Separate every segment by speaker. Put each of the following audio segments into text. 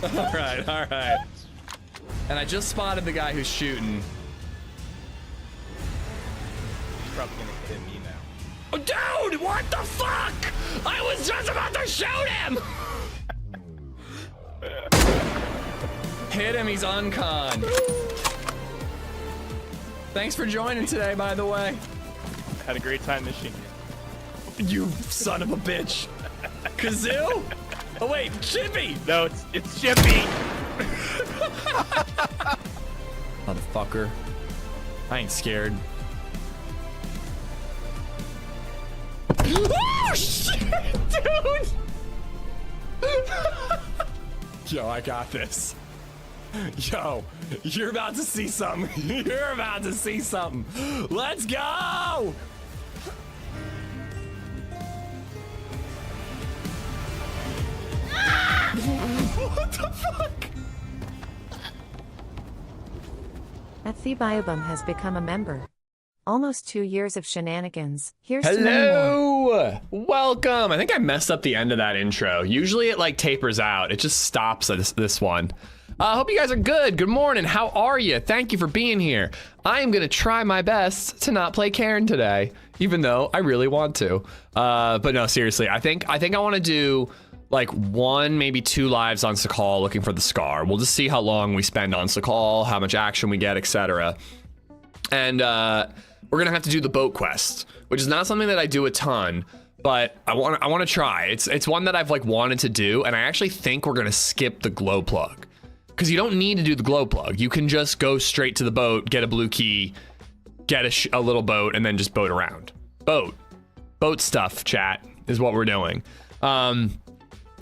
Speaker 1: All right, all right. And I just spotted the guy who's shooting.
Speaker 2: He's probably gonna hit me now.
Speaker 1: Oh, dude, what the fuck? I was just about to shoot him. Hit him, he's uncon. Thanks for joining today, by the way.
Speaker 2: Had a great time this year.
Speaker 1: You son of a bitch. Kazoo? Oh wait, Chippy!
Speaker 2: No, it's Chippy!
Speaker 1: Motherfucker. I ain't scared. Oh shit, dude! Yo, I got this. Yo, you're about to see something. You're about to see something. Let's go! What the fuck?
Speaker 3: Athibiabum has become a member. Almost 2 years of shenanigans. Here's to many more.
Speaker 1: Hello! Welcome! I think I messed up the end of that intro. Usually it like tapers out. It just stops at this one. Hope you guys are good. Good morning. How are you? Thank you for being here. I am gonna try my best to not play Karen today, even though I really want to. But no, seriously, I think I want to do like 1, maybe 2 lives on Sakhal looking for the Scar. We'll just see how long we spend on Sakhal, how much action we get, etc. And we're gonna have to do the boat quest, which is not something that I do a ton, but I want to try. It's one that I've like wanted to do, and I actually think we're gonna skip the glow plug, because you don't need to do the glow plug. You can just go straight to the boat, get a blue key, get a little boat, and then just boat around. Boat stuff, chat, is what we're doing.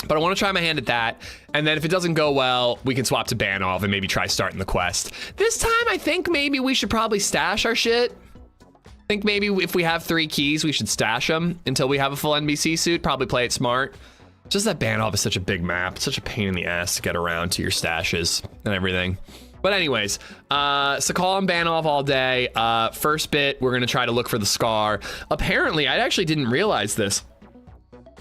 Speaker 1: But I want to try my hand at that, and then if it doesn't go well, we can swap to Banov and maybe try starting the quest. This time, I think maybe we should probably stash our shit. I think maybe if we have 3 keys, we should stash them until we have a full NBC suit. Probably play it smart. Just that Banov is such a big map. It's such a pain in the ass to get around to your stashes and everything. But anyways, Sakhal and Banov all day. First bit, we're going to try to look for the Scar. Apparently, I actually didn't realize this.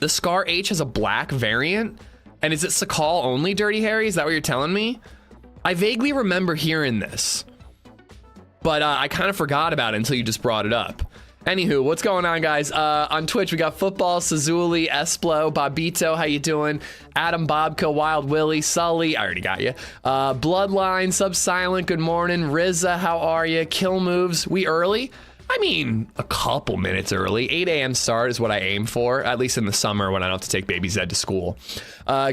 Speaker 1: The Scar H has a black variant, and is it Sakhal only, Dirty Harry? Is that what you're telling me? I vaguely remember hearing this, but I kind of forgot about it until you just brought it up. Anywho, what's going on, guys? On Twitch, we got Football, Sazuli, Esplo, Bobito, how you doing? Adam, Bobka, Wild Willie, Sully, I already got you. Bloodline, Subsilent, good morning. Rizza, how are you? Kill Moves, we early? I mean, a couple minutes early. 8 a.m. start is what I aim for, at least in the summer when I don't have to take LadyZed to school.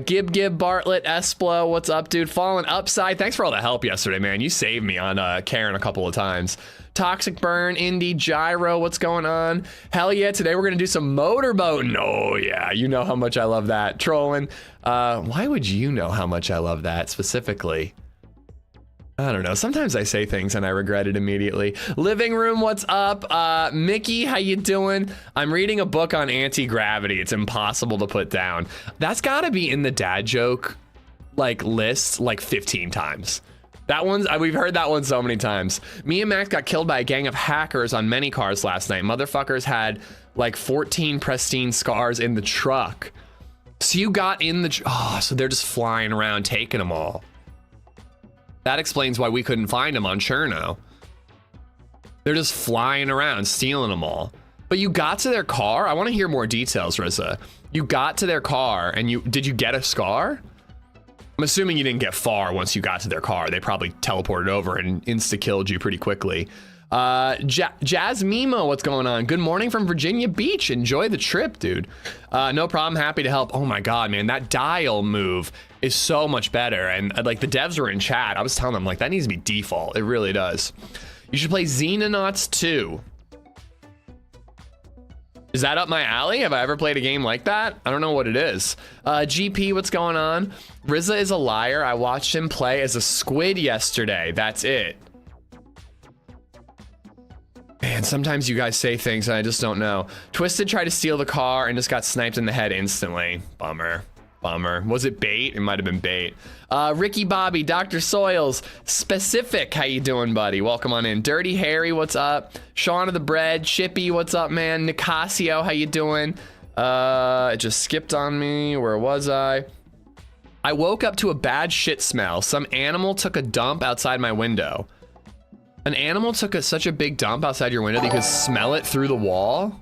Speaker 1: Gib, Bartlett, Esplo, what's up, dude? Fallen Upside, thanks for all the help yesterday, man. You saved me on Karen a couple of times. Toxic Burn, Indy, Gyro, what's going on? Hell yeah, today we're gonna do some motorboating. Oh yeah, you know how much I love that. Trolling. Why would you know how much I love that specifically? I don't know. Sometimes I say things and I regret it immediately. Living Room, what's up? Mickey, how you doing? I'm reading a book on anti-gravity. It's impossible to put down. That's gotta be in the dad joke like list like 15 times. That one's, we've heard that one so many times. Me and Max got killed by a gang of hackers on many cars last night. Motherfuckers had like 14 pristine scars in the truck. So you got in the, oh, so they're just flying around taking them all. That explains why we couldn't find them on Cherno. They're just flying around, stealing them all. But you got to their car? I want to hear more details, Rizza. You got to their car and did you get a Scar? I'm assuming you didn't get far once you got to their car. They probably teleported over and insta-killed you pretty quickly. Jazz Mimo, what's going on? Good morning from Virginia Beach. Enjoy the trip, dude. No problem, happy to help. Oh my God, man, that dial move is so much better. And like the devs were in chat. I was telling them like that needs to be default. It really does. You should play Xenonauts 2. Is that up my alley? Have I ever played a game like that? I don't know what it is. GP, what's going on? Rizza is a liar. I watched him play as a squid yesterday. That's it. Man, sometimes you guys say things and I just don't know. Twisted tried to steal the car and just got sniped in the head instantly. Bummer. Bummer. Was it bait? It might have been bait. Ricky Bobby, Dr. Soils, Specific, how you doing, buddy? Welcome on in. Dirty Harry, what's up? Sean of the Bread, Chippy, what's up, man? Nicasio, how you doing? It just skipped on me. Where was I I woke up to a bad shit smell. Some animal took a dump outside my window. An animal took such a big dump outside your window that you could smell it through the wall?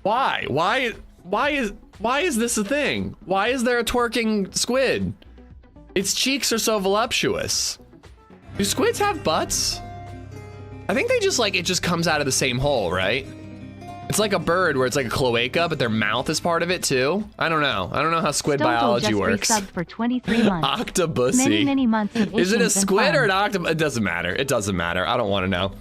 Speaker 1: Why? Why is this a thing? Why is there a twerking squid? Its cheeks are so voluptuous. Do squids have butts? I think they just like, it just comes out of the same hole, right? It's like a bird where it's like a cloaca, but their mouth is part of it too. I don't know. I don't know how squid biology works.
Speaker 4: For 23 months.
Speaker 1: Octobussy.
Speaker 4: Many months of
Speaker 1: Is it a
Speaker 4: issues and
Speaker 1: squid or
Speaker 4: fun.
Speaker 1: an octopus? It doesn't matter. It doesn't matter. I don't want to know.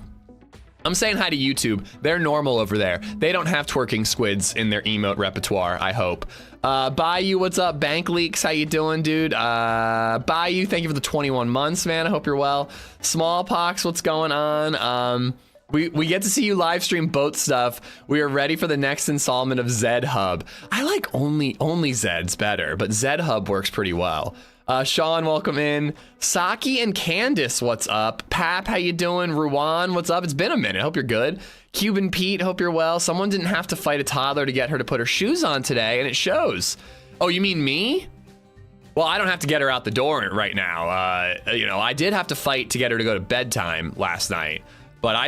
Speaker 1: I'm saying hi to YouTube. They're normal over there. They don't have twerking squids in their emote repertoire, I hope. Bayou, what's up? Bank Leaks, how you doing, dude? Bayou, thank you for the 21 months, man. I hope you're well. Smallpox, what's going on? We get to see you live stream boat stuff. We are ready for the next installment of Zed Hub. I like only Zed's better, but Zed Hub works pretty well. Sean, welcome in. Saki and Candice, what's up? Pap, how you doing? Ruan, what's up? It's been a minute. Hope you're good. Cuban Pete, hope you're well. Someone didn't have to fight a toddler to get her to put her shoes on today, and it shows. Oh, you mean me? Well, I don't have to get her out the door right now. You know, I did have to fight to get her to go to bedtime last night, but I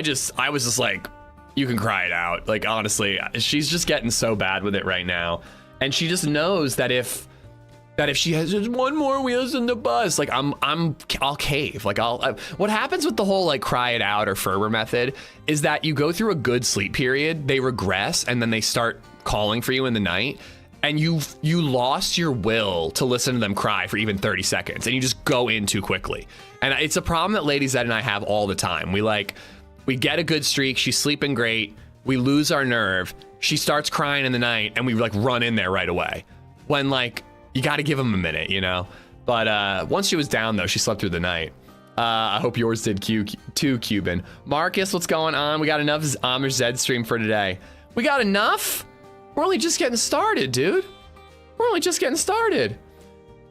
Speaker 1: was just like, you can cry it out. Like, honestly, she's just getting so bad with it right now. And she just knows that if she has just one more wheels in the bus, like I'll cave. Like what happens with the whole like cry it out or Ferber method is that you go through a good sleep period, they regress, and then they start calling for you in the night, and you lost your will to listen to them cry for even 30 seconds, and you just go in too quickly. And it's a problem that LadyZed and I have all the time. We get a good streak, she's sleeping great, we lose our nerve, she starts crying in the night, and we like run in there right away. When like, you got to give him a minute, you know? But once she was down, though, she slept through the night. I hope yours did too, Cuban. Marcus, what's going on? We got enough AmishZed stream for today. We got enough? We're only just getting started, dude. We're only just getting started.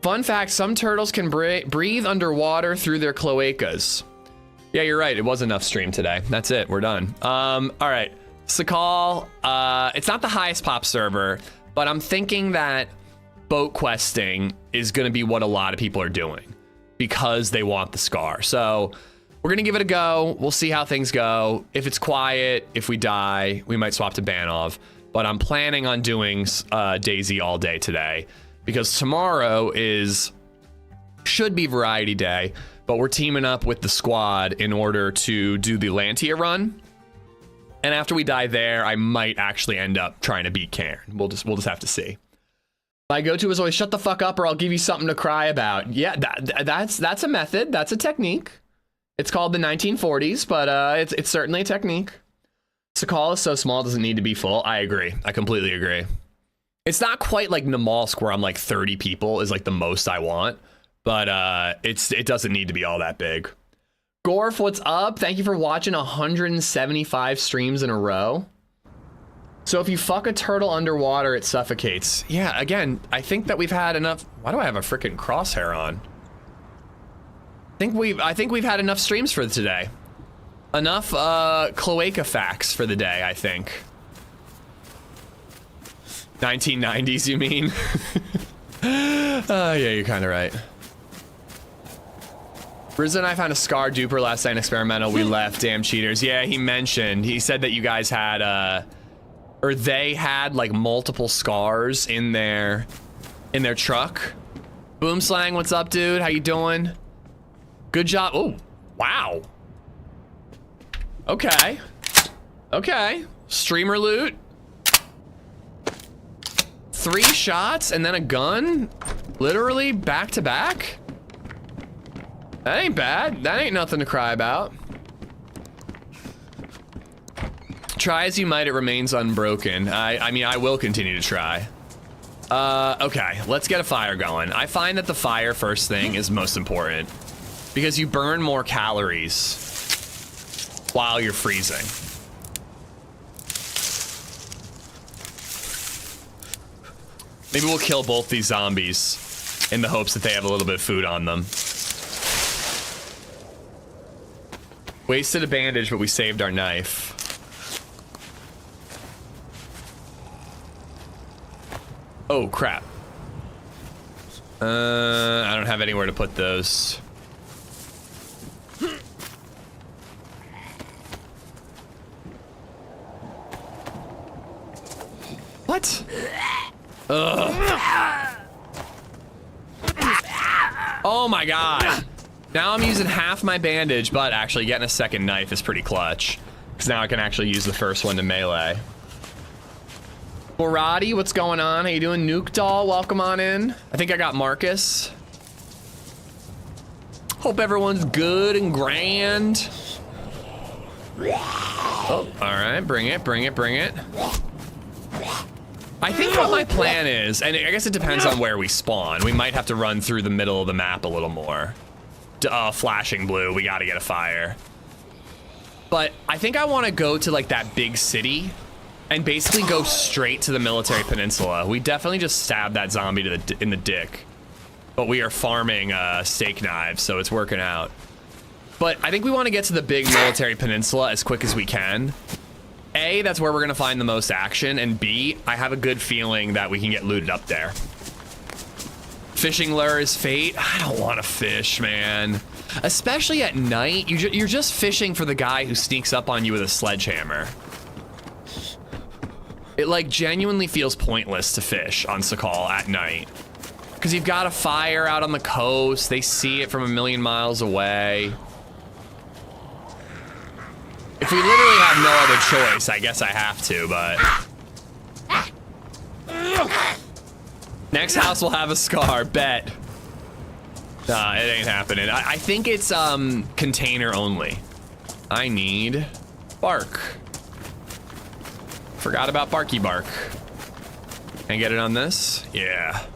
Speaker 1: Fun fact, some turtles can breathe underwater through their cloacas. Yeah, you're right. It was enough stream today. That's it. We're done. All right. Sakhal, it's not the highest pop server, but I'm thinking that boat questing is going to be what a lot of people are doing because they want the scar. So we're going to give it a go. We'll see how things go. If it's quiet, if we die, we might swap to Banov. But I'm planning on doing DayZ all day today because tomorrow should be variety day, but we're teaming up with the squad in order to do the Lantia run. And after we die there, I might actually end up trying to beat Cairn. We'll just have to see. My go-to is always shut the fuck up or I'll give you something to cry about. Yeah, that's a method. That's a technique. It's called the 1940s, but it's certainly a technique. Sakhal is so small, it doesn't need to be full. I agree. I completely agree. It's not quite like Namalsk where I'm like 30 people is like the most I want, but it doesn't need to be all that big. Gorf, what's up? Thank you for watching 175 streams in a row. So if you fuck a turtle underwater, it suffocates. Yeah, again, I think that we've had enough. Why do I have a freaking crosshair on? I think we've had enough streams for today. Enough cloaca facts for the day, I think. 1990s, you mean? Yeah, you're kind of right. Rizzo and I found a scar duper last night in experimental. We left, damn cheaters. Yeah, he said that you guys had or they had like multiple scars in their truck. Boomslang, what's up, dude? How you doing? Good job. Oh, wow. Okay. Streamer loot. 3 shots and then a gun? Literally back to back? That ain't bad. That ain't nothing to cry about. Try as you might, it remains unbroken. I mean, I will continue to try. Okay, let's get a fire going. I find that the fire first thing is most important because you burn more calories while you're freezing. Maybe we'll kill both these zombies in the hopes that they have a little bit of food on them. Wasted a bandage, but we saved our knife. Oh, crap. I don't have anywhere to put those. What? Ugh. Oh my god. Now I'm using half my bandage, but actually getting a second knife is pretty clutch. Because now I can actually use the first one to melee. Borati, what's going on? How you doing? Nuke Doll, welcome on in. I think I got Marcus. Hope everyone's good and grand. Oh, all right, bring it, bring it, bring it. I think what my plan is, and I guess it depends on where we spawn. We might have to run through the middle of the map a little more. Flashing blue, we gotta get a fire. But I think I wanna go to like that big city and basically go straight to the military peninsula. We definitely just stabbed that zombie in the dick. But we are farming steak knives, so it's working out. But I think we wanna get to the big military peninsula as quick as we can. A, that's where we're gonna find the most action, and B, I have a good feeling that we can get looted up there. Fishing lure is fate. I don't want to fish, man. Especially at night, you're just fishing for the guy who sneaks up on you with a sledgehammer. It like genuinely feels pointless to fish on Sakhal at night. Because you've got a fire out on the coast, they see it from a million miles away. If we literally have no other choice, I guess I have to, but... Next house will have a scar, bet. Nah, it ain't happening. I think it's container only. I need bark. Forgot about Barky Bark. Can I get it on this? Yeah.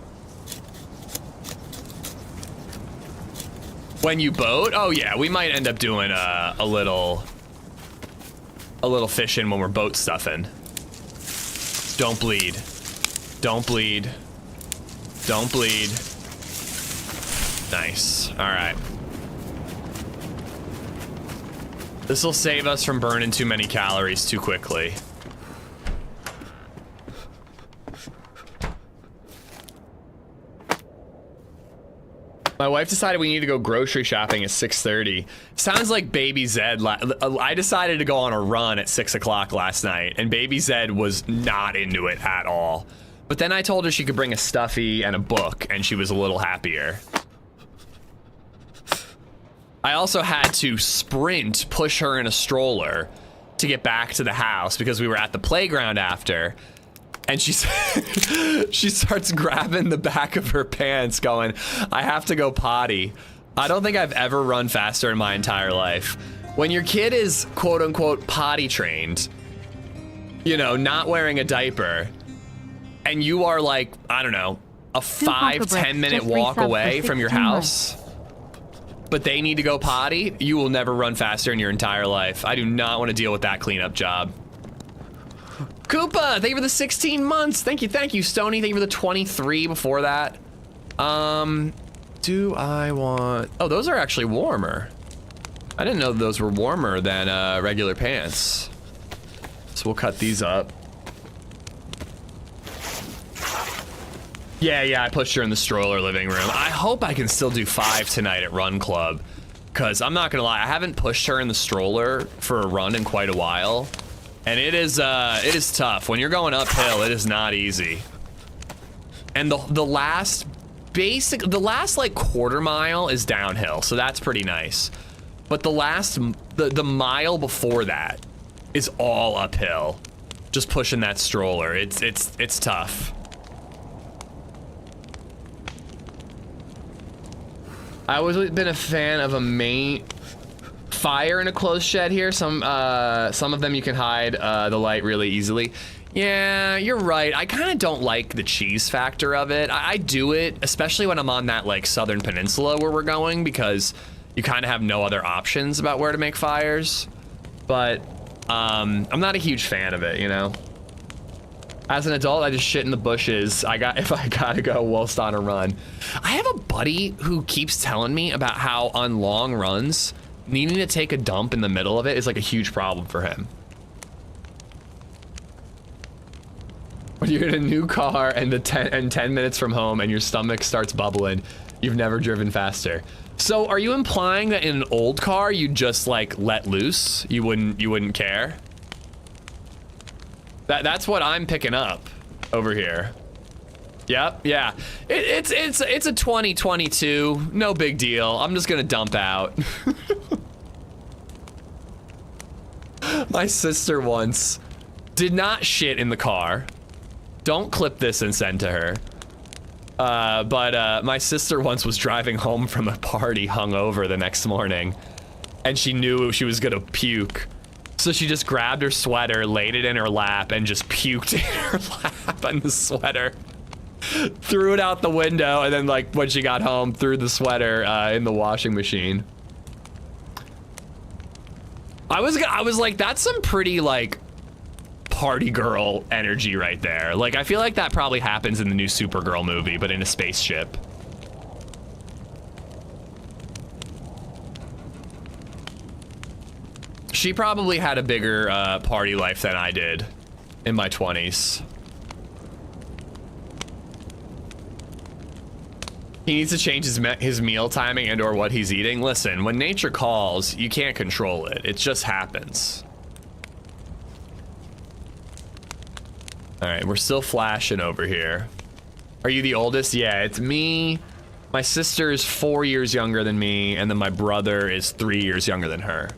Speaker 1: When you boat? Oh yeah, we might end up doing a little fishing when we're boat stuffing. Don't bleed. Don't bleed. Don't bleed. Nice. All right. This will save us from burning too many calories too quickly. My wife decided we need to go grocery shopping at 6:30. Sounds like LadyZed. I decided to go on a run at 6 o'clock last night, and LadyZed was not into it at all. But then I told her she could bring a stuffy and a book, and she was a little happier. I also had to push her in a stroller to get back to the house because we were at the playground after. And she starts grabbing the back of her pants going, I have to go potty. I don't think I've ever run faster in my entire life. When your kid is quote unquote potty trained, you know, not wearing a diaper, and you are like, I don't know, a 5-10 minute walk away from your house, but they need to go potty, you will never run faster in your entire life. I do not want to deal with that cleanup job. Koopa, thank you for the 16 months. Thank you, Stony. Thank you for the 23 before that. Do I want... Oh, those are actually warmer. I didn't know those were warmer than regular pants. So we'll cut these up. Yeah, I pushed her in the stroller living room. I hope I can still do 5 tonight at Run Club. Because I'm not gonna lie, I haven't pushed her in the stroller for a run in quite a while. And it is tough. When you're going uphill, it is not easy. And the last like quarter mile is downhill, so that's pretty nice. But the mile before that is all uphill. Just pushing that stroller. It's tough. I've always been a fan of a main fire in a closed shed here. Some of them you can hide the light really easily. Yeah, you're right. I kind of don't like the cheese factor of it. I do it, especially when I'm on that like southern peninsula where we're going, because you kind of have no other options about where to make fires. But I'm not a huge fan of it, you know. As an adult, I just shit in the bushes. If I gotta go whilst on a run. I have a buddy who keeps telling me about how on long runs, needing to take a dump in the middle of it is like a huge problem for him. you're in a new car and 10 minutes from home and your stomach starts bubbling, you've never driven faster. So are you implying that in an old car you'd just like let loose? You wouldn't care? That's what I'm picking up over here. Yep, yeah. It's a 2022, no big deal. I'm just gonna dump out. My sister once did not shit in the car. Don't clip this and send to her. But my sister once was driving home from a party hungover the next morning, and she knew she was gonna puke. So she just grabbed her sweater, laid it in her lap, and just puked in her lap on the sweater. Threw it out the window, and then like when she got home, threw the sweater in the washing machine. I was like, that's some pretty like party girl energy right there. Like, I feel like that probably happens in the new Supergirl movie, but in a spaceship. She probably had a bigger party life than I did in my 20s. He needs to change his meal timing and or what he's eating. Listen, when nature calls, you can't control it. It just happens. All right, we're still flashing over here. Are you the oldest? Yeah, it's me. My sister is 4 years younger than me, and then my brother is 3 years younger than her.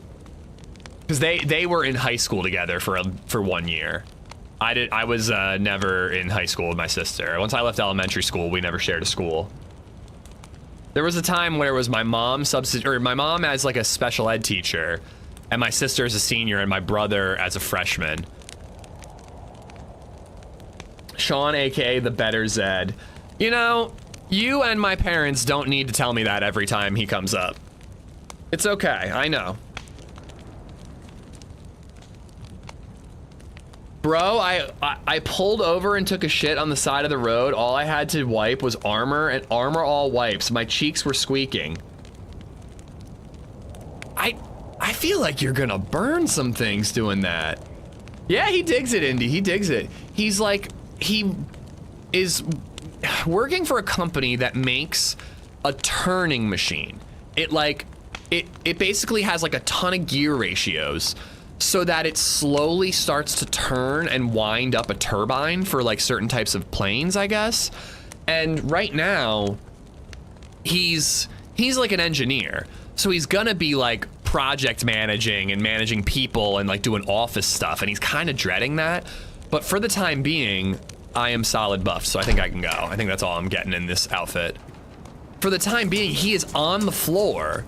Speaker 1: Because they were in high school together for 1 year. I was never in high school with my sister. Once I left elementary school, we never shared a school. There was a time where it was my mom my mom as like a special ed teacher, and my sister as a senior, and my brother as a freshman. Sean, aka the better Zed. You know, you and my parents don't need to tell me that every time he comes up. It's okay, I know. Bro, I pulled over and took a shit on the side of the road. All I had to wipe was Armor and Armor All wipes. My cheeks were squeaking. I feel like you're gonna burn some things doing that. Yeah, he digs it, Indy. He digs it. He's like, he is working for a company that makes a turning machine. It basically has like a ton of gear ratios, so that it slowly starts to turn and wind up a turbine for like certain types of planes, I guess. And right now, he's like an engineer. So he's gonna be like project managing and managing people and like doing office stuff. And he's kind of dreading that. But for the time being, I am solid buff, so I think I can go. I think that's all I'm getting in this outfit. For the time being, he is on the floor,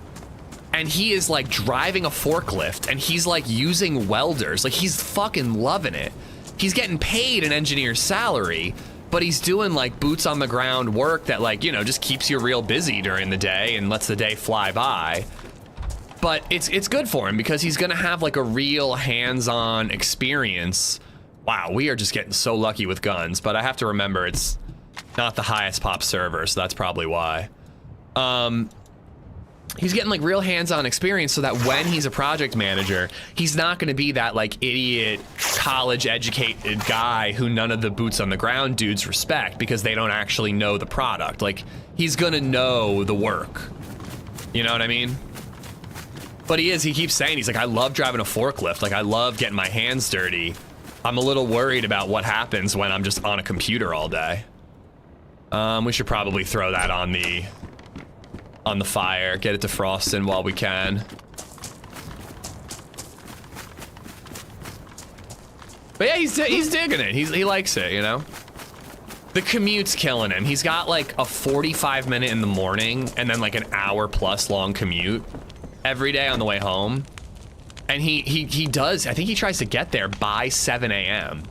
Speaker 1: and he is like driving a forklift, and he's like using welders. Like, he's fucking loving it. He's getting paid an engineer's salary, but he's doing like boots on the ground work that, like, you know, just keeps you real busy during the day and lets the day fly by. But it's good for him because he's gonna have like a real hands-on experience. Wow, we are just getting so lucky with guns, but I have to remember it's not the highest pop server, so that's probably why. He's getting like real hands-on experience so that when he's a project manager, he's not gonna be that like idiot college educated guy who none of the boots on the ground dudes respect because they don't actually know the product. Like, he's gonna know the work. You know what I mean? But he keeps saying, he's like, I love driving a forklift. Like, I love getting my hands dirty. I'm a little worried about what happens when I'm just on a computer all day. We should probably throw that on the fire, get it defrosting while we can. But yeah, he's digging it. He likes it, you know? The commute's killing him. He's got like a 45-minute in the morning and then like an hour plus long commute every day on the way home. And he does, I think he tries to get there by 7 a.m.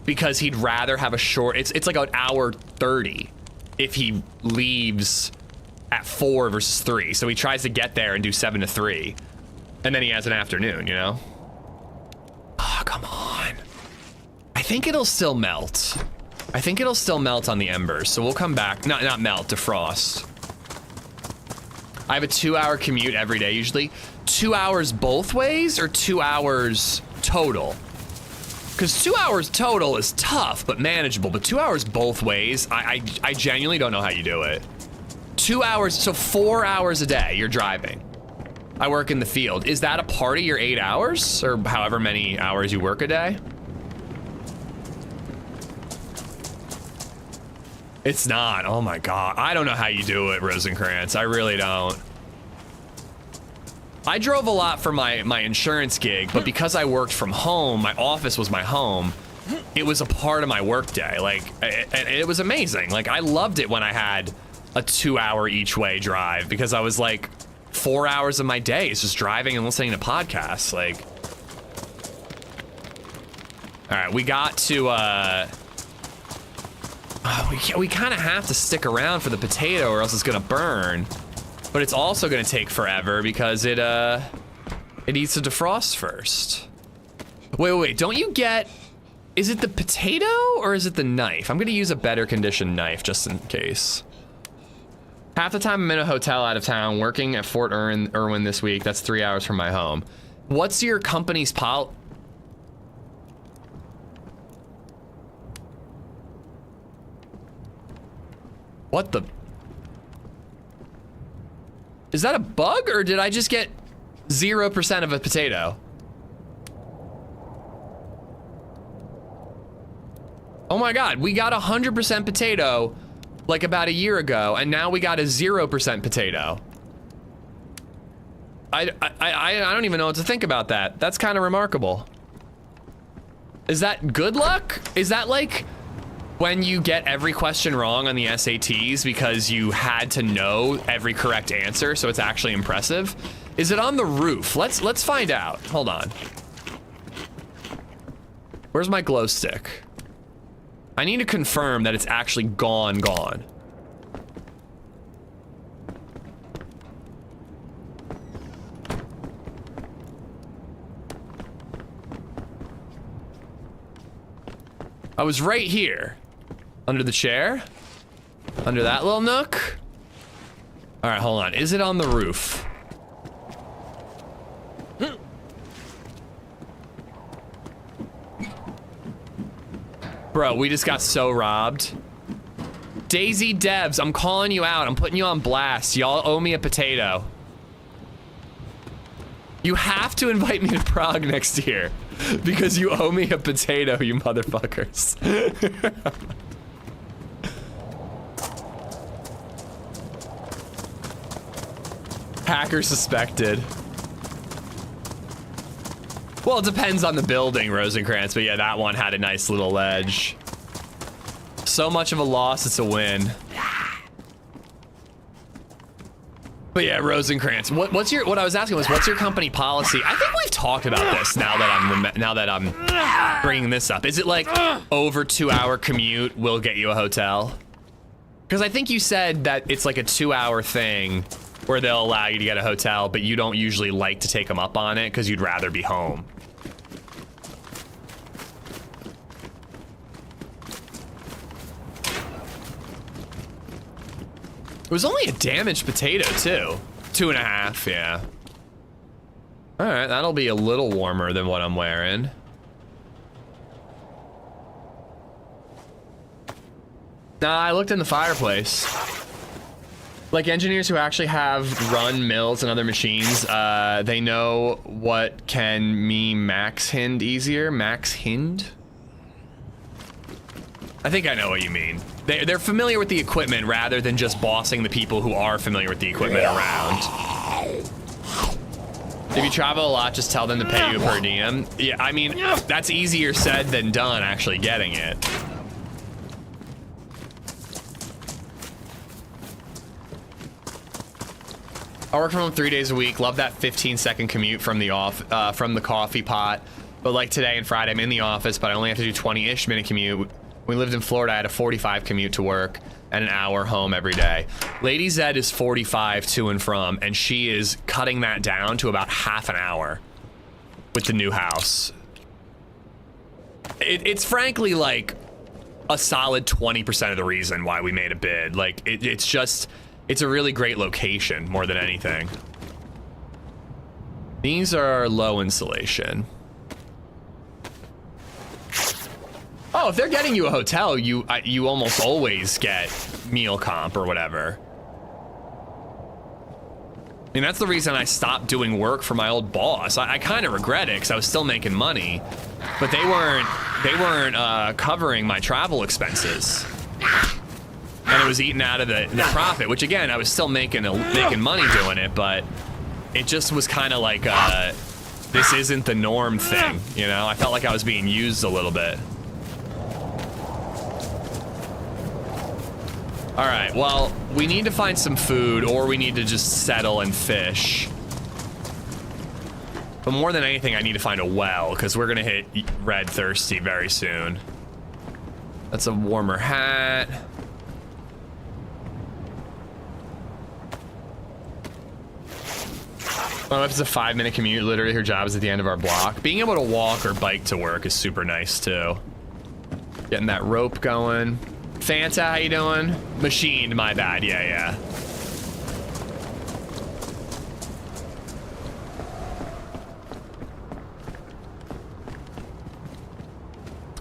Speaker 1: because he'd rather have a short, it's like an hour 30 if he leaves at 4 versus 3. So he tries to get there and do 7 to 3. And then he has an afternoon, you know? Oh, come on. I think it'll still melt. I think it'll still melt on the embers. So we'll come back, not melt, defrost. I have a 2-hour commute every day usually. 2 hours both ways or 2 hours total? Because 2 hours total is tough, but manageable. But 2 hours both ways, I genuinely don't know how you do it. 2 hours, so 4 hours a day you're driving. I work in the field. Is that a part of your 8 hours? Or however many hours you work a day? It's not, oh my God. I don't know how you do it, Rosencrantz. I really don't. I drove a lot for my insurance gig, but because I worked from home, my office was my home, it was a part of my work day. Like, it was amazing. Like, I loved it when I had a 2 hour each way drive because I was like, 4 hours of my day is just driving and listening to podcasts. Like, all right, we got to, we kind of have to stick around for the potato or else it's gonna burn. But it's also gonna take forever because it needs to defrost first. Wait, don't you get, is it the potato or is it the knife? I'm gonna use a better conditioned knife just in case. Half the time I'm in a hotel out of town, working at Fort Irwin this week. That's 3 hours from my home. What's your company's What the? Is that a bug or did I just get 0% of a potato? Oh my God, we got 100% potato like about a year ago, and now we got a 0% potato. I don't even know what to think about that. That's kind of remarkable. Is that good luck? Is that like when you get every question wrong on the SATs because you had to know every correct answer, so it's actually impressive? Is it on the roof? Let's find out. Hold on. Where's my glow stick? I need to confirm that it's actually gone. I was right here. Under the chair? Under that little nook? All right, hold on. Is it on the roof? Bro, we just got so robbed. DayZ devs, I'm calling you out. I'm putting you on blast. Y'all owe me a potato. You have to invite me to Prague next year because you owe me a potato, you motherfuckers. Hacker suspected. Well, it depends on the building, Rosencrantz, but yeah, that one had a nice little ledge. So much of a loss, it's a win. But yeah, Rosencrantz, what I was asking was, what's your company policy? I think we've talked about this now that I'm bringing this up. Is it like over 2 hour commute will get you a hotel? Because I think you said that it's like a 2 hour thing where they'll allow you to get a hotel, but you don't usually like to take them up on it because you'd rather be home. It was only a damaged potato too. 2.5, yeah. All right, that'll be a little warmer than what I'm wearing. Nah, I looked in the fireplace. Like engineers who actually have run mills and other machines, they know what can me max hind easier. Max hind? I think I know what you mean. They're familiar with the equipment rather than just bossing the people who are familiar with the equipment around. If you travel a lot, just tell them to pay you per diem. Yeah, I mean, that's easier said than done actually getting it. I work from home 3 days a week. Love that 15-second commute from the coffee pot. But like today and Friday, I'm in the office, but I only have to do 20-ish minute commute. When we lived in Florida, I had a 45 commute to work and an hour home every day. LadyZed is 45 to and from, and she is cutting that down to about half an hour with the new house. It's frankly like a solid 20% of the reason why we made a bid. Like it's a really great location more than anything. These are low insulation. Oh, if they're getting you a hotel, you almost always get meal comp or whatever. I mean, that's the reason I stopped doing work for my old boss. I kind of regret it because I was still making money, but they weren't covering my travel expenses, and it was eating out of the profit. Which again, I was still making money doing it, but it just was kind of like this isn't the norm thing, you know? I felt like I was being used a little bit. All right, well, we need to find some food, or we need to just settle and fish. But more than anything, I need to find a well, because we're gonna hit red thirsty very soon. That's a warmer hat. My wife is a 5-minute commute. Literally, her job is at the end of our block. Being able to walk or bike to work is super nice, too. Getting that rope going. Fanta, how you doing? Machined, my bad. Yeah.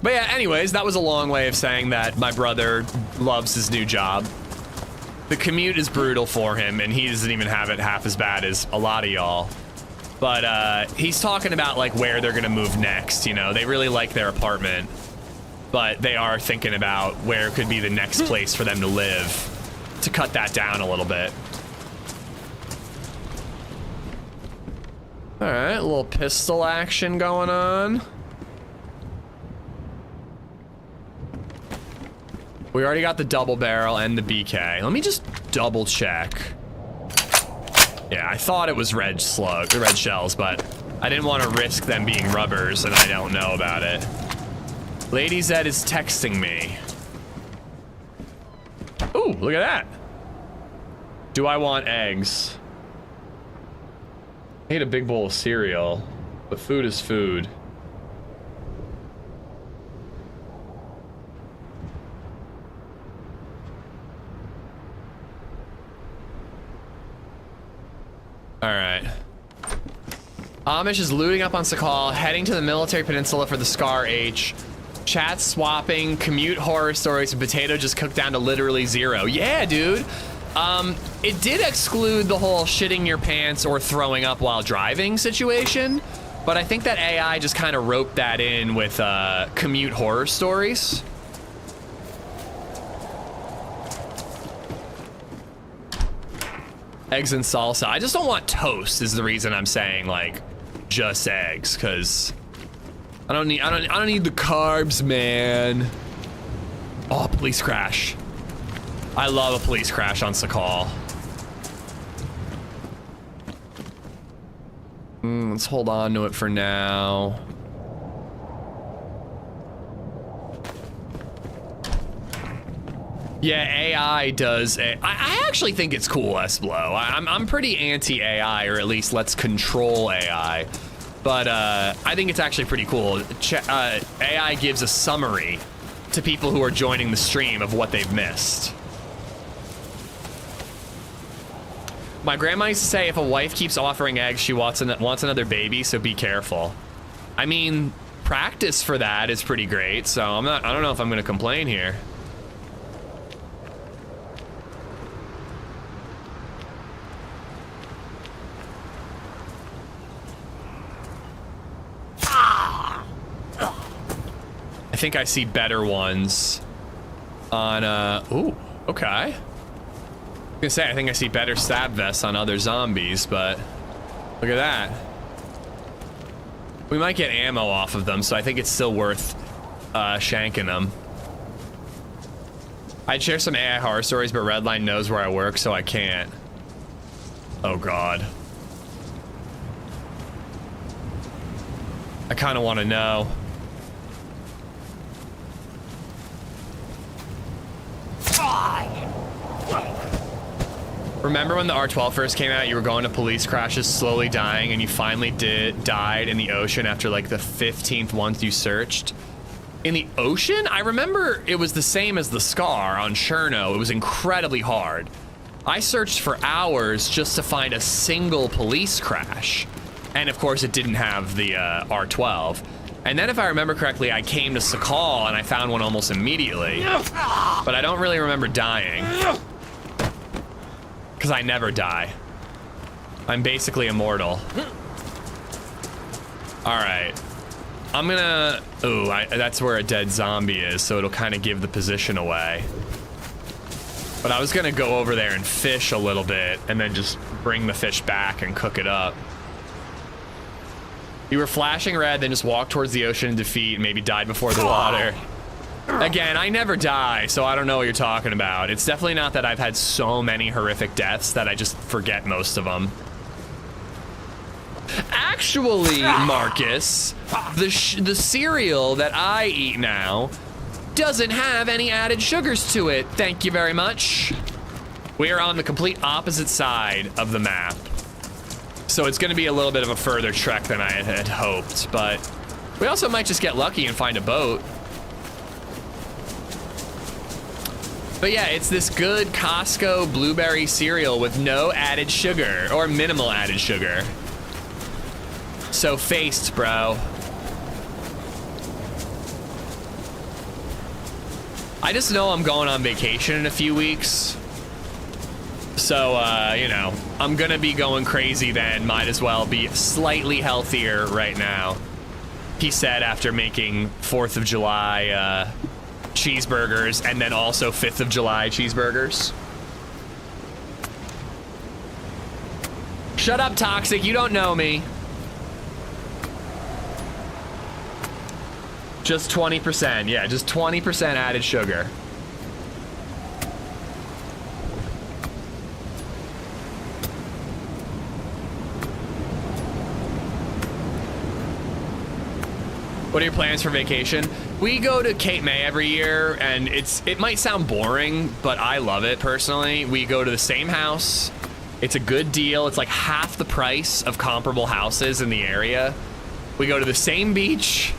Speaker 1: But yeah, anyways, that was a long way of saying that my brother loves his new job. The commute is brutal for him, and he doesn't even have it half as bad as a lot of y'all. But he's talking about like where they're gonna move next, you know? They really like their apartment, but they are thinking about where could be the next place for them to live to cut that down a little bit. All right, a little pistol action going on. We already got the double barrel and the BK. Let me just double check. Yeah, I thought it was red shells, but I didn't want to risk them being rubbers and I don't know about it. LadyZed is texting me. Ooh, look at that. Do I want eggs? I ate a big bowl of cereal, but food is food. All right. Amish is looting up on Sakhal, heading to the military peninsula for the Scar H. Chat swapping, commute horror stories, and potato just cooked down to literally 0. Yeah, dude. It did exclude the whole shitting your pants or throwing up while driving situation, but I think that AI just kind of roped that in with commute horror stories. Eggs and salsa. I just don't want toast is the reason I'm saying like just eggs, because I don't need the carbs, man. Oh, police crash. I love a police crash on Sakhal. Let's hold on to it for now. Yeah, AI does. I actually think it's cool, S-Blow. I'm pretty anti-AI, or at least let's control AI. But I think it's actually pretty cool. AI gives a summary to people who are joining the stream of what they've missed. My grandma used to say if a wife keeps offering eggs, she wants another baby, so be careful. I mean, practice for that is pretty great, so I don't know if I'm gonna complain here. I think I see better ones on, ooh, okay. I was gonna say, I think I see better stab vests on other zombies, but look at that. We might get ammo off of them, so I think it's still worth shanking them. I'd share some AI horror stories, but Redline knows where I work, so I can't. Oh God. I kind of want to know. Remember when the R12 first came out, you were going to police crashes, slowly dying, and you finally died in the ocean after like the 15th one you searched? In the ocean? I remember it was the same as the Scar on Cherno. It was incredibly hard. I searched for hours just to find a single police crash. And of course it didn't have the R12. And then if I remember correctly, I came to Sakhal and I found one almost immediately. But I don't really remember dying. Because I never die. I'm basically immortal. All right. I'm gonna, ooh, that's where a dead zombie is, so it'll kind of give the position away. But I was gonna go over there and fish a little bit and then just bring the fish back and cook it up. You were flashing red, then just walked towards the ocean and defeat, and maybe died before the water. Again, I never die, so I don't know what you're talking about. It's definitely not that I've had so many horrific deaths that I just forget most of them. Actually, Marcus, the cereal that I eat now doesn't have any added sugars to it. Thank you very much. We are on the complete opposite side of the map. So it's gonna be a little bit of a further trek than I had hoped, but we also might just get lucky and find a boat. But yeah, it's this good Costco blueberry cereal with no added sugar, or minimal added sugar. So faced, bro. I just know I'm going on vacation in a few weeks. So, you know, I'm gonna be going crazy then. Might as well be slightly healthier right now. He said after making 4th of July cheeseburgers and then also 5th of July cheeseburgers. Shut up, Toxic, you don't know me. Just 20%, yeah, just 20% added sugar. What are your plans for vacation? We go to Cape May every year, and it might sound boring, but I love it personally. We go to the same house. It's a good deal. It's like half the price of comparable houses in the area. We go to the same beach.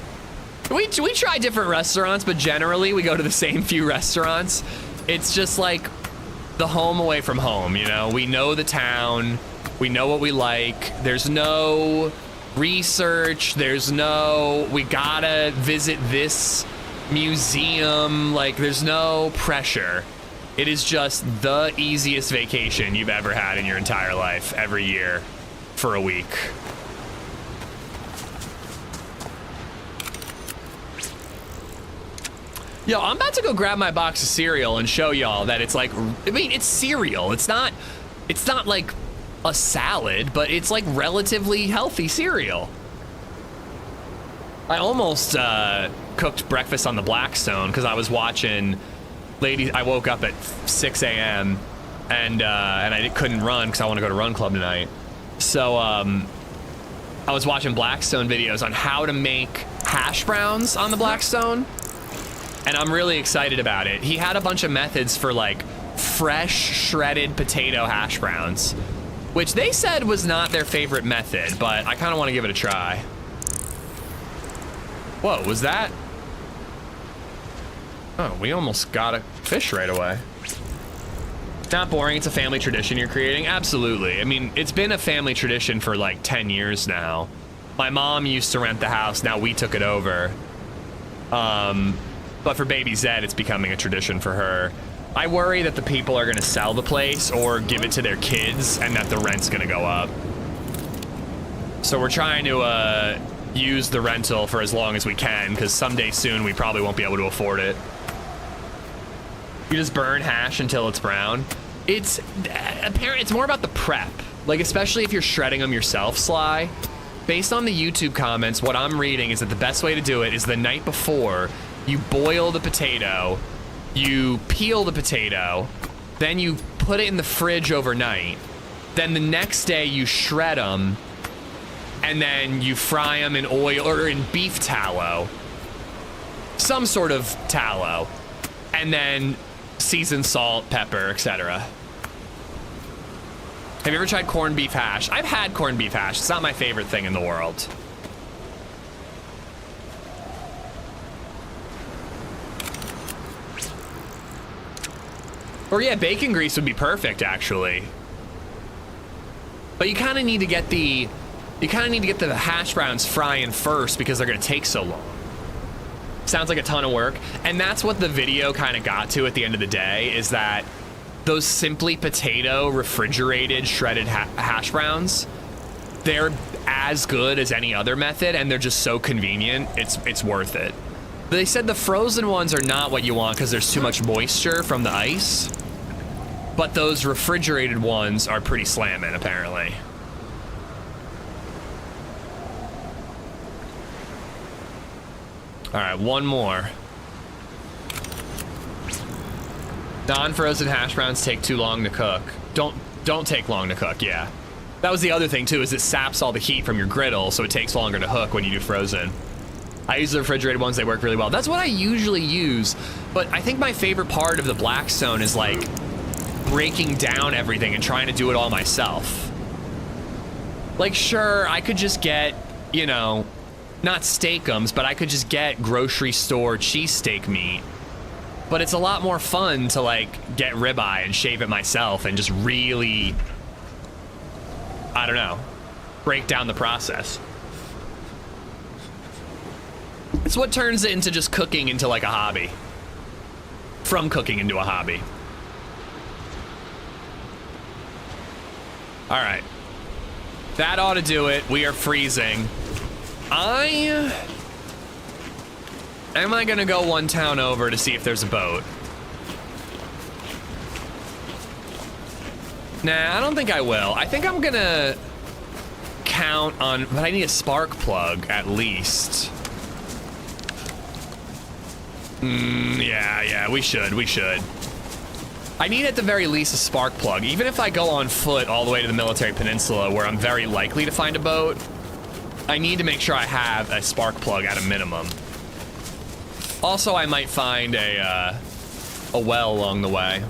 Speaker 1: We try different restaurants, but generally we go to the same few restaurants. It's just like the home away from home, you know? We know the town. We know what we like. There's no research, there's no we gotta visit this museum, like there's no pressure. It is just the easiest vacation you've ever had in your entire life every year for a week. Yo, I'm about to go grab my box of cereal and show y'all that it's like, I mean, it's cereal. It's not like a salad, but it's like relatively healthy cereal. I almost cooked breakfast on the Blackstone because I was watching I woke up at 6 a.m. and I couldn't run because I want to go to Run Club tonight. So I was watching Blackstone videos on how to make hash browns on the Blackstone, and I'm really excited about it. He had a bunch of methods for like fresh shredded potato hash browns, which they said was not their favorite method, but I kind of want to give it a try. Whoa, was that? Oh, we almost got a fish right away. Not boring, it's a family tradition you're creating? Absolutely. I mean, it's been a family tradition for like 10 years now. My mom used to rent the house, now we took it over. But for Baby Zed, it's becoming a tradition for her. I worry that the people are gonna sell the place or give it to their kids and that the rent's gonna go up. So we're trying to use the rental for as long as we can, because someday soon we probably won't be able to afford it. You just burn hash until it's brown. It's more about the prep. Like, especially if you're shredding them yourself, Sly. Based on the YouTube comments, what I'm reading is that the best way to do it is the night before, you boil the potato, you peel the potato, then you put it in the fridge overnight. Then the next day you shred them, and then you fry them in oil or in beef tallow. Some sort of tallow. And then season salt, pepper, etc. Have you ever tried corned beef hash? I've had corned beef hash. It's not my favorite thing in the world. Or yeah, bacon grease would be perfect, actually. But you kind of need to get the You kind of need to get the hash browns frying first because they're gonna take so long. Sounds like a ton of work. And that's what the video kind of got to at the end of the day, is that those Simply Potato refrigerated shredded hash browns, they're as good as any other method, and they're just so convenient, it's worth it. They said the frozen ones are not what you want because there's too much moisture from the ice, but those refrigerated ones are pretty slamming, apparently. All right, one more. Non-frozen hash browns take too long to cook. Don't take long to cook, yeah. That was the other thing too, is it saps all the heat from your griddle, so it takes longer to hook when you do frozen. I use the refrigerated ones, they work really well. That's what I usually use, but I think my favorite part of the Blackstone is like breaking down everything and trying to do it all myself. Like, sure, I could just get, you know, not steakums, but I could just get grocery store cheesesteak meat. But it's a lot more fun to like get ribeye and shave it myself and just really, I don't know, break down the process. It's what turns it into just cooking into like a hobby. From cooking into a hobby. All right. That ought to do it. We are freezing. Am I gonna go one town over to see if there's a boat? Nah, I don't think I will. I think I'm gonna count on, but I need a spark plug at least. Yeah, we should. I need at the very least a spark plug. Even if I go on foot all the way to the military peninsula where I'm very likely to find a boat, I need to make sure I have a spark plug at a minimum. Also, I might find a well along the way.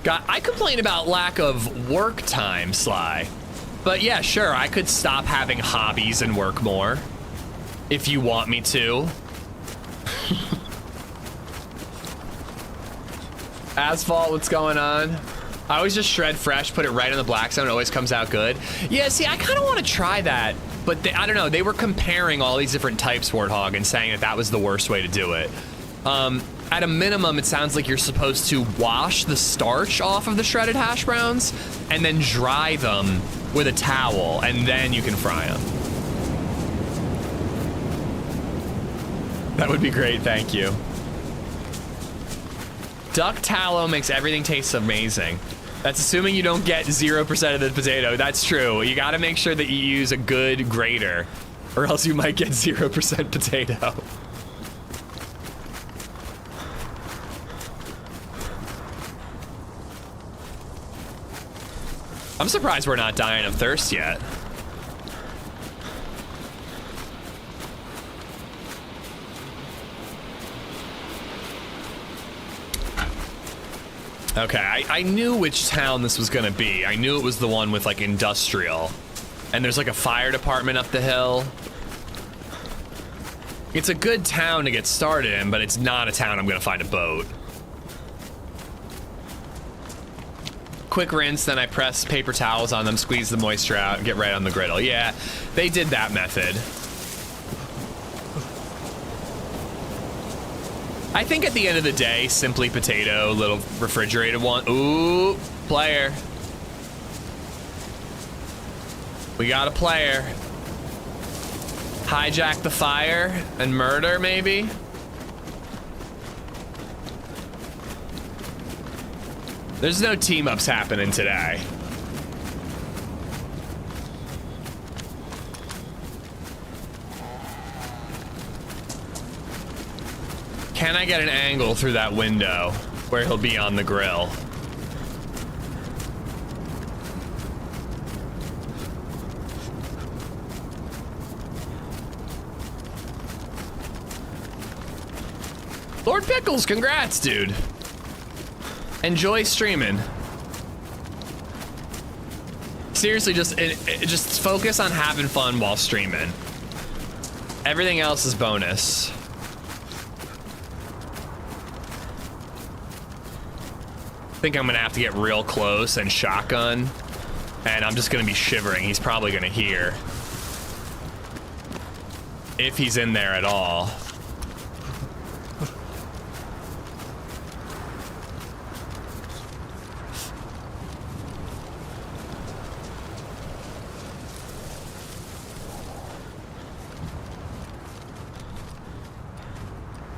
Speaker 1: God, I complain about lack of work time, Sly. But yeah, sure, I could stop having hobbies and work more. If you want me to. Asphalt, what's going on? I always just shred fresh, put it right in the Blackstone, it always comes out good. Yeah, see, I kind of want to try that, but I don't know, they were comparing all these different types, Warthog, and saying that that was the worst way to do it. At a minimum, it sounds like you're supposed to wash the starch off of the shredded hash browns and then dry them with a towel, and then you can fry them. That would be great, thank you. Duck tallow makes everything taste amazing. That's assuming you don't get 0% of the potato. That's true. You gotta make sure that you use a good grater, or else you might get 0% potato. I'm surprised we're not dying of thirst yet. Okay, I knew which town this was gonna be. I knew it was the one with like industrial. And there's like a fire department up the hill. It's a good town to get started in, but it's not a town I'm gonna find a boat. Quick rinse, then I press paper towels on them, squeeze the moisture out, and get right on the griddle. Yeah, they did that method. I think at the end of the day, Simply Potato, little refrigerated one. Ooh, player. We got a player. Hijack the fire and murder, maybe? There's no team-ups happening today. Can I get an angle through that window where he'll be on the grill? Lord Pickles, congrats, dude. Enjoy streaming. Seriously, just focus on having fun while streaming. Everything else is bonus. think I'm gonna have to get real close and shotgun, and I'm just gonna be shivering. He's probably gonna hear. If he's in there at all.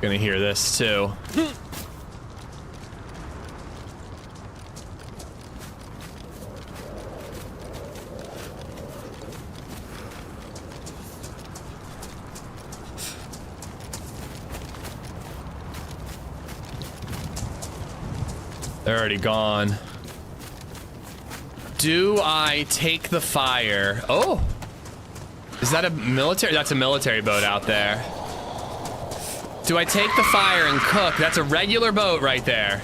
Speaker 1: Gonna hear this too. They're already gone. Do I take the fire? Oh! Is that a military? That's a military boat out there. Do I take the fire and cook? That's a regular boat right there.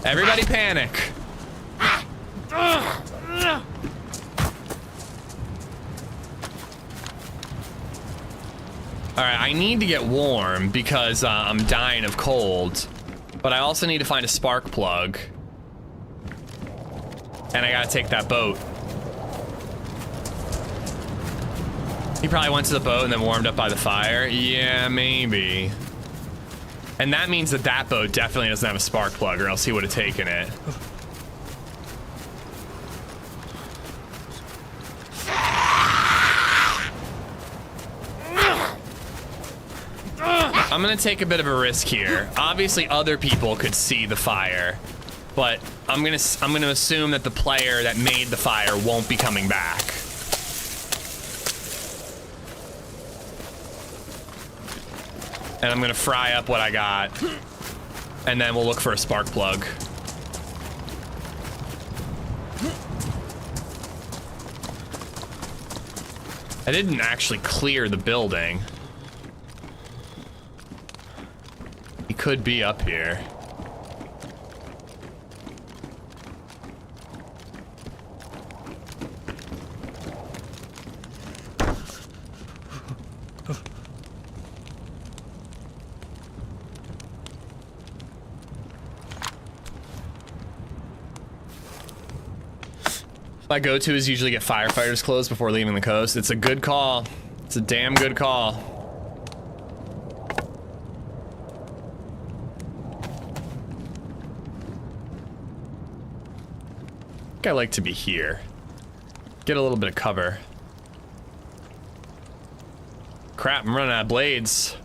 Speaker 1: Everybody panic. All right, I need to get warm because I'm dying of cold, but I also need to find a spark plug. And I gotta take that boat. He probably went to the boat and then warmed up by the fire. Yeah, maybe. And that means that that boat definitely doesn't have a spark plug, or else he would have taken it. I'm gonna take a bit of a risk here. Obviously, other people could see the fire, but I'm gonna assume that the player that made the fire won't be coming back. And I'm gonna fry up what I got, and then we'll look for a spark plug. I didn't actually clear the building. He could be up here. My go-to is usually get firefighters clothes before leaving the coast. It's a good call. It's a damn good call. I think I like to be here. Get a little bit of cover. Crap, I'm running out of blades.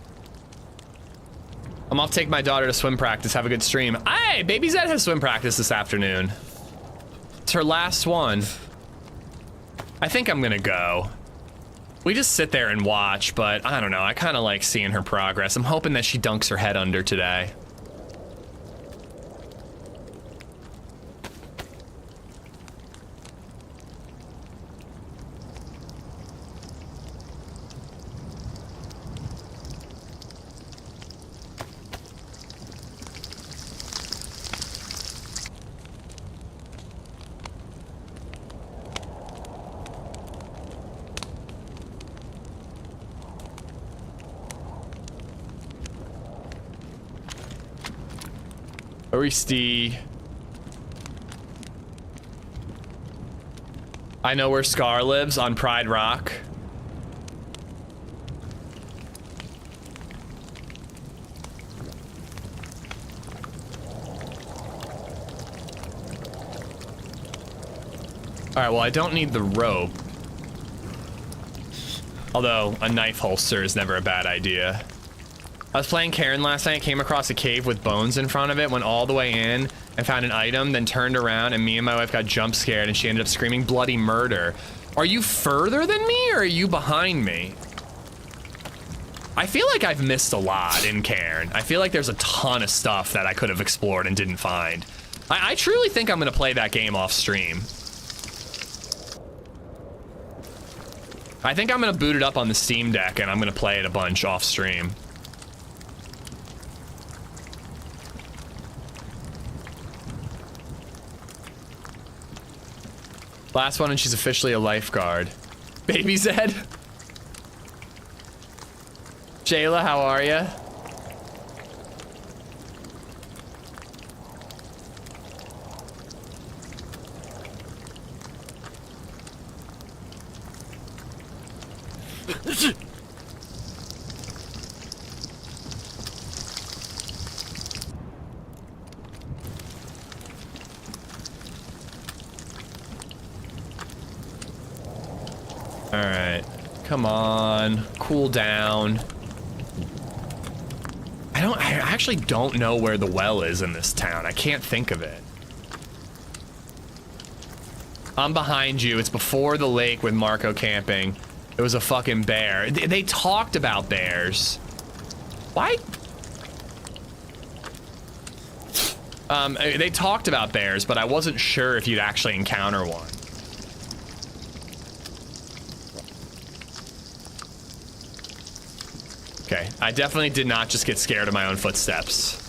Speaker 1: I'm off to take my daughter to swim practice. Have a good stream. Hey, BabyZed has swim practice this afternoon. It's her last one. I think I'm gonna go. We just sit there and watch, but I don't know. I kind of like seeing her progress. I'm hoping that she dunks her head under today. Oristy. I know where Scar lives, on Pride Rock. Alright, well, I don't need the rope. Although, a knife holster is never a bad idea. I was playing Karen last night, came across a cave with bones in front of it, went all the way in and found an item, then turned around and me and my wife got jump scared and she ended up screaming bloody murder. Are you further than me or are you behind me? I feel like I've missed a lot in Cairn. I feel like there's a ton of stuff that I could have explored and didn't find. I truly think I'm gonna play that game off stream. I think I'm gonna boot it up on the Steam Deck and I'm gonna play it a bunch off stream. Last one and she's officially a lifeguard. BabyZed. Jayla, how are ya? All right, come on, cool down. I actually don't know where the well is in this town. I can't think of it. I'm behind you. It's before the lake with Marco camping. It was a fucking bear. They talked about bears. Why? They talked about bears, but I wasn't sure if you'd actually encounter one. Okay, I definitely did not just get scared of my own footsteps.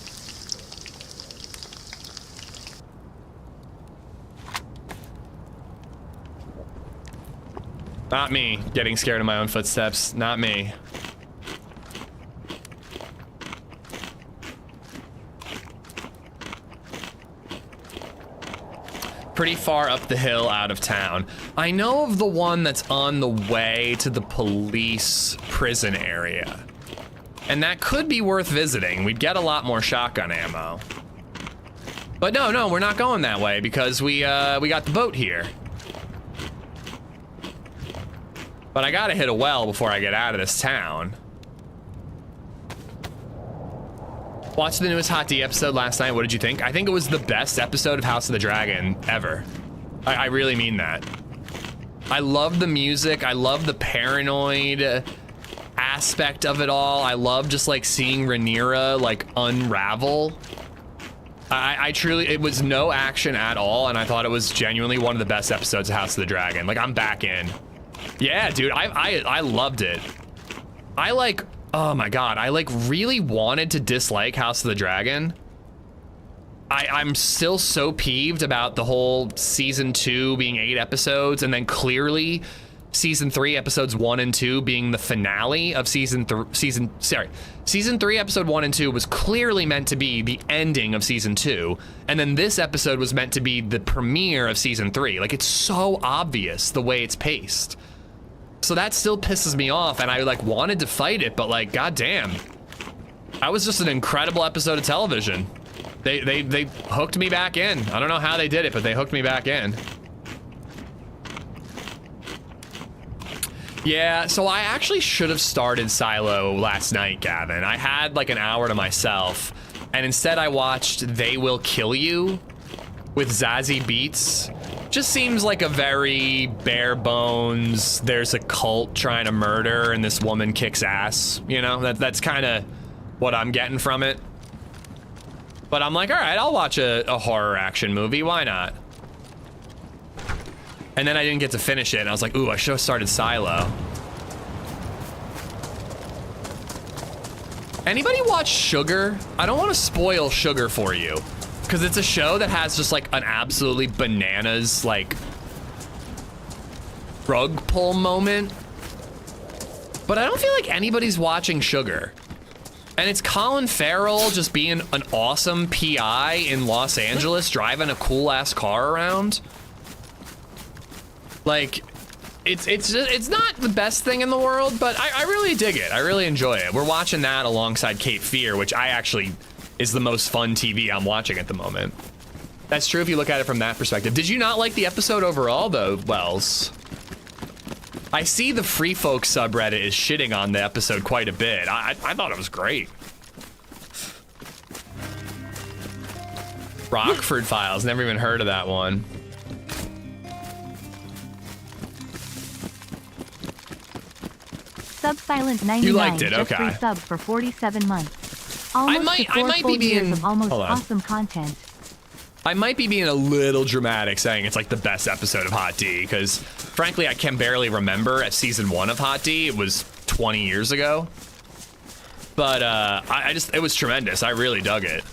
Speaker 1: Not me getting scared of my own footsteps, not me. Pretty far up the hill out of town. I know of the one that's on the way to the police prison area. And that could be worth visiting. We'd get a lot more shotgun ammo. But no, we're not going that way because we got the boat here. But I gotta hit a well before I get out of this town. Watched the newest Hot D episode last night. What did you think? I think it was the best episode of House of the Dragon ever. I really mean that. I love the music. I love the paranoid aspect of it all. I love just like seeing Rhaenyra like unravel. I truly, it was no action at all, and I thought it was genuinely one of the best episodes of House of the Dragon. Like, I'm back in. Yeah, dude, I loved it. I like, oh my god, I like really wanted to dislike House of the Dragon. I'm still so peeved about the whole season 2 being 8 episodes, and then clearly season 3 episodes 1 and 2 being the finale of season 3 episode 1 and 2 was clearly meant to be the ending of season 2, and then this episode was meant to be the premiere of season 3. Like, it's so obvious the way it's paced. So that still pisses me off, and I like wanted to fight it, but like, goddamn, that was just an incredible episode of television. They hooked me back in. I don't know how they did it, but they hooked me back in. Yeah, so I actually should have started Silo last night, Gavin. I had like an hour to myself, and instead I watched They Will Kill You with Zazie Beetz. Just seems like a very bare bones, there's a cult trying to murder and this woman kicks ass. You know, that's kind of what I'm getting from it. But I'm like, all right, I'll watch a horror action movie, why not? And then I didn't get to finish it, and I was like, ooh, I should have started Silo. Anybody watch Sugar? I don't want to spoil Sugar for you, because it's a show that has just like an absolutely bananas, like, rug pull moment. But I don't feel like anybody's watching Sugar. And it's Colin Farrell just being an awesome PI in Los Angeles, driving a cool ass car around. Like, it's not the best thing in the world, but I really dig it. I really enjoy it. We're watching that alongside Cape Fear, which I actually is the most fun TV I'm watching at the moment. That's true if you look at it from that perspective. Did you not like the episode overall, though, Wells? I see the Free Folk subreddit is shitting on the episode quite a bit. I thought it was great. Rockford Files, never even heard of that one.
Speaker 4: Sub Silent 99.
Speaker 1: You liked it,
Speaker 4: just
Speaker 1: okay.
Speaker 4: Sub for 47 months. Almost
Speaker 1: I might be being
Speaker 4: of almost awesome content.
Speaker 1: I might be being a little dramatic saying it's like the best episode of Hot D, because frankly I can barely remember at season 1 of Hot D. It was 20 years ago. But it was tremendous. I really dug it.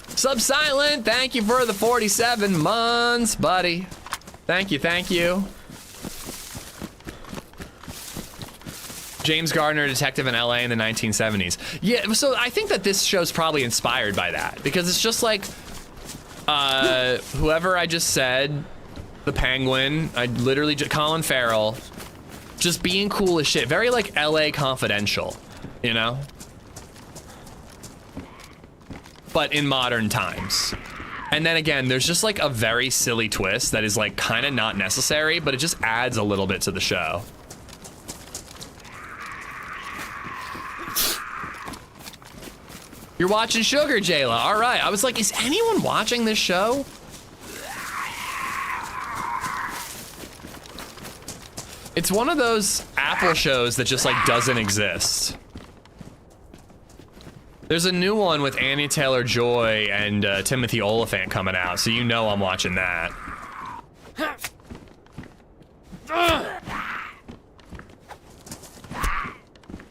Speaker 1: Sub Silent, thank you for the 47 months, buddy. Thank you, thank you. James Gardner, detective in LA in the 1970s. Yeah, so I think that this show's probably inspired by that, because it's just like, whoever I just said, the Penguin, Colin Farrell, just being cool as shit. Very like LA Confidential, you know? But in modern times. And then again, there's just like a very silly twist that is like kind of not necessary, but it just adds a little bit to the show. You're watching Sugar, Jayla. All right. I was like, is anyone watching this show? It's one of those Apple shows that just like doesn't exist. There's a new one with Anya Taylor-Joy and Timothy Olyphant coming out, so you know I'm watching that.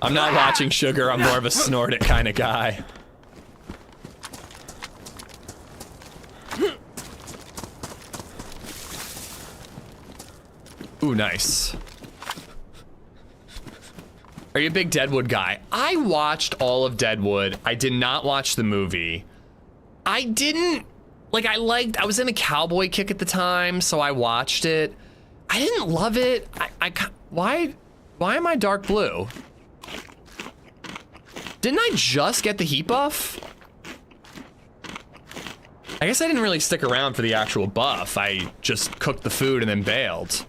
Speaker 1: I'm not watching Sugar. I'm more of a snort it kind of guy. Ooh, nice. Are you a big Deadwood guy? I watched all of Deadwood. I did not watch the movie. I didn't, like, I was in a cowboy kick at the time, so I watched it. I didn't love it. Why am I dark blue? Didn't I just get the heat buff? I guess I didn't really stick around for the actual buff. I just cooked the food and then bailed.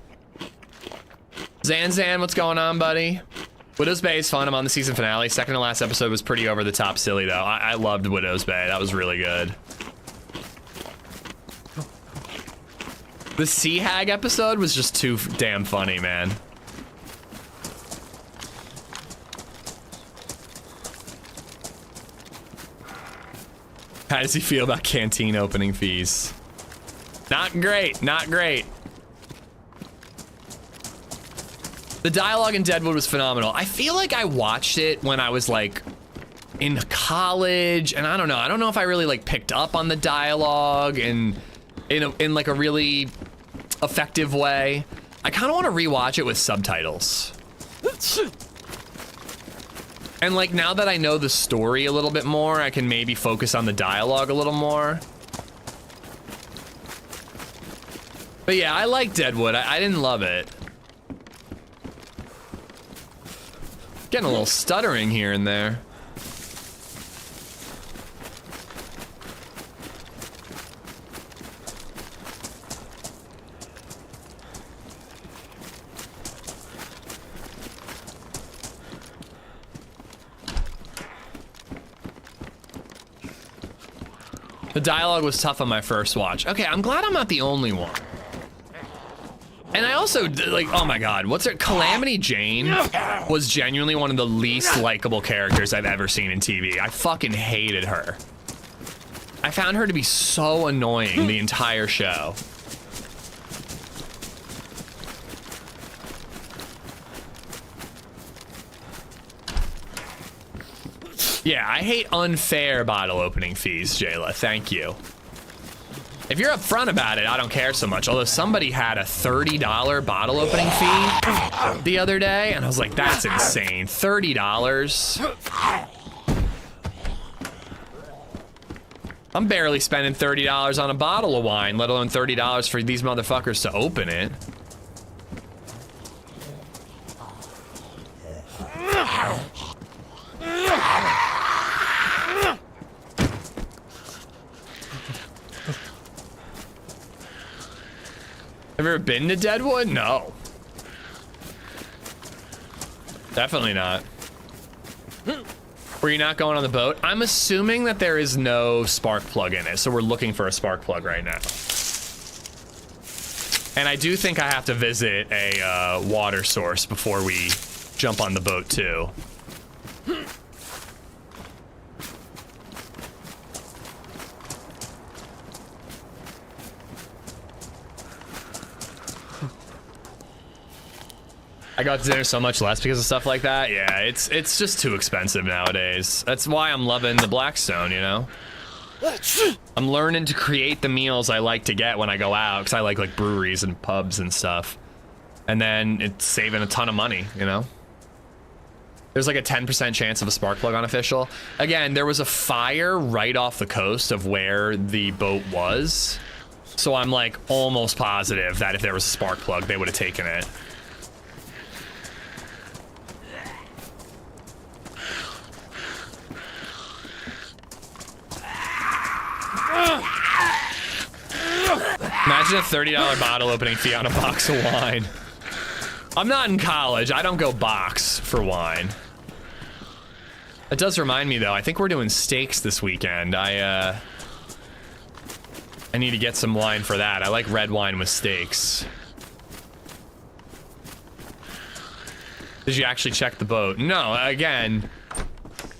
Speaker 1: Zan, what's going on, buddy? Widow's Bay is fun. I'm on the season finale. Second to last episode was pretty over the top silly, though. I loved Widow's Bay. That was really good. The Sea Hag episode was just too damn funny, man. How does he feel about canteen opening fees? Not great, not great. The dialogue in Deadwood was phenomenal. I feel like I watched it when I was like in college, and I don't know if I really like picked up on the dialogue and in like a really effective way. I kind of want to rewatch it with subtitles. And like now that I know the story a little bit more, I can maybe focus on the dialogue a little more. But yeah, I like Deadwood. I didn't love it. Getting a little stuttering here and there. The dialogue was tough on my first watch. Okay, I'm glad I'm not the only one. And I also, like, oh my God, what's her, Calamity Jane was genuinely one of the least likable characters I've ever seen in TV. I fucking hated her. I found her to be so annoying the entire show. Yeah, I hate unfair bottle opening fees, Jayla, thank you. If you're upfront about it, I don't care so much. Although somebody had a $30 bottle opening fee the other day, and I was like, that's insane. $30? I'm barely spending $30 on a bottle of wine, let alone $30 for these motherfuckers to open it. Have you ever been to Deadwood? No. Definitely not. Were you not going on the boat? I'm assuming that there is no spark plug in it, so we're looking for a spark plug right now. And I do think I have to visit a water source before we jump on the boat too. I go out to dinner so much less because of stuff like that. Yeah, it's just too expensive nowadays. That's why I'm loving the Blackstone, you know? I'm learning to create the meals I like to get when I go out, because I like breweries and pubs and stuff. And then it's saving a ton of money, you know? There's like a 10% chance of a spark plug on official. Again, there was a fire right off the coast of where the boat was. So I'm like almost positive that if there was a spark plug, they would have taken it. Imagine a $30 bottle opening fee on a box of wine. I'm not in college. I don't go box for wine. It does remind me though, I think we're doing steaks this weekend. I need to get some wine for that. I like red wine with steaks. Did you actually check the boat? No, again,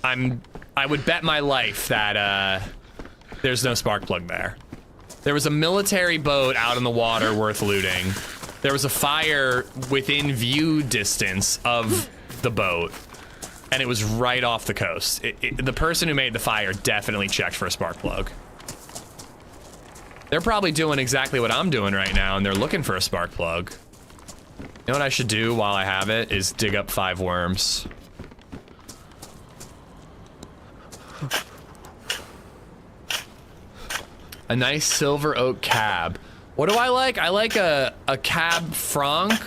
Speaker 1: I would bet my life that there's no spark plug there. There was a military boat out in the water worth looting. There was a fire within view distance of the boat, and it was right off the coast. The person who made the fire definitely checked for a spark plug. They're probably doing exactly what I'm doing right now, and they're looking for a spark plug. You know what I should do while I have it is dig up 5 worms. A nice silver oak cab. What do I like? I like a cab franc,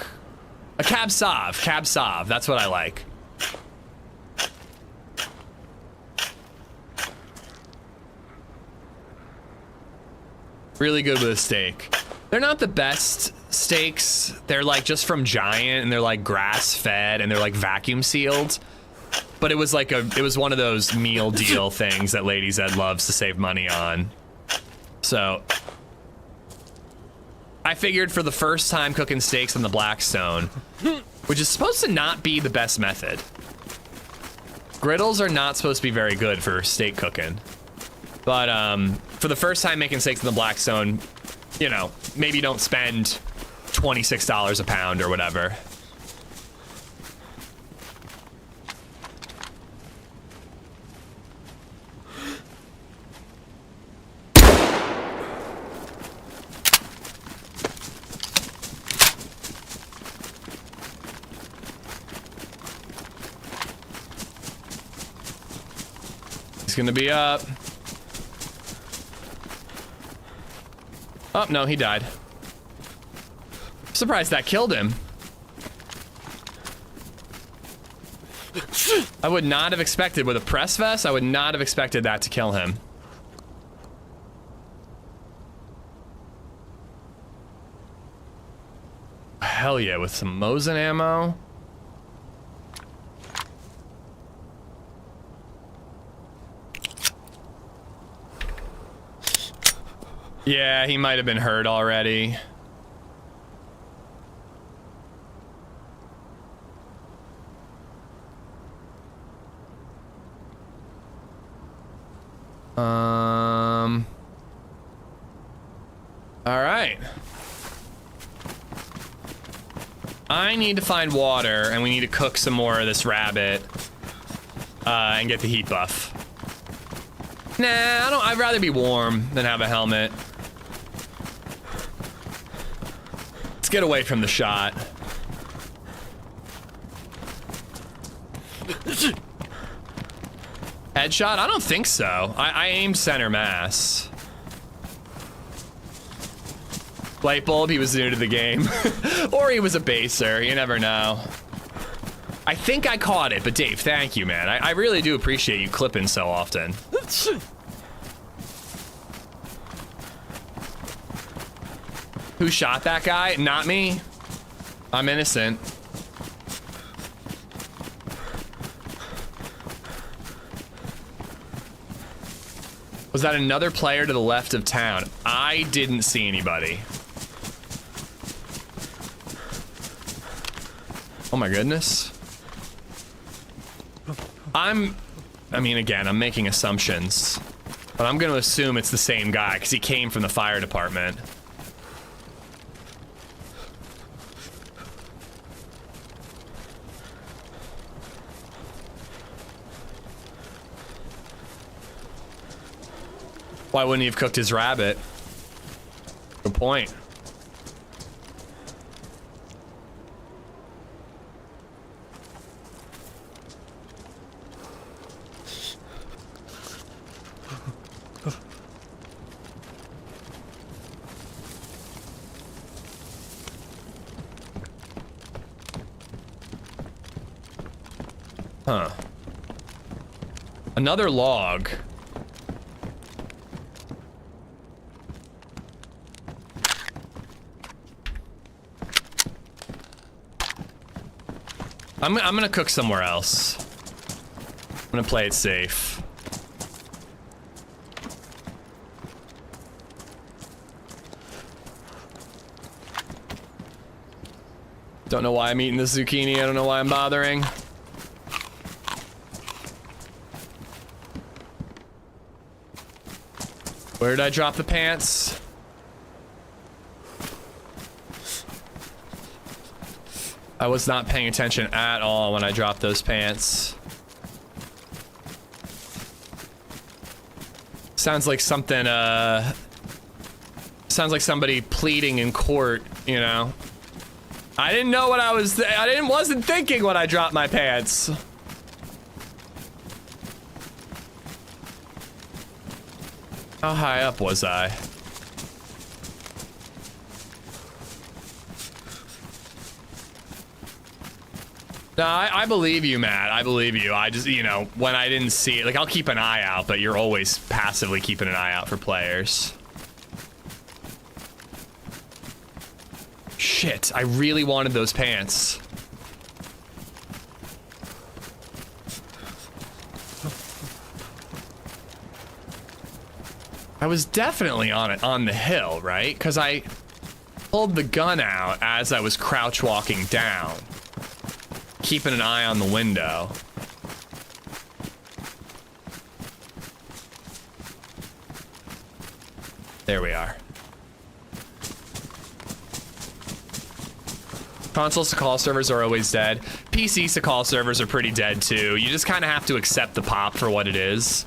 Speaker 1: a cab sauv. Cab sauv. That's what I like. Really good with a steak. They're not the best steaks. They're like just from Giant, and they're like grass fed, and they're like vacuum sealed. But it was like it was one of those meal deal things that LadyZed loves to save money on. So I figured for the first time cooking steaks on the Blackstone, which is supposed to not be the best method. Griddles are not supposed to be very good for steak cooking. But for the first time making steaks in the Blackstone, you know, maybe don't spend $26 a pound or whatever. He's gonna be up. Oh, no, he died. I'm surprised that killed him. I would not have expected, with a press vest, I would not have expected that to kill him. Hell yeah, with some Mosin ammo. Yeah, he might have been hurt already. All right. I need to find water, and we need to cook some more of this rabbit, and get the heat buff. Nah, I'd rather be warm than have a helmet. Let's get away from the shot. Headshot? I don't think so. I aimed center mass. Light bulb, he was new to the game. Or he was a baser, you never know. I think I caught it, but Dave, thank you, man. I really do appreciate you clipping so often. Who shot that guy? Not me. I'm innocent. Was that another player to the left of town? I didn't see anybody. Oh my goodness. I mean, again, I'm making assumptions, but I'm gonna assume it's the same guy because he came from the fire department. Why wouldn't he have cooked his rabbit? Good point. Huh. Another log. I'm gonna cook somewhere else. I'm gonna play it safe. Don't know why I'm eating this zucchini. I don't know why I'm bothering. Where did I drop the pants? I was not paying attention at all when I dropped those pants. Sounds like something, sounds like somebody pleading in court, you know? I didn't know what wasn't thinking when I dropped my pants. How high up was I? No, I believe you, Matt. I believe you. I just, you know, when I didn't see it, like, I'll keep an eye out, but you're always passively keeping an eye out for players. Shit, I really wanted those pants. I was definitely on the hill, right? Because I pulled the gun out as I was crouch walking down, keeping an eye on the window. There we are. Console Sakhal servers are always dead. PC Sakhal servers are pretty dead too. You just kind of have to accept the pop for what it is.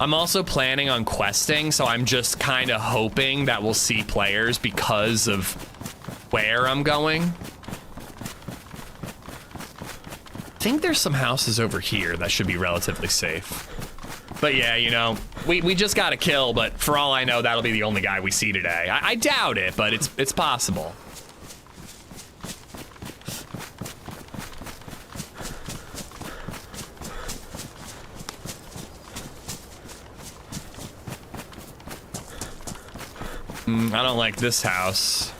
Speaker 1: I'm also planning on questing, so I'm just kind of hoping that we'll see players because of where I'm going. I think there's some houses over here that should be relatively safe. But yeah, you know, we just got to kill, but for all I know, that'll be the only guy we see today. I doubt it, but it's possible. I don't like this house.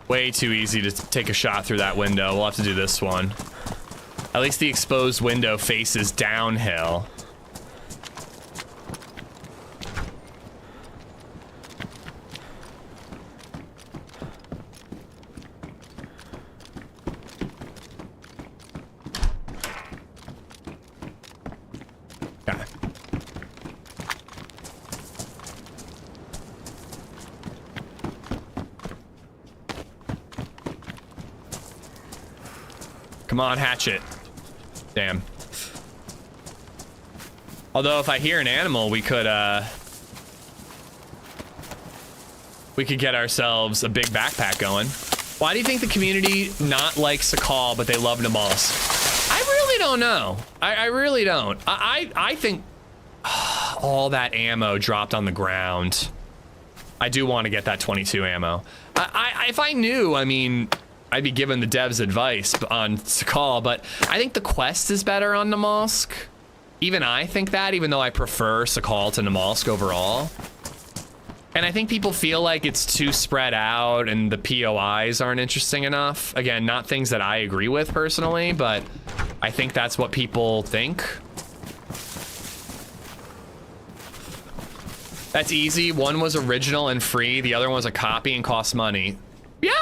Speaker 1: Way too easy to take a shot through that window. We'll have to do this one. At least the exposed window faces downhill. Okay. Come on, hatchet. Damn. Although if I hear an animal, we could get ourselves a big backpack going. Why do you think the community not like Sakhal, but they love Namalsk? I really don't know. I really don't. I think all that ammo dropped on the ground. I do want to get that 22 ammo. If I knew, I mean, I'd be giving the devs advice on Sakhal, but I think the quest is better on Namalsk. Even I think that, even though I prefer Sakhal to Namalsk overall. And I think people feel like it's too spread out and the POIs aren't interesting enough. Again, not things that I agree with personally, but I think that's what people think. That's easy. One was original and free. The other one was a copy and cost money. Yeah,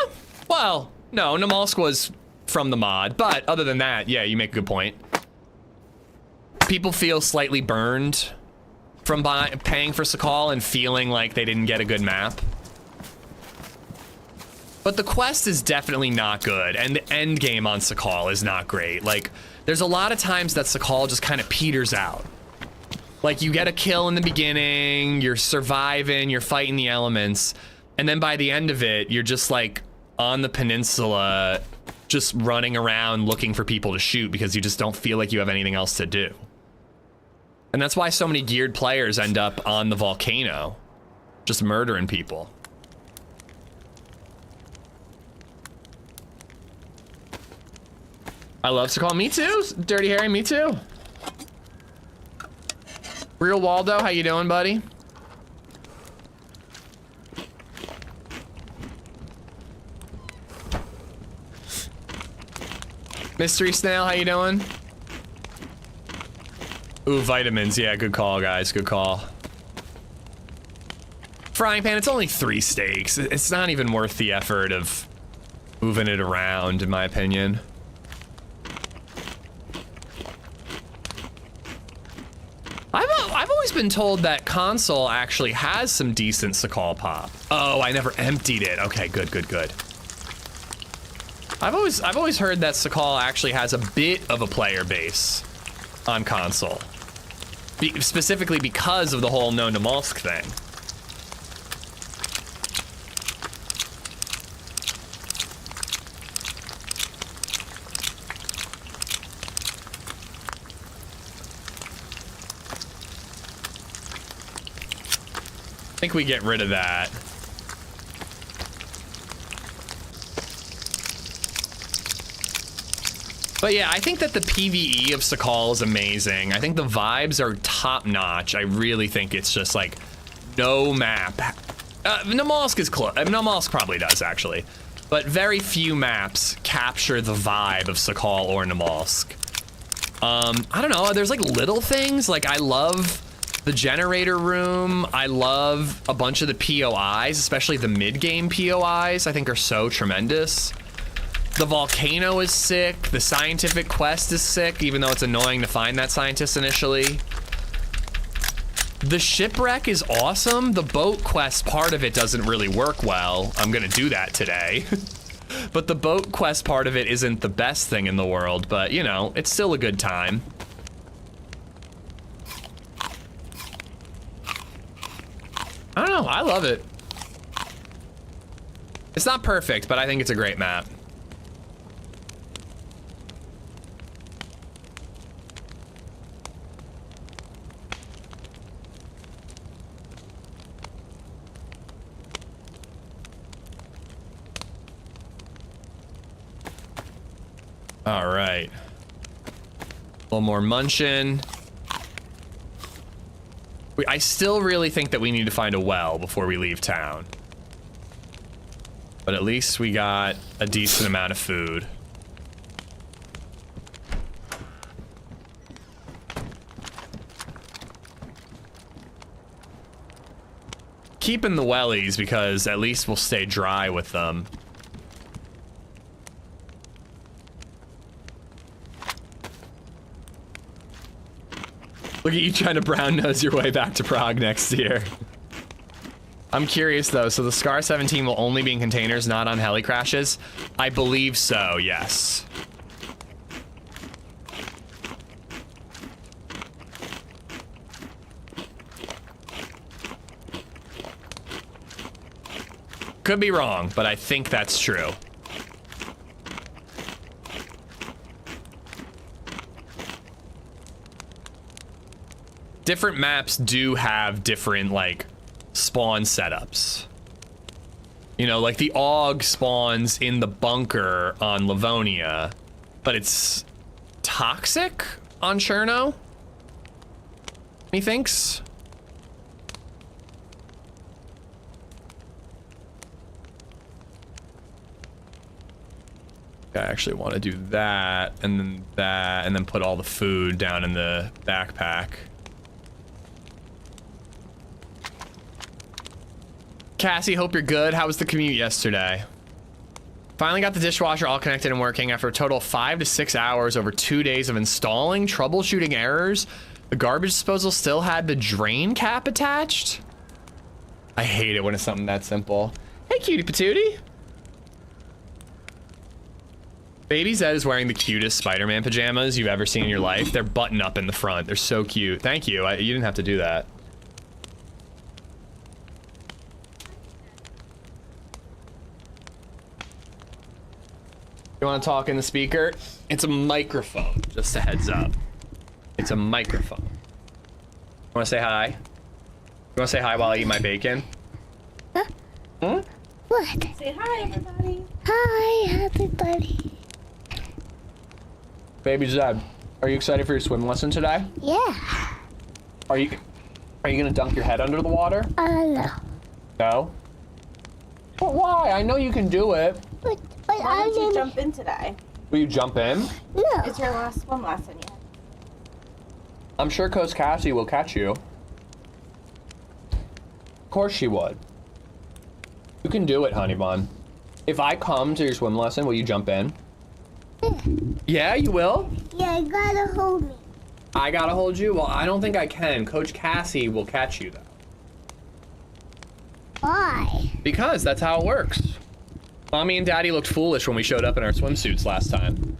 Speaker 1: well, no, Namalsk was from the mod, but other than that, yeah, you make a good point. People feel slightly burned from paying for Sakhal and feeling like they didn't get a good map. But the quest is definitely not good, and the end game on Sakhal is not great. Like, there's a lot of times that Sakhal just kind of peters out. Like, you get a kill in the beginning, you're surviving, you're fighting the elements, and then by the end of it, you're just like on the peninsula, just running around looking for people to shoot because you just don't feel like you have anything else to do. And that's why so many geared players end up on the volcano, just murdering people. I love Sakhal. Me too, Dirty Harry, me too. Real Waldo, how you doing, buddy? Mystery Snail, how you doing? Ooh, vitamins. Yeah, good call, guys. Good call. Frying pan, it's only 3 steaks. It's not even worth the effort of moving it around, in my opinion. I've always been told that console actually has some decent Sakhal pop. Oh, I never emptied it. Okay, good, good, good. I've always heard that Sakhal actually has a bit of a player base on console. Specifically because of the whole no Namalsk thing. I think we get rid of that. But yeah, I think that the PvE of Sakhal is amazing. I think the vibes are top notch. I really think it's just like no map. Namalsk is close. Namalsk probably does actually, but very few maps capture the vibe of Sakhal or Namalsk. I don't know. There's like little things. Like I love the generator room. I love a bunch of the POIs, especially the mid-game POIs. I think are so tremendous. The volcano is sick. The scientific quest is sick, even though it's annoying to find that scientist initially. The shipwreck is awesome. The boat quest part of it doesn't really work well. I'm gonna do that today. But the boat quest part of it isn't the best thing in the world, but you know, it's still a good time. I don't know, I love it. It's not perfect, but I think it's a great map. All right. A little more munchin'. I still really think that we need to find a well before we leave town. But at least we got a decent amount of food. Keeping the wellies because at least we'll stay dry with them. Look at you trying to brown nose your way back to Prague next year. I'm curious though, so the Scar 17 will only be in containers, not on heli crashes? I believe so, yes. Could be wrong, but I think that's true. Different maps do have different, like, spawn setups. You know, like the AUG spawns in the bunker on Livonia, but it's toxic on Cherno? Methinks? I actually want to do that, and then put all the food down in the backpack. Cassie, hope you're good. How was the commute yesterday? Finally got the dishwasher all connected and working after a total of 5 to 6 hours over 2 days of installing, troubleshooting errors. The garbage disposal still had the drain cap attached. I hate it when it's something that simple. Hey, cutie patootie. LadyZed is wearing the cutest Spider-Man pajamas you've ever seen in your life. They're buttoned up in the front. They're so cute. Thank you. You didn't have to do that. You want to talk in the speaker? It's a microphone, just a heads up. It's a microphone. You want to say hi? You want to say hi while I eat my bacon?
Speaker 5: Huh?
Speaker 1: Hmm?
Speaker 5: What?
Speaker 6: Say hi, everybody.
Speaker 5: Hi, everybody.
Speaker 1: Baby Zed, are you excited for your swim lesson today?
Speaker 5: Yeah.
Speaker 1: Are you gonna dunk your head under the water?
Speaker 5: No.
Speaker 1: No? But why? I know you can do it.
Speaker 5: But
Speaker 6: Why
Speaker 5: I
Speaker 6: don't you
Speaker 5: didn't.
Speaker 6: jump in today?
Speaker 1: Will you jump in?
Speaker 5: No.
Speaker 6: It's your last swim lesson yet.
Speaker 1: I'm sure Coach Cassie will catch you. Of course she would. You can do it, honey bun. If I come to your swim lesson, will you jump in? Yeah, you will?
Speaker 5: Yeah, you gotta hold me.
Speaker 1: I gotta hold you? Well, I don't think I can. Coach Cassie will catch you, though.
Speaker 5: Why?
Speaker 1: Because that's how it works. Mommy and Daddy looked foolish when we showed up in our swimsuits last time.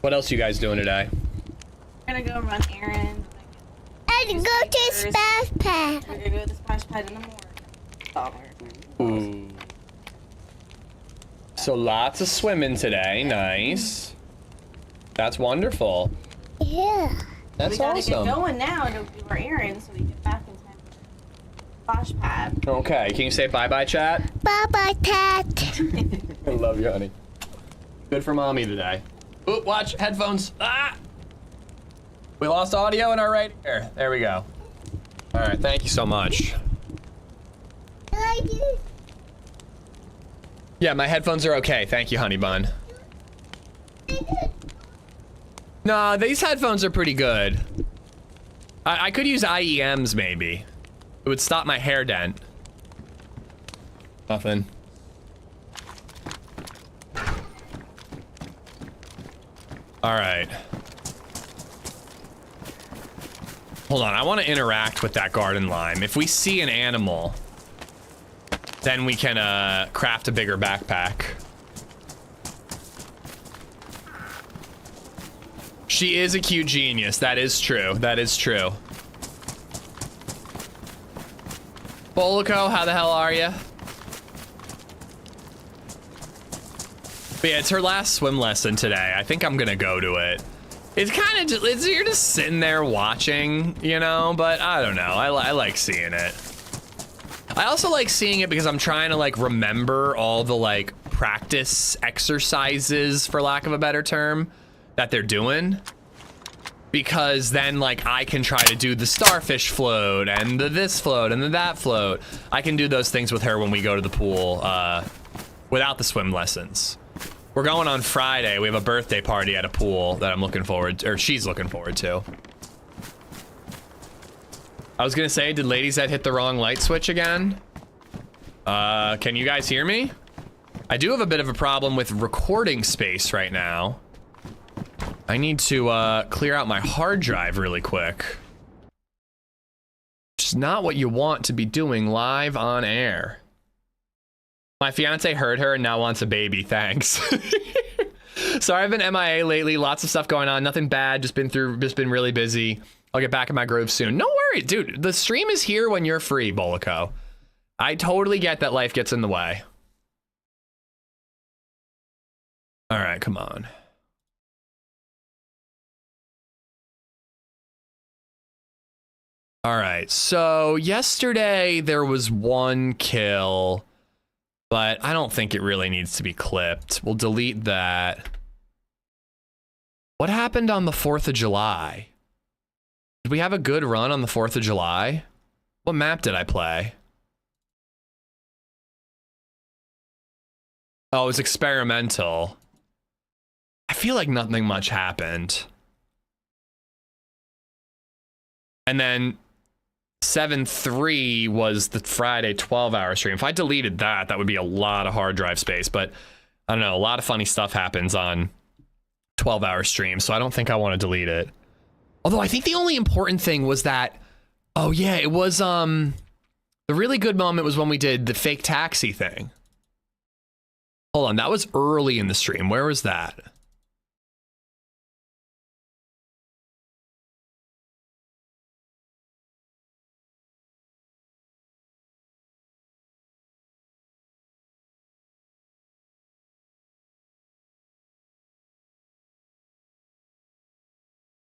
Speaker 1: What else you guys doing today?
Speaker 6: We're gonna go run errands.
Speaker 5: And go to Splash Pad.
Speaker 6: We're gonna go to the splash pad in the morning.
Speaker 1: Ooh. So lots of swimming today. Nice. That's wonderful.
Speaker 5: Yeah.
Speaker 1: That's
Speaker 6: we gotta
Speaker 1: awesome.
Speaker 6: get going now to do our errands so we get back in time for the splash pad.
Speaker 1: Okay, can you say bye-bye, chat?
Speaker 5: Bye-bye, Tat.
Speaker 1: I love you, honey. Good for mommy today. Ooh, watch, headphones. Ah! We lost audio in our right ear. There we go. All right, thank you so much. Yeah, my headphones are okay. Thank you, honey bun. Nah, these headphones are pretty good. I could use IEMs maybe. It would stop my hair dent. Nothing. All right. Hold on, I want to interact with that garden lime. If we see an animal, then we can craft a bigger backpack. She is a cute genius. That is true. That is true. Bolico, how the hell are you? But yeah, it's her last swim lesson today. I think I'm gonna go to it. It's kind of just, you're just sitting there watching, you know, but I don't know. I like seeing it. I also like seeing it because I'm trying to like remember all the like practice exercises, for lack of a better term, that they're doing. Because then like I can try to do the starfish float and the this float and the that float. I can do those things with her when we go to the pool without the swim lessons. We're going on Friday. We have a birthday party at a pool that I'm looking forward to, or she's looking forward to. I was gonna say, did LadyZed hit the wrong light switch again? Can you guys hear me? I do have a bit of a problem with recording space right now. I need to clear out my hard drive really quick. Which is not what you want to be doing live on air. My fiance heard her and now wants a baby, thanks. Sorry, I've been MIA lately, lots of stuff going on, nothing bad, just been really busy. I'll get back in my groove soon. No worries, dude, the stream is here when you're free, Bolico. I totally get that life gets in the way. All right, come on. All right, so yesterday there was one kill, but I don't think it really needs to be clipped. We'll delete that. What happened on the 4th of July? Did we have a good run on the 4th of July? What map did I play? Oh, it was experimental. I feel like nothing much happened. And then 7/3 was the Friday 12-hour stream. If I deleted that, that would be a lot of hard drive space, but I don't know, a lot of funny stuff happens on 12-hour streams, so I don't think I want to delete it. Although I think the only important thing was that, oh yeah, it was, the really good moment was when we did the fake taxi thing. Hold on, that was early in the stream. Where was that?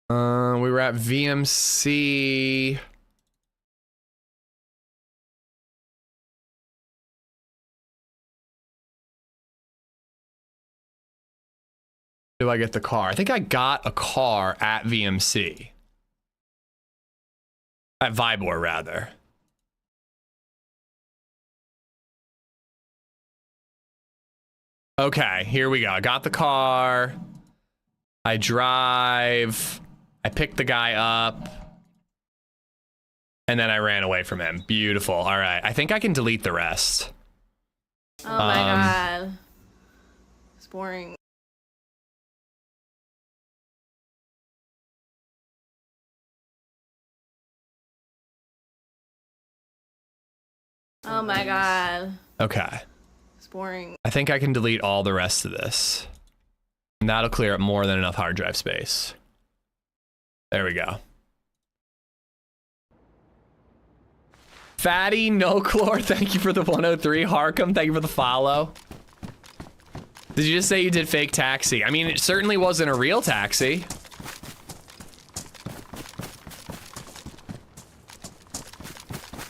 Speaker 1: We were at VMC. Do I get the car? I think I got a car at VMC. At Vibor, rather. Okay, here we go. I got the car. I drive. I picked the guy up. And then I ran away from him. Beautiful. All right. I think I can delete the rest.
Speaker 6: Oh my god. It's boring. Oh my god.
Speaker 1: Okay.
Speaker 6: It's boring.
Speaker 1: I think I can delete all the rest of this. And that'll clear up more than enough hard drive space. There we go. Fatty No Chlor, thank you for the 103. Harkham, thank you for the follow. Did you just say you did fake taxi? I mean, it certainly wasn't a real taxi.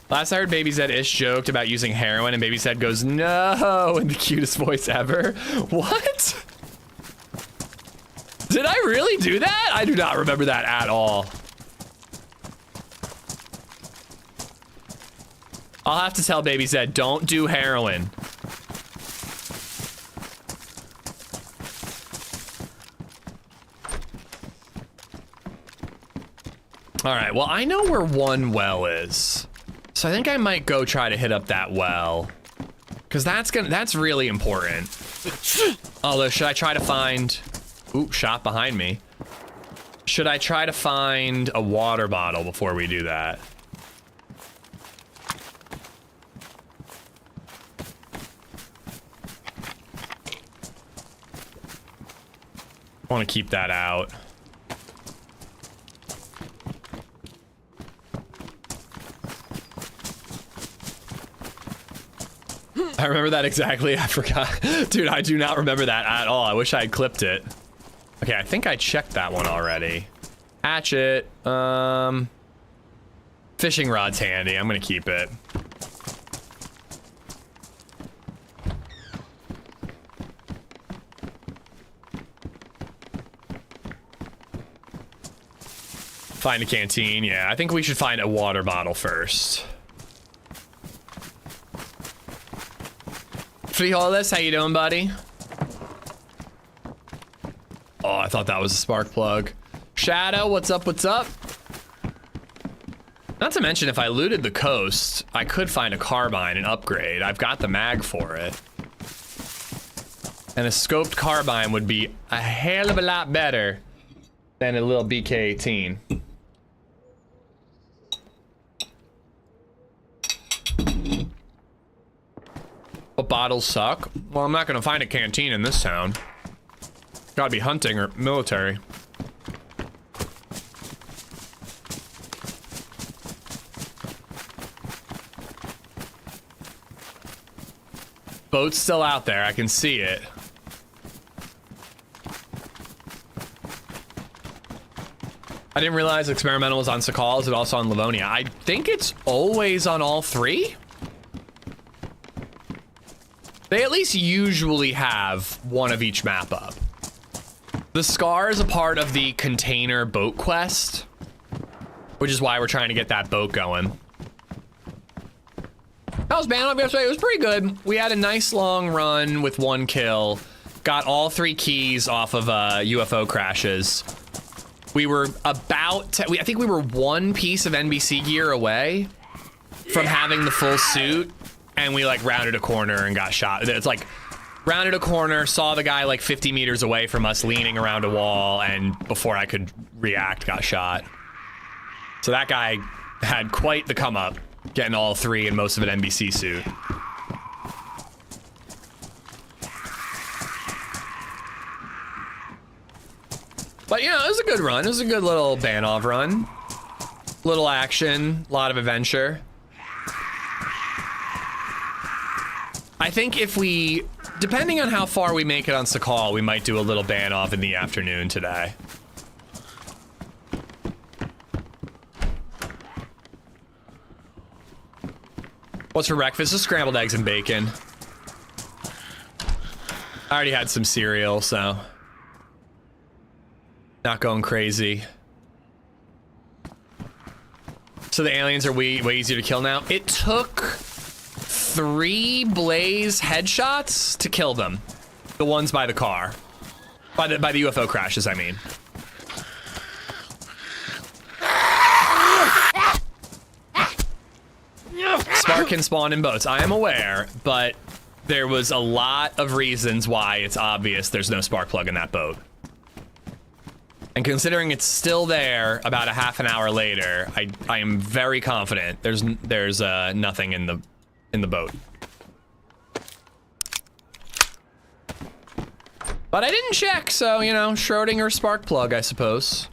Speaker 1: Last I heard BabyZed Ish joked about using heroin and BabyZed goes, no, in the cutest voice ever. What? Did I really do that? I do not remember that at all. I'll have to tell BabyZed, don't do heroin. All right, well, I know where one well is. So I think I might go try to hit up that well. Cause that's really important. Although, should I try to find, ooh, shot behind me. Should I try to find a water bottle before we do that? I want to keep that out. I remember that exactly. I forgot. Dude, I do not remember that at all. I wish I had clipped it. Okay, I think I checked that one already. Hatchet. Fishing rod's handy. I'm gonna keep it. Find a canteen. Yeah, I think we should find a water bottle first. Frijoles, how you doing, buddy? Oh, I thought that was a spark plug. Shadow, what's up, what's up? Not to mention, if I looted the coast, I could find a carbine and upgrade. I've got the mag for it. And a scoped carbine would be a hell of a lot better than a little BK-18. But bottles suck. Well, I'm not gonna find a canteen in this town. Gotta be hunting or military. Boat's still out there, I can see it. I didn't realize Experimental was on Sakhal. Is it also on Livonia? I think it's always on all three. They at least usually have one of each map up. The Scar is a part of the container boat quest, which is why we're trying to get that boat going. That was banned off yesterday. It was pretty good. We had a nice long run with 1 kill. Got all 3 keys off of UFO crashes. We were about to, I think we were 1 piece of NBC gear away from having the full suit. And we like rounded a corner and got shot. It's like rounded a corner, saw the guy like 50 meters away from us leaning around a wall, and before I could react, got shot. So that guy had quite the come up, getting all 3 and most of an NBC suit. But you know, it was a good run. It was a good little Banov run. Little action, a lot of adventure. I think if we, depending on how far we make it on Sakhal, we might do a little Banov in the afternoon today. What's for breakfast? Just scrambled eggs and bacon. I already had some cereal, so not going crazy. So the aliens are way easier to kill now. It took 3 PlayZ headshots to kill them. The ones by the car. By the UFO crashes, I mean. Spark can spawn in boats. I am aware, but there was a lot of reasons why it's obvious there's no spark plug in that boat. And considering it's still there about a half an hour later, I am very confident there's nothing in the boat. But I didn't check, so, you know, Schrodinger spark plug, I suppose.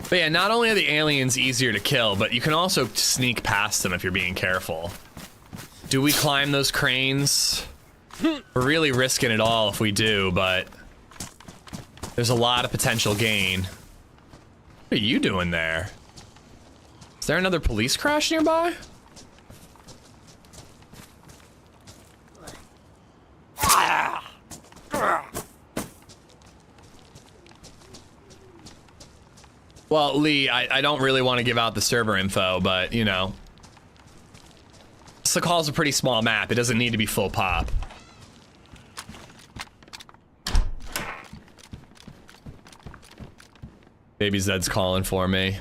Speaker 1: But yeah, not only are the aliens easier to kill, but you can also sneak past them if you're being careful. Do we climb those cranes? We're really risking it all if we do, but there's a lot of potential gain. What are you doing there? Is there another police crash nearby? Well, Lee, I don't really want to give out the server info, but, you know. Sakhal's a pretty small map. It doesn't need to be full pop. Baby Zed's calling for me.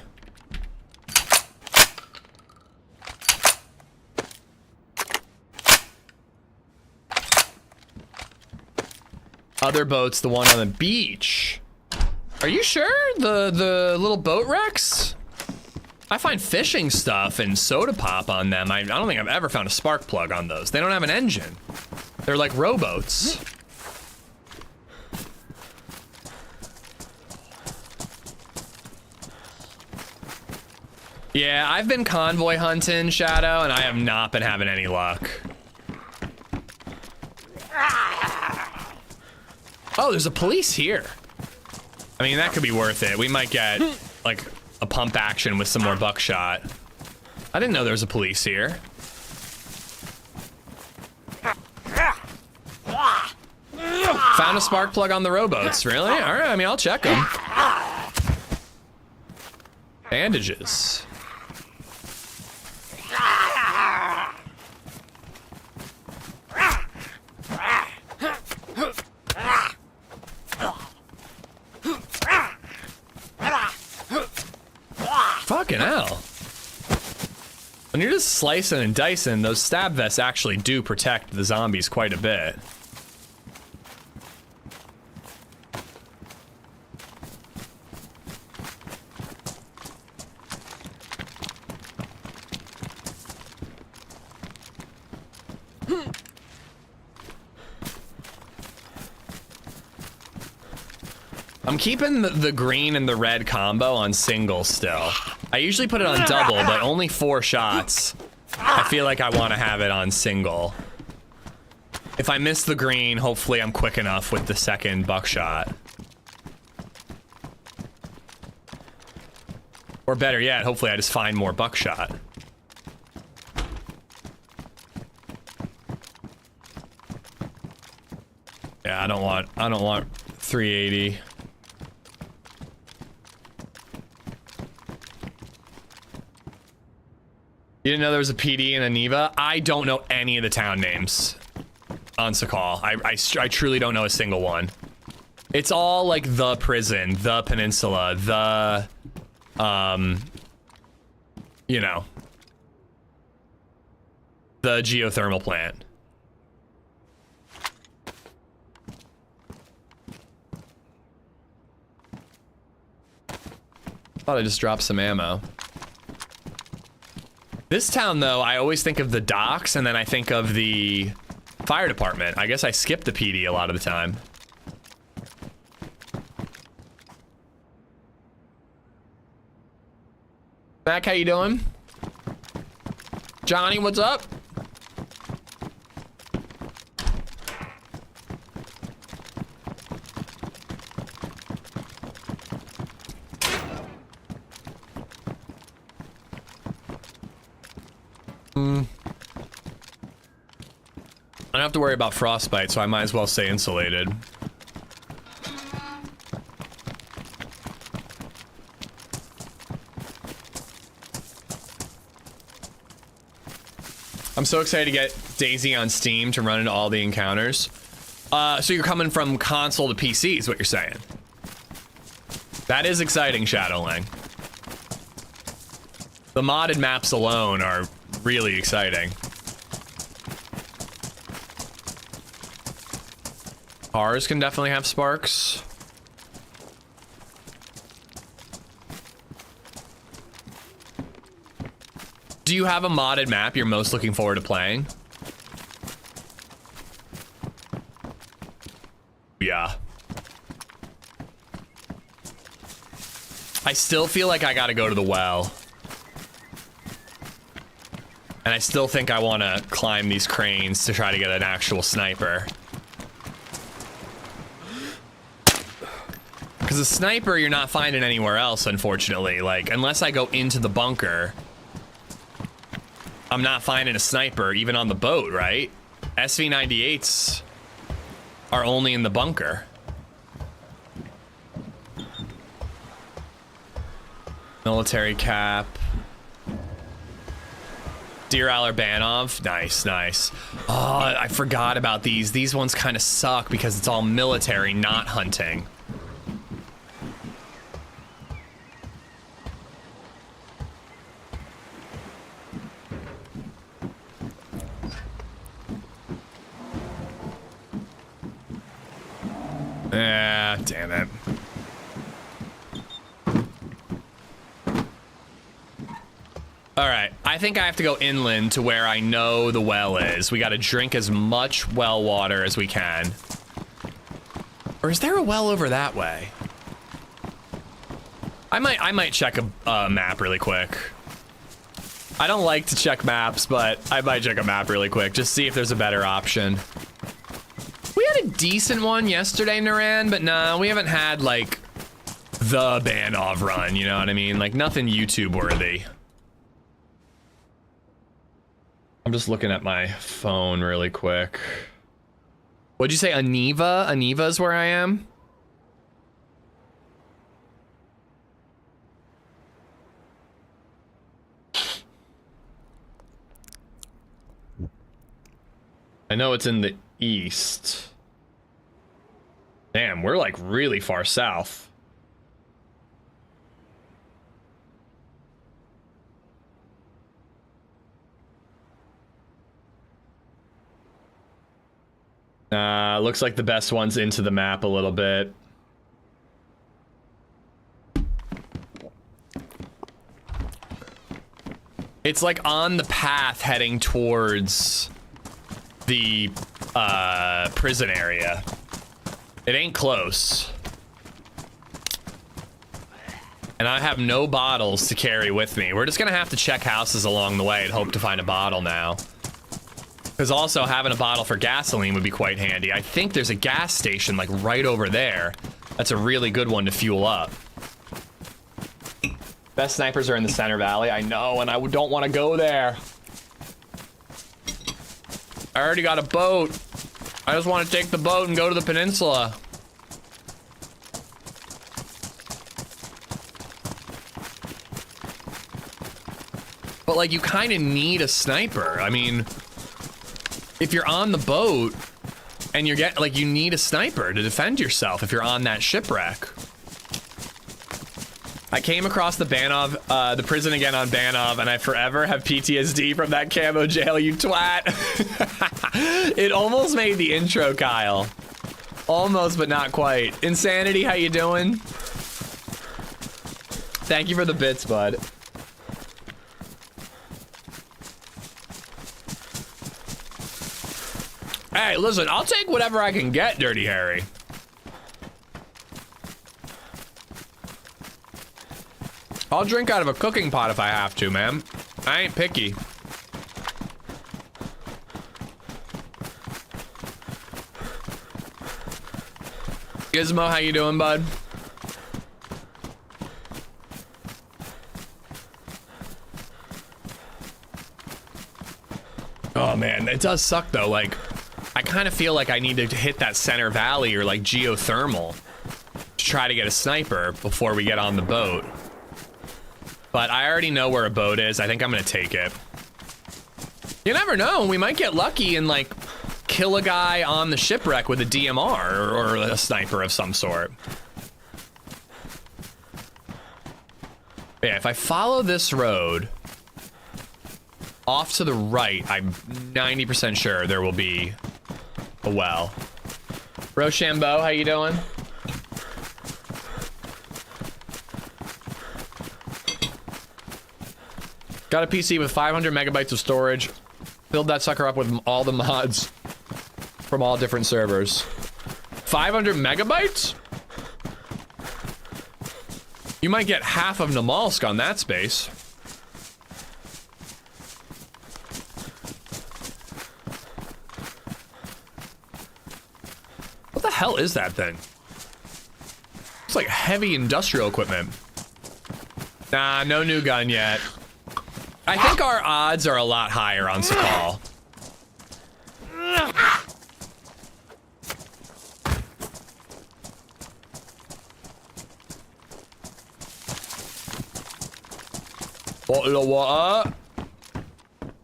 Speaker 1: Other boats, the one on the beach. Are you sure? The little boat wrecks? I find fishing stuff and soda pop on them. I don't think I've ever found a spark plug on those. They don't have an engine. They're like rowboats. Yeah, I've been convoy hunting, Shadow, and I have not been having any luck. Oh, there's a police here. I mean, that could be worth it. We might get, like, a pump action with some more buckshot. I didn't know there was a police here. Found a spark plug on the rowboats, really? All right, I mean, I'll check them. Bandages. Fucking hell. When you're just slicing and dicing, those stab vests actually do protect the zombies quite a bit. I'm keeping the green and the red combo on single still. I usually put it on double, but only 4 shots. I feel like I want to have it on single. If I miss the green, hopefully I'm quick enough with the second buckshot. Or better yet, hopefully I just find more buckshot. Yeah, I don't want 380. You didn't know there was a PD in Aniva? I don't know any of the town names on Sakhal. I truly don't know a single one. It's all like the prison, the peninsula, the, you know, the geothermal plant. Thought I just dropped some ammo. This town, though, I always think of the docks, and then I think of the fire department. I guess I skip the PD a lot of the time. Mac, how you doing? Johnny, what's up? I don't have to worry about frostbite, so I might as well stay insulated. I'm so excited to get DayZ on Steam to run into all the encounters. So you're coming from console to PC is what you're saying. That is exciting, Shadowling. The modded maps alone are really exciting. Cars can definitely have sparks. Do you have a modded map you're most looking forward to playing? Yeah. I still feel like I gotta go to the well. And I still think I want to climb these cranes to try to get an actual sniper. Because a sniper you're not finding anywhere else, unfortunately. Like, unless I go into the bunker, I'm not finding a sniper even on the boat, right? SV98s are only in the bunker. Military cap. Deer Aller Banov. Nice, nice. Oh, I forgot about these. These ones kind of suck because it's all military, not hunting. Ah, damn it. All right, I think I have to go inland to where I know the well is. We got to drink as much well water as we can. Or is there a well over that way? I might check a map really quick. I don't like to check maps, but I might check a map really quick. Just see if there's a better option. We had a decent one yesterday, Naran, but nah, we haven't had like the Banov run, you know what I mean? Like nothing YouTube worthy. I'm just looking at my phone really quick. What'd you say, Aniva? Aniva is where I am? I know it's in the east. Damn, we're like really far south. Looks like the best one's into the map a little bit. It's like on the path heading towards the prison area. It ain't close. And I have no bottles to carry with me. We're just gonna have to check houses along the way and hope to find a bottle now. Because also having a bottle for gasoline would be quite handy. I think there's a gas station like right over there. That's a really good one to fuel up. Best snipers are in the Center Valley. I know, and I don't want to go there. I already got a boat. I just want to take the boat and go to the peninsula. But like, you kind of need a sniper. I mean, if you're on the boat and you're like, you need a sniper to defend yourself if you're on that shipwreck. I came across the Banov, the prison again on Banov, and I forever have PTSD from that camo jail, you twat. It almost made the intro, Kyle. Almost, but not quite. Insanity, how you doing? Thank you for the bits, bud. Hey, listen, I'll take whatever I can get, Dirty Harry. I'll drink out of a cooking pot if I have to, man. I ain't picky. Gizmo, how you doing, bud? Oh man, it does suck though. Like, I kind of feel like I need to hit that Center Valley or like geothermal to try to get a sniper before we get on the boat. But I already know where a boat is. I think I'm gonna take it. You never know. We might get lucky and like kill a guy on the shipwreck with a DMR or a sniper of some sort. Yeah, if I follow this road off to the right, I'm 90% sure there will be a well. Rochambeau, how you doing? Got a PC with 500 megabytes of storage. Filled that sucker up with all the mods from all different servers. 500 megabytes? You might get half of Namalsk on that space. What the hell is that thing? It's like heavy industrial equipment. Nah, no new gun yet. I think our odds are a lot higher on Sakhal. Bottle of water.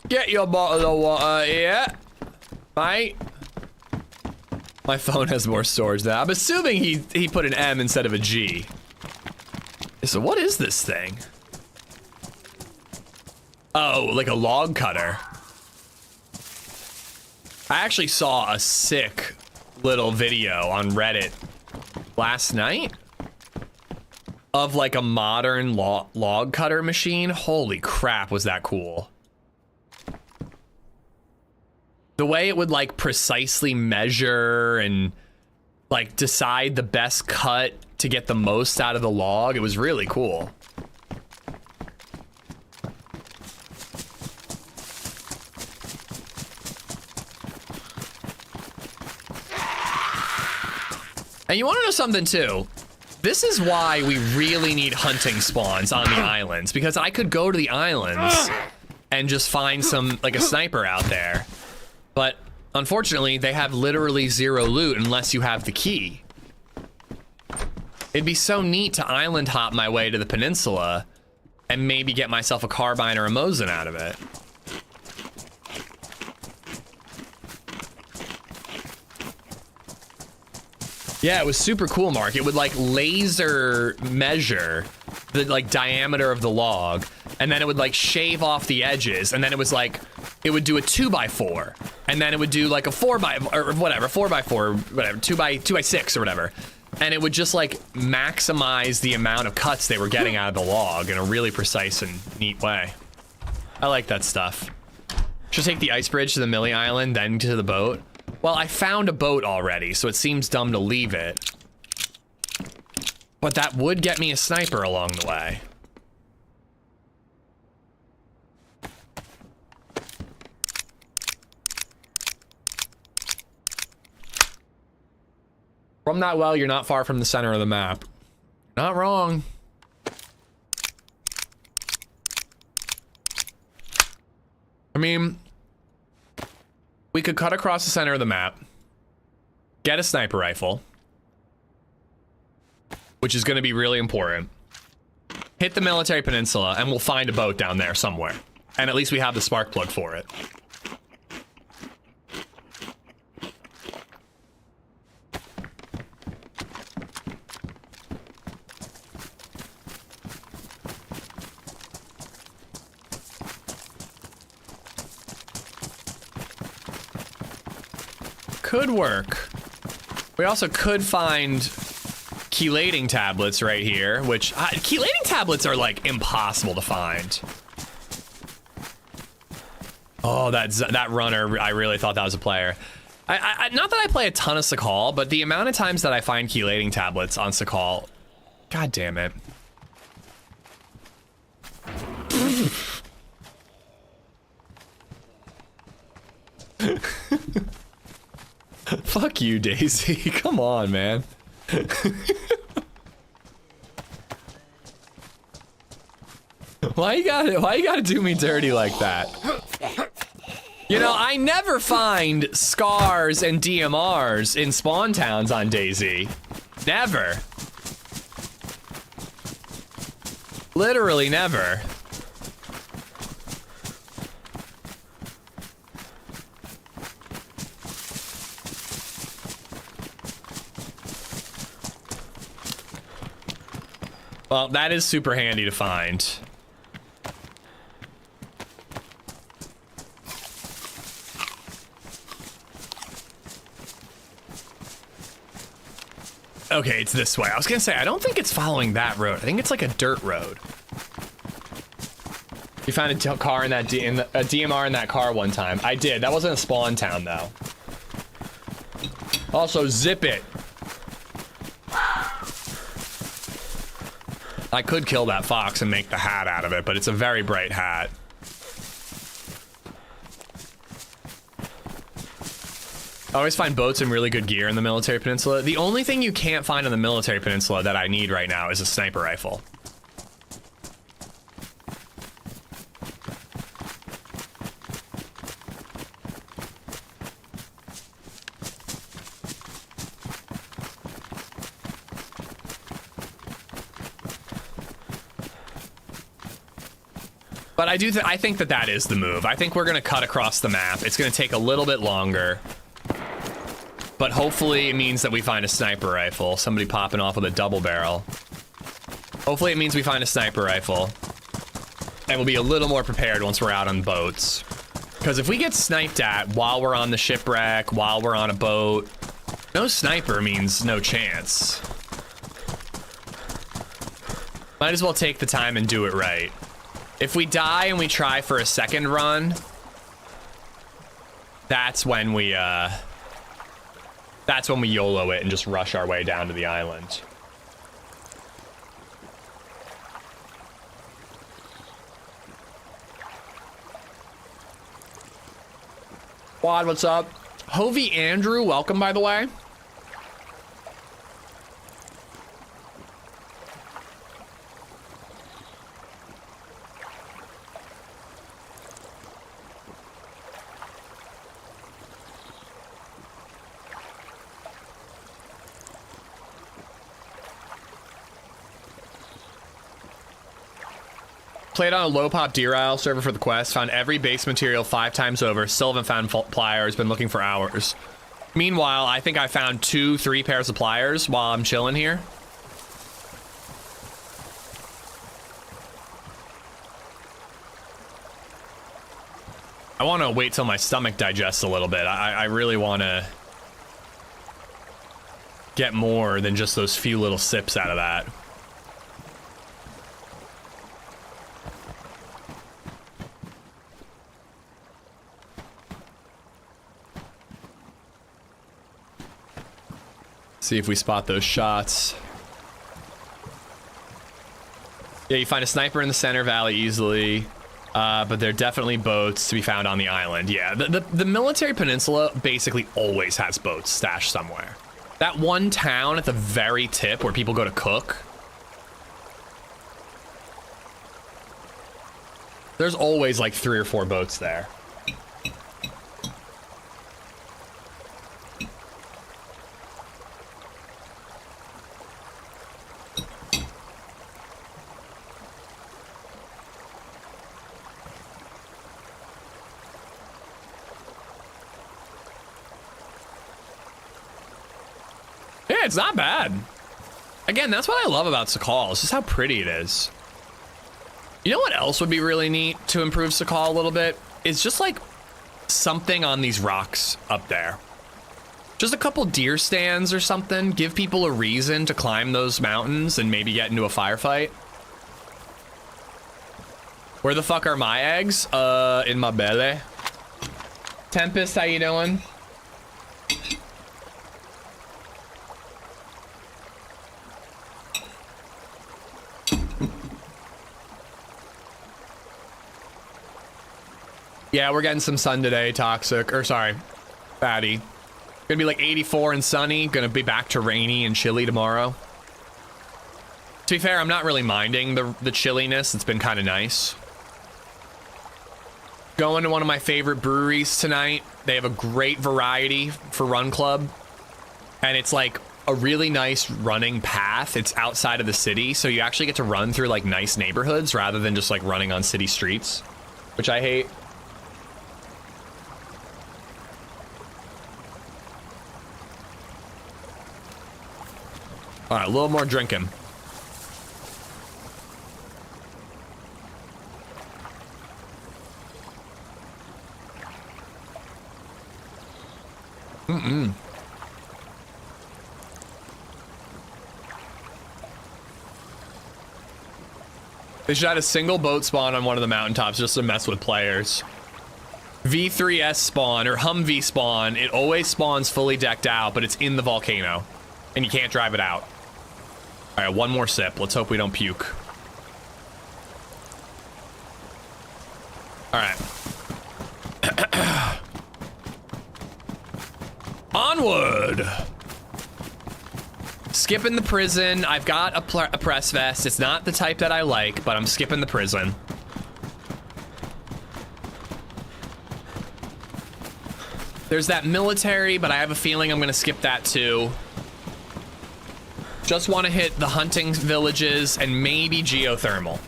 Speaker 1: Get your bottle of water here, mate. My phone has more storage than that. I'm assuming he put an M instead of a G. So what is this thing? Oh, like a log cutter. I actually saw a sick little video on Reddit last night of like a modern log cutter machine. Holy crap, was that cool. The way it would like precisely measure and like decide the best cut to get the most out of the log, it was really cool. And you want to know something too? This is why we really need hunting spawns on the islands, because I could go to the islands and just find some, like a sniper out there. But unfortunately, they have literally zero loot unless you have the key. It'd be so neat to island hop my way to the peninsula and maybe get myself a carbine or a Mosin out of it. Yeah, it was super cool, Mark. It would like laser measure the like diameter of the log, and then it would like shave off the edges, and then it was like, it would do a 2x4, and then it would do like a 4x or whatever, 4x4, whatever, 2x6 or whatever, and it would just like maximize the amount of cuts they were getting out of the log in a really precise and neat way. I like that stuff. Should take the ice bridge to the Millie Island, then to the boat. Well, I found a boat already, so it seems dumb to leave it. But that would get me a sniper along the way. From that well, you're not far from the center of the map. Not wrong. I mean, we could cut across the center of the map, get a sniper rifle, which is going to be really important, hit the military peninsula, and we'll find a boat down there somewhere. And at least we have the spark plug for it. Could work. We also could find chelating tablets right here, which chelating tablets are like impossible to find. Oh, that runner, I really thought that was a player. Not that I play a ton of Sakhal, but the amount of times that I find chelating tablets on Sakhal, god damn it. Fuck you, DayZ. Come on, man. Why you gotta do me dirty like that? You know, I never find scars and DMRs in spawn towns on DayZ. Never. Literally never. Well, that is super handy to find. Okay, it's this way. I was gonna say, I don't think it's following that road. I think it's like a dirt road. You found a car in that a DMR in that car one time. I did. That wasn't a spawn town though. Also, zip it. I could kill that fox and make the hat out of it, but it's a very bright hat. I always find boats and really good gear in the Military Peninsula. The only thing you can't find on the Military Peninsula that I need right now is a sniper rifle. But I think that is the move. I think we're gonna cut across the map. It's gonna take a little bit longer. But hopefully it means that we find a sniper rifle. Somebody popping off with a double barrel. Hopefully it means we find a sniper rifle. And we'll be a little more prepared once we're out on boats. Because if we get sniped at while we're on the shipwreck, while we're on a boat, no sniper means no chance. Might as well take the time and do it right. If we die and we try for a second run, that's when we YOLO it and just rush our way down to the island. Quad, what's up? Hovey Andrew, welcome by the way. Played on a low pop D-Ryle server for the quest, found every base material 5 times over, still haven't found pliers, been looking for hours. Meanwhile, I think I found 2-3 pairs of pliers while I'm chilling here. I want to wait till my stomach digests a little bit. I really want to get more than just those few little sips out of that. See if we spot those shots. Yeah, you find a sniper in the center valley easily, but there are definitely boats to be found on the island. Yeah, the Military Peninsula basically always has boats stashed somewhere. That one town at the very tip where people go to cook, there's always like 3 or 4 boats there. Yeah, it's not bad. Again, that's what I love about Sakhal. It's just how pretty it is. You know what else would be really neat to improve Sakhal a little bit? Is just like something on these rocks up there. Just a couple deer stands or something. Give people a reason to climb those mountains and maybe get into a firefight. Where the fuck are my eggs? In my belly. Tempest, how you doing? Yeah, we're getting some sun today, Toxic. Or sorry, Fatty. Gonna be like 84 and sunny. Gonna be back to rainy and chilly tomorrow. To be fair, I'm not really minding the chilliness. It's been kind of nice. Going to one of my favorite breweries tonight. They have a great variety for Run Club. And it's like a really nice running path. It's outside of the city, so you actually get to run through like nice neighborhoods rather than just like running on city streets, which I hate. All right, a little more drinking. They should add a single boat spawn on one of the mountaintops just to mess with players. V3S spawn or Humvee spawn, it always spawns fully decked out, but it's in the volcano and you can't drive it out. All right, one more sip. Let's hope we don't puke. All right. Onward. Skipping the prison. I've got a press vest. It's not the type that I like, but I'm skipping the prison. There's that military, but I have a feeling I'm gonna skip that too. Just want to hit the hunting villages and maybe geothermal.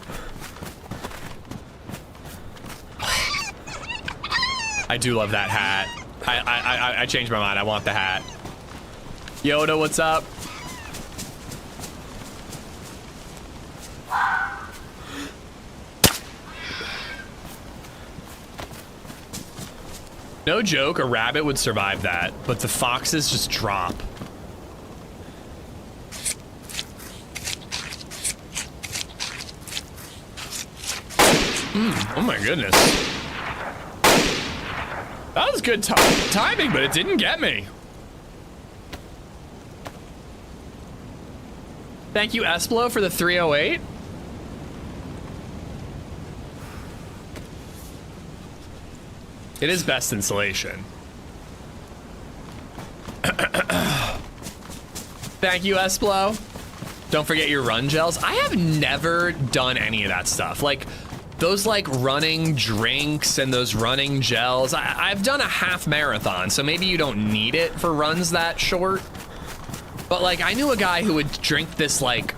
Speaker 1: I do love that hat. I changed my mind. I want the hat. Yoda, what's up? No joke, a rabbit would survive that, but the foxes just drop. Oh my goodness. That was good timing, but it didn't get me. Thank you, Esplo, for the 308. It is best insulation. Thank you, Esplo. Don't forget your run gels. I have never done any of that stuff. Like, those like running drinks and those running gels. I've done a half marathon, so maybe you don't need it for runs that short. But like, I knew a guy who would drink this like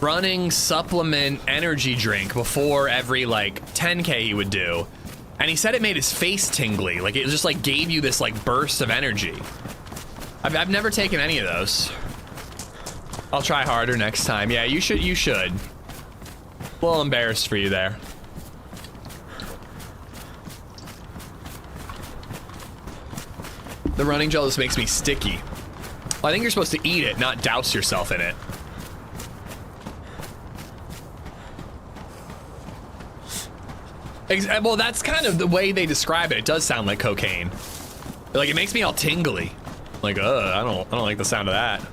Speaker 1: running supplement energy drink before every like 10K he would do. And he said it made his face tingly. Like it just like gave you this like burst of energy. I've never taken any of those. I'll try harder next time. Yeah, you should. A little embarrassed for you there. The running gel just makes me sticky. Well, I think you're supposed to eat it, not douse yourself in it. Well, that's kind of the way they describe it. It does sound like cocaine. Like, it makes me all tingly. Like, I don't like the sound of that.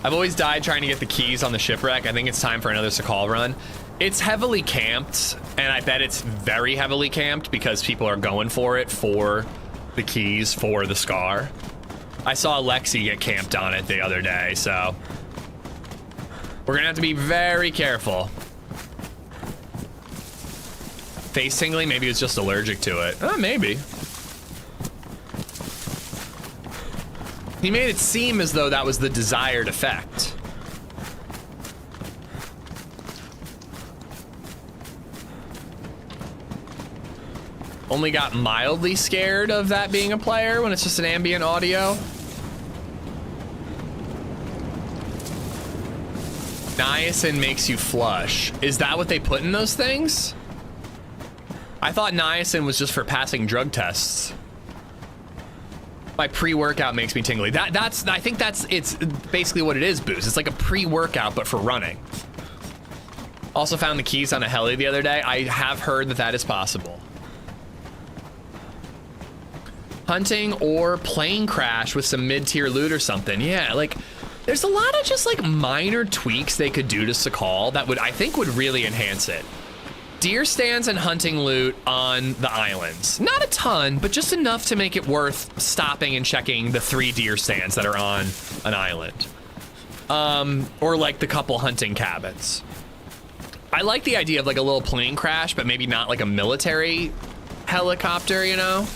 Speaker 1: I've always died trying to get the keys on the shipwreck. I think it's time for another Sakhal run. It's heavily camped, and I bet it's very heavily camped because people are going for it for the keys for the Scar. I saw Lexi get camped on it the other day, so we're gonna have to be very careful. Face tingling, maybe it's just allergic to it. Maybe. He made it seem as though that was the desired effect. Only got mildly scared of that being a player when it's just an ambient audio. Niacin makes you flush. Is that what they put in those things? I thought niacin was just for passing drug tests. My pre-workout makes me tingly. I think it's basically what it is, Boost. It's like a pre-workout, but for running. Also found the keys on a heli the other day. I have heard that is possible. Hunting or plane crash with some mid-tier loot or something. Yeah, like there's a lot of just like minor tweaks they could do to Sakhal that I think would really enhance it. Deer stands and hunting loot on the islands. Not a ton, but just enough to make it worth stopping and checking the 3 deer stands that are on an island. Or like the couple hunting cabins. I like the idea of like a little plane crash, but maybe not like a military helicopter, you know?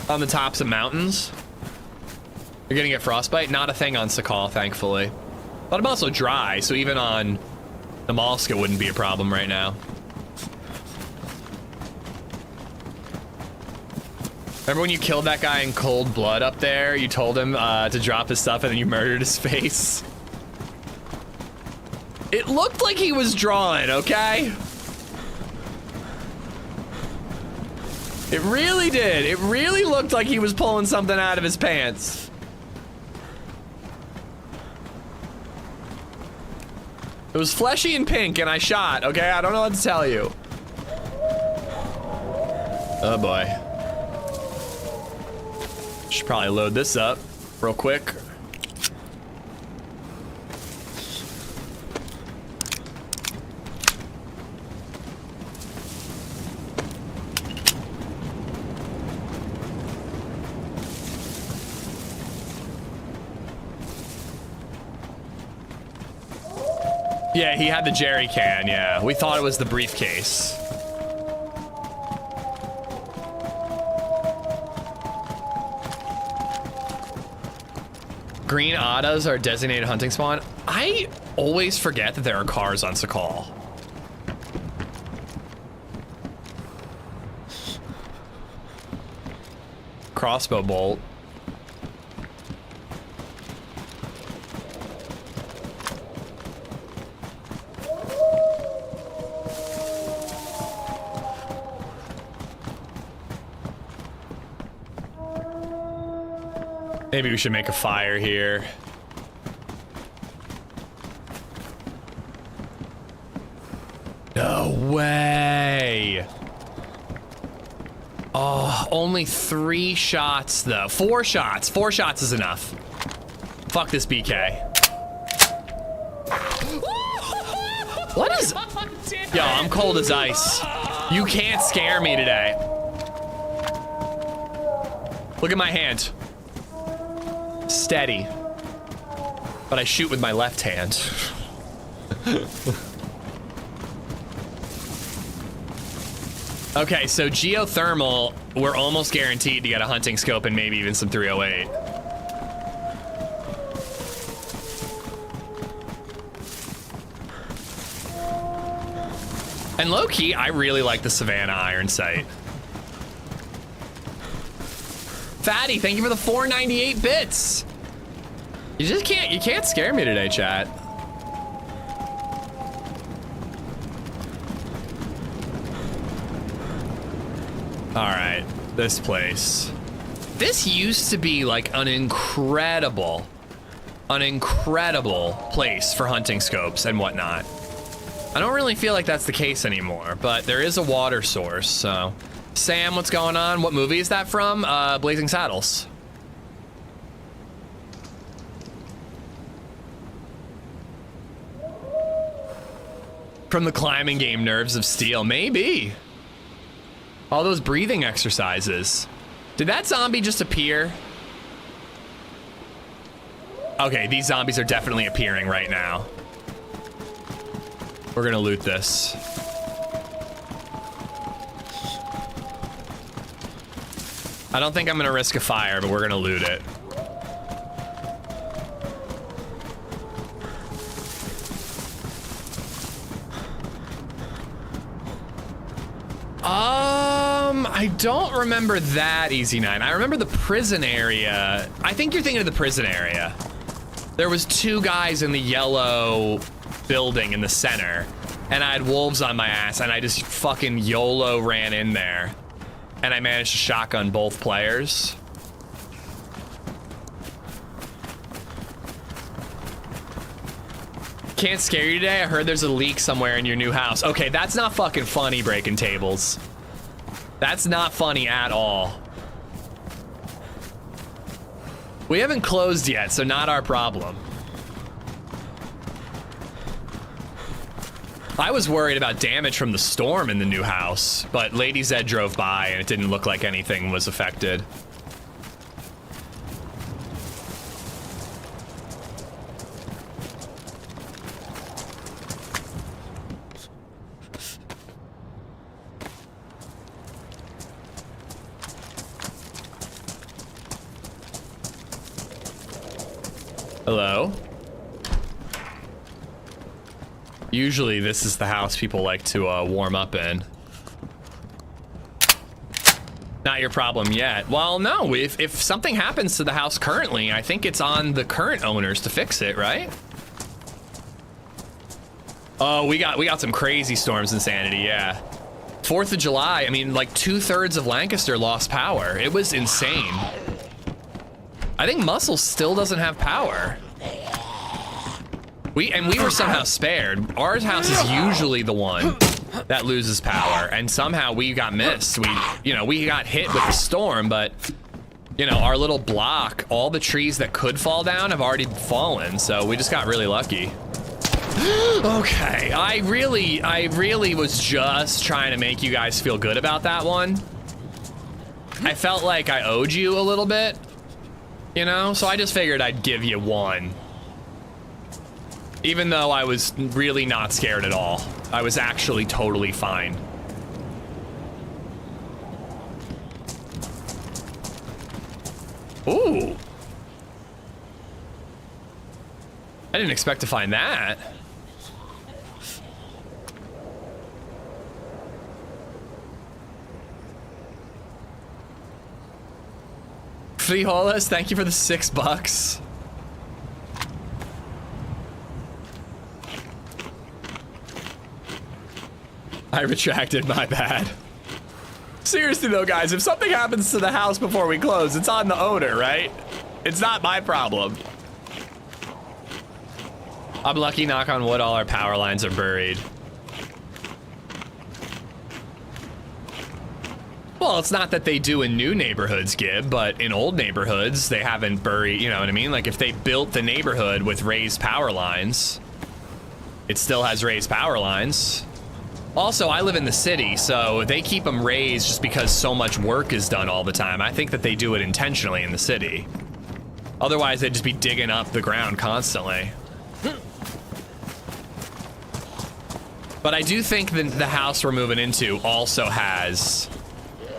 Speaker 1: On the tops of mountains. You're gonna get frostbite? Not a thing on Sakhal, thankfully. But I'm also dry, so even on the Malska wouldn't be a problem right now. Remember when you killed that guy in cold blood up there? You told him to drop his stuff and then you murdered his face. It looked like he was drawn, okay? It really did. It really looked like he was pulling something out of his pants. It was fleshy and pink, and I shot, okay? I don't know what to tell you. Oh boy. Should probably load this up real quick. Yeah, he had the jerry can, yeah. We thought it was the briefcase. Green autos are designated hunting spawn. I always forget that there are cars on Sakhal. Crossbow bolt. Maybe we should make a fire here. No way. Oh, only 3 shots though. 4 shots. 4 shots is enough. Fuck this BK. What is... Yo, I'm cold as ice. You can't scare me today. Look at my hand. Steady. But I shoot with my left hand. Okay, so geothermal, we're almost guaranteed to get a hunting scope and maybe even some 308. And low-key, I really like the Savannah iron sight. Fatty, thank you for the 498 bits. You just can't scare me today, chat. All right, this place. This used to be like an incredible place for hunting scopes and whatnot. I don't really feel like that's the case anymore, but there is a water source, so. Sam, what's going on? What movie is that from? Blazing Saddles. From the climbing game Nerves of Steel, maybe. All those breathing exercises. Did that zombie just appear? Okay, these zombies are definitely appearing right now. We're gonna loot this. I don't think I'm gonna risk a fire, but we're gonna loot it. I don't remember that Easy 9. I remember the prison area. I think you're thinking of the prison area. There was 2 guys in the yellow building in the center, and I had wolves on my ass, and I just fucking YOLO ran in there, and I managed to shotgun both players. Can't scare you today? I heard there's a leak somewhere in your new house. Okay, that's not fucking funny, breaking tables. That's not funny at all. We haven't closed yet, so not our problem. I was worried about damage from the storm in the new house, but LadyZed drove by and it didn't look like anything was affected. Hello? Usually this is the house people like to warm up in. Not your problem yet. Well, no, if something happens to the house currently, I think it's on the current owners to fix it, right? Oh, we got some crazy storms insanity, yeah. 4th of July, I mean, like 2/3 of Lancaster lost power. It was insane. I think Muscle still doesn't have power. We were somehow spared. Our house is usually the one that loses power, and somehow we got missed. We got hit with the storm, but our little block, all the trees that could fall down have already fallen, so we just got really lucky. Okay, I really was just trying to make you guys feel good about that one. I felt like I owed you a little bit, so I just figured I'd give you one. Even though I was really not scared at all. I was actually totally fine. Ooh. I didn't expect to find that. Frijoles, thank you for the $6. I retracted, my bad. Seriously though, guys, if something happens to the house before we close, it's on the owner, right? It's not my problem. I'm lucky, knock on wood, all our power lines are buried. Well, it's not that they do in new neighborhoods, Gib, but in old neighborhoods, they haven't buried, you know what I mean? Like if they built the neighborhood with raised power lines, it still has raised power lines. Also, I live in the city, so they keep them raised just because so much work is done all the time. I think that they do it intentionally in the city. Otherwise, they'd just be digging up the ground constantly. But I do think that the house we're moving into also has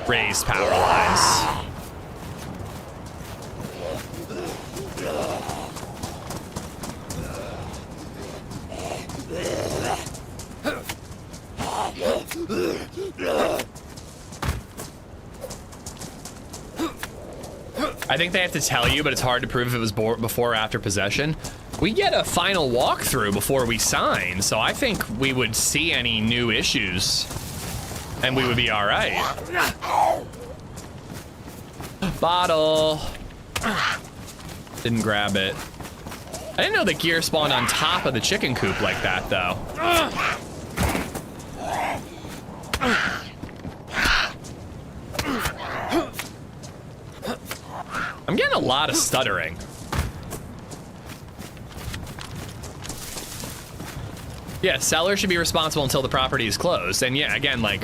Speaker 1: raised power lines. I think they have to tell you, but it's hard to prove if it was before or after possession. We get a final walkthrough before we sign, so I think we would see any new issues and we would be all right. Bottle. Didn't grab it. I didn't know the gear spawned on top of the chicken coop like that, though. I'm getting a lot of stuttering. Yeah, seller should be responsible until the property is closed. And yeah, again, like,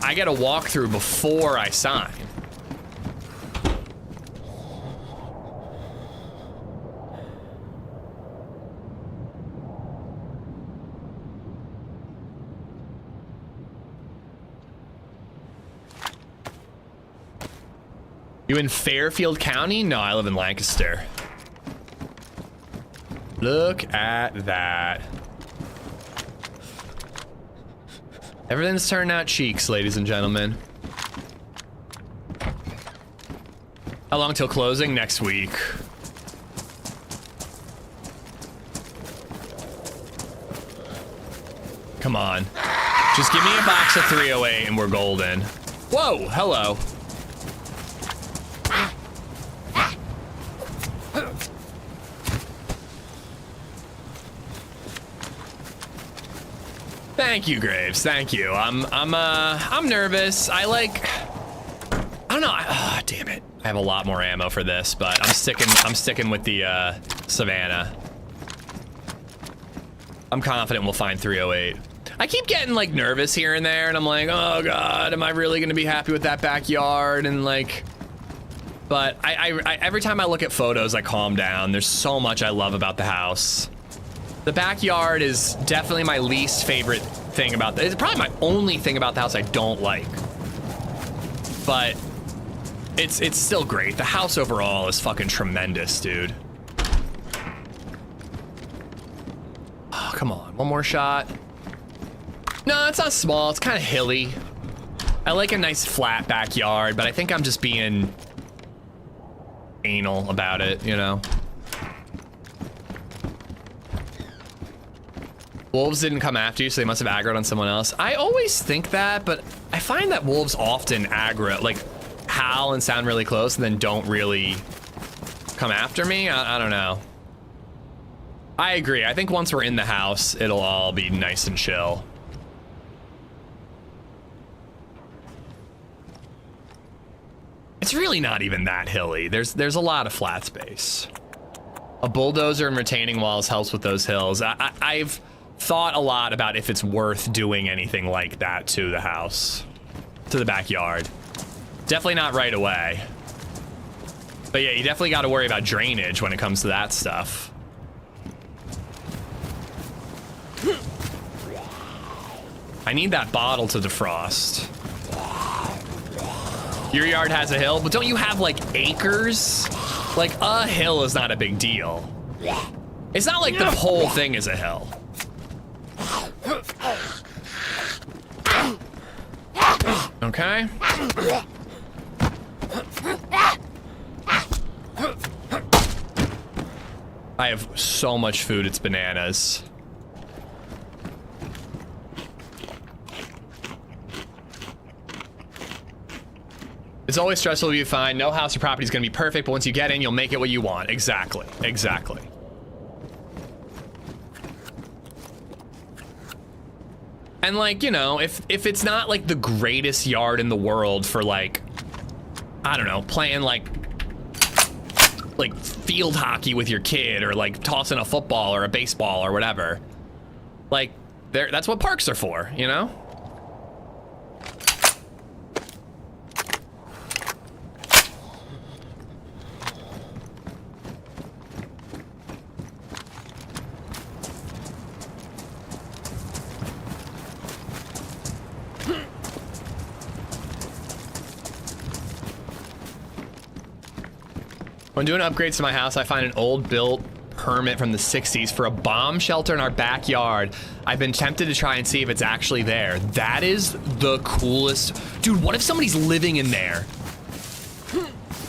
Speaker 1: I get a walkthrough before I sign. You in Fairfield County? No, I live in Lancaster. Look at that. Everything's turning out cheeks, ladies and gentlemen. How long till closing? Next week. Come on. Just give me a box of 308 and we're golden. Whoa, hello. Thank you, Graves. Thank you. I'm nervous. I don't know. Damn it. I have a lot more ammo for this, but I'm sticking with the Savannah. I'm confident we'll find 308. I keep getting like nervous here and there, and I'm like, oh god, am I really gonna be happy with that backyard? And like, but I every time I look at photos, I calm down. There's so much I love about the house. The backyard is definitely my least favorite thing about it's probably my only thing about the house I don't like. But it's still great. The house overall is fucking tremendous, dude. Oh, come on, one more shot. No, it's not small, it's kind of hilly. I like a nice flat backyard, but I think I'm just being anal about it, you know? Wolves didn't come after you, so they must have aggroed on someone else. I always think that, but I find that wolves often aggro, like howl and sound really close and then don't really come after me. I don't know. I agree. I think once we're in the house, it'll all be nice and chill. It's really not even that hilly. There's a lot of flat space. A bulldozer and retaining walls helps with those hills. I've thought a lot about if it's worth doing anything like that to the house, to the backyard. Definitely not right away. But yeah, you definitely got to worry about drainage when it comes to that stuff. I need that bottle to defrost. Your yard has a hill, but don't you have like acres? Like a hill is not a big deal. It's not like the whole thing is a hill. Okay. I have so much food, it's bananas. It's always stressful to be fine. No house or property is going to be perfect, but once you get in, you'll make it what you want. Exactly. Exactly. And like, you know, if it's not like the greatest yard in the world for like, I don't know, playing like field hockey with your kid or like tossing a football or a baseball or whatever, like that's what parks are for, you know? When doing upgrades to my house, I find an old built permit from the 60s for a bomb shelter in our backyard. I've been tempted to try and see if it's actually there. That is the coolest. Dude, what if somebody's living in there?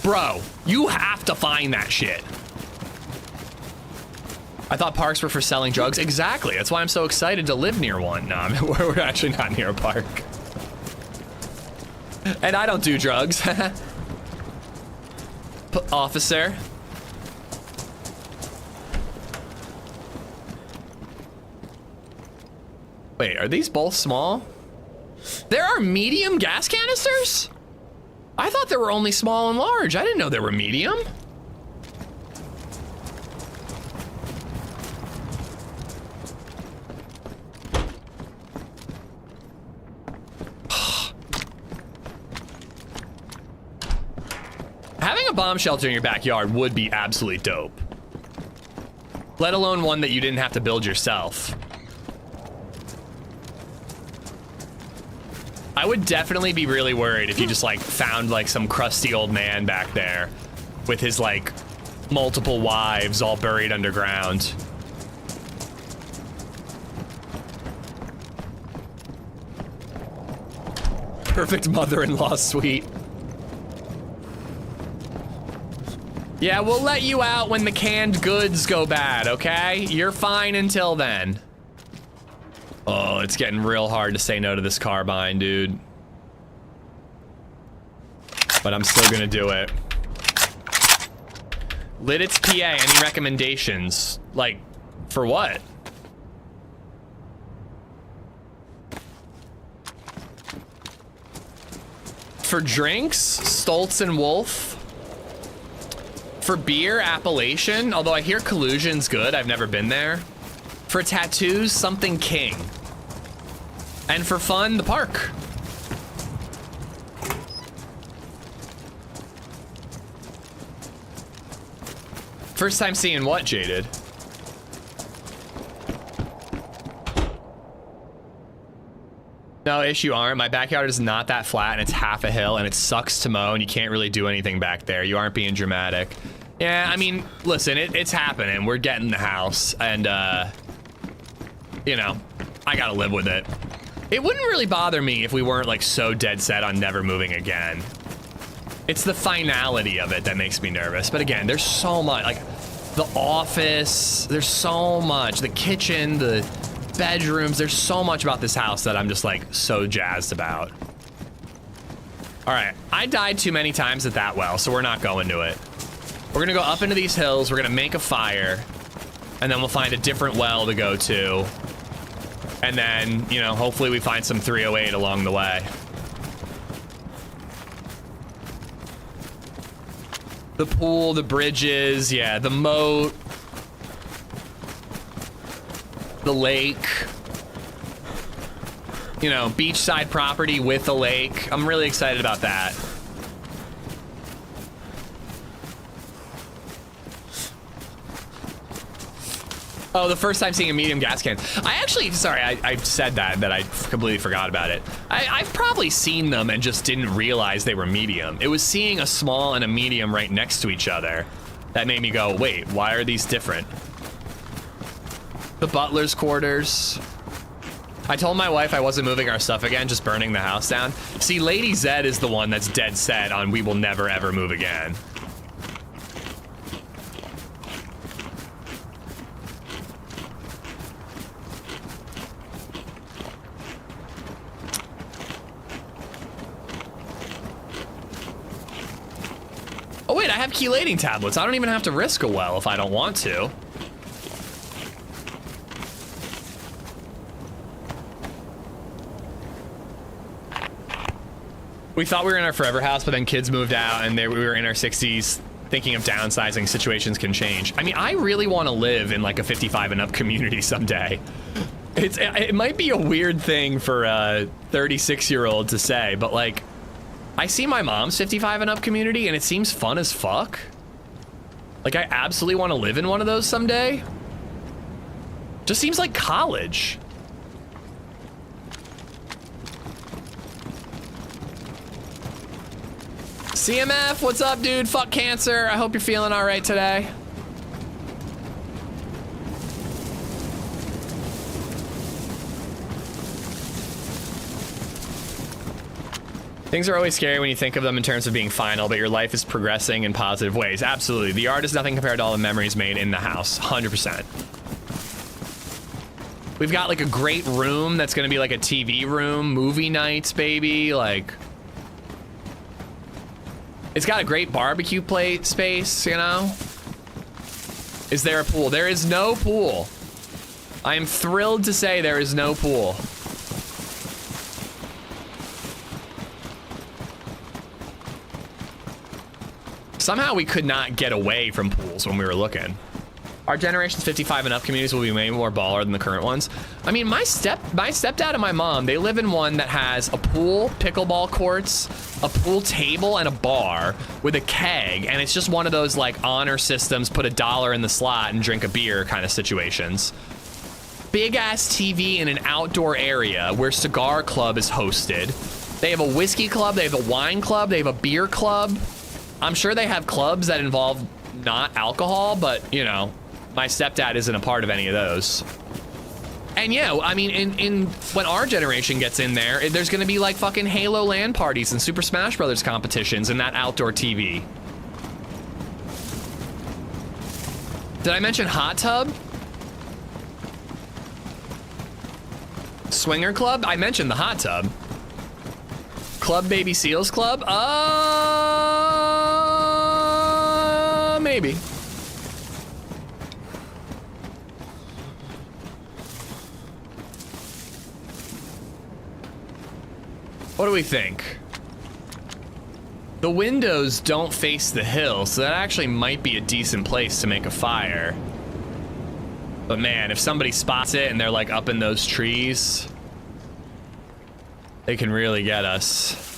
Speaker 1: Bro, you have to find that shit. I thought parks were for selling drugs. Exactly. That's why I'm so excited to live near one. No, we're actually not near a park. And I don't do drugs. Officer. Wait, are these both small? There are medium gas canisters? I thought there were only small and large. I didn't know there were medium. Having a bomb shelter in your backyard would be absolutely dope. Let alone one that you didn't have to build yourself. I would definitely be really worried if you just like found like some crusty old man back there with his like multiple wives all buried underground. Perfect mother-in-law suite. Yeah, we'll let you out when the canned goods go bad, okay? You're fine until then. Oh, it's getting real hard to say no to this carbine, dude. But I'm still gonna do it. Lidit's PA, any recommendations? Like, for what? For drinks, Stoltz and Wolf. For beer, Appellation, although I hear Collusion's good, I've never been there. For tattoos, something King. And for fun, the park. First time seeing what, Jaded? No, issue aren't. My backyard is not that flat and it's half a hill and it sucks to mow and you can't really do anything back there. You aren't being dramatic. Yeah, I mean, listen, it's happening. We're getting the house and, you know, I gotta live with it. It wouldn't really bother me if we weren't like so dead set on never moving again. It's the finality of it that makes me nervous. But again, there's so much, like the office, there's so much, the kitchen, the bedrooms. There's so much about this house that I'm just like so jazzed about. All right, I died too many times at that well, so we're not going to it. We're gonna go up into these hills, we're gonna make a fire, and then we'll find a different well to go to. And then, you know, hopefully we find some 308 along the way. The pool, the bridges, yeah, the moat, the lake. You know, beachside property with a lake. I'm really excited about that. Oh, the first time seeing a medium gas can. I actually, sorry, I said that I completely forgot about it. I've probably seen them and just didn't realize they were medium. It was seeing a small and a medium right next to each other that made me go, wait, why are these different? The butler's quarters. I told my wife I wasn't moving our stuff again, just burning the house down. See, LadyZed is the one that's dead set on we will never ever move again. Oh wait, I have chelating tablets. I don't even have to risk a well if I don't want to. We thought we were in our forever house, but then kids moved out and we were in our 60s thinking of downsizing. Situations can change. I mean, I really want to live in like a 55 and up community someday. It might be a weird thing for a 36-year-old to say, but like, I see my mom's 55 and up community and it seems fun as fuck. Like, I absolutely want to live in one of those someday. Just seems like college. CMF, what's up, dude? Fuck cancer. I hope you're feeling all right today. Things are always scary when you think of them in terms of being final, but your life is progressing in positive ways. Absolutely. The art is nothing compared to all the memories made in the house. 100%. We've got like a great room that's gonna be like a TV room, movie nights, baby. Like, it's got a great barbecue plate space, you know? Is there a pool? There is no pool. I am thrilled to say there is no pool. Somehow we could not get away from pools when we were looking. Our generation's 55 and up communities will be way more baller than the current ones. I mean, my stepdad and my mom, they live in one that has a pool, pickleball courts, a pool table, and a bar with a keg, and it's just one of those like honor systems, put $1 in the slot and drink a beer kind of situations. Big ass TV in an outdoor area where Cigar Club is hosted. They have a whiskey club, they have a wine club, they have a beer club. I'm sure they have clubs that involve not alcohol, but you know, my stepdad isn't a part of any of those. And yeah, I mean, in when our generation gets in there, there's gonna be like fucking Halo LAN parties and Super Smash Brothers competitions in that outdoor TV. Did I mention hot tub? Swinger club? I mentioned the hot tub. Club Baby Seals Club? Maybe. What do we think? The windows don't face the hill, so that actually might be a decent place to make a fire. But man, if somebody spots it and they're like up in those trees, they can really get us.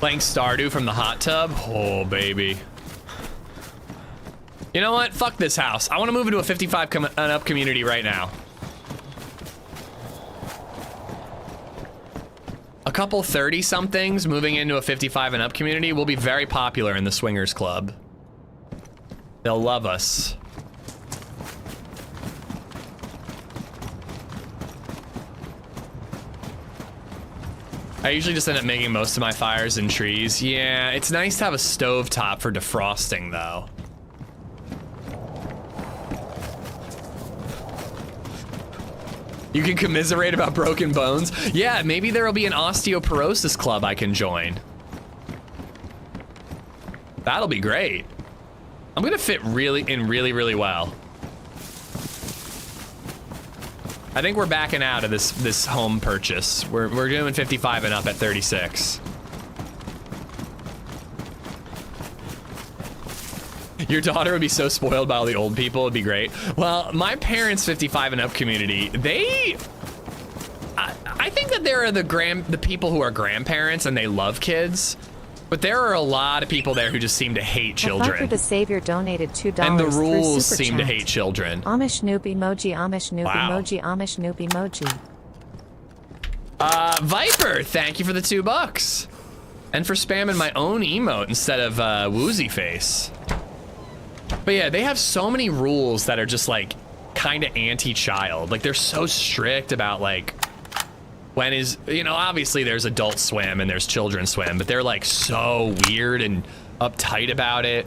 Speaker 1: Playing Stardew from the hot tub? Oh, baby. You know what? Fuck this house. I want to move into a 55 and up community right now. A couple 30-somethings moving into a 55 and up community will be very popular in the swingers club. They'll love us. I usually just end up making most of my fires in trees. Yeah, it's nice to have a stovetop for defrosting, though. You can commiserate about broken bones? Yeah, maybe there'll be an osteoporosis club I can join. That'll be great. I'm gonna fit really well. I think we're backing out of this home purchase. We're doing 55 and up at 36. Your daughter would be so spoiled by all the old people. It'd be great. Well, my parents' 55 and up community, I think that there are the people who are grandparents and they love kids, but there are a lot of people there who just seem to hate children.
Speaker 3: Viper the Savior donated $2
Speaker 1: and the rules
Speaker 3: through Super
Speaker 1: seem to
Speaker 3: Chat.
Speaker 1: hate children.
Speaker 3: Amish noob emoji, Amish noob
Speaker 1: Wow.
Speaker 3: emoji, Amish noob emoji.
Speaker 1: Viper, thank you for the $2. And for spamming my own emote instead of Woozy Face. But yeah, they have so many rules that are just like kind of anti-child. Like they're so strict about like when is, you know, obviously there's adult swim and there's children's swim, but they're like so weird and uptight about it.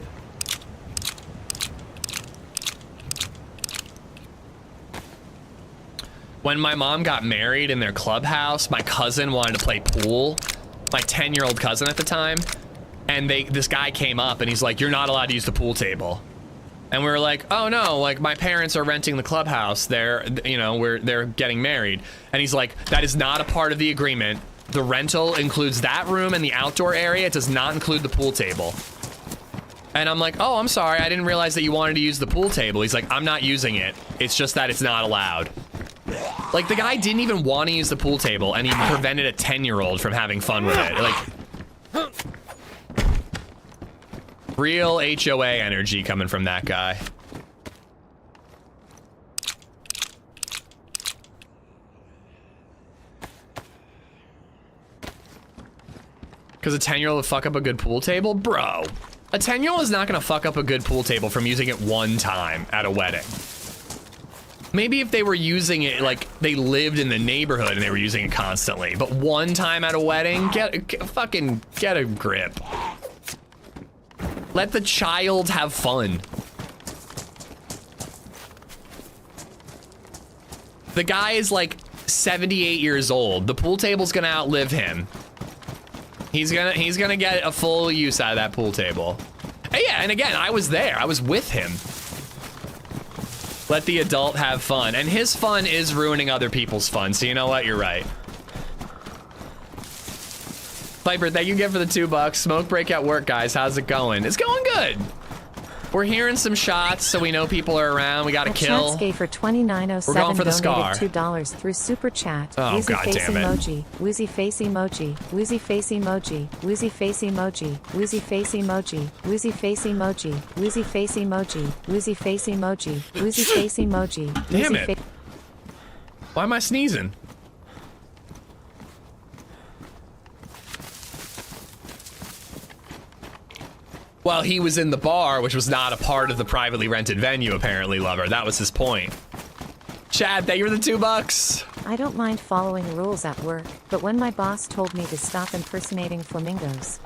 Speaker 1: When my mom got married in their clubhouse, my cousin wanted to play pool, my 10-year-old cousin at the time, and this guy came up and he's like, "You're not allowed to use the pool table." And we were like, "Oh no, like my parents are renting the clubhouse. They're getting married." And he's like, "That is not a part of the agreement. The rental includes that room and the outdoor area. It does not include the pool table." And I'm like, "Oh, I'm sorry. I didn't realize that you wanted to use the pool table." He's like, "I'm not using it. It's just that it's not allowed." Like the guy didn't even want to use the pool table and he prevented a 10-year-old from having fun with it. Like, real HOA energy coming from that guy. Because a 10-year-old would fuck up a good pool table? Bro, a 10-year-old is not gonna fuck up a good pool table from using it one time at a wedding. Maybe if they were using it, like they lived in the neighborhood and they were using it constantly, but one time at a wedding, fucking get a grip. Let the child have fun. The guy is like 78 years old. The pool table's gonna outlive him. He's gonna get a full use out of that pool table. And yeah, and again, I was there. I was with him. Let the adult have fun. And his fun is ruining other people's fun. So you know what? You're right. Viper, thank you again for the $2. Smoke break at work, guys. How's it going? It's going good. We're hearing some shots, so we know people are around. We got to kill.
Speaker 3: Chatscape for 2907
Speaker 1: We're going for the scar.
Speaker 3: donated $2 through Super Chat.
Speaker 1: Oh,
Speaker 3: Woozy
Speaker 1: God
Speaker 3: face
Speaker 1: damn it.
Speaker 3: emoji. Woozy face emoji. Woozy face emoji. Woozy face emoji. Woozy face emoji. Woozy face emoji. Woozy face emoji. Woozy face emoji. Woozy face emoji.
Speaker 1: Damn
Speaker 3: Woozy
Speaker 1: it. Why am I sneezing? Well, he was in the bar, which was not a part of the privately rented venue, apparently, lover. That was his point. Chad, thank you for the $2.
Speaker 3: I don't mind following rules at work, but when my boss told me to stop impersonating flamingos,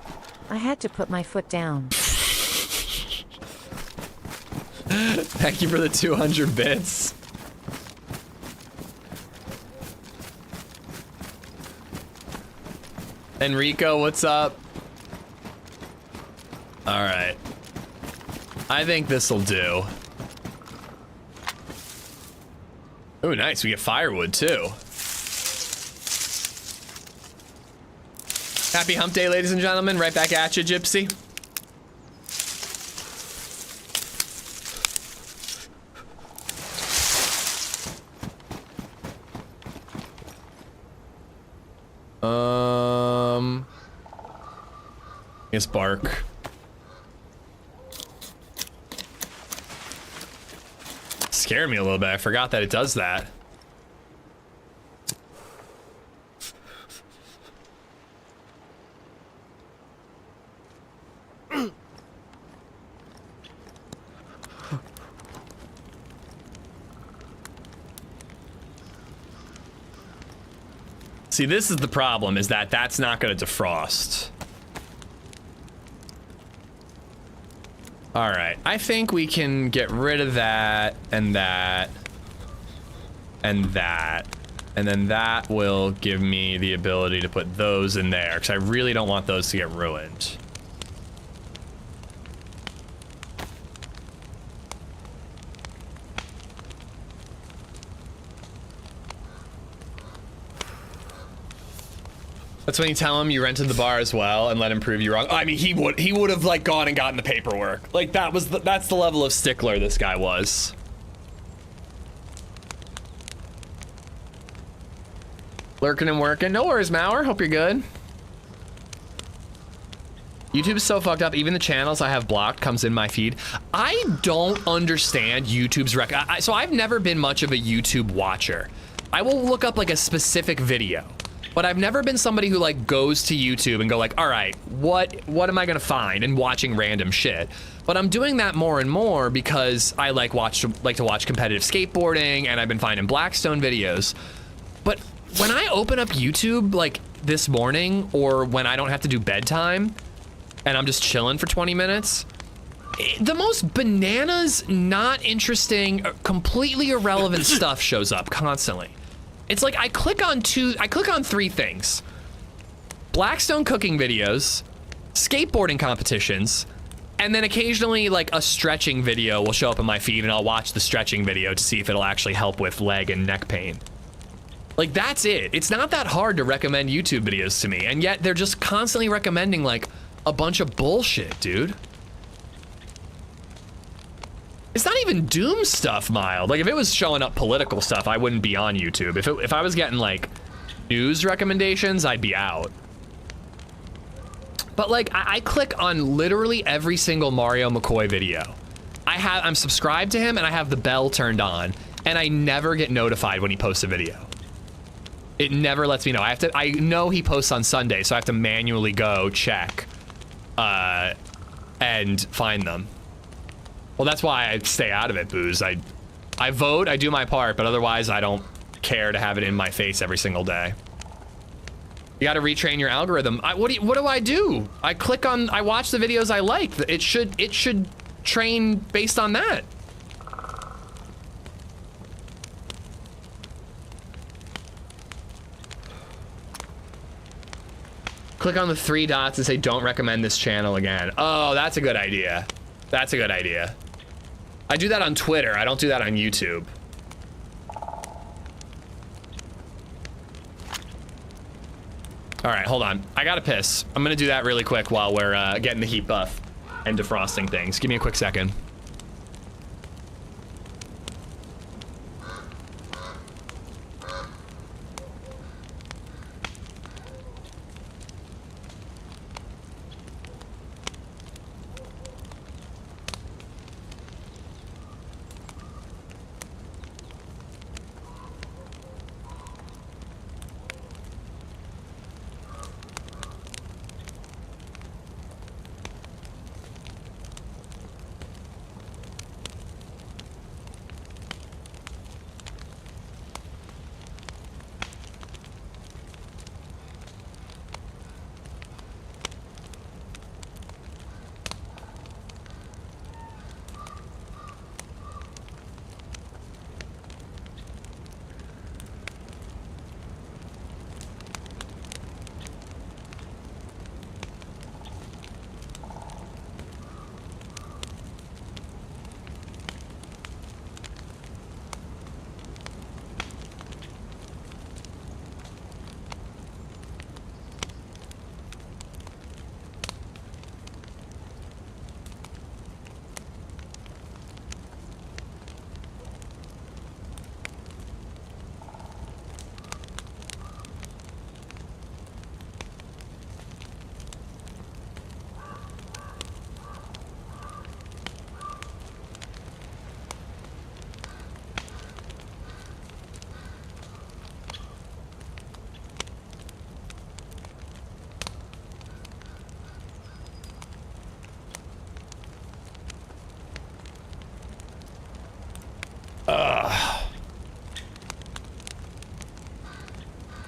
Speaker 3: I had to put my foot down.
Speaker 1: Thank you for the 200 bits. Enrico, what's up? All right. I think this'll do. Oh, nice. We get firewood, too. Happy hump day, ladies and gentlemen. Right back at you, Gypsy. Yes, bark. Scared me a little bit. I forgot that it does that. See, this is the problem, is that that's not going to defrost. All right, I think we can get rid of that and that and that. And then that will give me the ability to put those in there, because I really don't want those to get ruined. That's when you tell him you rented the bar as well and let him prove you wrong. I mean, he would have like gone and gotten the paperwork. Like that's the level of stickler this guy was. Lurking and working. No worries, Mauer. Hope you're good. YouTube is so fucked up. Even the channels I have blocked comes in my feed. I don't understand YouTube's so I've never been much of a YouTube watcher. I will look up like a specific video. But I've never been somebody who like goes to YouTube and go like, all right, what am I gonna find, and watching random shit. But I'm doing that more and more because I like to watch competitive skateboarding, and I've been finding Blackstone videos. But when I open up YouTube like this morning, or when I don't have to do bedtime and I'm just chilling for 20 minutes, the most bananas, not interesting, completely irrelevant stuff shows up constantly. It's like I click on three things: Blackstone cooking videos, skateboarding competitions, and then occasionally like a stretching video will show up in my feed, and I'll watch the stretching video to see if it'll actually help with leg and neck pain. Like that's it. It's not that hard to recommend YouTube videos to me, and yet they're just constantly recommending like a bunch of bullshit, dude. It's not even doom stuff mild. Like if it was showing up political stuff, I wouldn't be on YouTube. If I was getting like news recommendations, I'd be out. But like I click on literally every single Mario McCoy video. I'm subscribed to him, and I have the bell turned on, and I never get notified when he posts a video. It never lets me know. I know he posts on Sunday, so I have to manually go check and find them. Well, that's why I stay out of it, Booze. I vote, I do my part, but otherwise I don't care to have it in my face every single day. You got to retrain your algorithm. What do I do? I watch the videos I like. It should train based on that. Click on the 3 dots and say, don't recommend this channel again. Oh, that's a good idea. That's a good idea. I do that on Twitter. I don't do that on YouTube. All right, hold on. I gotta piss. I'm gonna do that really quick while we're getting the heat buff and defrosting things. Give me a quick second.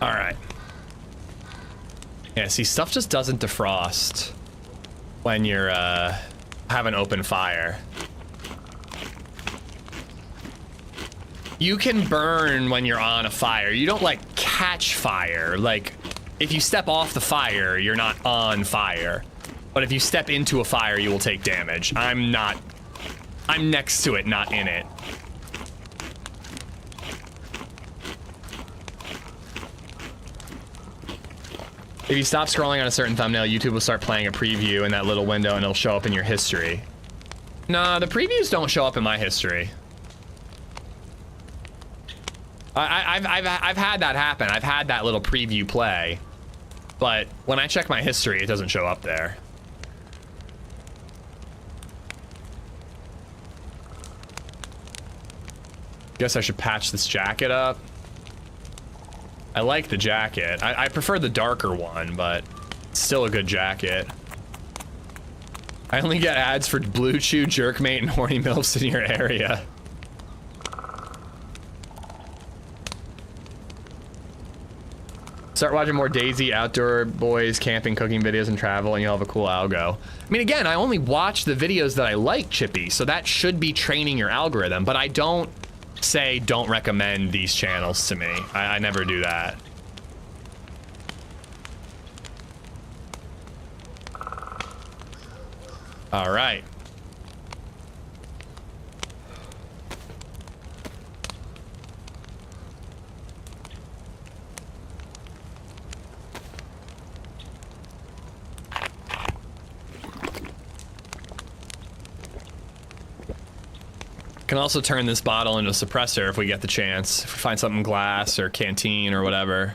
Speaker 1: All right. Yeah, see, stuff just doesn't defrost when you're having open fire. You can burn when you're on a fire. You don't like catch fire. Like if you step off the fire, you're not on fire. But if you step into a fire, you will take damage. I'm next to it, not in it. If you stop scrolling on a certain thumbnail, YouTube will start playing a preview in that little window and it'll show up in your history. Nah, the previews don't show up in my history. I've had that happen. I've had that little preview play, but when I check my history, it doesn't show up there. Guess I should patch this jacket up. I like the jacket. I prefer the darker one, but it's still a good jacket. I only get ads for Blue Chew, Jerkmate, and Horny Milfs in your area. Start watching more DayZ outdoor boys, camping, cooking videos, and travel, and you'll have a cool algo. I mean, again, I only watch the videos that I like, Chippy, so that should be training your algorithm, but I don't say don't recommend these channels to me. I never do that. All right. Can also turn this bottle into a suppressor if we get the chance. If we find something glass or canteen or whatever.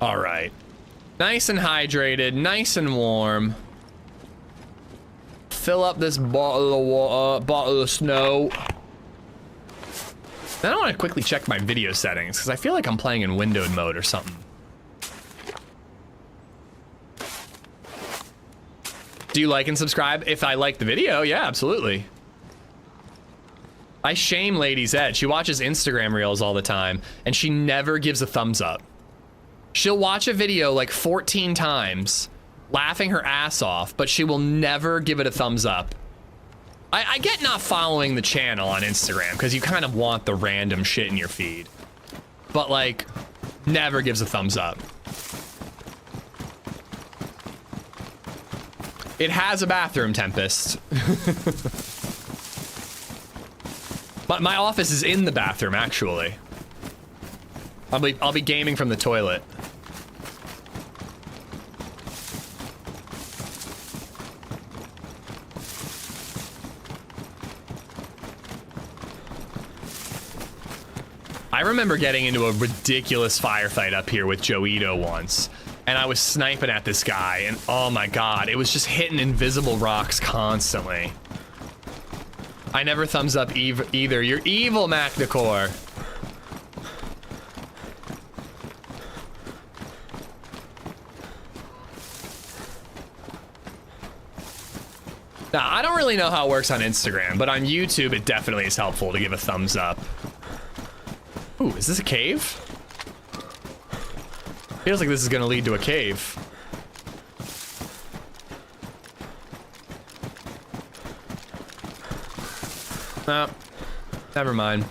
Speaker 1: All right. Nice and hydrated, nice and warm. Fill up this bottle of water, bottle of snow. Then I want to quickly check my video settings because I feel like I'm playing in windowed mode or something. Do you like and subscribe? If I like the video, yeah, absolutely. I shame LadyZed. She watches Instagram reels all the time, and she never gives a thumbs up. She'll watch a video like 14 times, laughing her ass off, but she will never give it a thumbs up. I get not following the channel on Instagram, because you kind of want the random shit in your feed. But, like, never gives a thumbs up. It has a bathroom, Tempest. But my office is in the bathroom, actually. I'll be gaming from the toilet. I remember getting into a ridiculous firefight up here with Joito once. And I was sniping at this guy, and oh my god, it was just hitting invisible rocks constantly. I never thumbs up either. You're evil, Mac Decor. Now, I don't really know how it works on Instagram, but on YouTube, it definitely is helpful to give a thumbs up. Ooh, is this a cave? Feels like this is gonna lead to a cave. No, never mind.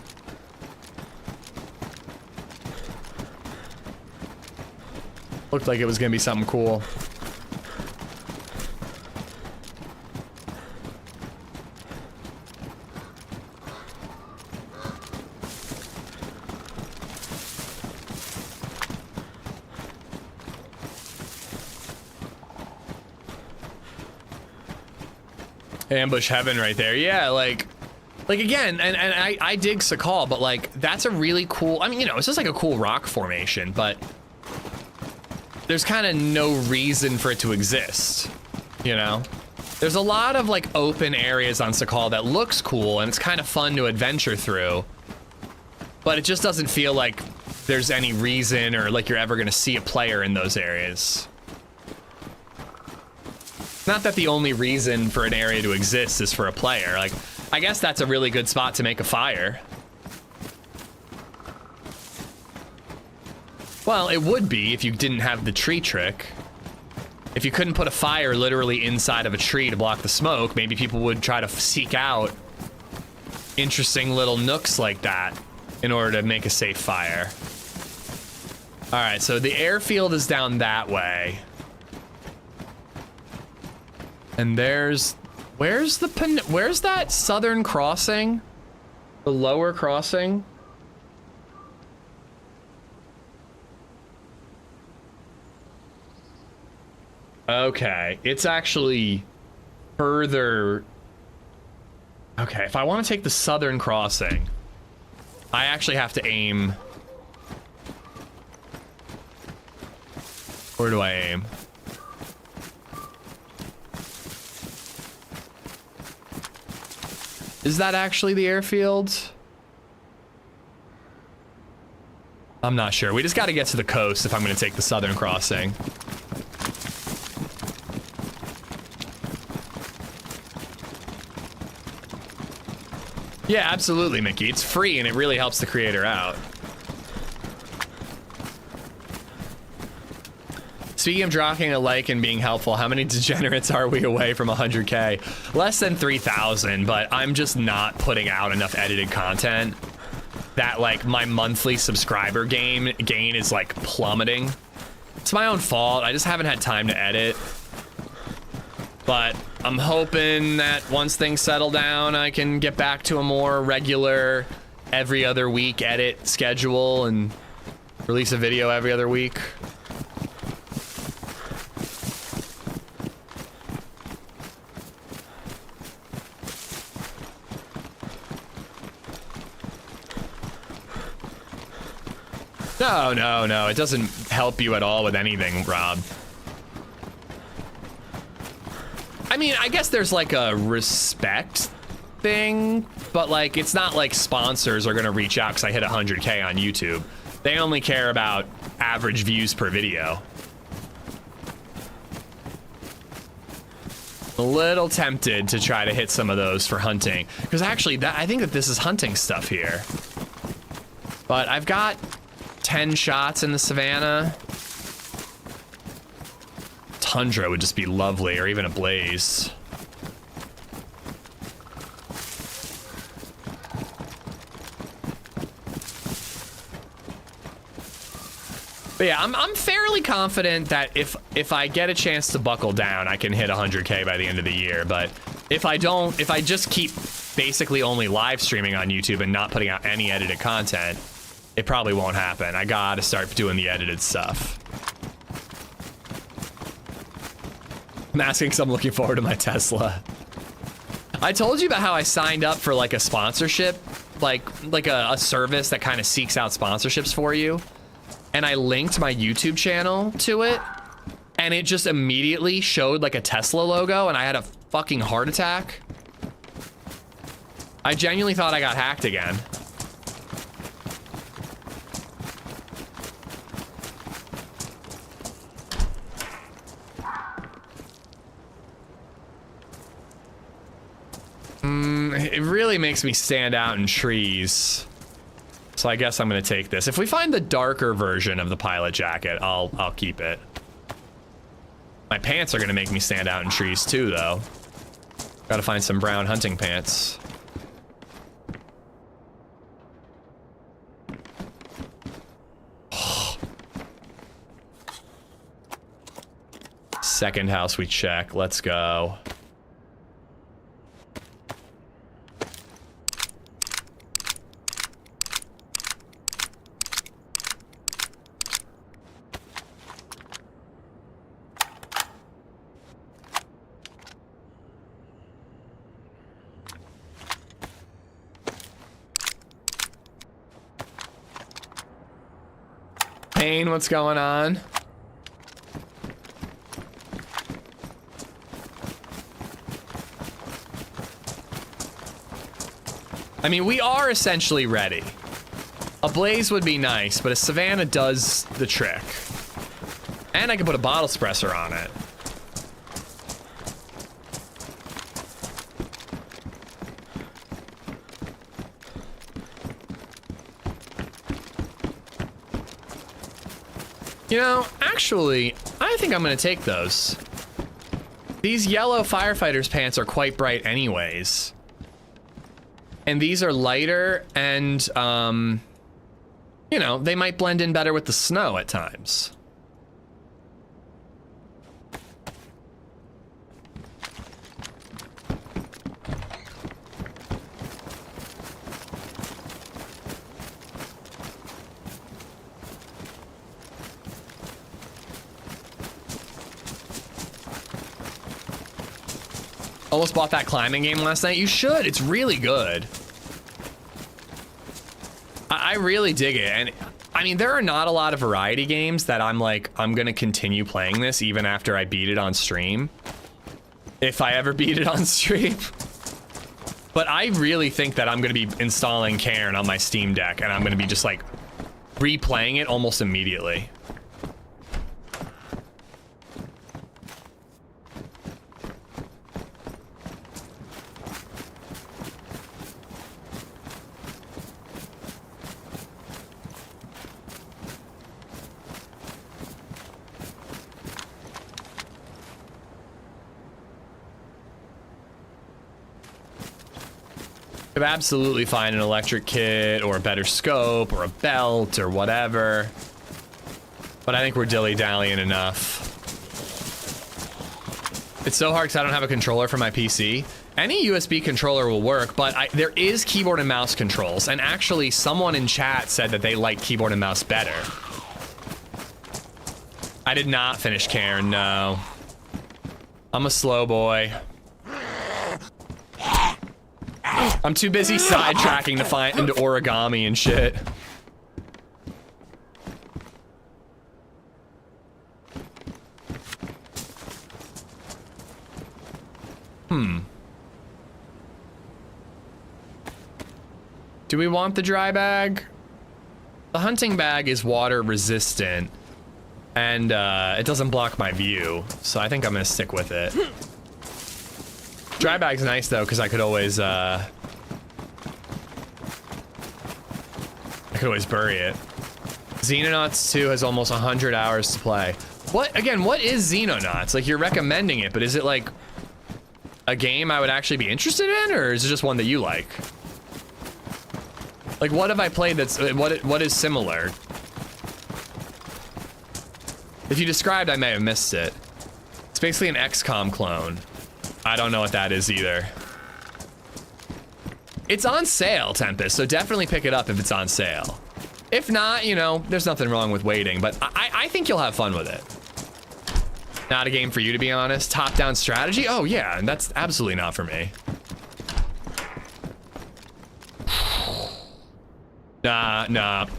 Speaker 1: Looked like it was gonna be something cool. Ambush heaven right there. Yeah, like again, and I dig Sakhal, but like that's a really cool, I mean, you know, it's just like a cool rock formation, but there's kind of no reason for it to exist, you know? There's a lot of like open areas on Sakhal that looks cool and it's kind of fun to adventure through, but it just doesn't feel like there's any reason or like you're ever gonna see a player in those areas. Not that the only reason for an area to exist is for a player. Like, I guess that's a really good spot to make a fire. Well, it would be if you didn't have the tree trick. If you couldn't put a fire literally inside of a tree to block the smoke, maybe people would try to seek out interesting little nooks like that in order to make a safe fire. All right, so the airfield is down that way. And where's that southern crossing? The lower crossing? Okay, it's actually further. Okay, if I want to take the southern crossing, I actually have to aim. Where do I aim? Is that actually the airfield? I'm not sure. We just got to get to the coast if I'm going to take the southern crossing. Yeah, absolutely, Mickey. It's free and it really helps the creator out. Speaking of dropping a like and being helpful, how many degenerates are we away from 100K? Less than 3,000, but I'm just not putting out enough edited content that like my monthly subscriber gain is like plummeting. It's my own fault. I just haven't had time to edit. But I'm hoping that once things settle down, I can get back to a more regular every other week edit schedule and release a video every other week. No, it doesn't help you at all with anything, Rob. I mean, I guess there's like a respect thing, but like, it's not like sponsors are gonna reach out because I hit 100K on YouTube. They only care about average views per video. A little tempted to try to hit some of those for hunting, because actually I think that this is hunting stuff here. But I've got 10 shots in the savannah. Tundra would just be lovely, or even a blaze. But yeah, I'm fairly confident that if I get a chance to buckle down, I can hit 100K by the end of the year. But if I just keep basically only live streaming on YouTube and not putting out any edited content, it probably won't happen. I gotta start doing the edited stuff. I'm asking because I'm looking forward to my Tesla. I told you about how I signed up for like a sponsorship, like a service that kind of seeks out sponsorships for you. And I linked my YouTube channel to it, and it just immediately showed like a Tesla logo, and I had a fucking heart attack. I genuinely thought I got hacked again. It really makes me stand out in trees. So I guess I'm gonna take this. If we find the darker version of the pilot jacket, I'll keep it. My pants are gonna make me stand out in trees too, though. Gotta find some brown hunting pants. Second house we check. Let's go. Payne, what's going on? I mean, we are essentially ready. A blaze would be nice, but a savannah does the trick. And I can put a bottle suppressor on it. You know, actually, I think I'm gonna take those. These yellow firefighter's pants are quite bright anyways. And these are lighter and, you know, they might blend in better with the snow at times. Almost bought that climbing game last night. You should. It's really good. I really dig it. And I mean, there are not a lot of variety games that I'm like, I'm going to continue playing this even after I beat it on stream. If I ever beat it on stream. But I really think that I'm going to be installing Cairn on my Steam Deck and I'm going to be just like replaying it almost immediately. Could absolutely find an electric kit or a better scope or a belt or whatever. But I think we're dilly-dallying enough. It's so hard because I don't have a controller for my PC. Any USB controller will work, but there is keyboard and mouse controls. And actually, someone in chat said that they like keyboard and mouse better. I did not finish Cairn, no. I'm a slow boy. I'm too busy sidetracking to find into origami and shit. Do we want the dry bag? The hunting bag is water resistant and it doesn't block my view, so I think I'm gonna stick with it. Dry bag's nice though, because I could always bury it. Xenonauts 2 has almost 100 hours to play. What is Xenonauts? Like, you're recommending it, but is it like a game I would actually be interested in, or is it just one that you like? Like, what have I played that's, what is similar? If you described, I may have missed it. It's basically an XCOM clone. I don't know what that is either. It's on sale, Tempest, so definitely pick it up if it's on sale. If not, you know, there's nothing wrong with waiting, but I think you'll have fun with it. Not a game for you, to be honest. Top-down strategy? Oh, yeah, and that's absolutely not for me. Nah. Not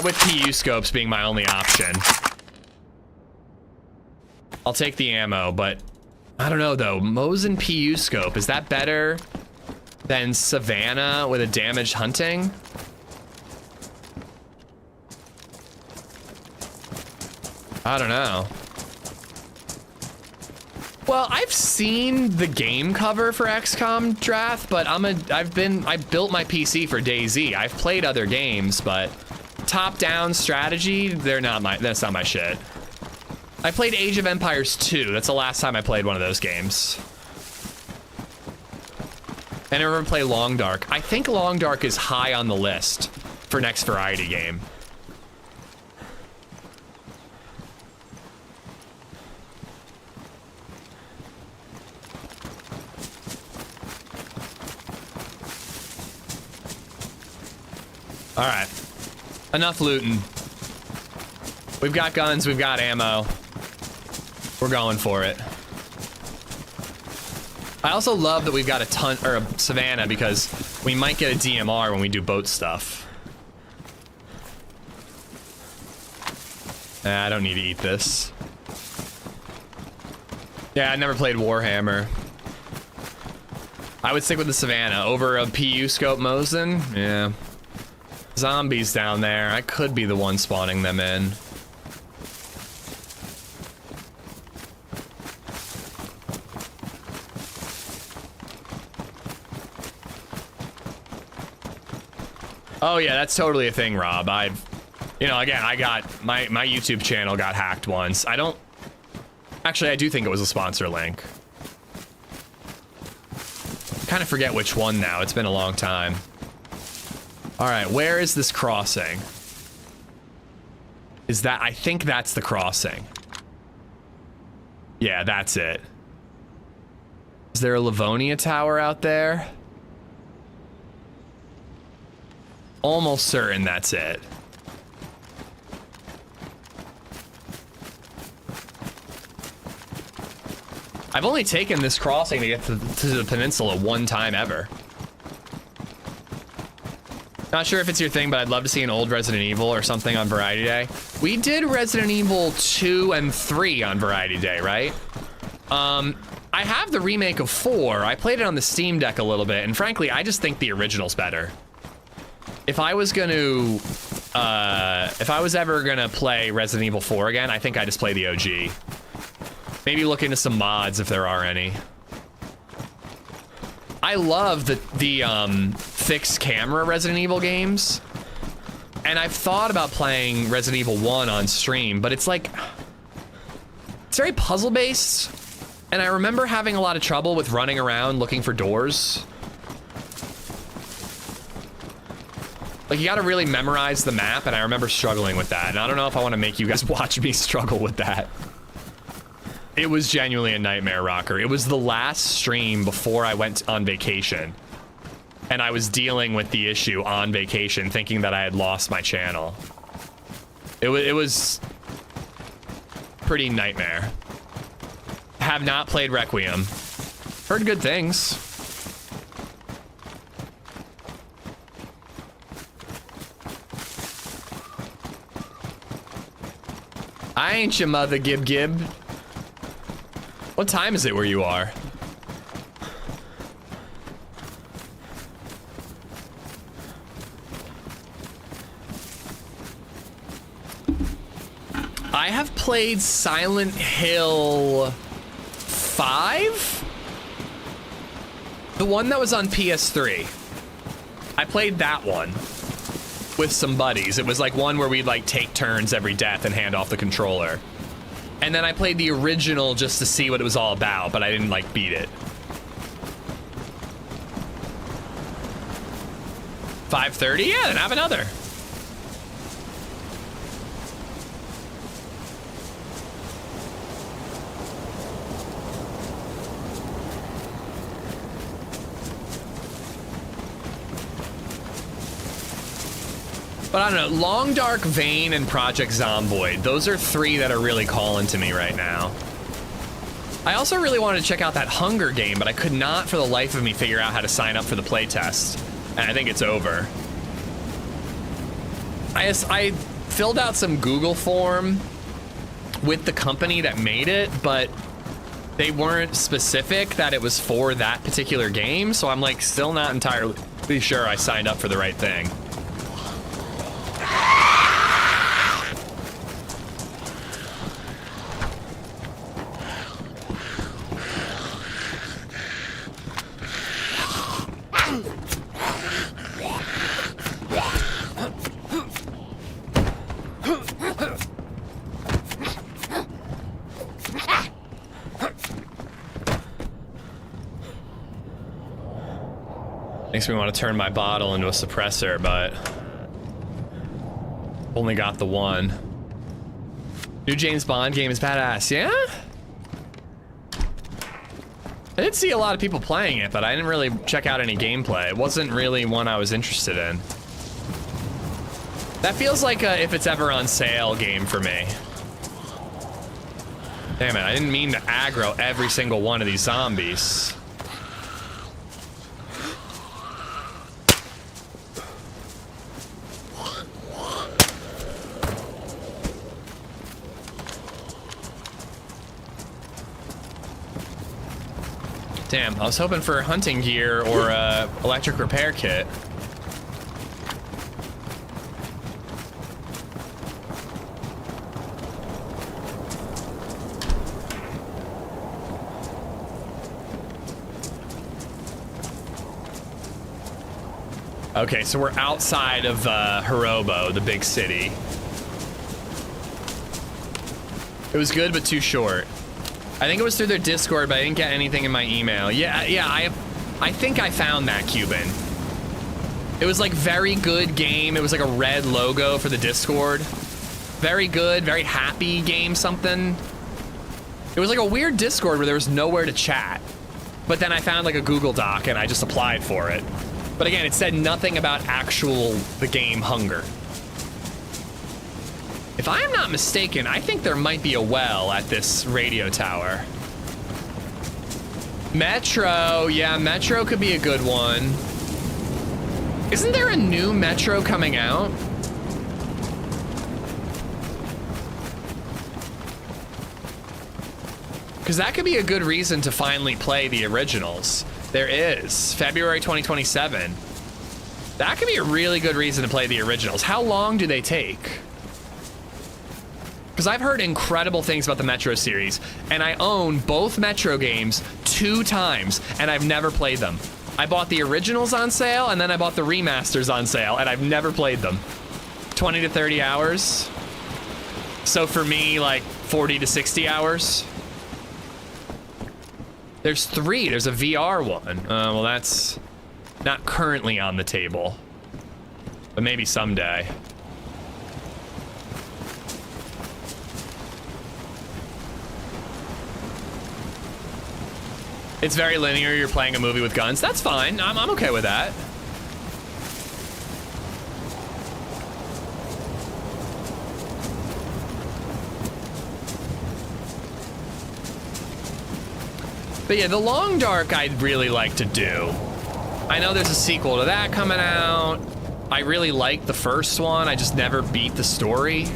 Speaker 1: with PU scopes being my only option. I'll take the ammo, but I don't know, though. Mosin PU scope, is that better than Savannah with a damaged hunting? I don't know. Well, I've seen the game cover for XCOM Draft, but I built my PC for DayZ. I've played other games, but top-down strategy, that's not my shit. I played Age of Empires 2. That's the last time I played one of those games. I never play Long Dark. I think Long Dark is high on the list for next variety game. All right, enough looting. We've got guns, we've got ammo. We're going for it. I also love that we've got a ton, or a Savannah, because we might get a DMR when we do boat stuff. Nah, I don't need to eat this. Yeah, I never played Warhammer. I would stick with the Savannah over a PU scope Mosin. Yeah. Zombies down there. I could be the one spawning them in. Oh yeah, that's totally a thing, Rob. You know, again, I got my YouTube channel got hacked once. I don't actually, I do think it was a sponsor link. I kind of forget which one now. It's been a long time. All right, where is this crossing? Is that, I think that's the crossing. Yeah, that's it. Is there a Livonia tower out there? Almost certain that's it. I've only taken this crossing to get to the peninsula one time ever. Not sure if it's your thing, but I'd love to see an old Resident Evil or something on Variety Day. We did Resident Evil 2 and 3 on Variety Day, right? I have the remake of 4. I played it on the Steam Deck a little bit, and frankly, I just think the original's better. If I was gonna, if I was ever gonna play Resident Evil 4 again, I think I just play the OG. Maybe look into some mods if there are any. I love the fixed camera Resident Evil games. And I've thought about playing Resident Evil 1 on stream, but it's like, it's very puzzle based. And I remember having a lot of trouble with running around looking for doors. Like, you gotta really memorize the map, and I remember struggling with that. And I don't know if I want to make you guys watch me struggle with that. It was genuinely a nightmare, Rocker. It was the last stream before I went on vacation. And I was dealing with the issue on vacation, thinking that I had lost my channel. It was pretty nightmare. Have not played Requiem. Heard good things. I ain't your mother, Gib Gib. What time is it where you are? I have played Silent Hill 5? The one that was on PS3. I played that one with some buddies. It was like one where we'd like take turns every death and hand off the controller. And then I played the original just to see what it was all about, but I didn't like beat it. 5:30? Yeah, then have another. But I don't know, Long Dark Vein and Project Zomboid, those are 3 that are really calling to me right now. I also really wanted to check out that Hunger game, but I could not for the life of me figure out how to sign up for the playtest. And I think it's over. I filled out some Google form with the company that made it, but they weren't specific that it was for that particular game, so I'm like still not entirely sure I signed up for the right thing. Makes me want to turn my bottle into a suppressor, but only got the one. New James Bond game is badass, yeah? I did see a lot of people playing it, but I didn't really check out any gameplay. It wasn't really one I was interested in. That feels like a if it's ever on sale game for me. Damn it, I didn't mean to aggro every single one of these zombies. Damn, I was hoping for hunting gear or a electric repair kit. Okay, so we're outside of Hirobo, the big city. It was good, but too short. I think it was through their Discord, but I didn't get anything in my email. Yeah, I think I found that, Cuban. It was like very good game. It was like a red logo for the Discord. Very good, very happy game something. It was like a weird Discord where there was nowhere to chat. But then I found like a Google Doc and I just applied for it. But again, it said nothing about the game Hunger. If I am not mistaken, I think there might be a well at this radio tower. Metro, yeah, Metro could be a good one. Isn't there a new Metro coming out? Because that could be a good reason to finally play the originals. There is, February 2027. That could be a really good reason to play the originals. How long do they take? Because I've heard incredible things about the Metro series, and I own both Metro games 2 times, and I've never played them. I bought the originals on sale, and then I bought the remasters on sale, and I've never played them. 20 to 30 hours. So for me, like 40 to 60 hours. There's 3. There's a VR one. Well, that's not currently on the table, but maybe someday. It's very linear. You're playing a movie with guns. That's fine. I'm okay with that. But yeah, the Long Dark I'd really like to do. I know there's a sequel to that coming out. I really liked the first one. I just never beat the story.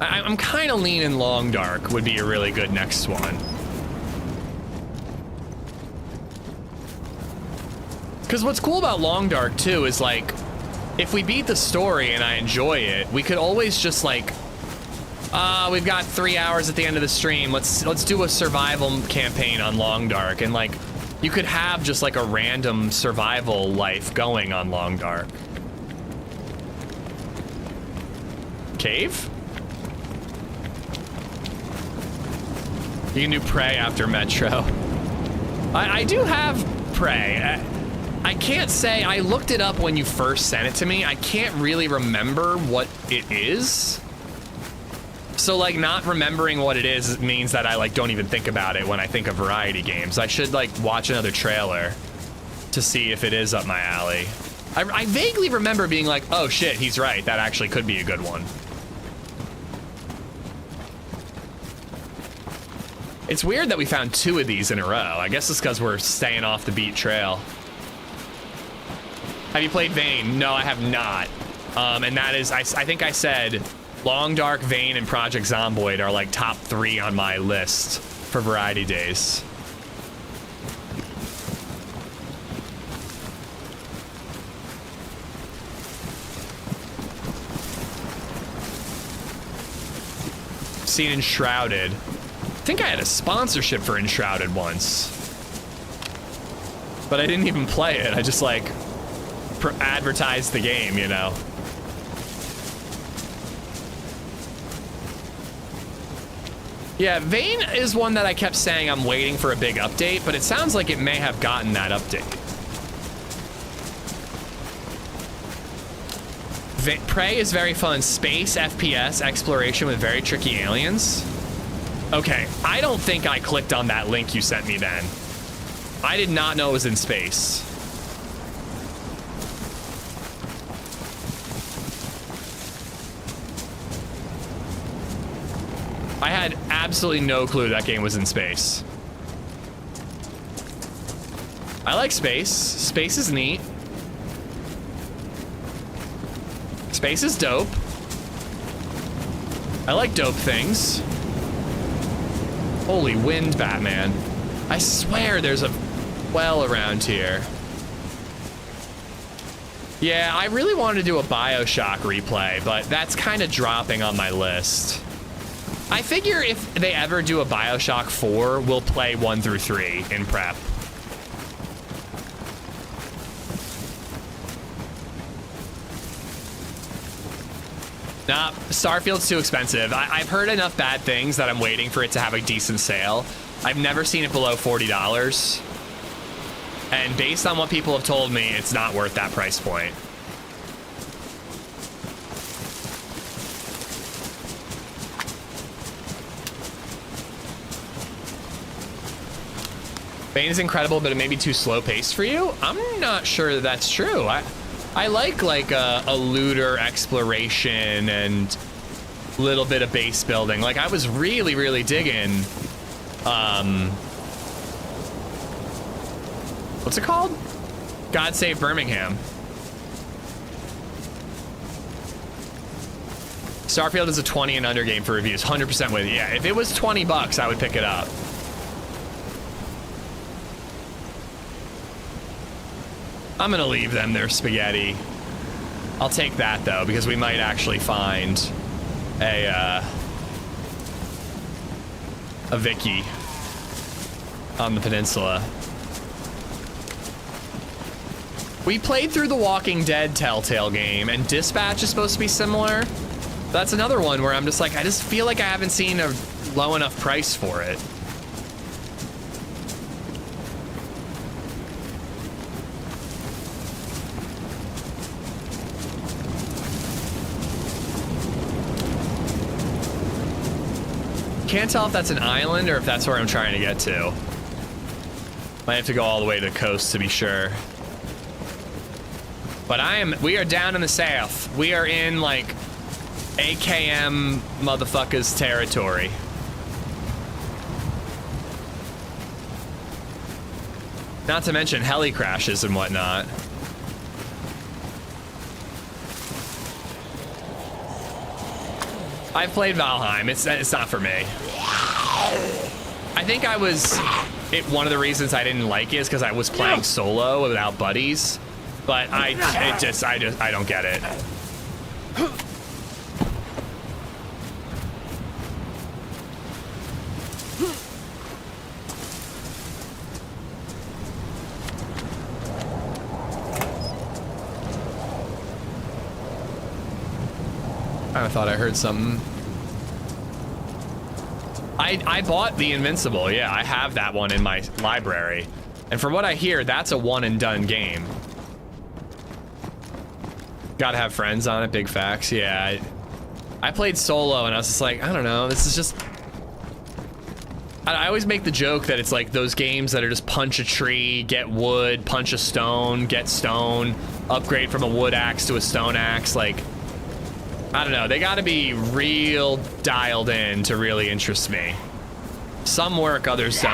Speaker 1: I'm kind of leaning Long Dark would be a really good next one. Because what's cool about Long Dark too is like, if we beat the story and I enjoy it, we could always just like, we've got 3 hours at the end of the stream. Let's do a survival campaign on Long Dark, and like, you could have just like a random survival life going on Long Dark. Cave? You can do Prey after Metro. I do have Prey. I can't say, I looked it up when you first sent it to me. I can't really remember what it is. So like not remembering what it is means that I like don't even think about it when I think of variety games. I should like watch another trailer to see if it is up my alley. I vaguely remember being like, oh shit, he's right. That actually could be a good one. It's weird that we found 2 of these in a row. I guess it's because we're staying off the beat trail. Have you played Vane? No, I have not. And that is, I think I said Long Dark, Vane, and Project Zomboid are like top 3 on my list for variety days. Seen Enshrouded. I think I had a sponsorship for Enshrouded once, but I didn't even play it. I just like advertised the game, you know. Yeah, Vane is one that I kept saying I'm waiting for a big update, but it sounds like it may have gotten that update. Prey is very fun. Space, FPS, exploration with very tricky aliens. Okay, I don't think I clicked on that link you sent me then. I did not know it was in space. I had absolutely no clue that game was in space. I like space. Space is neat. Space is dope. I like dope things. Holy wind, Batman. I swear there's a well around here. Yeah, I really wanted to do a BioShock replay, but that's kind of dropping on my list. I figure if they ever do a BioShock 4, we'll play 1 through 3 in prep. Nah, Starfield's too expensive. I've heard enough bad things that I'm waiting for it to have a decent sale. I've never seen it below $40. And based on what people have told me, it's not worth that price point. Bane is incredible, but it may be too slow paced for you. I'm not sure that's true. I like a looter exploration and a little bit of base building. Like I was really digging, what's it called? God Save Birmingham. Starfield is a 20 and under game for reviews. 100% with you. Yeah, if it was $20, I would pick it up. I'm gonna leave them their spaghetti. I'll take that though, because we might actually find a Vicky on the peninsula. We played through the Walking Dead Telltale game, and Dispatch is supposed to be similar. That's another one where I'm just like, I just feel like I haven't seen a low enough price for it. Can't tell if that's an island or if that's where I'm trying to get to. Might have to go all the way to the coast to be sure. But we are down in the south. We are in like AKM motherfuckers territory. Not to mention heli crashes and whatnot. I've played Valheim. It's not for me. I think one of the reasons I didn't like it is because I was playing solo without buddies. But I don't get it. I thought I heard something. I bought the Invincible. Yeah, I have that one in my library. And from what I hear, that's a one and done game. Gotta have friends on it, big facts. Yeah, I played solo and I was just like, I don't know, this is just... I always make the joke that it's like those games that are just punch a tree, get wood, punch a stone, get stone, upgrade from a wood axe to a stone axe. Like, I don't know, they gotta be real dialed in to really interest me. Some work, others don't.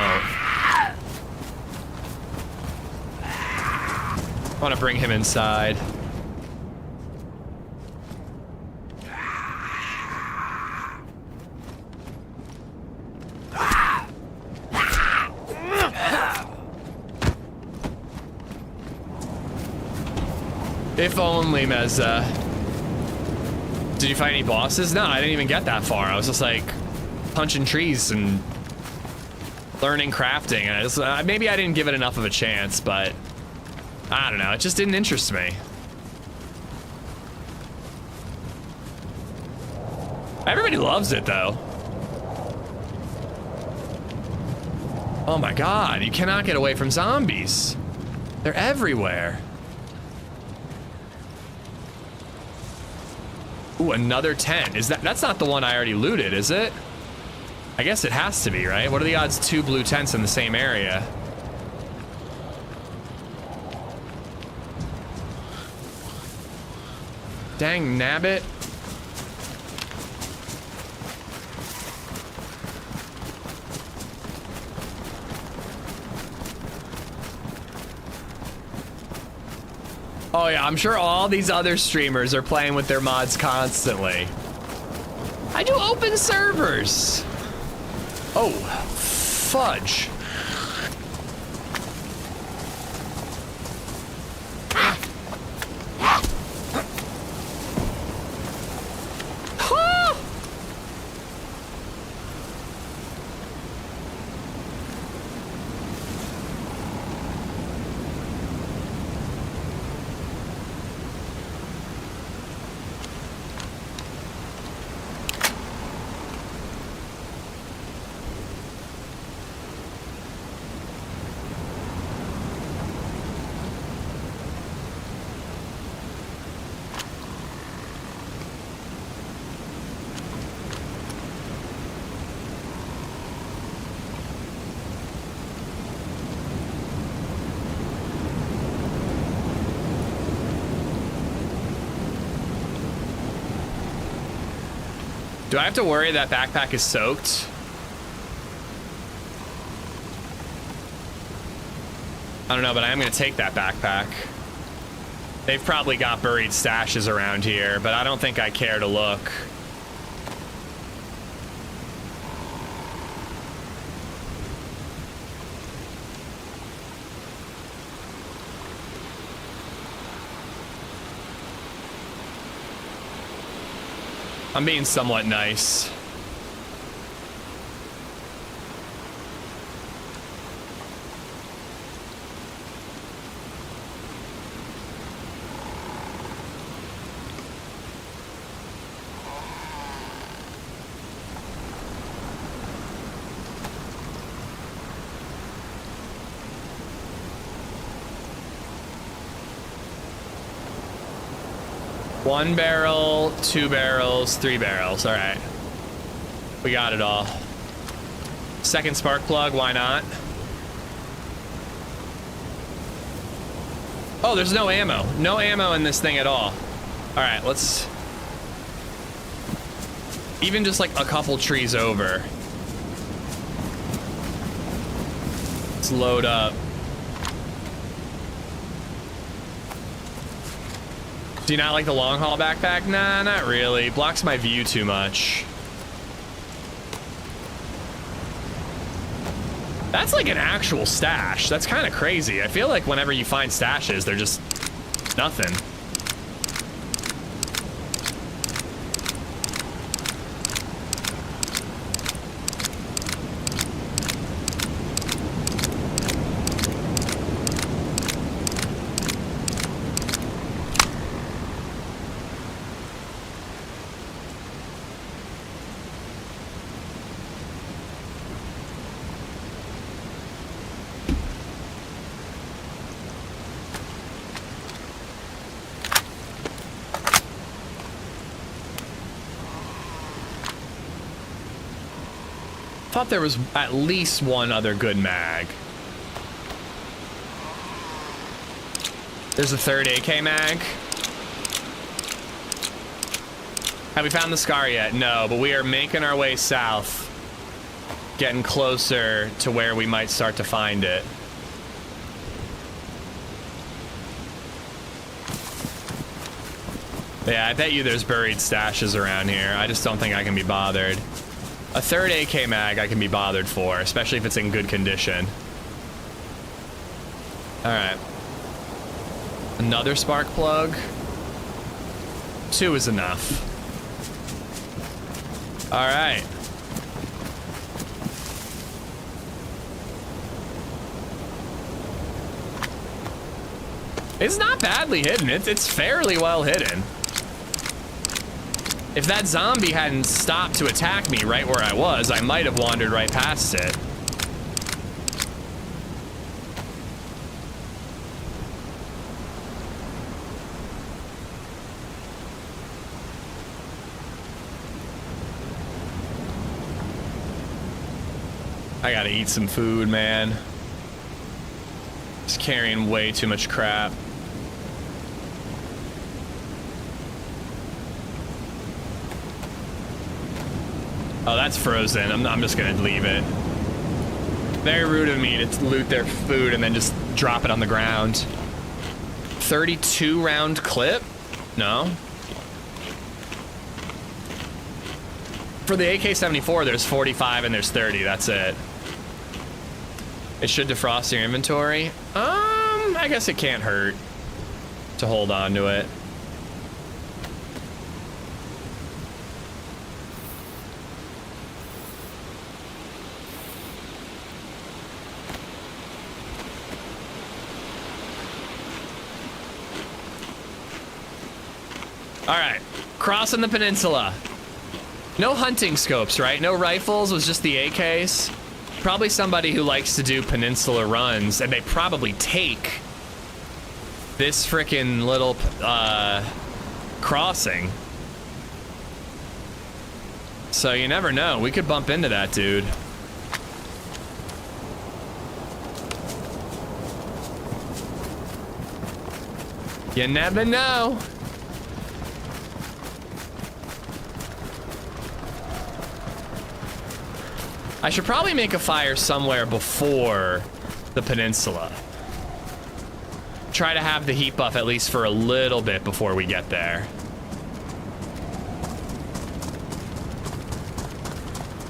Speaker 1: I wanna bring him inside. If only, Mezza. Did you fight any bosses? No, I didn't even get that far. I was just like punching trees and learning crafting. And maybe I didn't give it enough of a chance, but I don't know. It just didn't interest me. Everybody loves it though. Oh my God, you cannot get away from zombies. They're everywhere. Ooh, another tent. That's not the one I already looted, is it? I guess it has to be, right? What are the odds 2 blue tents in the same area? Dang nabbit. Oh yeah, I'm sure all these other streamers are playing with their mods constantly. I do open servers. Oh, fudge. Do I have to worry that backpack is soaked? I don't know, but I am gonna take that backpack. They've probably got buried stashes around here, but I don't think I care to look. I'm being somewhat nice. One barrel, 2 barrels, 3 barrels. All right. We got it all. Second spark plug, why not? Oh, there's no ammo. No ammo in this thing at all. All right, let's... Even just like a couple trees over. Let's load up. Do you not like the long haul backpack? Nah, not really. Blocks my view too much. That's like an actual stash. That's kind of crazy. I feel like whenever you find stashes, they're just nothing. Thought there was at least one other good mag. There's a third AK mag. Have we found the scar yet? No, but we are making our way south, getting closer to where we might start to find it. Yeah, I bet you there's buried stashes around here. I just don't think I can be bothered. A third AK mag I can be bothered for, especially if it's in good condition. All right. Another spark plug. 2 is enough. All right. It's not badly hidden. It's fairly well hidden. If that zombie hadn't stopped to attack me right where I was, I might have wandered right past it. I gotta eat some food, man. Just carrying way too much crap. Oh, that's frozen. I'm just gonna leave it. Very rude of me to loot their food and then just drop it on the ground. 32 round clip? No. For the AK-74, there's 45 and there's 30. That's it. It should defrost your inventory. I guess it can't hurt to hold on to it. All right, crossing the peninsula. No hunting scopes, right? No rifles, was just the AKs. Probably somebody who likes to do peninsula runs, and they probably take this frickin' little crossing. So you never know, we could bump into that dude. You never know. I should probably make a fire somewhere before the peninsula. Try to have the heat buff at least for a little bit before we get there.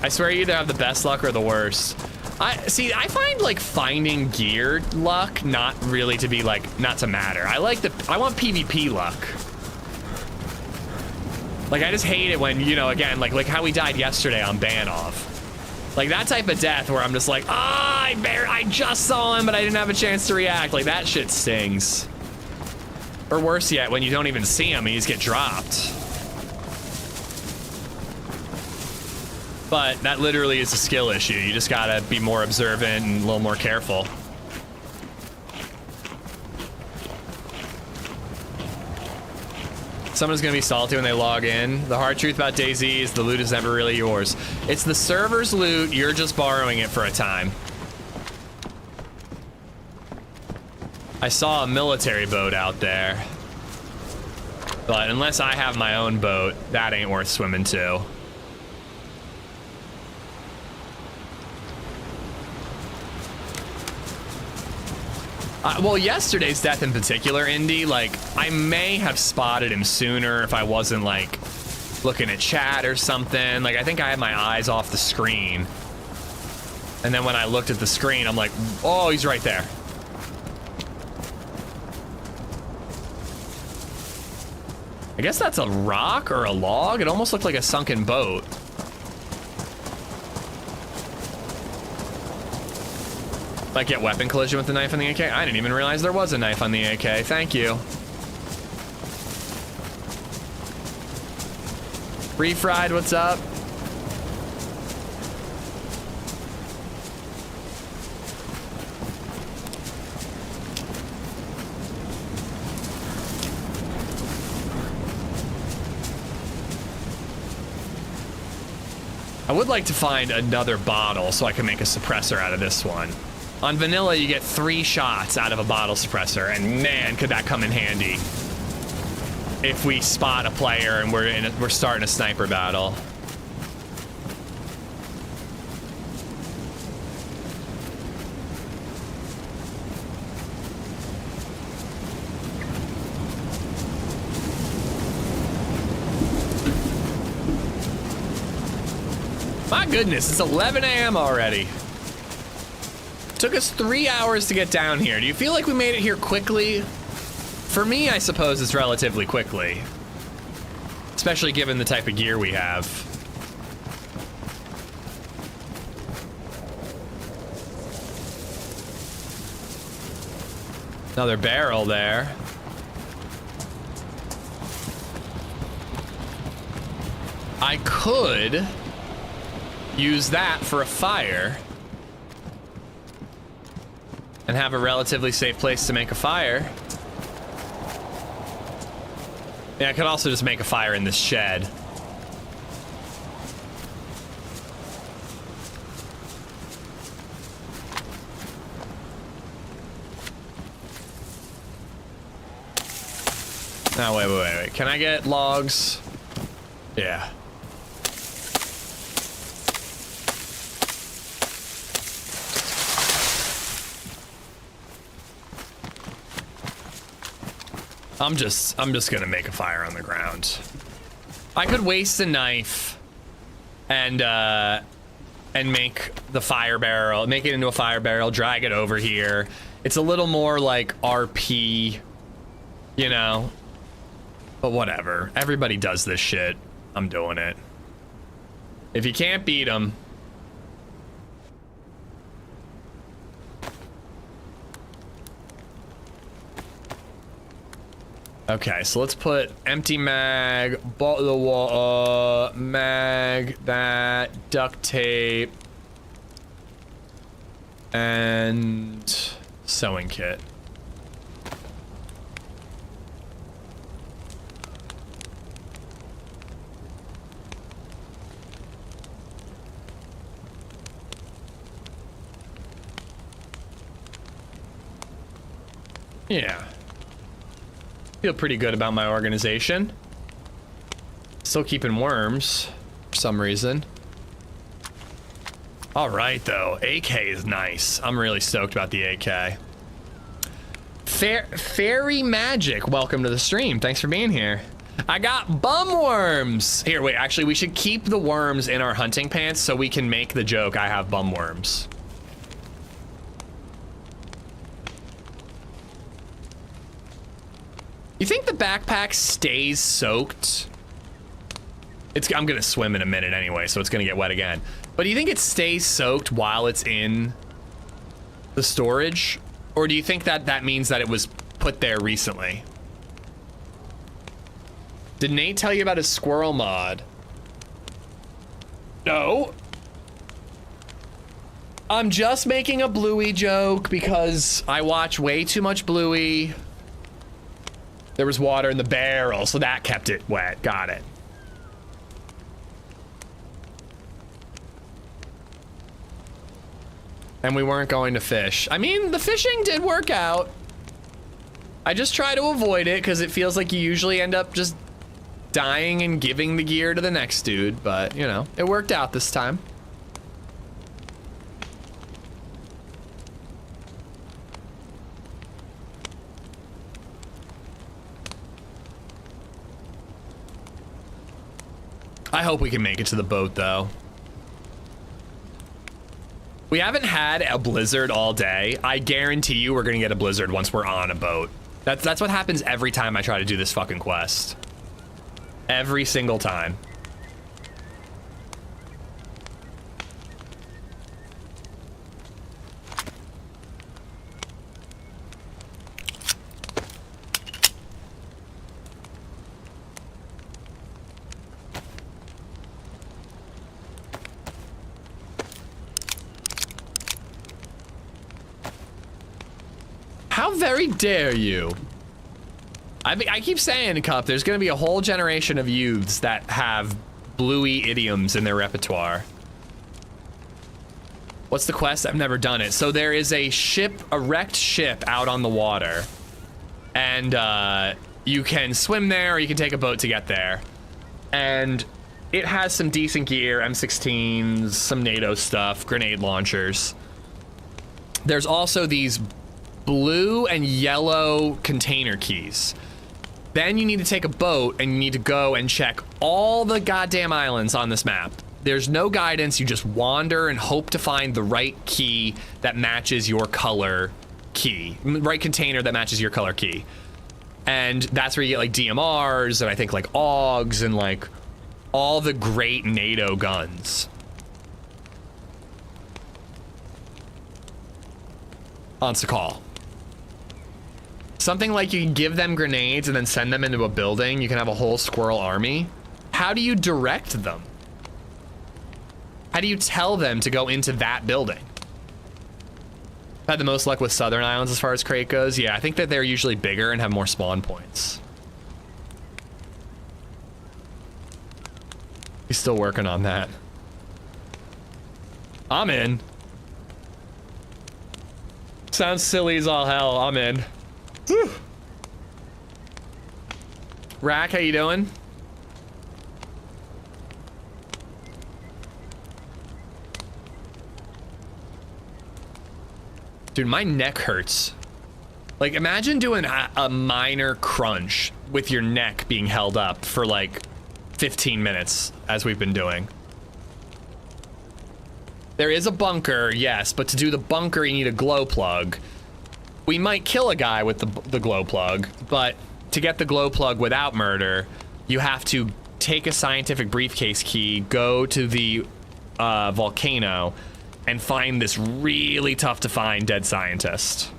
Speaker 1: I swear you either have the best luck or the worst. I find like finding gear luck not really to be like, not to matter. I want PvP luck. Like I just hate it when, you know, again, like how we died yesterday on Banov. Like that type of death where I'm just like, I just saw him, but I didn't have a chance to react. Like that shit stings. Or worse yet, when you don't even see him and you just get dropped. But that literally is a skill issue. You just gotta be more observant and a little more careful. Someone's gonna be salty when they log in. The hard truth about DayZ is the loot is never really yours. It's the server's loot, you're just borrowing it for a time. I saw a military boat out there. But unless I have my own boat, that ain't worth swimming to. Well, yesterday's death in particular, Indy, like, I may have spotted him sooner if I wasn't, like, looking at chat or something. Like, I think I had my eyes off the screen. And then when I looked at the screen, I'm like, oh, he's right there. I guess that's a rock or a log. It almost looked like a sunken boat. Like get weapon collision with the knife on the AK? I didn't even realize there was a knife on the AK. Thank you. Refried, what's up? I would like to find another bottle so I can make a suppressor out of this one. On vanilla, you get 3 shots out of a bottle suppressor, and man, could that come in handy if we spot a player and we're starting a sniper battle. My goodness, it's 11 a.m. already. Took us 3 hours to get down here. Do you feel like we made it here quickly? For me, I suppose it's relatively quickly. Especially given the type of gear we have. Another barrel there. I could use that for a fire. And have a relatively safe place to make a fire. Yeah, I could also just make a fire in this shed. Now, wait. Can I get logs? Yeah. I'm just gonna make a fire on the ground. I could waste a knife and make the fire barrel, make it into a fire barrel, drag it over here. It's a little more like RP, you know, but whatever. Everybody does this shit. I'm doing it. If you can't beat them. Okay, so let's put empty mag, bottle of water, mag, that, duct tape, and sewing kit. Yeah. Feel pretty good about my organization. Still keeping worms for some reason. All right, though. AK is nice. I'm really stoked about the AK. Fairy Magic, welcome to the stream. Thanks for being here. I got bum worms. Here, wait, actually, we should keep the worms in our hunting pants so we can make the joke I have bum worms. You think the backpack stays soaked? I'm gonna swim in a minute anyway, so it's gonna get wet again. But do you think it stays soaked while it's in the storage? Or do you think that that means that it was put there recently? Did Nate tell you about his squirrel mod? No. I'm just making a Bluey joke because I watch way too much Bluey. There was water in the barrel, so that kept it wet. Got it. And we weren't going to fish. I mean, the fishing did work out. I just try to avoid it because it feels like you usually end up just dying and giving the gear to the next dude. But, you know, it worked out this time. I hope we can make it to the boat, though. We haven't had a blizzard all day. I guarantee you we're gonna get a blizzard once we're on a boat. That's what happens every time I try to do this fucking quest. Every single time. How very dare you? I keep saying, Cup, there's gonna be a whole generation of youths that have Bluey idioms in their repertoire. What's the quest? I've never done it. So there is a ship, a wrecked ship out on the water. And you can swim there or you can take a boat to get there. And it has some decent gear, M16s, some NATO stuff, grenade launchers. There's also these blue and yellow container keys. Then you need to take a boat and you need to go and check all the goddamn islands on this map. There's no guidance, you just wander and hope to find the right key that matches your color key. Right container that matches your color key. And that's where you get like DMRs and I think like AUGs and like all the great NATO guns. On Sakhal. Something like you can give them grenades and then send them into a building. You can have a whole squirrel army. How do you direct them? How do you tell them to go into that building? I've had the most luck with Southern Islands as far as crate goes. Yeah, I think that they're usually bigger and have more spawn points. He's still working on that. I'm in. Sounds silly as all hell. I'm in. Whew. Rack, how you doing? Dude, my neck hurts. Like, imagine doing a minor crunch with your neck being held up for like 15 minutes, as we've been doing. There is a bunker, yes, but to do the bunker, you need a glow plug. We might kill a guy with the glow plug, but to get the glow plug without murder, you have to take a scientific briefcase key, go to the volcano, and find this really tough to find dead scientist.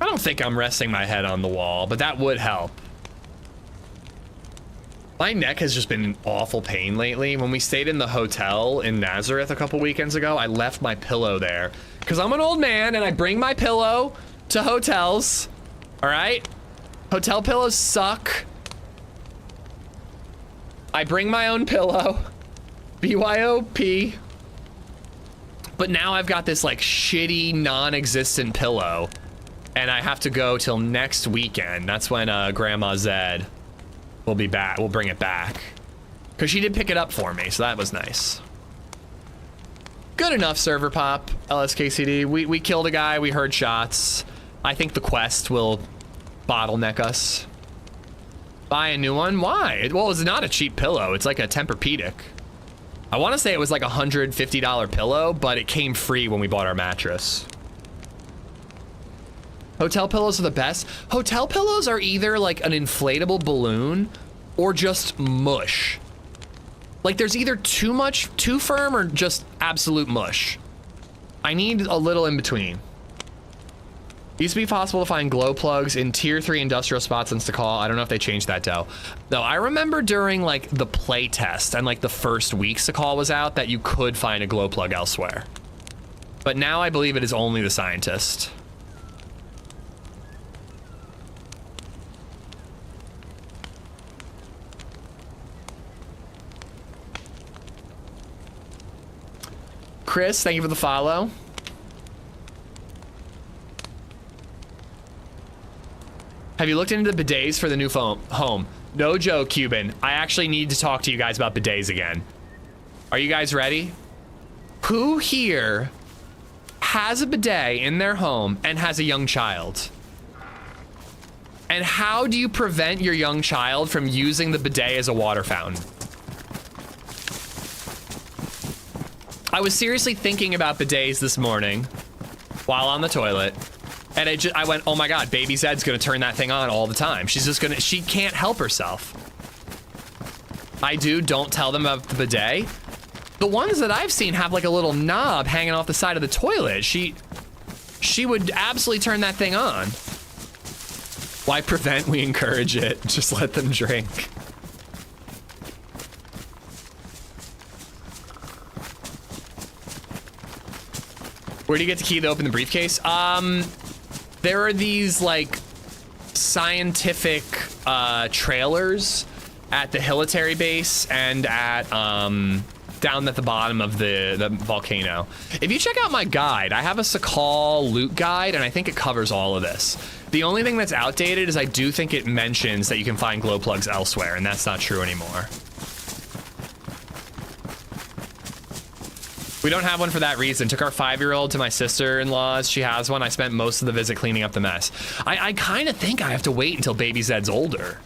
Speaker 1: I don't think I'm resting my head on the wall, but that would help. My neck has just been in awful pain lately. When we stayed in the hotel in Nazareth a couple weekends ago, I left my pillow there. Because I'm an old man and I bring my pillow to hotels. All right? Hotel pillows suck. I bring my own pillow. BYOP. But now I've got this like shitty, non-existent pillow. And I have to go till next weekend. That's when Grandma Zed will be back. We'll bring it back. Because she did pick it up for me, so that was nice. Good enough, server pop, LSKCD. We killed a guy, we heard shots. I think the quest will bottleneck us. Buy a new one? Why? Well, it's not a cheap pillow. It's like a Tempur-Pedic. I want to say it was like a $150 pillow, but it came free when we bought our mattress. Hotel pillows are the best. Hotel pillows are either like an inflatable balloon or just mush. Like there's either too firm or just absolute mush. I need a little in between. Used to be possible to find glow plugs in tier 3 industrial spots in Sakhal. I don't know if they changed that though. No, I remember during like the play test and like the first week Sakhal was out that you could find a glow plug elsewhere. But now I believe it is only the scientist. Chris, thank you for the follow. Have you looked into the bidets for the new home? No joke, Cuban. I actually need to talk to you guys about bidets again. Are you guys ready? Who here has a bidet in their home and has a young child? And how do you prevent your young child from using the bidet as a water fountain? I was seriously thinking about bidets this morning while on the toilet, and I went, oh my God, baby Zed's gonna turn that thing on all the time. She can't help herself. Don't tell them about the bidet. The ones that I've seen have like a little knob hanging off the side of the toilet. She would absolutely turn that thing on. Why prevent? We encourage it. Just let them drink. Where do you get the key to open the briefcase? There are these like scientific trailers at the military base and at down at the bottom of the volcano. If you check out my guide, I have a Sakhal loot guide, and I think it covers all of this. The only thing that's outdated is I do think it mentions that you can find glow plugs elsewhere, and that's not true anymore. We don't have one for that reason. Took our 5-year-old to my sister-in-law's. She has one. I spent most of the visit cleaning up the mess. I kind of think I have to wait until baby Zed's older.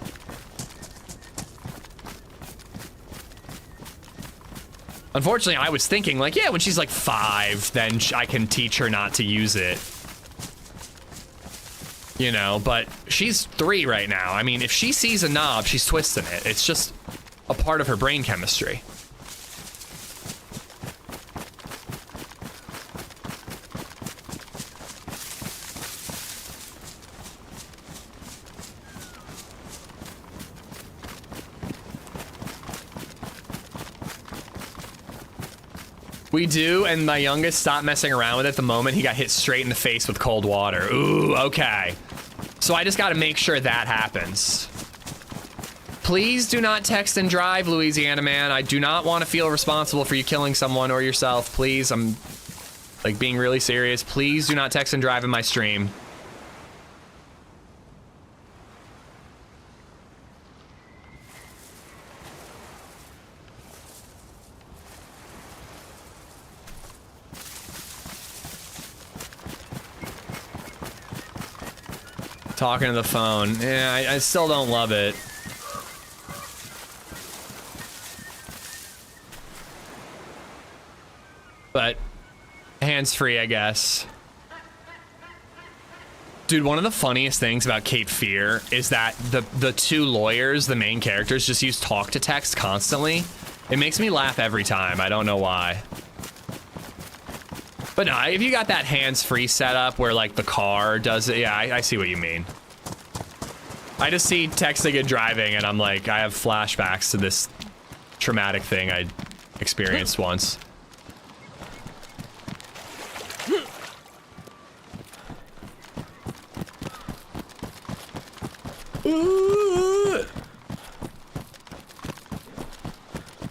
Speaker 1: Unfortunately, I was thinking like, yeah, when she's like 5, then I can teach her not to use it. You know, but she's 3 right now. I mean, if she sees a knob, she's twisting it. It's just a part of her brain chemistry. We do, and my youngest stopped messing around with it the moment he got hit straight in the face with cold water. Ooh, okay. So I just gotta make sure that happens. Please do not text and drive, Louisiana man. I do not want to feel responsible for you killing someone or yourself. Please, I'm like being really serious. Please do not text and drive in my stream. Talking to the phone. Yeah, I still don't love it. But hands-free, I guess. Dude, one of the funniest things about Cape Fear is that the 2 lawyers, the main characters, just use talk to text constantly. It makes me laugh every time. I don't know why. But no, if you got that hands-free setup where like the car does it, yeah, I see what you mean. I just see texting and driving and I'm like, I have flashbacks to this traumatic thing I experienced once.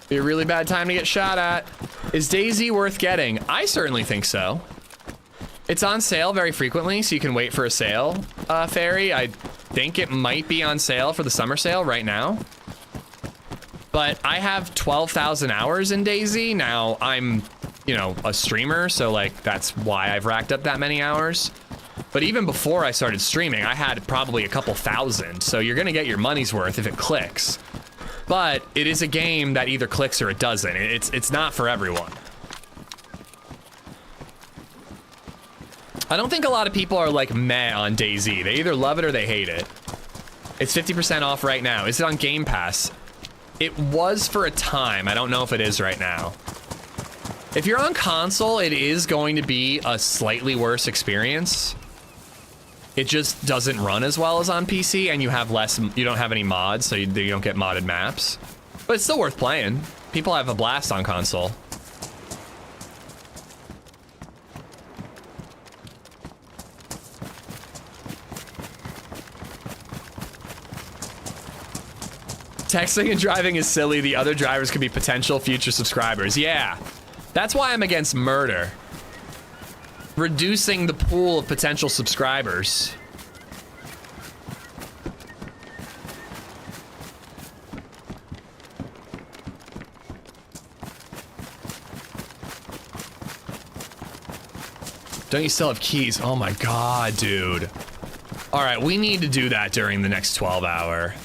Speaker 1: Be a really bad time to get shot at. Is DayZ worth getting? I certainly think so. It's on sale very frequently, so you can wait for a sale, Fairy. I think it might be on sale for the summer sale right now. But I have 12,000 hours in DayZ. Now I'm, you know, a streamer, so like that's why I've racked up that many hours. But even before I started streaming, I had probably a couple thousand. So you're gonna get your money's worth if it clicks. But it is a game that either clicks or it doesn't. It's not for everyone. I don't think a lot of people are like meh on DayZ. They either love it or they hate it. It's 50% off right now. Is it on Game Pass? It was for a time. I don't know if it is right now. If you're on console, it is going to be a slightly worse experience. It just doesn't run as well as on PC, and you don't have any mods, so you don't get modded maps. But it's still worth playing. People have a blast on console. Texting and driving is silly. The other drivers could be potential future subscribers. Yeah, that's why I'm against murder. Reducing the pool of potential subscribers. Don't you still have keys? Oh my God, dude. All right, we need to do that during the next 12 hour.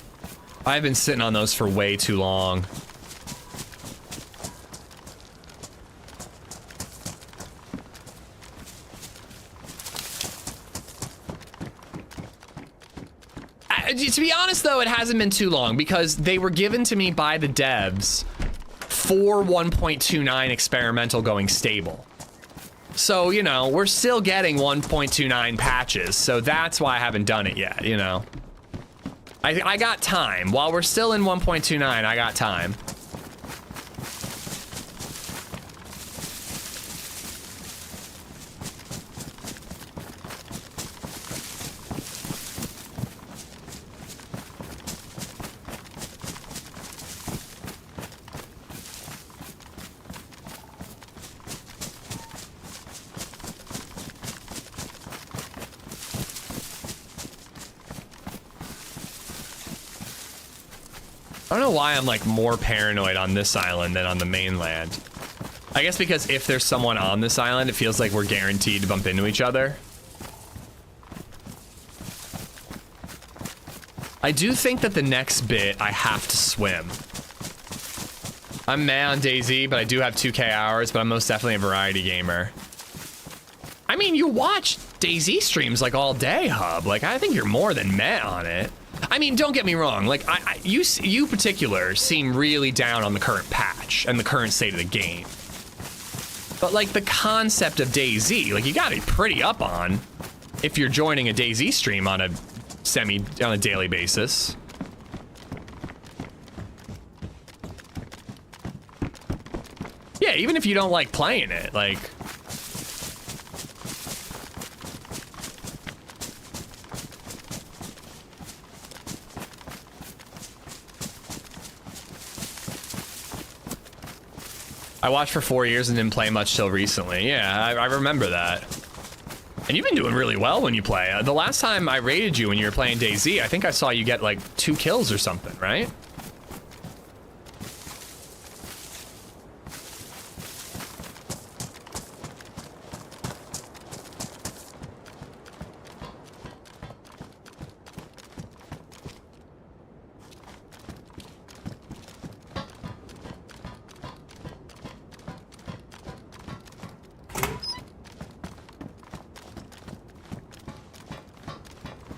Speaker 1: I've been sitting on those for way too long. To be honest, though, it hasn't been too long because they were given to me by the devs for 1.29 experimental going stable. So, you know, we're still getting 1.29 patches, so that's why I haven't done it yet, you know. I got time. While we're still in 1.29, I got time. I don't know why I'm like more paranoid on this island than on the mainland. I guess because if there's someone on this island, it feels like we're guaranteed to bump into each other. I do think that the next bit I have to swim. I'm meh on DayZ, but I do have 2K hours, but I'm most definitely a variety gamer. I mean, you watch DayZ streams like all day, Hub. Like, I think you're more than meh on it. I mean, don't get me wrong. Like, you particular seem really down on the current patch and the current state of the game. But like the concept of DayZ, like you gotta be pretty up on if you're joining a DayZ stream on a daily basis. Yeah, even if you don't like playing it, like. I watched for 4 years and didn't play much till recently. Yeah, I remember that. And you've been doing really well when you play. The last time I raided you when you were playing DayZ, I think I saw you get like 2 kills or something, right?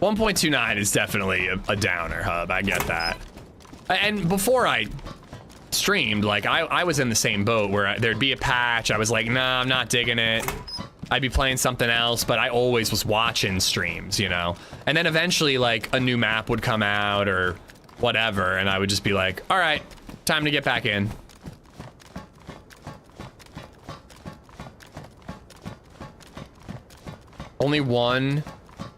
Speaker 1: .29 is definitely a downer, Hub. I get that. And before I streamed, like I was in the same boat where there'd be a patch. I was like, nah, I'm not digging it. I'd be playing something else, but I always was watching streams, you know? And then eventually like a new map would come out or whatever, and I would just be like, all right, time to get back in. Only one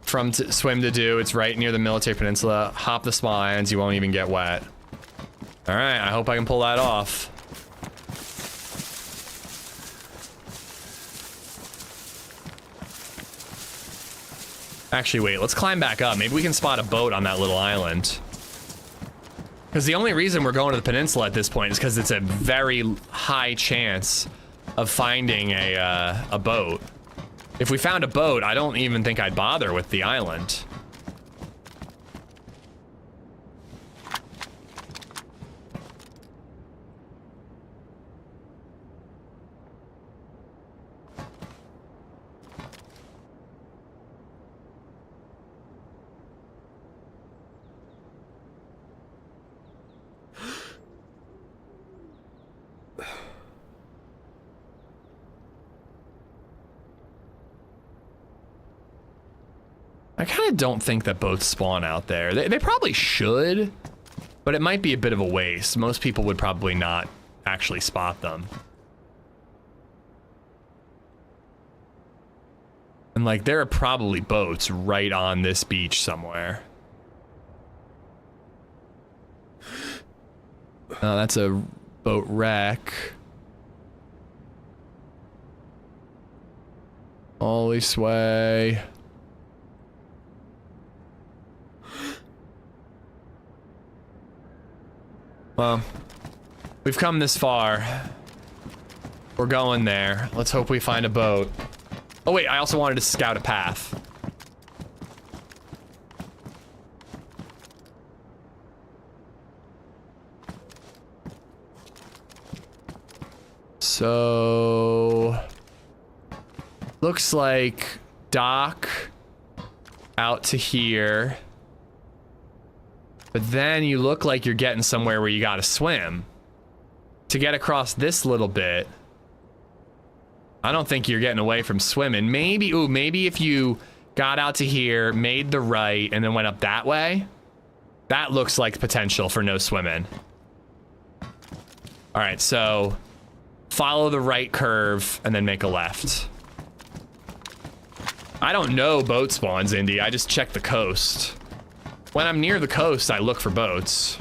Speaker 1: from swim to do. It's right near the military peninsula. Hop the small islands, you won't even get wet. All right, I hope I can pull that off. Actually, wait, let's climb back up. Maybe we can spot a boat on that little island. Because the only reason we're going to the peninsula at this point is because it's a very high chance of finding a boat. If we found a boat, I don't even think I'd bother with the island. I kind of don't think that boats spawn out there. They probably should, but it might be a bit of a waste. Most people would probably not actually spot them. And like, there are probably boats right on this beach somewhere. That's a boat wreck. All this way. Well, we've come this far. We're going there. Let's hope we find a boat. Oh wait, I also wanted to scout a path. So, looks like dock out to here. But then you look like you're getting somewhere where you gotta swim. To get across this little bit, I don't think you're getting away from swimming. Maybe, ooh, maybe if you got out to here, made the right, and then went up that way, that looks like potential for no swimming. All right, so follow the right curve and then make a left. I don't know boat spawns, Indy. I just check the coast. When I'm near the coast, I look for boats.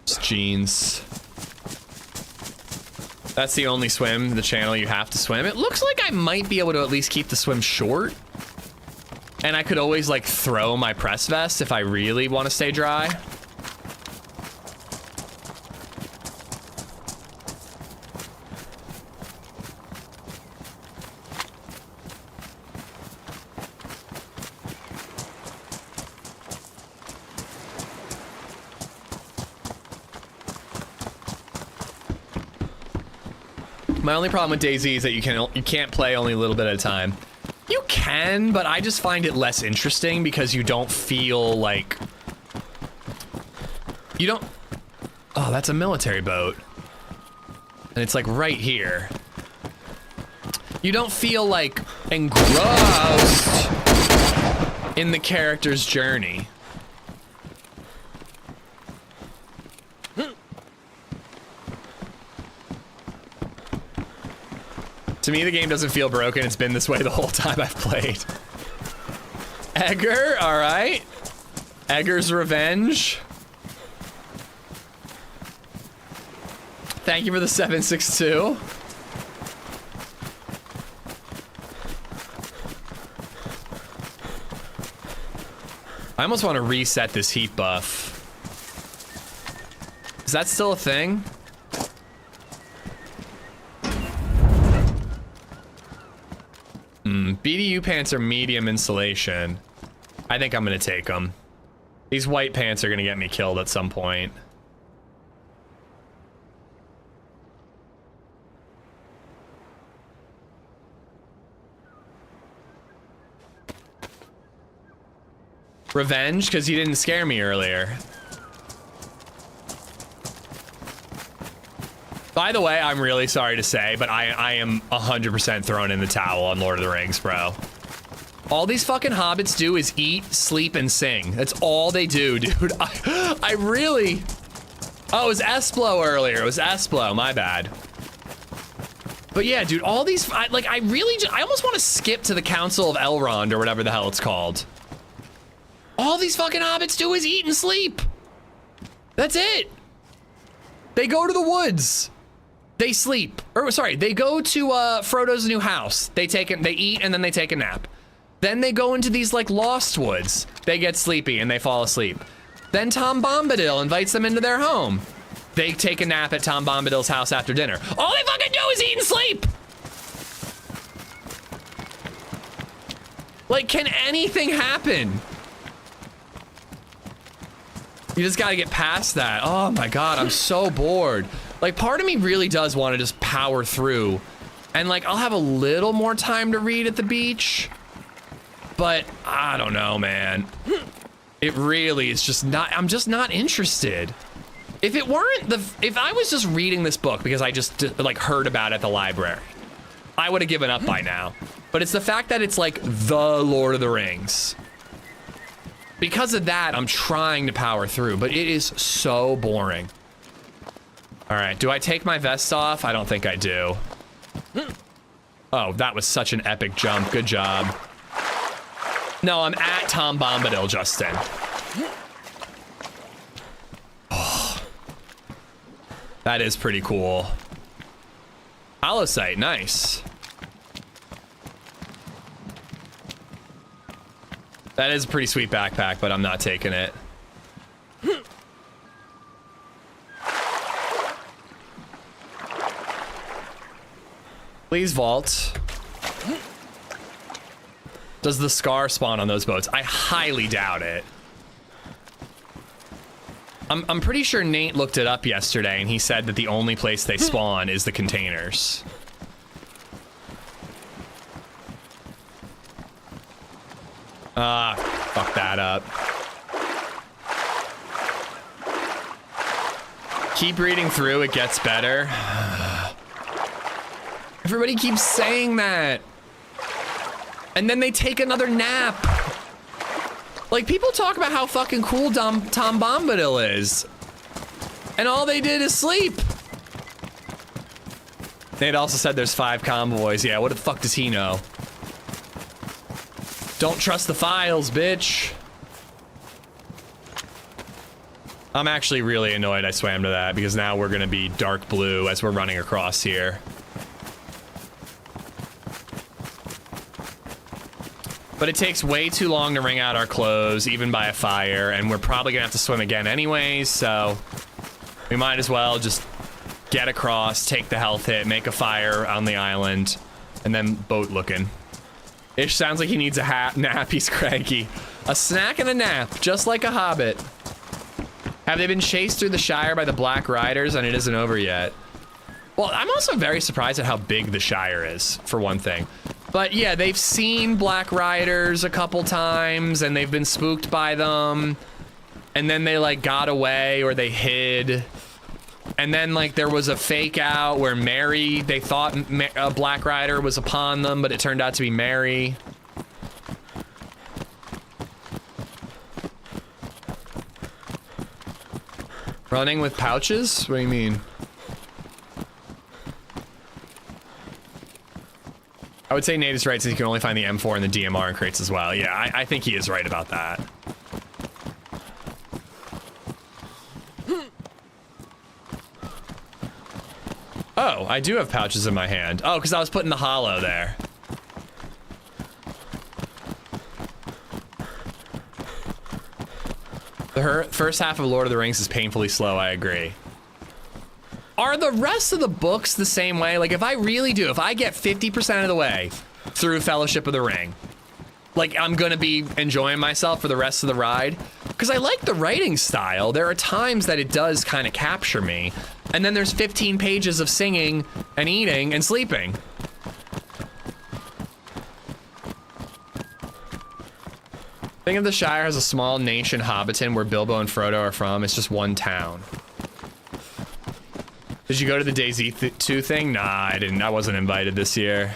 Speaker 1: It's jeans. That's the only swim, the channel you have to swim. It looks like I might be able to at least keep the swim short. And I could always like throw my press vest if I really want to stay dry. My only problem with DayZ is that you can't play only a little bit at a time. You can, but I just find it less interesting because you don't feel like... You don't... Oh, that's a military boat. And it's like right here. You don't feel like engrossed in the character's journey. To me, the game doesn't feel broken. It's been this way the whole time I've played. Edgar, all right. Edgar's Revenge. Thank you for the 762. I almost want to reset this heat buff. Is that still a thing? BDU pants are medium insulation. I think I'm gonna take them. These white pants are gonna get me killed at some point. Revenge, because you didn't scare me earlier. By the way, I'm really sorry to say, but I am 100% throwing in the towel on Lord of the Rings, bro. All these fucking hobbits do is eat, sleep, and sing. That's all they do, dude. I really... Oh, it was Esplo earlier. It was Esplo, my bad. But yeah, dude, all these... I almost want to skip to the Council of Elrond or whatever the hell it's called. All these fucking hobbits do is eat and sleep. That's it. They go to the woods. They sleep. Or sorry, they go to Frodo's new house. They eat and then they take a nap. Then they go into these like lost woods. They get sleepy and they fall asleep. Then Tom Bombadil invites them into their home. They take a nap at Tom Bombadil's house after dinner. All they fucking do is eat and sleep. Like, can anything happen? You just gotta get past that. Oh my God, I'm so bored. Like, part of me really does want to just power through. And like, I'll have a little more time to read at the beach. But I don't know, man. It really is just not, I'm just not interested. If it weren't if I was just reading this book because I just like heard about it at the library, I would have given up by now. But it's the fact that it's like the Lord of the Rings. Because of that, I'm trying to power through, but it is so boring. All right, do I take my vest off? I don't think I do. Oh, that was such an epic jump. Good job. No, I'm at Tom Bombadil, Justin. Oh, that is pretty cool. Holosight, nice. That is a pretty sweet backpack, but I'm not taking it. Please vault. Does the Scar spawn on those boats? I highly doubt it. I'm pretty sure Nate looked it up yesterday and he said that the only place they spawn is the containers. Ah, fuck that up. Keep reading through, it gets better. Everybody keeps saying that. And then they take another nap. Like, people talk about how fucking cool Tom Bombadil is. And all they did is sleep. Nate also said there's 5 convoys. Yeah, what the fuck does he know? Don't trust the files, bitch. I'm actually really annoyed I swam to that because now we're gonna be dark blue as we're running across here. But it takes way too long to wring out our clothes, even by a fire, and we're probably gonna have to swim again anyways, so we might as well just get across, take the health hit, make a fire on the island, and then boat looking. Ish sounds like he needs a nap, he's cranky. A snack and a nap, just like a hobbit. Have they been chased through the Shire by the Black Riders and it isn't over yet? Well, I'm also very surprised at how big the Shire is, for one thing. But yeah, they've seen Black Riders a couple times and they've been spooked by them. And then they like got away or they hid. And then like there was a fake out where Mary, they thought a Black Rider was upon them, but it turned out to be Mary. Running with pouches? What do you mean? I would say Nate is right since you can only find the M4 and the DMR in crates as well. Yeah, I think he is right about that. Oh, I do have pouches in my hand. Oh, because I was putting the hollow there. The first half of Lord of the Rings is painfully slow, I agree. Are the rest of the books the same way? Like, if I get 50% of the way through Fellowship of the Ring, like, I'm gonna be enjoying myself for the rest of the ride. Because I like the writing style. There are times that it does kind of capture me. And then there's 15 pages of singing and eating and sleeping. Think of the Shire as a small nation Hobbiton where Bilbo and Frodo are from. It's just one town. Did you go to the DayZ 2 thing? Nah, I didn't. I wasn't invited this year.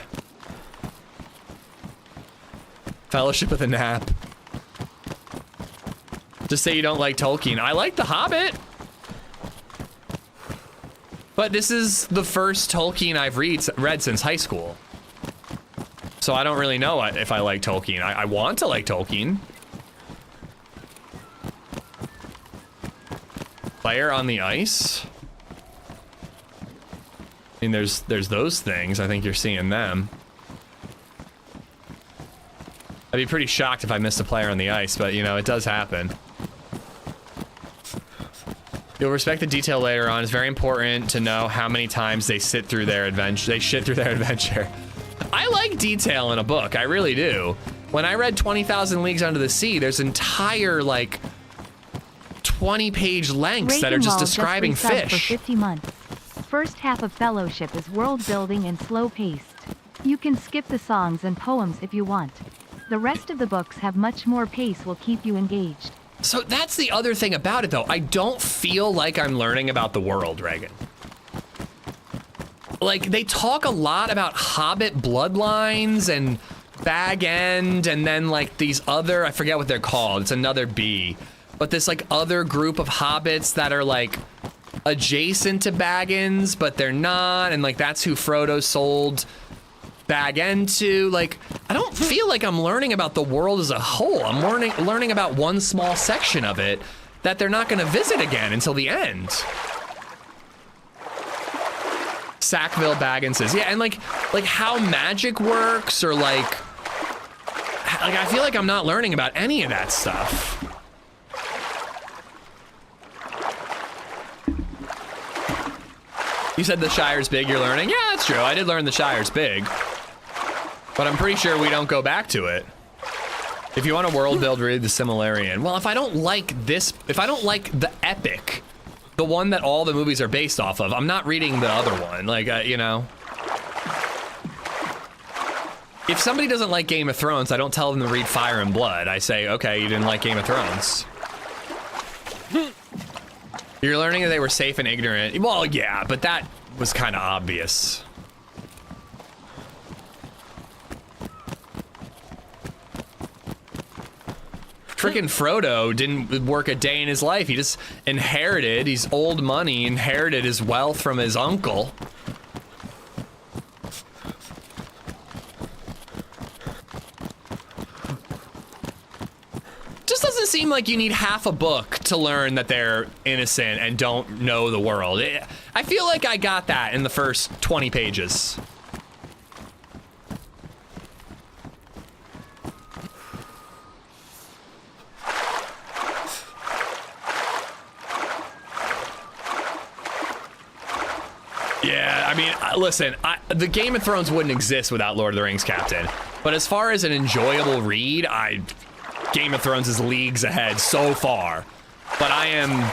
Speaker 1: Fellowship with a nap. Just say you don't like Tolkien. I like The Hobbit. But this is the first Tolkien I've read since high school. So I don't really know if I like Tolkien. I want to like Tolkien. Player on the ice? I mean, there's those things. I think you're seeing them. I'd be pretty shocked if I missed a player on the ice, but you know, it does happen. You'll respect the detail later on. It's very important to know how many times they sit through their adventure. They shit through their adventure. I like detail in a book. I really do. When I read 20,000 Leagues Under the Sea, there's entire like 20-page lengths that are just describing fish.
Speaker 4: For 50 months. First half of Fellowship is world building and slow paced. You can skip the songs and poems if you want. The rest of the books have much more pace, will keep you engaged.
Speaker 1: So that's the other thing about it though. I don't feel like I'm learning about the world, Reagan. Like they talk a lot about Hobbit bloodlines and Bag End and then like these other, I forget what they're called. It's another B. But this like other group of hobbits that are like adjacent to Baggins, but they're not, and like that's who Frodo sold Bag End to. Like, I don't feel like I'm learning about the world as a whole. I'm learning about one small section of it that they're not gonna visit again until the end. Sackville Bagginses. Yeah, and like how magic works or like I feel like I'm not learning about any of that stuff. You said the Shire's big, you're learning? Yeah, that's true. I did learn the Shire's big. But I'm pretty sure we don't go back to it. If you want a world build, read the Silmarillion. Well, if I don't like this, if I don't like the epic, the one that all the movies are based off of, I'm not reading the other one. Like, you know. If somebody doesn't like Game of Thrones, I don't tell them to read Fire and Blood. I say, okay, you didn't like Game of Thrones. You're learning that they were safe and ignorant. Well, yeah, but that was kind of obvious. Frickin' Frodo didn't work a day in his life. He just inherited, he's old money, inherited his wealth from his uncle. Just doesn't seem like you need half a book to learn that they're innocent and don't know the world. I feel like I got that in the first 20 pages. Yeah, I mean, listen, the Game of Thrones wouldn't exist without Lord of the Rings, Captain. But as far as an enjoyable read, Game of Thrones is leagues ahead so far. But I am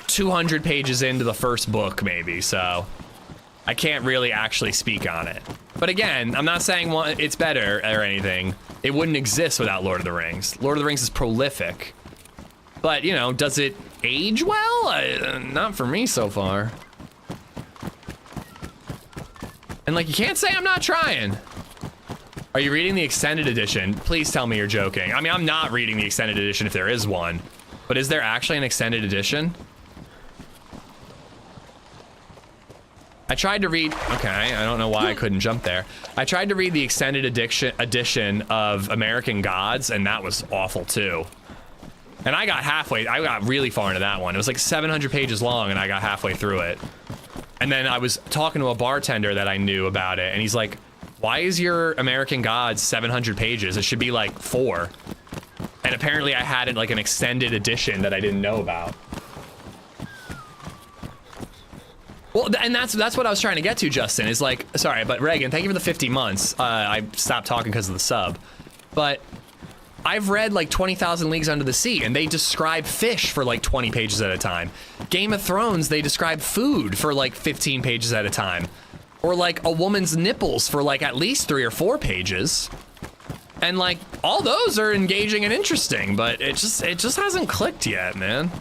Speaker 1: 200 pages into the first book, maybe, so I can't really actually speak on it. But again, I'm not saying it's better or anything. It wouldn't exist without Lord of the Rings. Lord of the Rings is prolific. But, you know, does it age well? Not for me so far. And like, you can't say I'm not trying. Are you reading the extended edition? Please tell me you're joking. I mean, I'm not reading the extended edition if there is one. But is there actually an extended edition? I tried to read, okay, I don't know why I couldn't jump there. I tried to read the extended edition of American Gods, and that was awful too. And I got really far into that one. It was like 700 pages long, and I got halfway through it. And then I was talking to a bartender that I knew about it, and he's like, why is your American Gods 700 pages? It should be like 4. And apparently I had it like an extended edition that I didn't know about. Well, and that's what I was trying to get to, Justin, is like, sorry, but Reagan, thank you for the 50 months. I stopped talking because of the sub. But I've read like 20,000 Leagues Under the Sea, and they describe fish for like 20 pages at a time. Game of Thrones, they describe food for like 15 pages at a time. Or like a woman's nipples for like at least 3 or 4 pages. And like, all those are engaging and interesting, but it just hasn't clicked yet, man.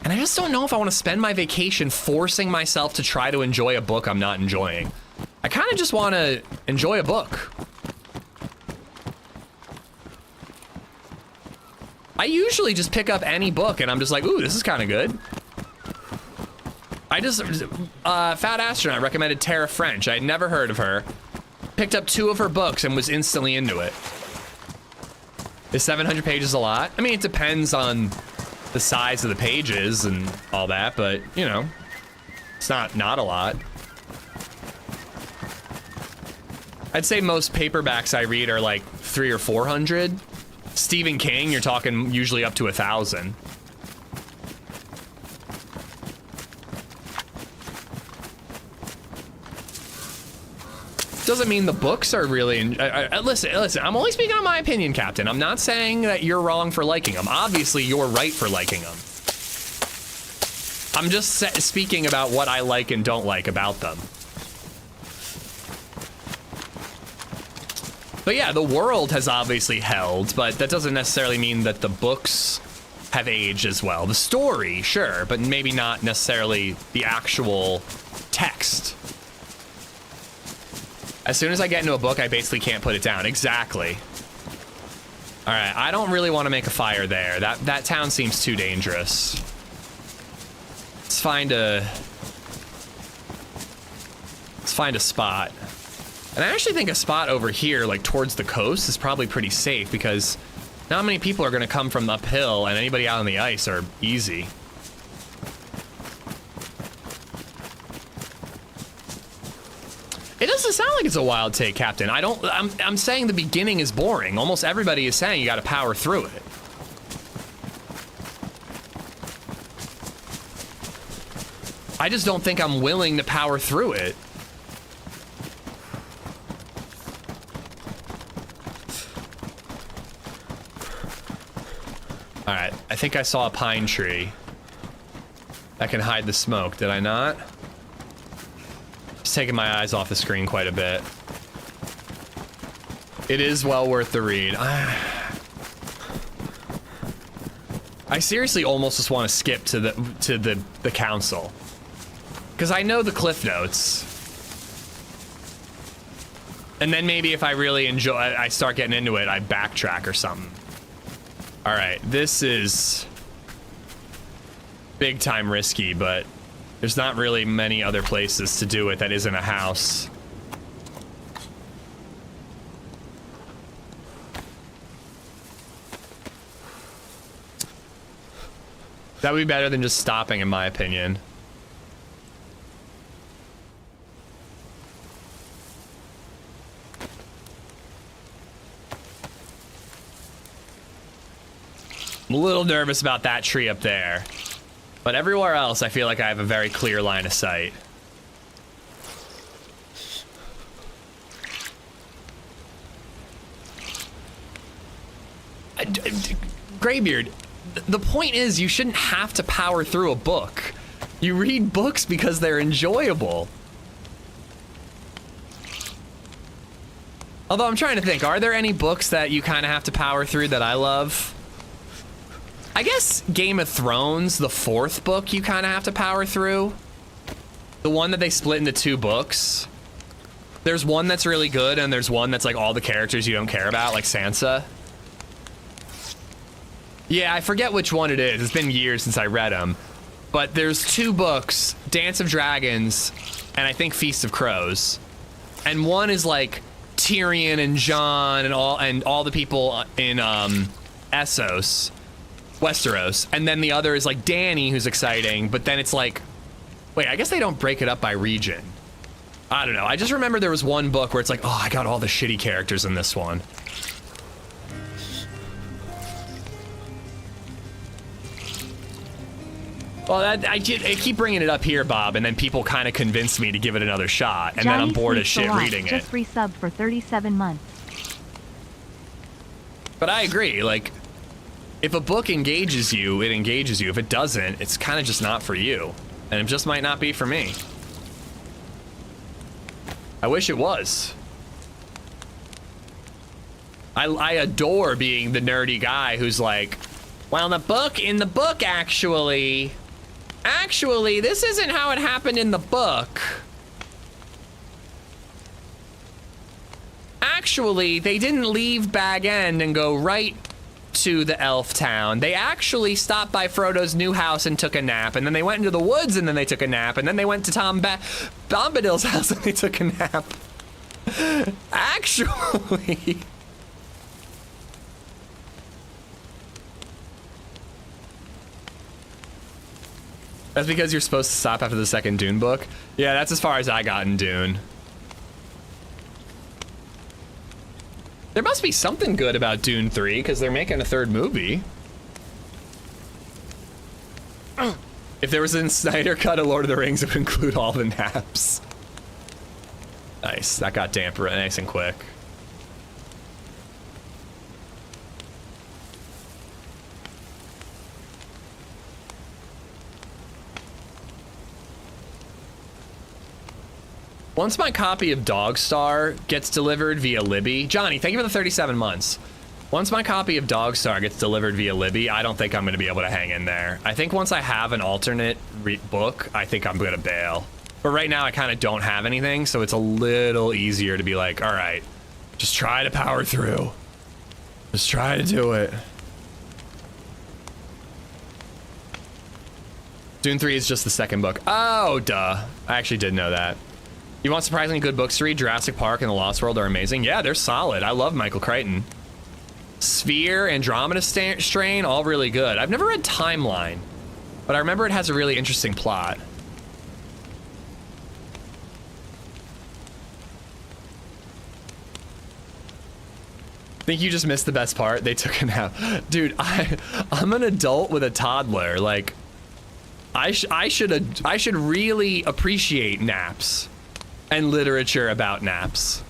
Speaker 1: And I just don't know if I want to spend my vacation forcing myself to try to enjoy a book I'm not enjoying. I kind of just want to enjoy a book. I usually just pick up any book and I'm just like, ooh, this is kind of good. Fat Astronaut recommended Tara French. I had never heard of her. Picked up 2 of her books and was instantly into it. Is 700 pages a lot? I mean, it depends on the size of the pages and all that, but you know, it's not a lot. I'd say most paperbacks I read are like 300 or 400. Stephen King, you're talking usually up to 1,000. Doesn't mean the books are really. Listen. I'm only speaking on my opinion, Captain. I'm not saying that you're wrong for liking them. Obviously, you're right for liking them. I'm just speaking about what I like and don't like about them. But yeah, the world has obviously held, but that doesn't necessarily mean that the books have aged as well. The story, sure, but maybe not necessarily the actual text. As soon as I get into a book, I basically can't put it down. Exactly. All right, I don't really want to make a fire there. That town seems too dangerous. Let's find a spot. And I actually think a spot over here, like towards the coast, is probably pretty safe because not many people are going to come from uphill, and anybody out on the ice are easy. It doesn't sound like it's a wild take, Captain. I'm saying the beginning is boring. Almost everybody is saying you got to power through it. I just don't think I'm willing to power through it. All right, I think I saw a pine tree that can hide the smoke. Did I not? Just taking my eyes off the screen quite a bit. It is well worth the read. I seriously almost just want to skip to the council, because I know the cliff notes. And then maybe if I really enjoy, I start getting into it, I backtrack or something. All right, this is big time risky, but there's not really many other places to do it that isn't a house. That would be better than just stopping, in my opinion. I'm a little nervous about that tree up there, but everywhere else I feel like I have a very clear line of sight. Graybeard, the point is you shouldn't have to power through a book. You read books because they're enjoyable. Although I'm trying to think, are there any books that you kind of have to power through that I love? I guess Game of Thrones, the 4th book, you kind of have to power through. The one that they split into 2 books. There's one that's really good, and there's one that's like all the characters you don't care about, like Sansa. Yeah, I forget which one it is. It's been years since I read them. But there's 2 books, Dance of Dragons, and I think Feast of Crows. And one is like Tyrion and Jon and all the people in Westeros, and then the other is like Dany, who's exciting, but then it's like, wait, I guess they don't break it up by region. I don't know. I just remember there was one book where it's like, oh, I got all the shitty characters in this one. Well, I keep bringing it up here, Bob, and then people kind of convince me to give it another shot, and then I'm bored as shit reading it.
Speaker 4: Just resubbed for 37 months.
Speaker 1: But I agree, like, if a book engages you, it engages you. If it doesn't, it's kind of just not for you. And it just might not be for me. I wish it was. I adore being the nerdy guy who's like, well, in the book, actually, this isn't how it happened in the book. Actually, they didn't leave Bag End and go right to the elf town. They actually stopped by Frodo's new house and took a nap, and then they went into the woods and then they took a nap, and then they went to Tom Bombadil's house and they took a nap. Actually. That's because you're supposed to stop after the second Dune book. Yeah, that's as far as I got in Dune. There must be something good about Dune 3 because they're making a third movie. If there was a Snyder cut of Lord of the Rings, it would include all the naps. Nice, that got damper nice and quick. Once my copy of Dogstar gets delivered via Libby, Johnny, thank you for the 37 months. Once my copy of Dogstar gets delivered via Libby, I don't think I'm going to be able to hang in there. I think once I have an alternate book, I think I'm going to bail. But right now I kind of don't have anything, so it's a little easier to be like, all right, just try to power through. Just try to do it. Dune 3 is just the second book. Oh, duh. I actually did know that. You want surprisingly good books to read? Jurassic Park and The Lost World are amazing. Yeah, they're solid. I love Michael Crichton. Sphere, Andromeda Strain, all really good. I've never read Timeline, but I remember it has a really interesting plot. I think you just missed the best part. They took a nap. Dude, I'm an adult with a toddler. Like, I should really appreciate naps and literature about naps.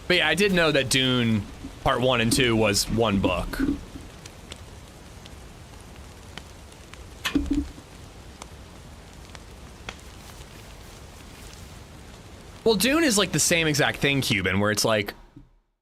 Speaker 1: But yeah, I did know that Dune Part 1 and 2 was one book. Well, Dune is like the same exact thing, Cuban, where it's like,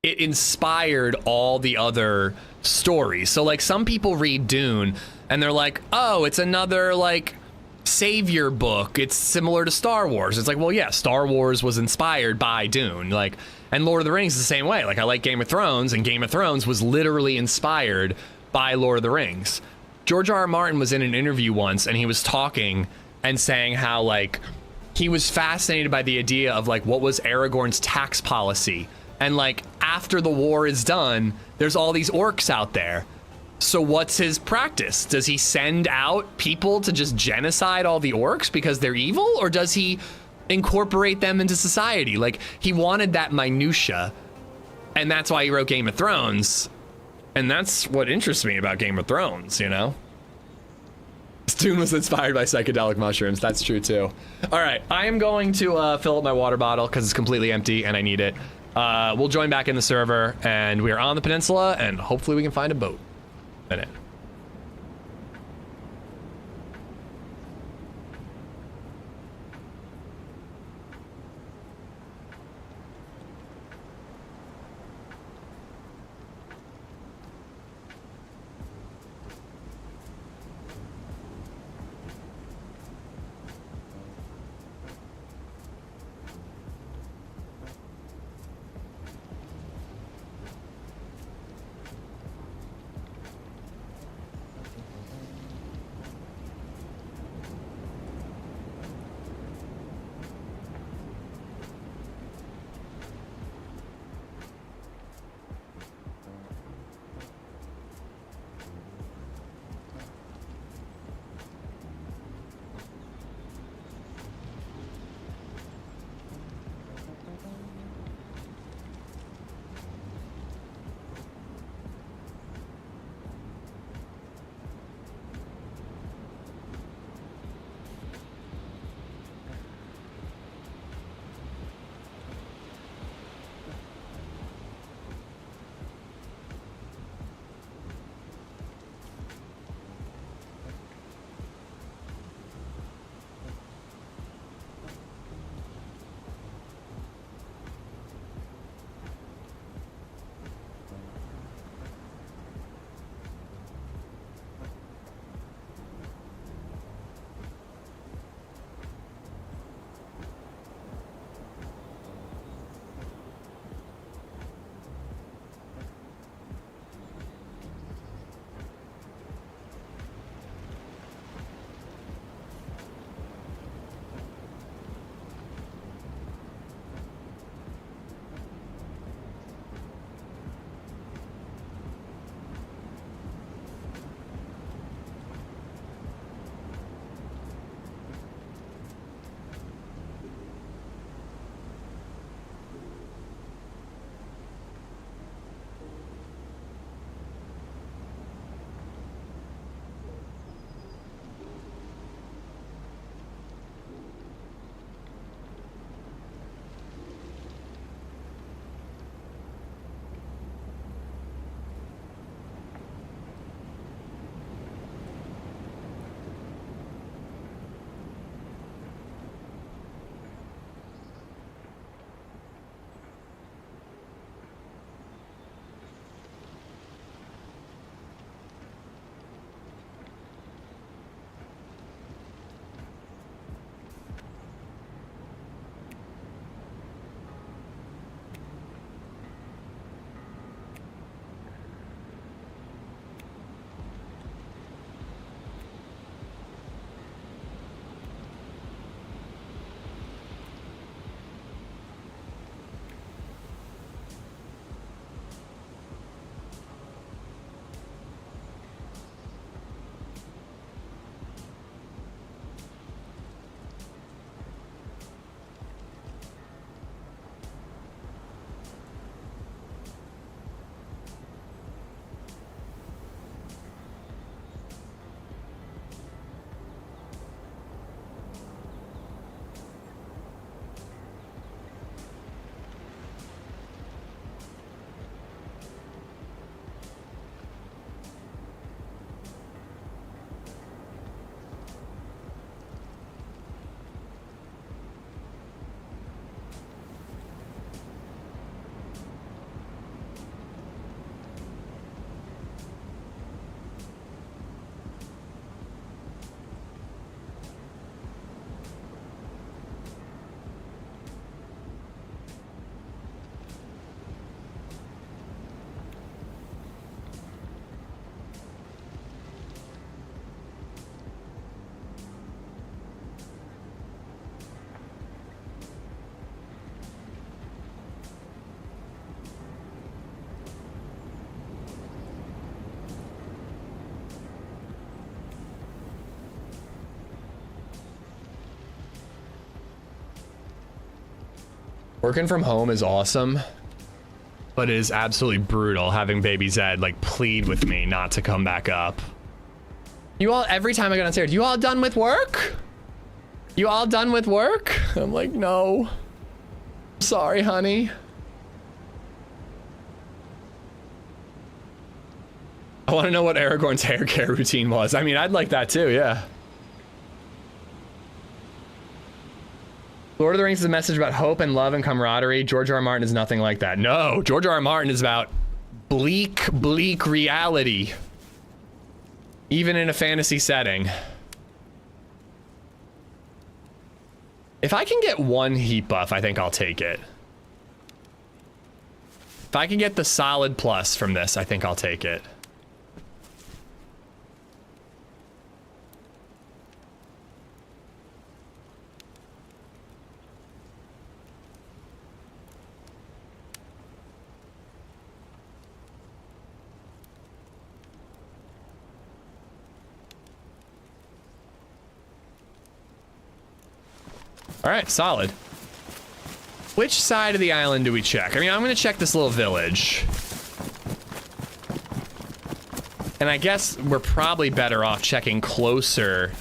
Speaker 1: it inspired all the other stories. So like some people read Dune and they're like, oh, it's another like savior book. It's similar to Star Wars. It's like, well, yeah, Star Wars was inspired by Dune. Like, and Lord of the Rings is the same way. Like I like Game of Thrones, and Game of Thrones was literally inspired by Lord of the Rings. George R.R. Martin was in an interview once and he was talking and saying how like he was fascinated by the idea of like what was Aragorn's tax policy. And like after the war is done, there's all these orcs out there. So what's his practice? Does he send out people to just genocide all the orcs because they're evil? Or does he incorporate them into society? Like he wanted that minutia. And that's why he wrote Game of Thrones. And that's what interests me about Game of Thrones, you know? Dune was inspired by psychedelic mushrooms. That's true too. All right, I am going to fill up my water bottle because it's completely empty and I need it. We'll join back in the server, and we are on the peninsula, and hopefully we can find a boat in it. Working from home is awesome, but it is absolutely brutal having baby Zed like plead with me not to come back up. You all, every time I go downstairs, you all done with work? You all done with work? I'm like, no. Sorry, honey. I want to know what Aragorn's hair care routine was. I mean, I'd like that too, yeah. Lord of the Rings is a message about hope and love and camaraderie. George R. R. Martin is nothing like that. No, George R. R. Martin is about bleak reality. Even in a fantasy setting. If I can get one heat buff, I think I'll take it. If I can get the solid plus from this, I think I'll take it. All right, solid. Which side of the island do we check? I mean, I'm gonna check this little village. And I guess we're probably better off checking closer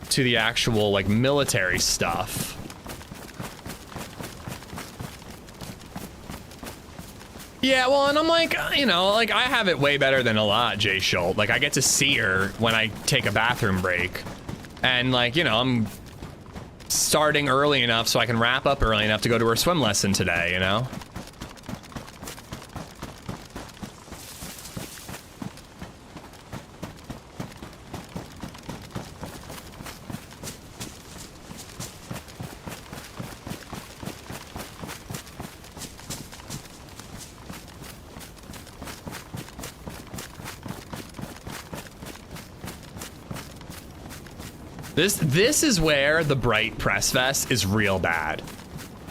Speaker 1: to the actual, like, military stuff. Yeah, well, and I'm like, you know, like, I have it way better than a lot, Jay Schultz. Like, I get to see her when I take a bathroom break. And, like, you know, I'm starting early enough so I can wrap up early enough to go to her swim lesson today, you know? This is where the bright press vest is real bad.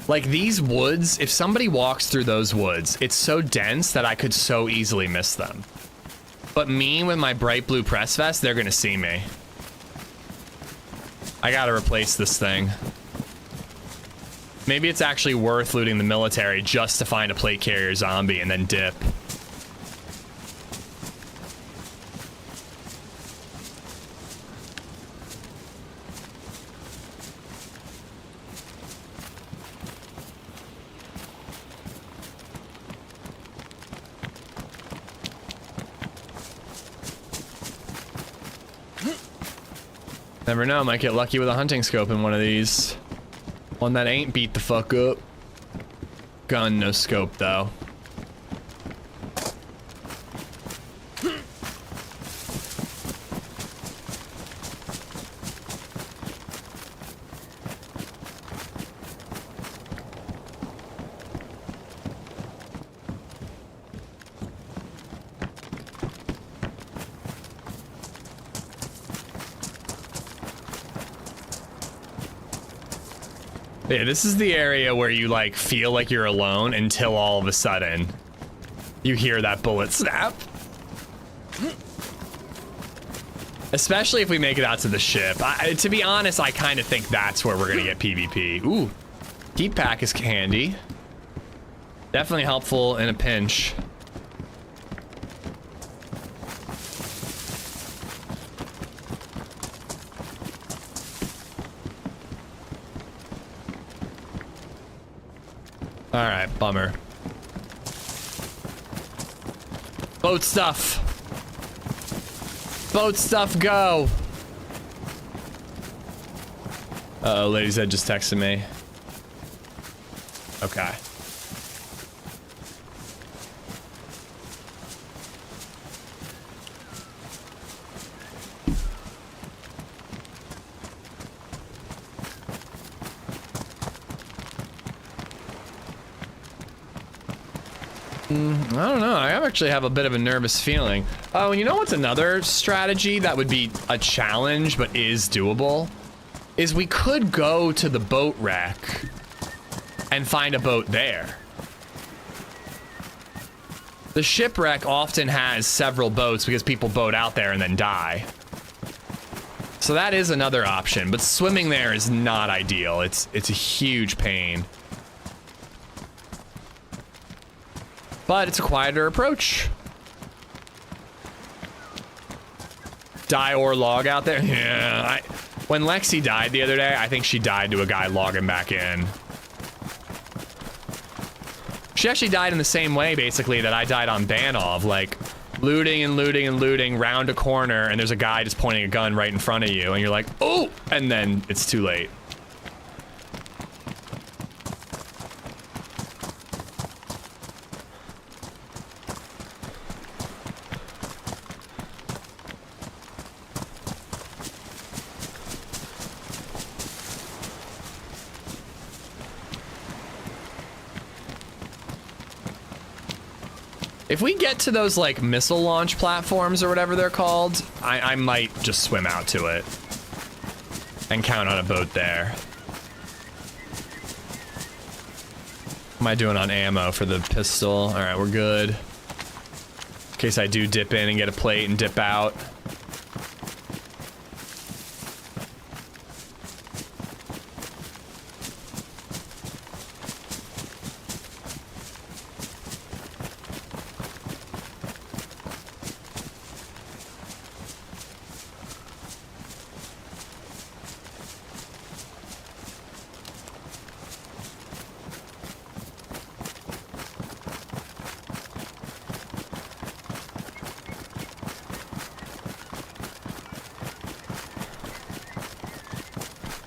Speaker 1: Like, these woods, if somebody walks through those woods, it's so dense that I could so easily miss them. But me with my bright blue press vest, they're gonna see me. I gotta replace this thing. Maybe it's actually worth looting the military just to find a plate carrier zombie and then dip. Never know, might get lucky with a hunting scope in one of these. One that ain't beat the fuck up. Gun, no scope though. Yeah, this is the area where you, like, feel like you're alone until all of a sudden you hear that bullet snap. Especially if we make it out to the ship. To be honest, I kind of think that's where we're gonna get PvP. Ooh, heat pack is handy. Definitely helpful in a pinch. All right, bummer. Boat stuff. Boat stuff, go. Uh-oh, LadyZed just texted me. Okay. I don't know. I actually have a bit of a nervous feeling. Oh, and you know what's another strategy that would be a challenge but is doable? Is we could go to the boat wreck and find a boat there. The shipwreck often has several boats because people boat out there and then die. So that is another option, but swimming there is not ideal. It's a huge pain. but it's a quieter approach. Die or log out there? Yeah, when Lexi died the other day, I think she died to a guy logging back in. She actually died in the same way, basically, that I died on Banov, like looting and looting and looting, round a corner, and there's a guy just pointing a gun right in front of you, and you're like, oh, and then it's too late. If we get to those, like, missile launch platforms or whatever they're called, I might just swim out to it and count on a boat there. What am I doing on ammo for the pistol? All right, we're good. In case I do dip in and get a plate and dip out.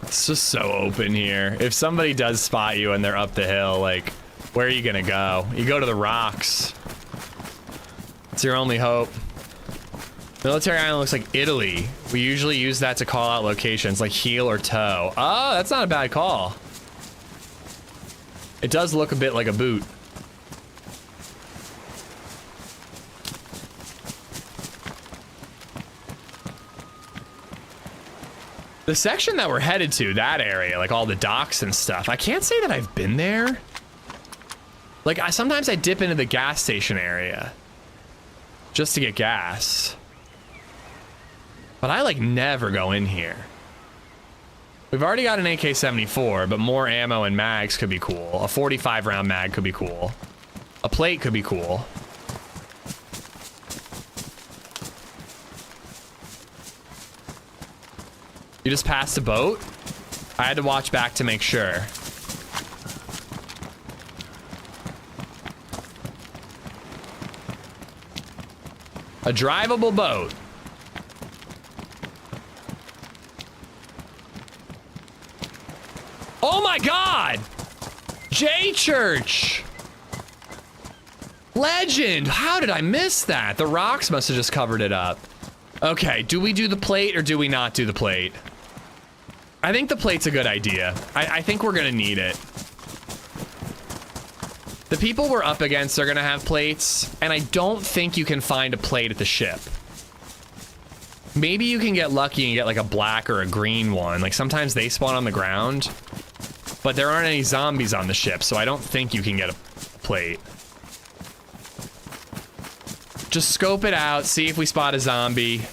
Speaker 1: It's just so open here. If somebody does spot you and they're up the hill, like, where are you gonna go? You go to the rocks. It's your only hope. Military Island looks like Italy. We usually use that to call out locations like heel or toe. Oh, that's not a bad call. It does look a bit like a boot. The section that we're headed to, that area, like all the docks and stuff, I can't say that I've been there. Like, sometimes I dip into the gas station area just to get gas. But I, like, never go in here. We've already got an AK-74, but more ammo and mags could be cool. A 45-round mag could be cool. A plate could be cool. You just passed a boat? I had to watch back to make sure. A drivable boat. Oh my God! J Church! Legend! How did I miss that? The rocks must have just covered it up. Okay, do we do the plate or do we not do the plate? I think the plate's a good idea. I think we're gonna need it. The people we're up against are gonna have plates, and I don't think you can find a plate at the ship. Maybe you can get lucky and get like a black or a green one. Like sometimes they spawn on the ground, but there aren't any zombies on the ship, so I don't think you can get a plate. Just scope it out, see if we spot a zombie.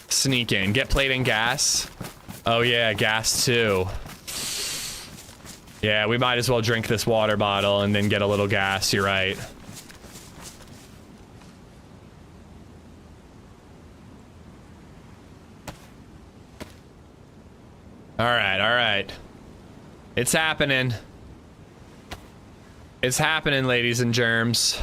Speaker 1: Sneak in, get plate and gas. Oh yeah, gas too. Yeah, we might as well drink this water bottle and then get a little gas, you're right. All right. It's happening. It's happening, ladies and germs.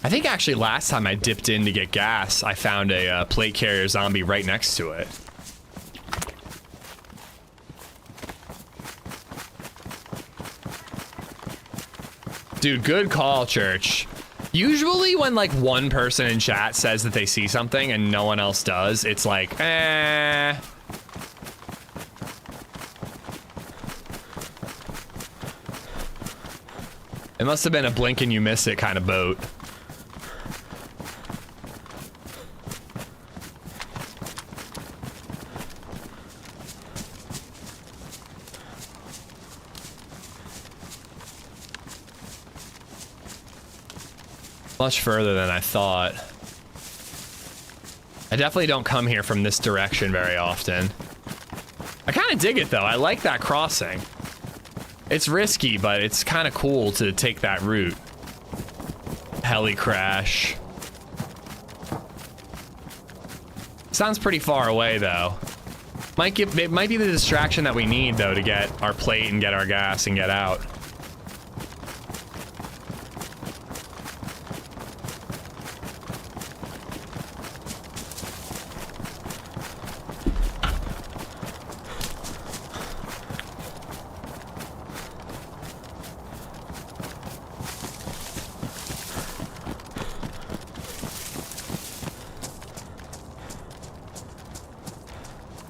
Speaker 1: I think actually last time I dipped in to get gas, I found a plate carrier zombie right next to it. Dude, good call, Church. Usually when like one person in chat says that they see something and no one else does, it's like, eh. It must have been a blink and you miss it kind of boat. Much further than I thought. I definitely don't come here from this direction very often. I kind of dig it though. I like that crossing. It's risky, but it's kind of cool to take that route. Heli crash. Sounds pretty far away though. It might be the distraction that we need though to get our plate and get our gas and get out.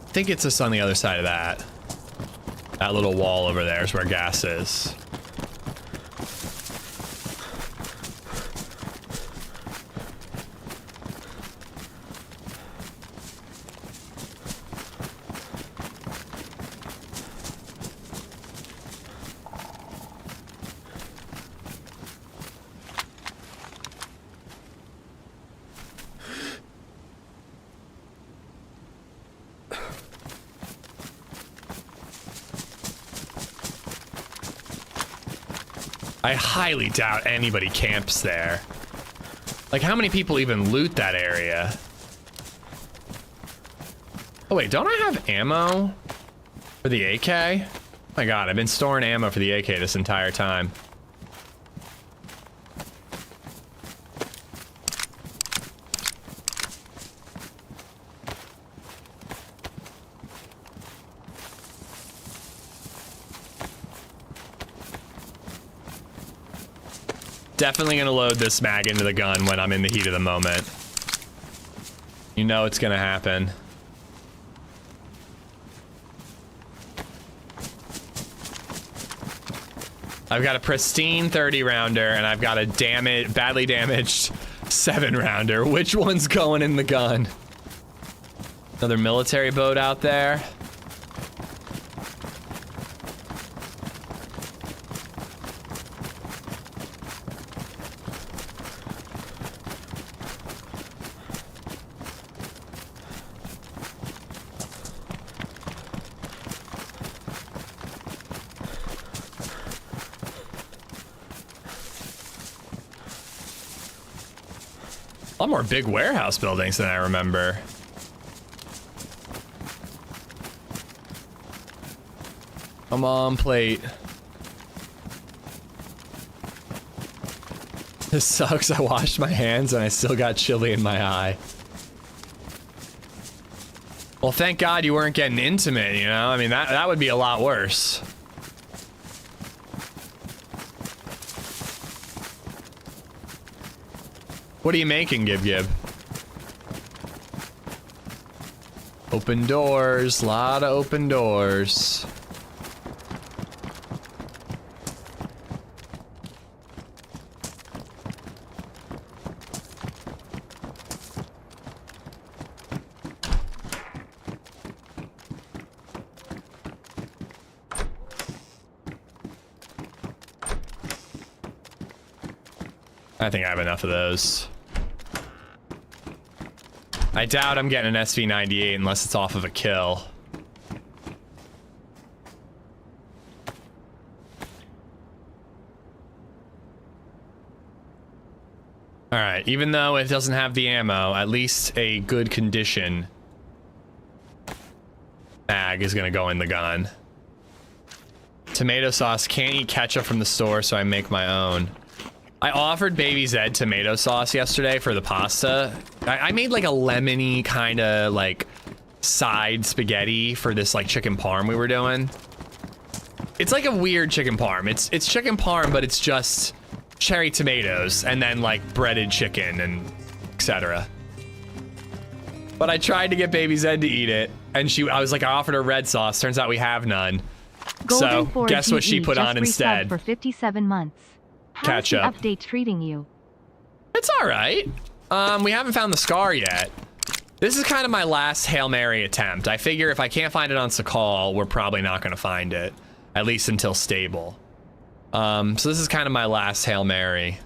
Speaker 1: I think it's just on the other side of that. That little wall over there is where gas is. I highly doubt anybody camps there. Like, how many people even loot that area? Oh wait, don't I have ammo for the AK? Oh my god, I've been storing ammo for the AK this entire time. Definitely gonna load this mag into the gun when I'm in the heat of the moment. You know it's gonna happen. I've got a pristine 30 rounder and I've got a badly damaged 7 rounder. Which one's going in the gun? Another military boat out there. A lot more big warehouse buildings than I remember. Come on, plate. This sucks. I washed my hands and I still got chili in my eye. Well, thank God you weren't getting intimate, you know? I mean, that would be a lot worse. What are you making, Gib Gib? Open doors, lot of open doors. I think I have enough of those. I doubt I'm getting an SV98 unless it's off of a kill. Alright, even though it doesn't have the ammo, at least a good condition mag is gonna go in the gun. Tomato sauce, can't eat ketchup from the store, so I make my own. I offered LadyZed tomato sauce yesterday for the pasta. I made like a lemony kind of like side spaghetti for this like chicken parm we were doing. It's like a weird chicken parm. It's chicken parm, but it's just cherry tomatoes and then like breaded chicken and etc. But I tried to get LadyZed to eat it, and I was like, I offered her red sauce. Turns out we have none.
Speaker 4: Golden
Speaker 1: So guess what she put on instead?
Speaker 4: For 57 months. How's the
Speaker 1: Ketchup.
Speaker 4: update treating you?
Speaker 1: It's all right. We haven't found the scar yet. This is kind of my last Hail Mary attempt. I figure if I can't find it on Sakhal, we're probably not going to find it, at least until stable. So this is kind of my last Hail Mary.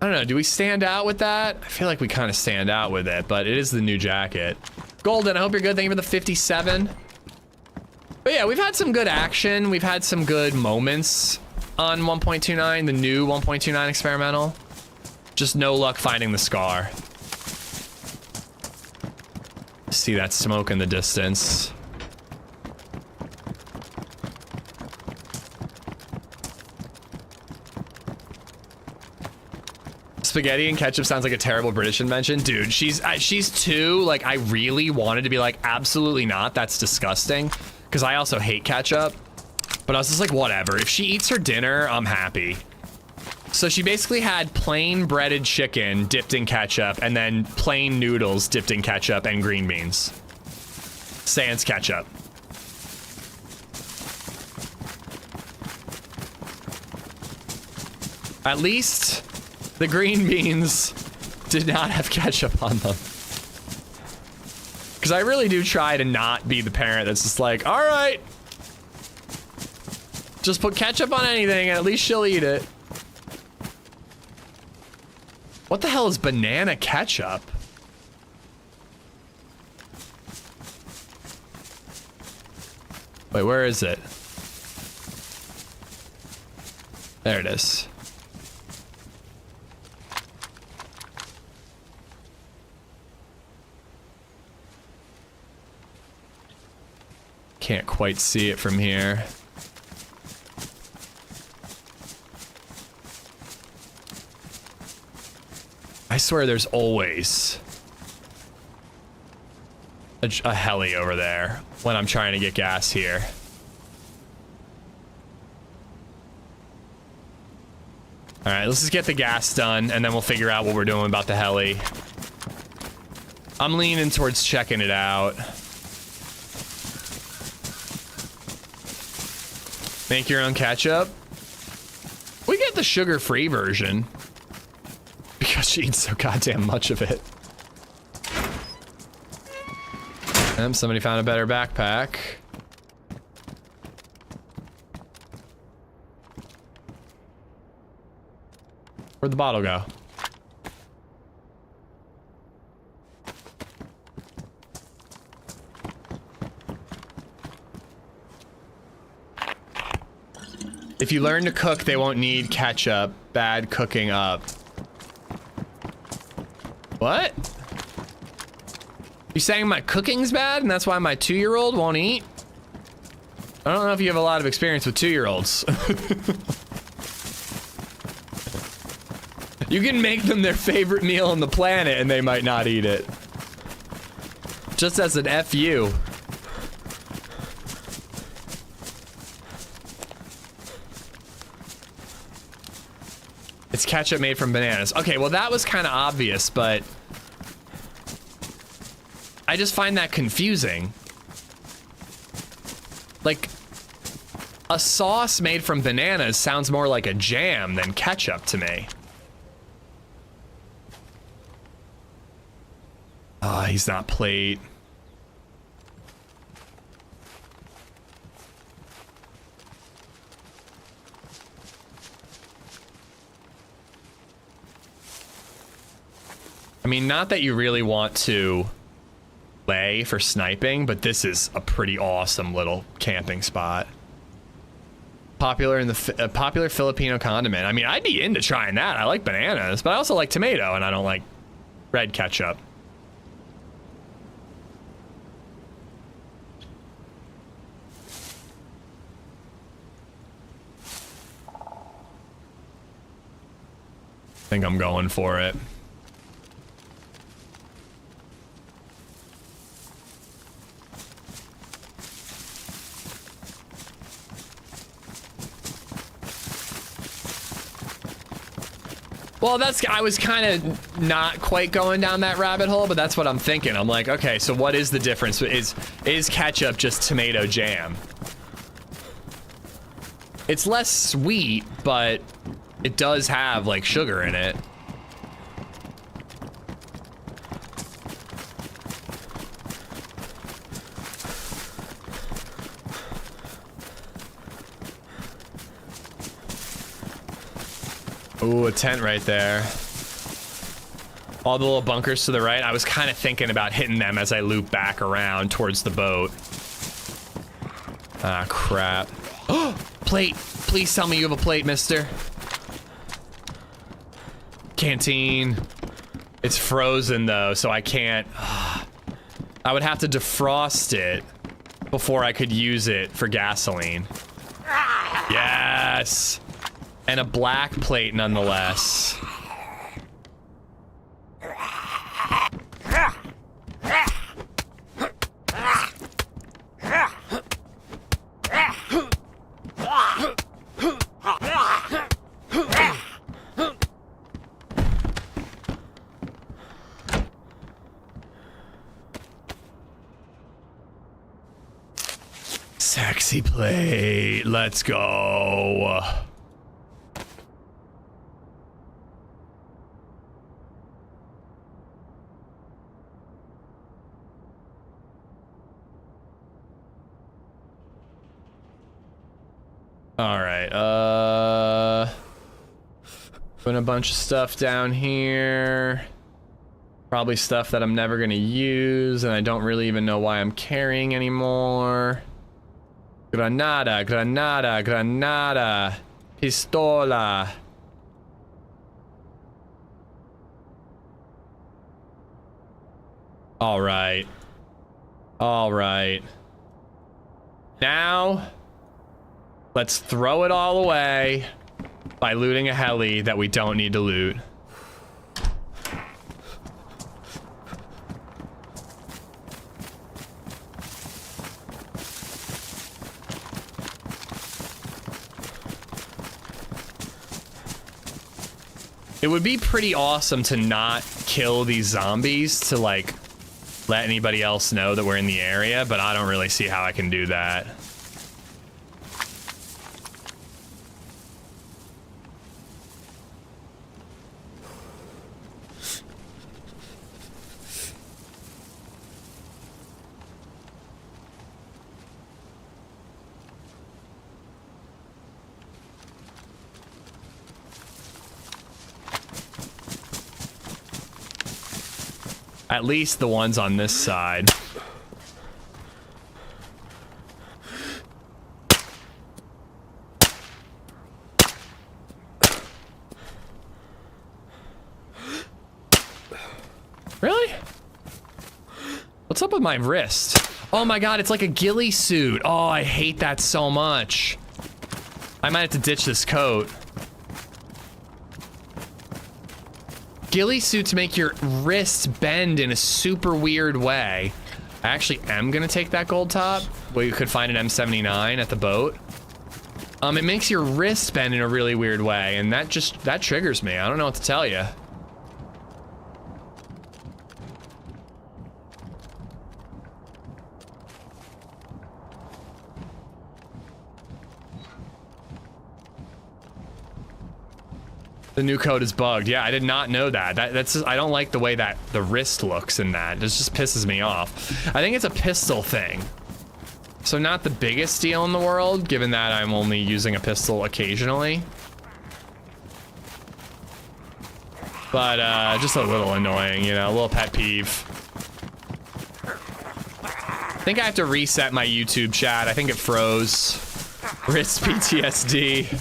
Speaker 1: I don't know, do we stand out with that? I feel like we kind of stand out with it, but it is the new jacket. Golden, I hope you're good. Thank you for the 57. But yeah, we've had some good action. We've had some good moments on 1.29, the new 1.29 experimental. Just no luck finding the scar. See that smoke in the distance. Spaghetti and ketchup sounds like a terrible British invention. Dude, she's too, like, I really wanted to be like, absolutely not, that's disgusting. Because I also hate ketchup. But I was just like, whatever. If she eats her dinner, I'm happy. So she basically had plain breaded chicken dipped in ketchup and then plain noodles dipped in ketchup and green beans. Sans ketchup. At least the green beans did not have ketchup on them. Because I really do try to not be the parent that's just like, all right, just put ketchup on anything and at least she'll eat it. What the hell is banana ketchup? Wait, where is it? There it is. Can't quite see it from here. I swear there's always a heli over there when I'm trying to get gas here. All right, let's just get the gas done and then we'll figure out what we're doing about the heli. I'm leaning towards checking it out. Make your own ketchup. We get the sugar-free version because she eats so goddamn much of it. Somebody found a better backpack. Where'd the bottle go? If you learn to cook, they won't need ketchup. Bad cooking up. What? You saying my cooking's bad and that's why my 2-year-old won't eat? I don't know if you have a lot of experience with 2-year-olds. You can make them their favorite meal on the planet and they might not eat it. Just as an FU. It's ketchup made from bananas. Okay, well that was kind of obvious, but I just find that confusing. Like, a sauce made from bananas sounds more like a jam than ketchup to me. Ah, he's not plate. I mean, not that you really want to lay for sniping, but this is a pretty awesome little camping spot. Popular in the popular Filipino condiment. I mean, I'd be into trying that. I like bananas, but I also like tomato, and I don't like red ketchup. I think I'm going for it. Well, I was kind of not quite going down that rabbit hole, but that's what I'm thinking. I'm like, okay, so what is the difference? Is ketchup just tomato jam? It's less sweet, but it does have, like, sugar in it. Ooh, a tent right there. All the little bunkers to the right. I was kind of thinking about hitting them as I loop back around towards the boat. Ah, crap. Oh, plate. Please tell me you have a plate, mister. Canteen. It's frozen, though, so I can't... I would have to defrost it before I could use it for gasoline. Yes! And a black plate, nonetheless. Sexy plate, let's go. All right, put a bunch of stuff down here. Probably stuff that I'm never gonna use, and I don't really even know why I'm carrying anymore. Granada, granada, granada. Pistola. All right. All right. Now, let's throw it all away by looting a heli that we don't need to loot. It would be pretty awesome to not kill these zombies to, like, let anybody else know that we're in the area, but I don't really see how I can do that. At least the ones on this side. Really? What's up with my wrist? Oh my god, it's like a ghillie suit. Oh, I hate that so much. I might have to ditch this coat. Ghillie suits make your wrist bend in a super weird way. I actually am gonna take that gold top, where you could find an M79 at the boat. It makes your wrist bend in a really weird way, and that triggers me. I don't know what to tell you. The new code is bugged. Yeah, I did not know that. That's just, I don't like the way that the wrist looks in that. It just pisses me off. I think it's a pistol thing. So not the biggest deal in the world, given that I'm only using a pistol occasionally. But just a little annoying, you know, a little pet peeve. I think I have to reset my YouTube chat. I think it froze. Wrist PTSD.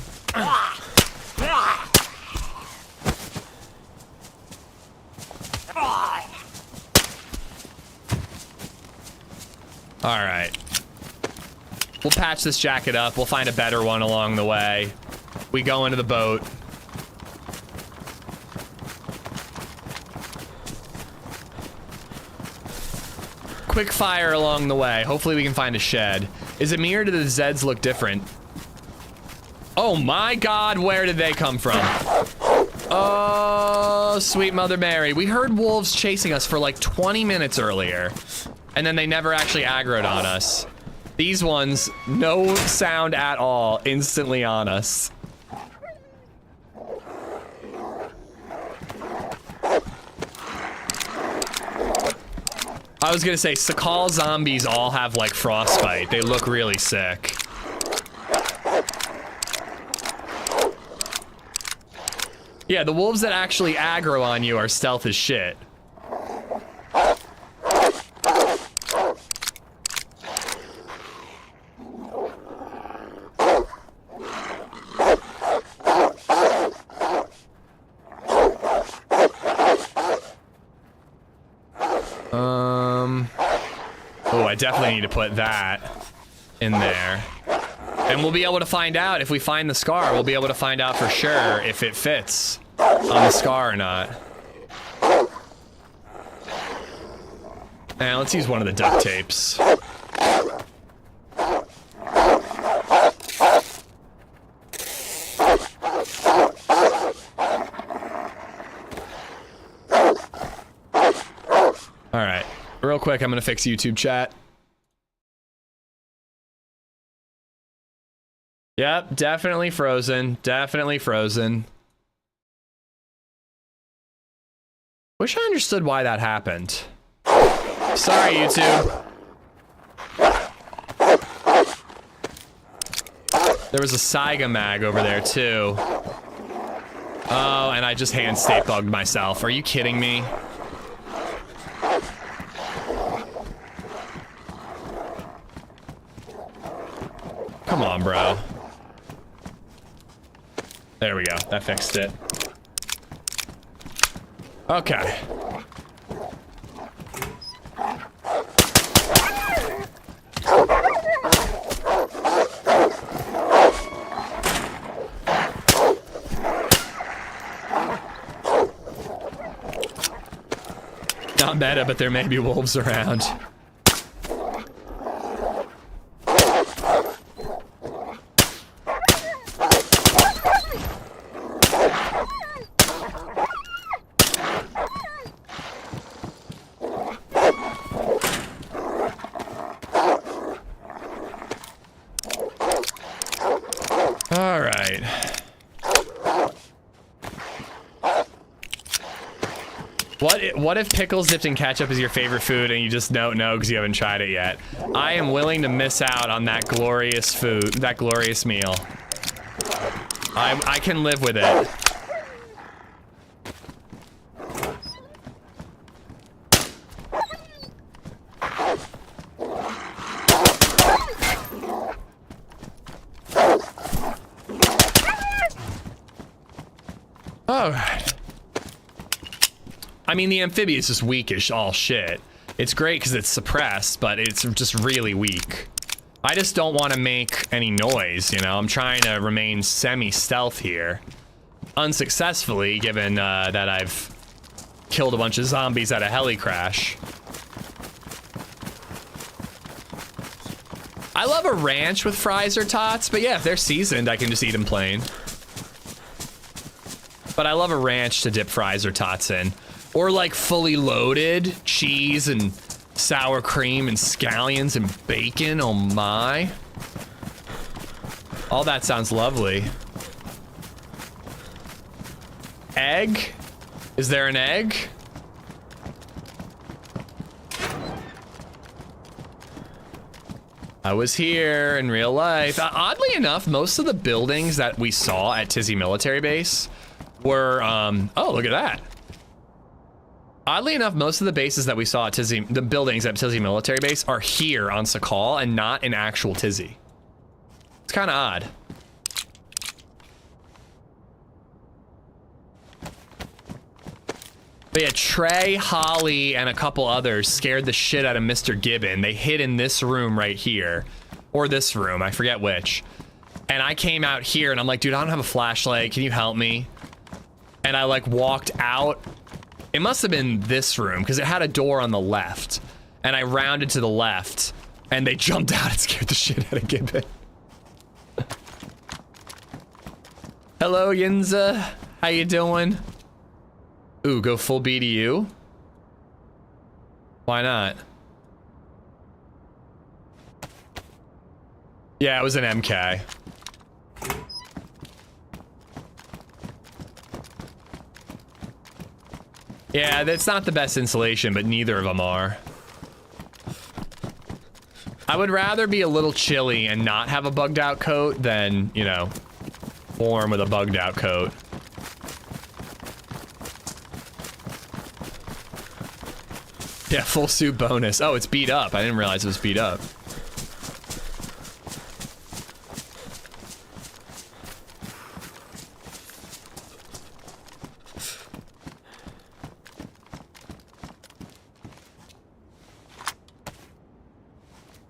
Speaker 1: All right. We'll patch this jacket up. We'll find a better one along the way. We go into the boat. Quick fire along the way. Hopefully we can find a shed. Is it me or do the Zeds look different? Oh my god, where did they come from? Oh, sweet Mother Mary. We heard wolves chasing us for like 20 minutes earlier. And then they never actually aggroed on us. These ones, no sound at all, instantly on us. I was gonna say, Sakhal zombies all have like frostbite. They look really sick. Yeah, the wolves that actually aggro on you are stealth as shit. Oh, I definitely need to put that in there. And we'll be able to find out if we find the scar. We'll be able to find out for sure if it fits on the scar or not. Now let's use one of the duct tapes. All right, real quick, I'm gonna fix YouTube chat. Yep, definitely frozen. Definitely frozen. Wish I understood why that happened. Sorry, YouTube. There was a Saiga mag over there, too. Oh, and I just hand state bugged myself. Are you kidding me? Come on, bro. There we go. That fixed it. Okay. Not meta, but there may be wolves around. All right. What if pickles dipped in ketchup is your favorite food and you just don't know because you haven't tried it yet? I am willing to miss out on that glorious food, that glorious meal. I can live with it. All right. I mean, the amphibious is weak as all shit. It's great because it's suppressed, but it's just really weak. I just don't want to make any noise, you know? I'm trying to remain semi-stealth here. Unsuccessfully, given that I've killed a bunch of zombies at a heli crash. I love a ranch with fries or tots, but yeah, if they're seasoned, I can just eat them plain. But I love a ranch to dip fries or tots in. Or like fully loaded cheese and sour cream and scallions and bacon. Oh my. All that sounds lovely. Egg? Is there an egg? I was here in real life. Oddly enough, most of the buildings that we saw at Tizzy Military Base were, oh, look at that. Oddly enough, most of the bases that we saw at Tizzy, the buildings at Tizzy Military Base are here on Sakhal and not in actual Tizzy. It's kind of odd. But yeah, Trey, Holly, and a couple others scared the shit out of Mr. Gibbon. They hid in this room right here. Or this room, I forget which. And I came out here and I'm like, dude, I don't have a flashlight. Can you help me? And I like walked out. It must have been this room because it had a door on the left. And I rounded to the left and they jumped out and scared the shit out of Gibbon. Hello, Yinza. How you doing? Ooh, go full BDU? Why not? Yeah, it was an MK. Yeah, that's not the best insulation, but neither of them are. I would rather be a little chilly and not have a bugged out coat than, you know, warm with a bugged out coat. Yeah, full suit bonus. Oh, it's beat up. I didn't realize it was beat up.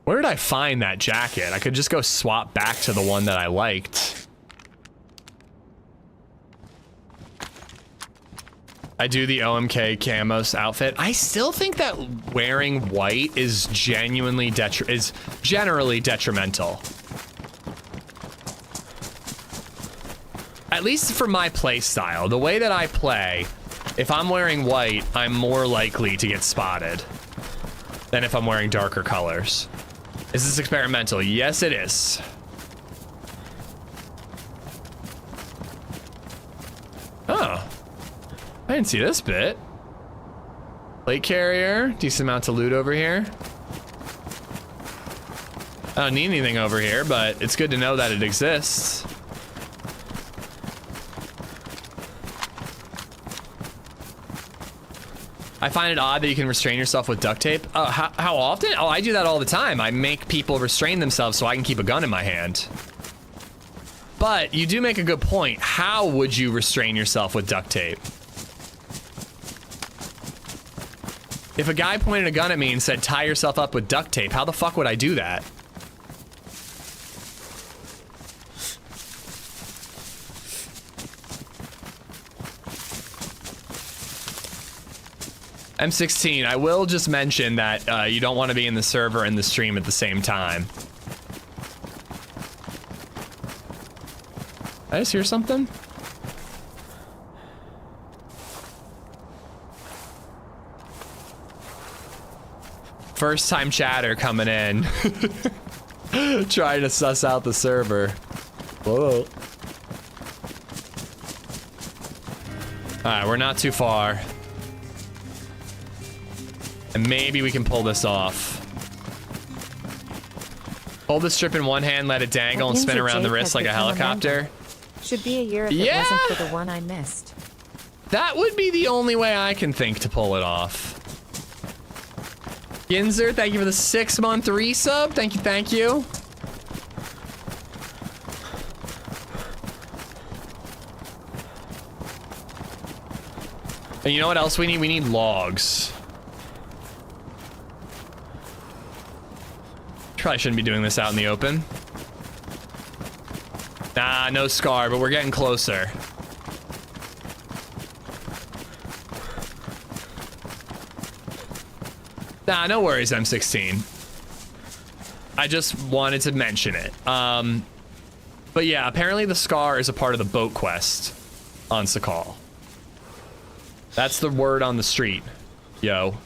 Speaker 1: Where did I find that jacket? I could just go swap back to the one that I liked. I do the OMK camos outfit. I still think that wearing white is generally detrimental. At least for my play style. The way that I play, if I'm wearing white, I'm more likely to get spotted than if I'm wearing darker colors. Is this experimental? Yes, it is. Oh. I didn't see this bit. Plate carrier. Decent amount to loot over here. I don't need anything over here, but it's good to know that it exists. I find it odd that you can restrain yourself with duct tape. How often? Oh, I do that all the time. I make people restrain themselves so I can keep a gun in my hand. But you do make a good point. How would you restrain yourself with duct tape? If a guy pointed a gun at me and said, tie yourself up with duct tape, how the fuck would I do that? M16, I will just mention that you don't want to be in the server and the stream at the same time. Did I just hear something? First time chatter coming in. Trying to suss out the server. Whoa. Alright, we're not too far. And maybe we can pull this off. Hold the strip in one hand, let it dangle, and spin around the wrist like a helicopter.
Speaker 3: Should be a year if it wasn't for the one I missed.
Speaker 1: That would be the only way I can think to pull it off. Ginzer, thank you for the 6-month resub. Thank you, thank you. And you know what else we need? We need logs. Probably shouldn't be doing this out in the open. Nah, no scar, but we're getting closer. Nah, no worries, M16. I just wanted to mention it. But yeah, apparently the scar is a part of the boat quest on Sakhal. That's the word on the street, yo.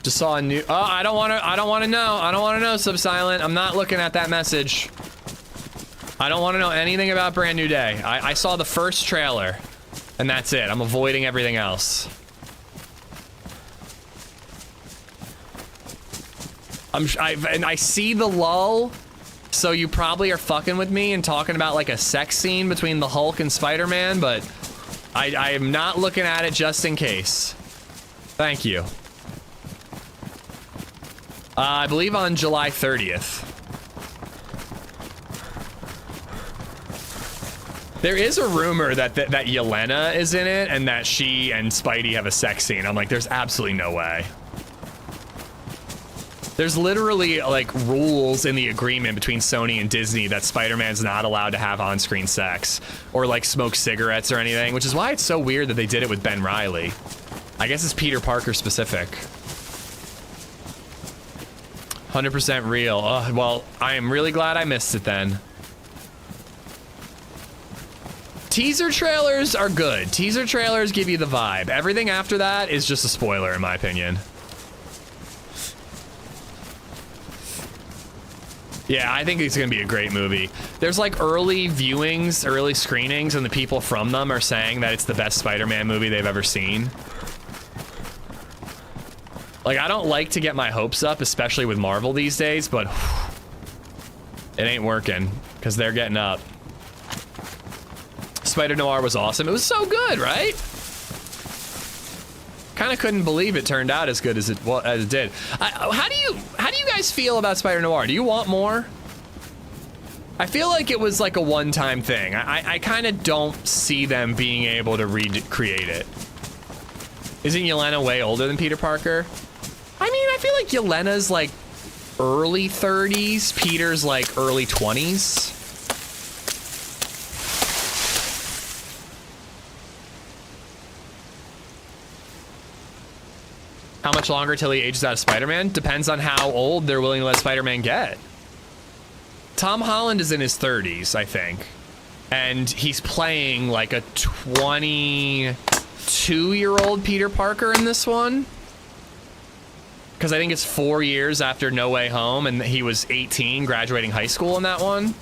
Speaker 1: Just saw a new. Oh, I don't want to know, Subsilent. I'm not looking at that message. I don't want to know anything about Brand New Day. I saw the first trailer, and that's it. I'm avoiding everything else. And I see the lull, so you probably are fucking with me and talking about like a sex scene between the Hulk and Spider-Man, but I am not looking at it just in case. Thank you. I believe on July 30th. There is a rumor that Yelena is in it and that she and Spidey have a sex scene. I'm like, there's absolutely no way. There's literally like rules in the agreement between Sony and Disney that Spider-Man's not allowed to have on-screen sex or like smoke cigarettes or anything, which is why it's so weird that they did it with Ben Reilly. I guess it's Peter Parker specific. 100% real. Well, I am really glad I missed it then. Teaser trailers are good. Teaser trailers give you the vibe. Everything after that is just a spoiler, in my opinion. Yeah, I think it's gonna be a great movie. There's like early viewings, early screenings, and the people from them are saying that it's the best Spider-Man movie they've ever seen. Like, I don't like to get my hopes up, especially with Marvel these days, but it ain't working, because they're getting up. Spider Noir was awesome. It was so good, right? Kind of couldn't believe it turned out as good as it did. How do you guys feel about Spider Noir? Do you want more? I feel like it was like a one-time thing. I kind of don't see them being able to recreate it. Isn't Yelena way older than Peter Parker? I mean, I feel like Yelena's like early 30s, Peter's like early 20s. How much longer till he ages out of Spider-Man? Depends on how old they're willing to let Spider-Man get. Tom Holland is in his 30s, I think. And he's playing like a 22-year-old Peter Parker in this one. Because I think it's 4 years after No Way Home, and he was 18, graduating high school in that one.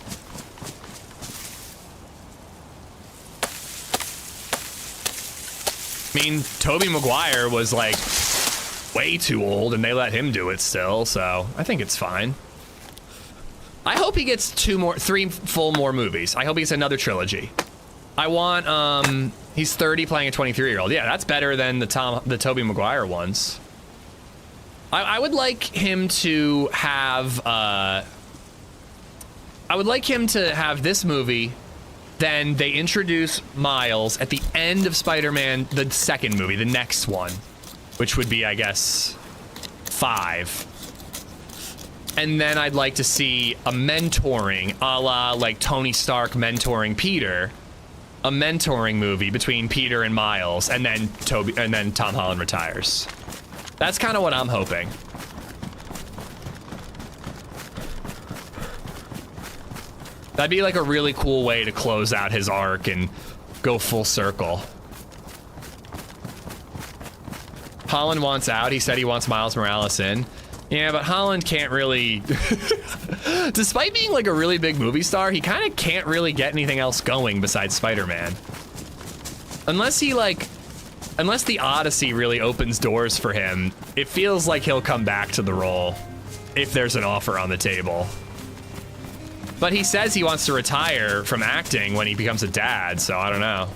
Speaker 1: I mean, Tobey Maguire was like way too old, and they let him do it still, so I think it's fine. I hope he gets 3 full more movies. I hope he gets another trilogy. I want, he's 30 playing a 23-year-old. Yeah, that's better than the Tobey Maguire ones. I would like him to have, this movie, then they introduce Miles at the end of Spider-Man, the second movie, the next one, which would be, I guess, 5. And then I'd like to see a mentoring, a la like Tony Stark mentoring Peter, a mentoring movie between Peter and Miles, and then Tom Holland retires. That's kind of what I'm hoping. That'd be like a really cool way to close out his arc and go full circle. Holland wants out. He said he wants Miles Morales in. Yeah, but Holland can't really... Despite being like a really big movie star, he kind of can't really get anything else going besides Spider-Man. Unless the Odyssey really opens doors for him, it feels like he'll come back to the role if there's an offer on the table. But he says he wants to retire from acting when he becomes a dad, so I don't know.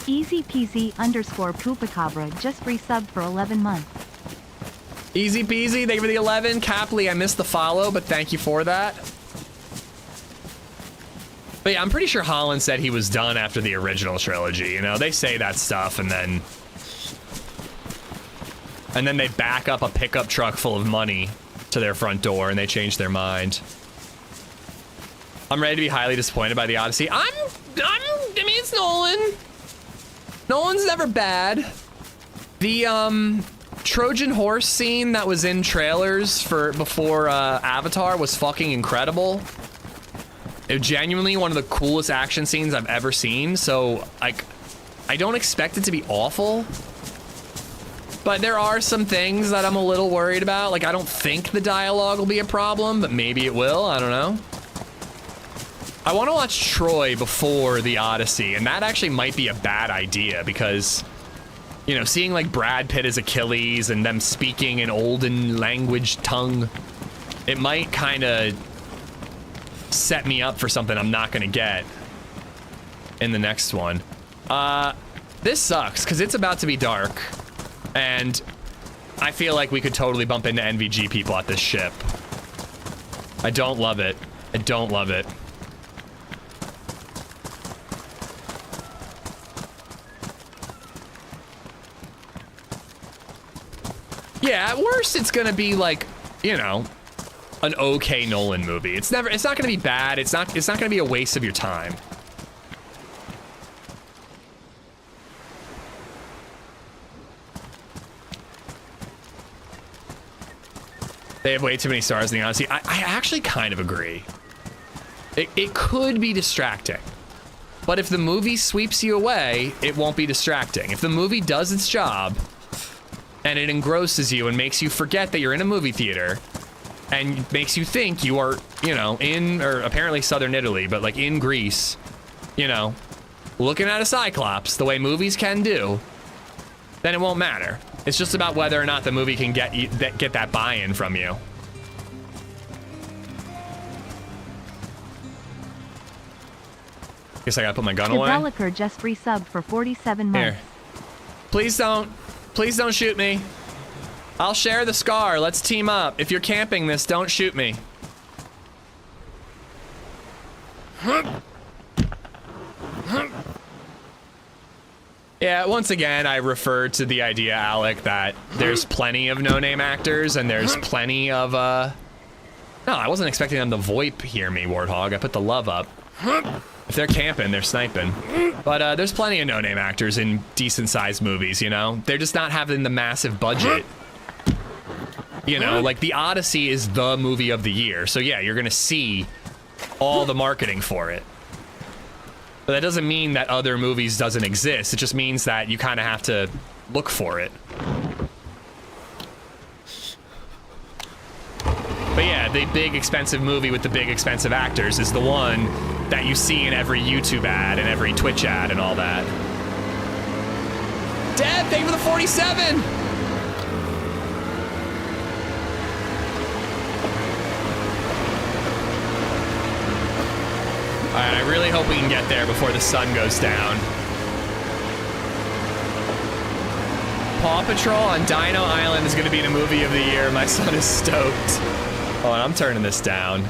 Speaker 4: Easy peasy _ Poopacabra just resubbed for 11 months.
Speaker 1: Easy peasy, thank you for the 11. Capley, I missed the follow, but thank you for that. But yeah, I'm pretty sure Holland said he was done after the original trilogy. You know, they say that stuff and then they back up a pickup truck full of money to their front door and they change their mind. I'm ready to be highly disappointed by the Odyssey. I mean, it's Nolan. Nolan's never bad. The Trojan horse scene that was in trailers before Avatar was fucking incredible. It was genuinely one of the coolest action scenes I've ever seen. So I don't expect it to be awful, but there are some things that I'm a little worried about. Like, I don't think the dialogue will be a problem, but maybe it will. I don't know. I want to watch Troy before the Odyssey, and that actually might be a bad idea because, you know, seeing like Brad Pitt as Achilles and them speaking an olden language tongue, it might kind of set me up for something I'm not going to get in the next one. This sucks because it's about to be dark, and I feel like we could totally bump into NVG people at this ship. I don't love it. I don't love it. Yeah, at worst, it's gonna be like, you know, an okay Nolan movie. It's not gonna be bad. It's not gonna be a waste of your time. They have way too many stars in the Odyssey. I actually kind of agree. It could be distracting, but if the movie sweeps you away, it won't be distracting. If the movie does its job, and it engrosses you and makes you forget that you're in a movie theater and makes you think you are, you know, or apparently southern Italy, but like in Greece, you know, looking at a Cyclops the way movies can do, then it won't matter. It's just about whether or not the movie can get that buy-in from you. Guess I gotta put my gun away.
Speaker 4: Developer just resubbed for 47 months.
Speaker 1: Here. Please don't shoot me. I'll share the scar. Let's team up. If you're camping this, don't shoot me. Yeah, once again, I refer to the idea, Alec, that there's plenty of no-name actors and there's plenty of, No, I wasn't expecting them to VoIP hear me, Warthog. I put the love up. If they're camping, they're sniping. But there's plenty of no-name actors in decent-sized movies, you know? They're just not having the massive budget. You know, like The Odyssey is the movie of the year. So yeah, you're gonna see all the marketing for it. But that doesn't mean that other movies doesn't exist. It just means that you kind of have to look for it. But yeah, the big expensive movie with the big expensive actors is the one that you see in every YouTube ad and every Twitch ad and all that. Deb, thank you for the 47! All right, I really hope we can get there before the sun goes down. Paw Patrol on Dino Island is gonna be the movie of the year. My son is stoked. Oh, and I'm turning this down.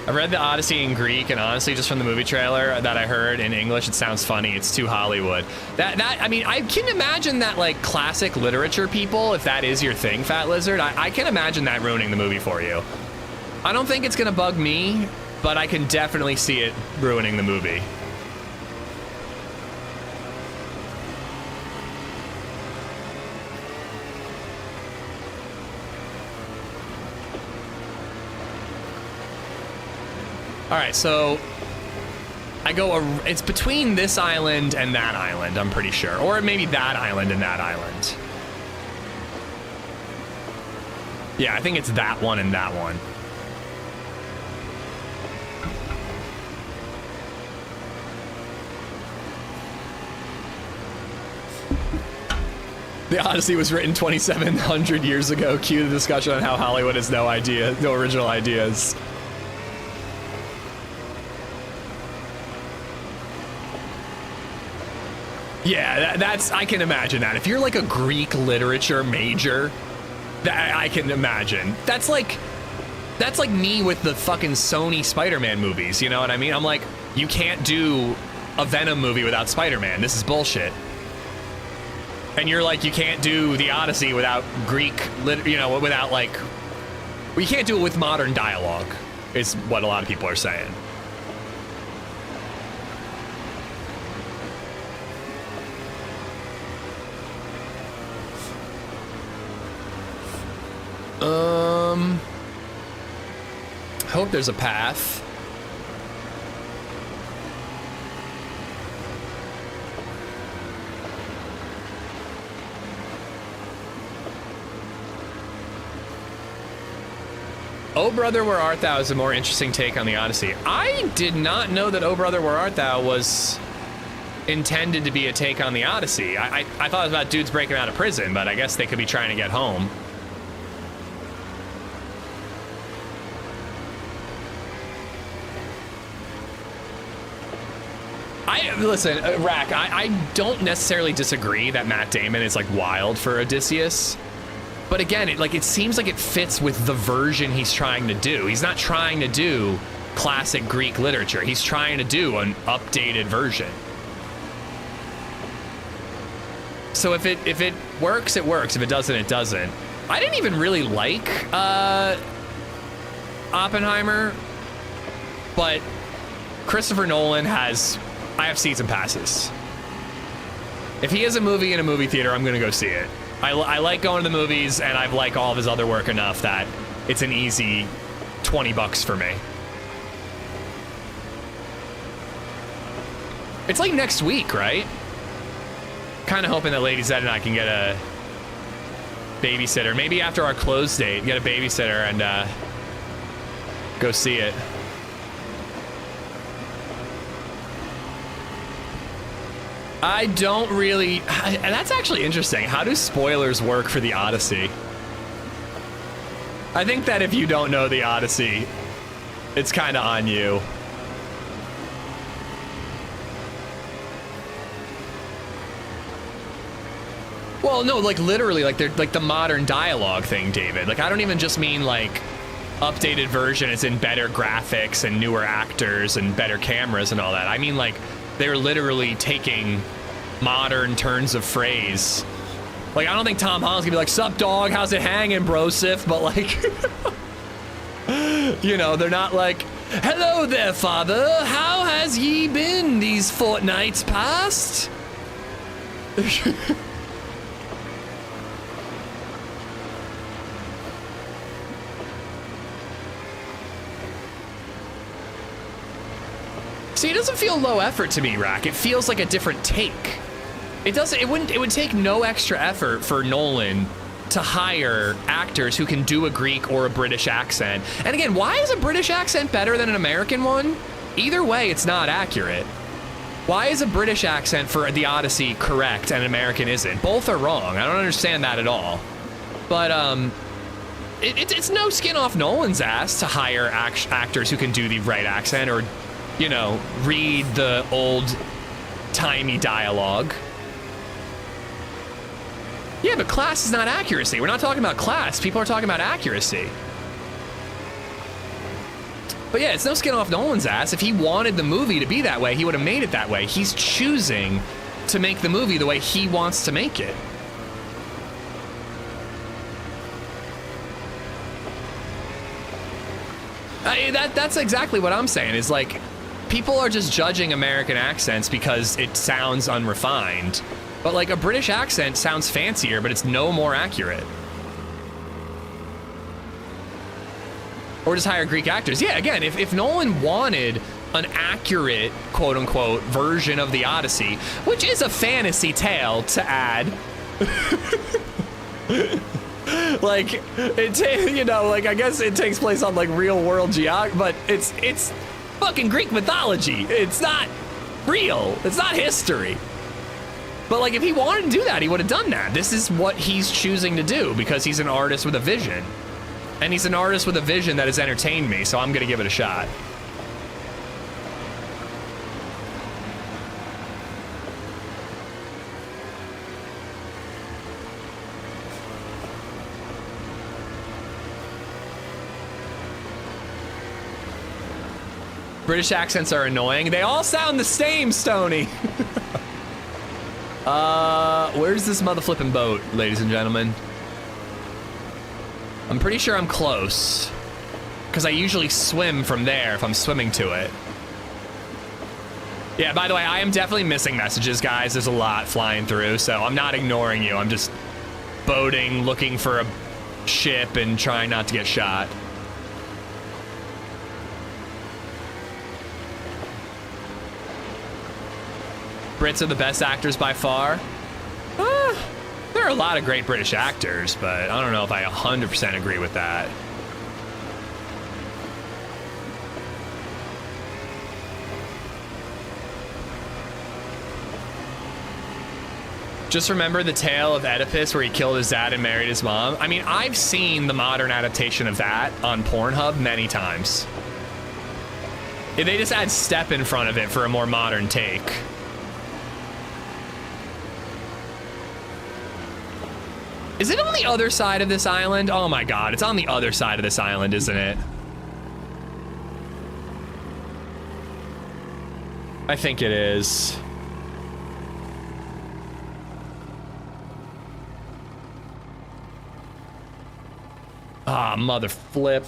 Speaker 1: I read The Odyssey in Greek, and honestly, just from the movie trailer that I heard in English, it sounds funny. It's too Hollywood. I mean, I can imagine that, like, classic literature people, if that is your thing, Fat Lizard, I can imagine that ruining the movie for you. I don't think it's gonna bug me, but I can definitely see it ruining the movie. All right, so I go, it's between this island and that island, I'm pretty sure. Or maybe that island and that island. Yeah, I think it's that one and that one. The Odyssey was written 2,700 years ago. Cue the discussion on how Hollywood has no original ideas. Yeah, that's, I can imagine that. If you're like a Greek literature major, that I can imagine. That's like me with the fucking Sony Spider-Man movies, you know what I mean? I'm like, you can't do a Venom movie without Spider-Man. This is bullshit. And you're like, you can't do the Odyssey without Greek, without like, well, you can't do it with modern dialogue, is what a lot of people are saying. Hope there's a path. Oh Brother, Where Art Thou is a more interesting take on the Odyssey. I did not know that Oh Brother, Where Art Thou was intended to be a take on the Odyssey. I thought it was about dudes breaking out of prison, but I guess they could be trying to get home. Listen, Rack, I don't necessarily disagree that Matt Damon is like wild for Odysseus. But again, it seems like it fits with the version he's trying to do. He's not trying to do classic Greek literature. He's trying to do an updated version. So if it works, it works. If it doesn't, it doesn't. I didn't even really like Oppenheimer, but Christopher Nolan has, I have season passes. If he has a movie in a movie theater, I'm gonna go see it. I like going to the movies, and I like all of his other work enough that it's an easy $20 for me. It's like next week, right? Kind of hoping that LadyZed and I can get a babysitter. Maybe after our close date, get a babysitter and go see it. I don't really, and that's actually interesting. How do spoilers work for the Odyssey? I think that if you don't know the Odyssey, it's kind of on you. Well, no, like literally, like they're like the modern dialogue thing, David. Like I don't even just mean like updated version as in better graphics and newer actors and better cameras and all that. I mean like they're literally taking modern turns of phrase. Like I don't think Tom Holland's gonna be like, "Sup, dog? How's it hanging, brosif?" But like, you know, they're not like, "Hello there, father. How has ye been these fortnights past?" See, it doesn't feel low effort to me, Rack. It feels like a different take. It doesn't. It would take no extra effort for Nolan to hire actors who can do a Greek or a British accent. And again, why is a British accent better than an American one? Either way, it's not accurate. Why is a British accent for the Odyssey correct and an American isn't? Both are wrong. I don't understand that at all. But it's no skin off Nolan's ass to hire actors who can do the right accent or, you know, read the old-timey dialogue. Yeah, but class is not accuracy. We're not talking about class. People are talking about accuracy. But yeah, it's no skin off Nolan's ass. If he wanted the movie to be that way, he would have made it that way. He's choosing to make the movie the way he wants to make it. That's exactly what I'm saying, is like, people are just judging American accents because it sounds unrefined. But like a British accent sounds fancier, but it's no more accurate. Or just hire Greek actors. Yeah, again, if Nolan wanted an accurate, quote unquote, version of the Odyssey, which is a fantasy tale to add. Like, you know, like, I guess it takes place on like real world geography, but it's fucking Greek mythology. It's not real. It's not history. But like, if he wanted to do that, he would have done that. This is what he's choosing to do because he's an artist with a vision. And he's an artist with a vision that has entertained me, so I'm gonna give it a shot. British accents are annoying. They all sound the same, Stony. Where's this mother flipping boat, ladies and gentlemen? I'm pretty sure I'm close, because I usually swim from there if I'm swimming to it. Yeah, by the way, I am definitely missing messages, guys. There's a lot flying through, so I'm not ignoring you. I'm just boating, looking for a ship, and trying not to get shot. Brits are the best actors by far. There are a lot of great British actors, but I don't know if I 100% agree with that. Just remember the tale of Oedipus where he killed his dad and married his mom. I mean, I've seen the modern adaptation of that on Pornhub many times. They just add step in front of it for a more modern take. Is it on the other side of this island? Oh my God, it's on the other side of this island, isn't it? I think it is. Ah, mother flip.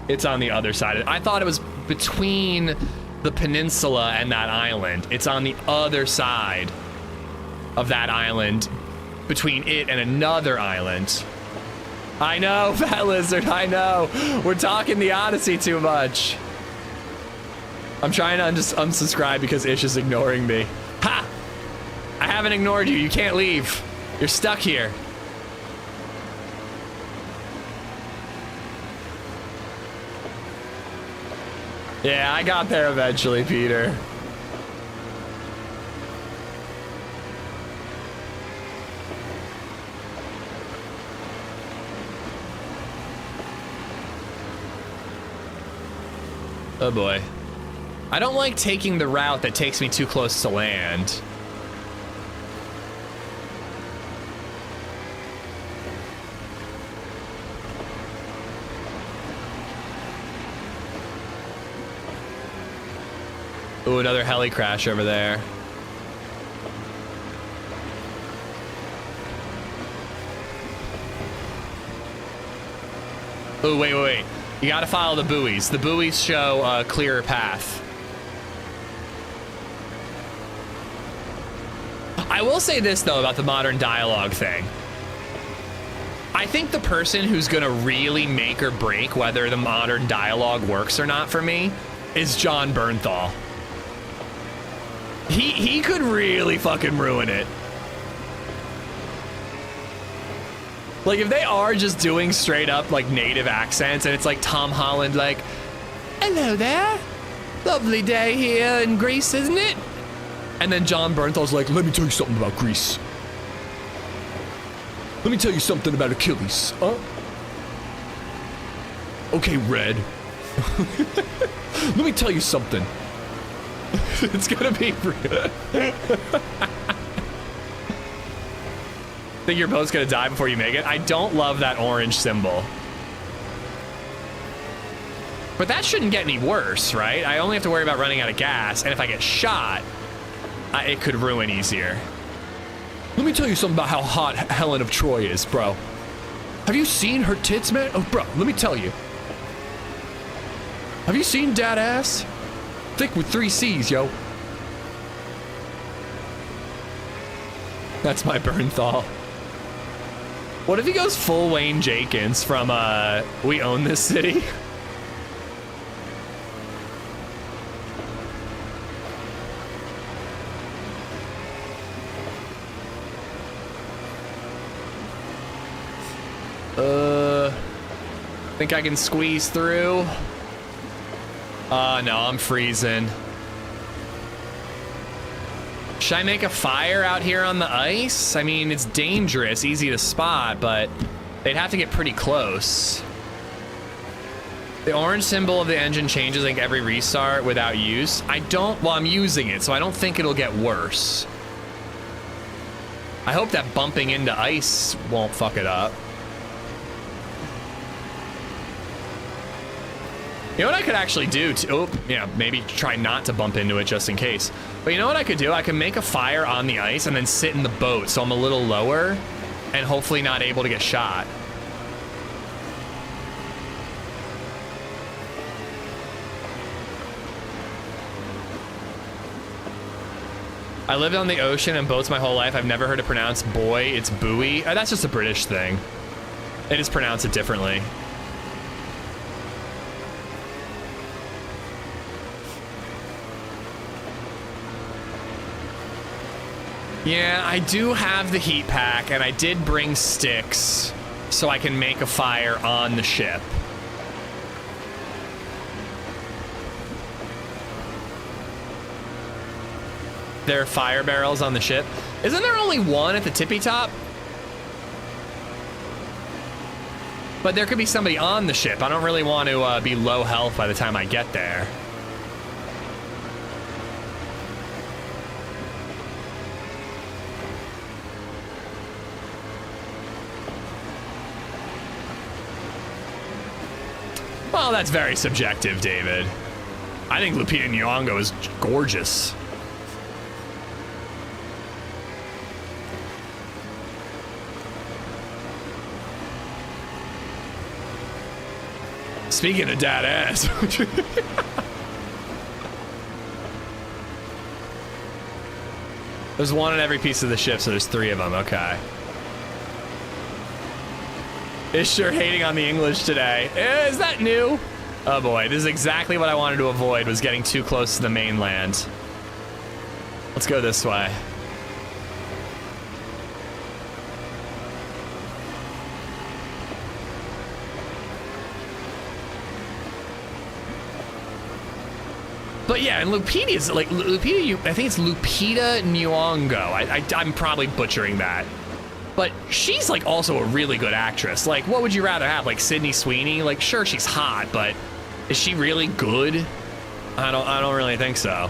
Speaker 1: It's on the other side. I thought it was between the peninsula and that island. It's on the other side of that island, between it and another island. I know, Fat Lizard, I know. We're talking the Odyssey too much. I'm trying to just unsubscribe because Ish is ignoring me. Ha! I haven't ignored you. You can't leave. You're stuck here. Yeah, I got there eventually, Peter. Oh boy. I don't like taking the route that takes me too close to land. Ooh, another heli crash over there. Ooh, wait. You gotta follow the buoys. The buoys show a clearer path. I will say this, though, about the modern dialogue thing. I think the person who's gonna really make or break whether the modern dialogue works or not for me is John Bernthal. He could really fucking ruin it. Like, if they are just doing straight up, like, native accents, and it's like Tom Holland, like, hello there. Lovely day here in Greece, isn't it? And then John Bernthal's like, let me tell you something about Greece. Let me tell you something about Achilles, huh? Okay, Red. Let me tell you something. It's gonna be Think you're both gonna die before you make it? I don't love that orange symbol. But that shouldn't get any worse, right? I only have to worry about running out of gas, and if I get shot, it could ruin easier. Let me tell you something about how hot Helen of Troy is, bro. Have you seen her tits, man? Oh, bro, let me tell you. Have you seen dad ass? Thick with 3 C's, yo. That's my Bernthal. What if he goes full Wayne Jenkins from We Own This City? Think I can squeeze through? No, I'm freezing. Should I make a fire out here on the ice? I mean, it's dangerous, easy to spot, but they'd have to get pretty close. The orange symbol of the engine changes like every restart without use. Well, I'm using it, so I don't think it'll get worse. I hope that bumping into ice won't fuck it up. You know what I could actually do? Maybe try not to bump into it just in case. But you know what I could do? I could make a fire on the ice and then sit in the boat so I'm a little lower and hopefully not able to get shot. I lived on the ocean and boats my whole life. I've never heard it pronounced boy. It's buoy. That's just a British thing. They just pronounce it differently. Yeah, I do have the heat pack, and I did bring sticks so I can make a fire on the ship. There are fire barrels on the ship. Isn't there only one at the tippy top? But there could be somebody on the ship. I don't really want to be low health by the time I get there. Well, that's very subjective, David. I think Lupita Nyong'o is gorgeous. Speaking of dad ass. There's one on every piece of the ship, so there's 3 of them. Okay. Is sure hating on the English today. Is that new? Oh boy, this is exactly what I wanted to avoid, was getting too close to the mainland. Let's go this way. But yeah, and Lupita's like Lupita. I think it's Lupita Nyong'o. I'm probably butchering that. But she's like also a really good actress. Like, what would you rather have? Like Sydney Sweeney? Like, sure, she's hot, but is she really good? I don't really think so.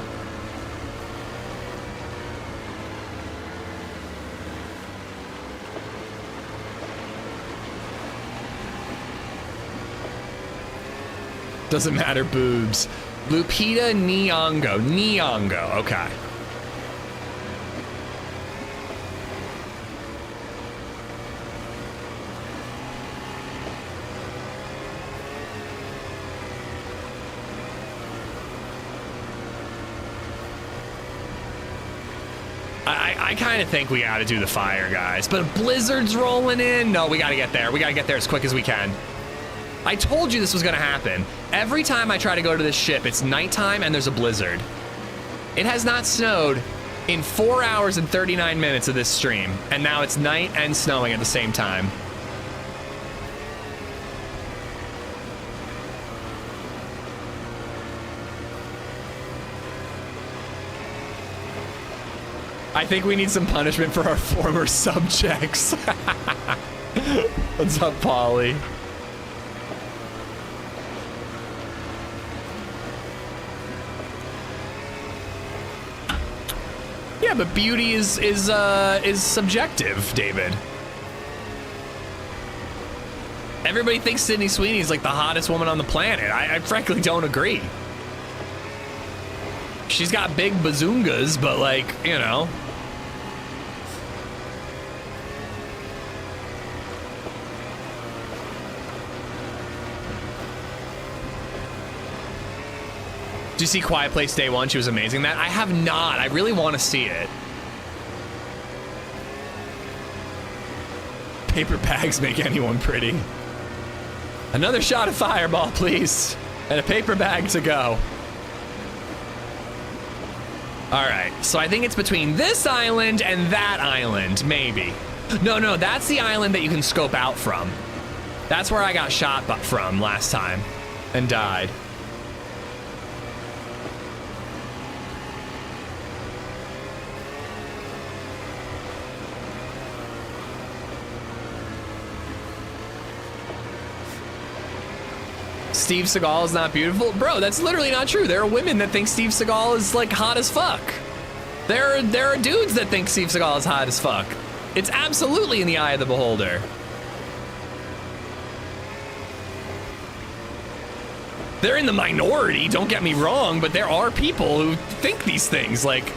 Speaker 1: Doesn't matter, boobs. Lupita Nyong'o. Nyong'o, okay. I kind of think we got to do the fire, guys. But a blizzard's rolling in. No, we got to get there. We got to get there as quick as we can. I told you this was going to happen. Every time I try to go to this ship, it's nighttime and there's a blizzard. It has not snowed in 4 hours and 39 minutes of this stream. And now it's night and snowing at the same time. I think we need some punishment for our former subjects. What's up, Polly? Yeah, but beauty is subjective, David. Everybody thinks Sydney Sweeney is like the hottest woman on the planet. I frankly don't agree. She's got big bazoongas, but like, you know. Did you see Quiet Place Day 1? She was amazing. That I have not. I really want to see it. Paper bags make anyone pretty. Another shot of Fireball, please. And a paper bag to go. All right, so I think it's between this island and that island, maybe. No, that's the island that you can scope out from. That's where I got shot from last time and died. Steve Seagal is not beautiful? Bro, that's literally not true. There are women that think Steve Seagal is like hot as fuck. There are dudes that think Steve Seagal is hot as fuck. It's absolutely in the eye of the beholder. They're in the minority, don't get me wrong, but there are people who think these things. Like,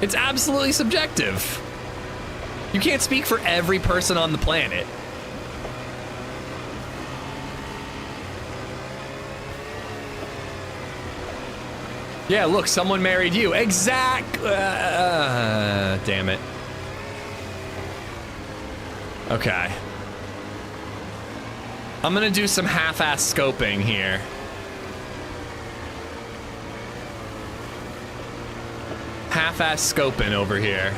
Speaker 1: it's absolutely subjective. You can't speak for every person on the planet. Yeah, look, someone married you. Damn it. Okay. I'm gonna do some half-ass scoping here. Half-ass scoping over here.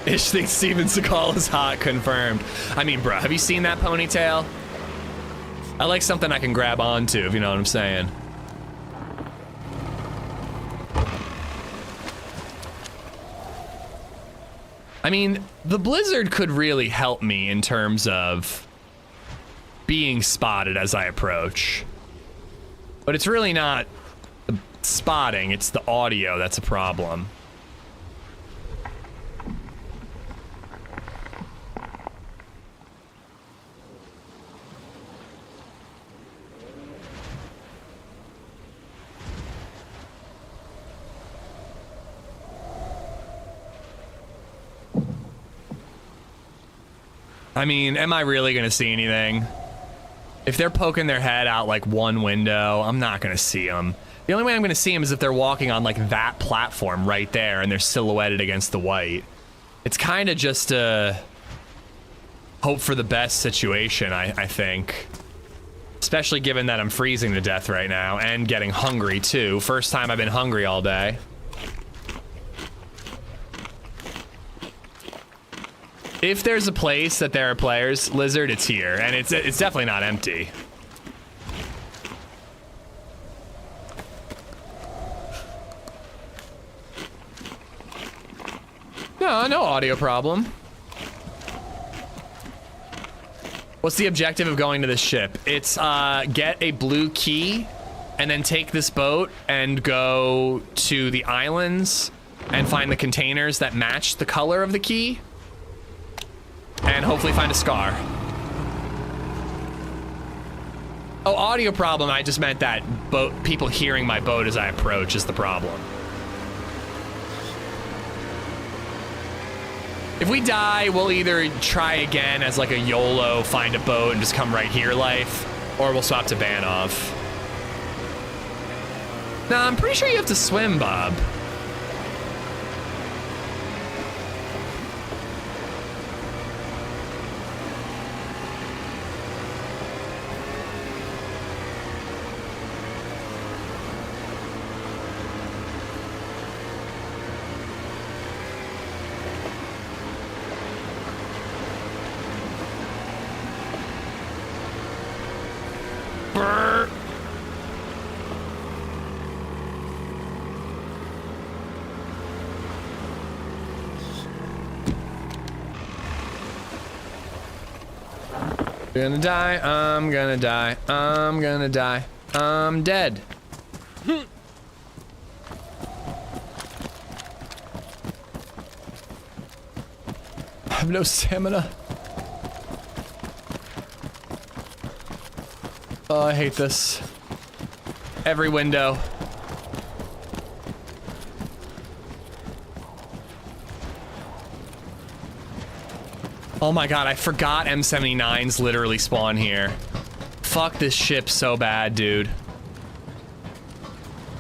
Speaker 1: Ish thinks Steven Seagal is hot, confirmed. I mean, bro, have you seen that ponytail? I like something I can grab onto, if you know what I'm saying. I mean, the blizzard could really help me in terms of being spotted as I approach. But it's really not the spotting, it's the audio that's a problem. I mean, am I really gonna see anything? If they're poking their head out like one window, I'm not gonna see them. The only way I'm gonna see them is if they're walking on like that platform right there and they're silhouetted against the white. It's kind of just a hope for the best situation, I think. Especially given that I'm freezing to death right now and getting hungry too. First time I've been hungry all day. If there's a place that there are players, Lizard, it's here, and it's definitely not empty. No audio problem. What's the objective of going to this ship? It's get a blue key and then take this boat and go to the islands and find the containers that match the color of the key and hopefully find a scar. Oh, audio problem. I just meant that people hearing my boat as I approach is the problem. If we die, we'll either try again as like a YOLO, find a boat and just come right here life, or we'll swap to Banov. Nah, I'm pretty sure you have to swim, Bob. Brr. Gonna die, I'm gonna die, I'm gonna die, I'm dead. I have no stamina. Oh, I hate this. Every window. Oh my god, I forgot M79s literally spawn here. Fuck this ship so bad, dude.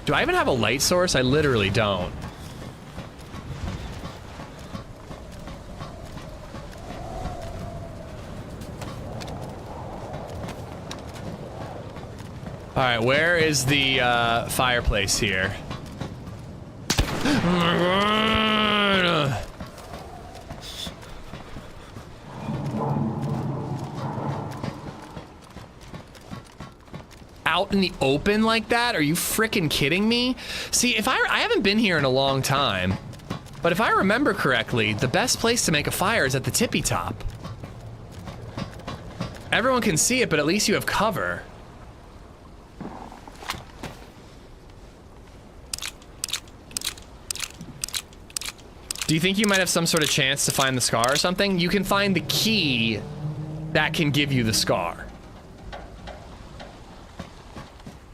Speaker 1: Do I even have a light source? I literally don't. All right, where is the fireplace here? Out in the open like that? Are you frickin' kidding me? See, if I haven't been here in a long time, but if I remember correctly, the best place to make a fire is at the tippy top. Everyone can see it, but at least you have cover. Do you think you might have some sort of chance to find the scar or something? You can find the key that can give you the scar.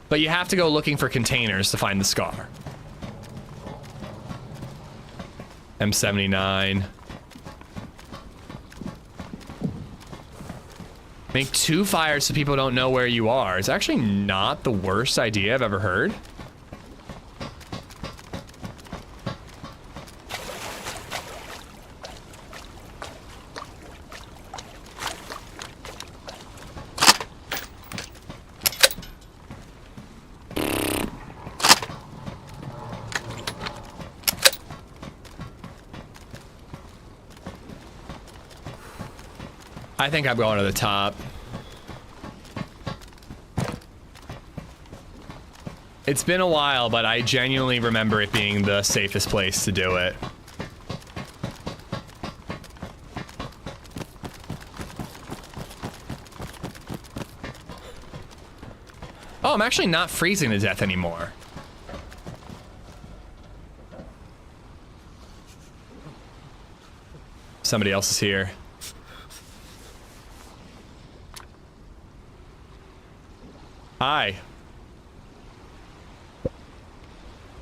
Speaker 1: But you have to go looking for containers to find the scar. M79. Make 2 fires so people don't know where you are. It's actually not the worst idea I've ever heard. I think I'm going to the top. It's been a while, but I genuinely remember it being the safest place to do it. Oh, I'm actually not freezing to death anymore. Somebody else is here. Hi.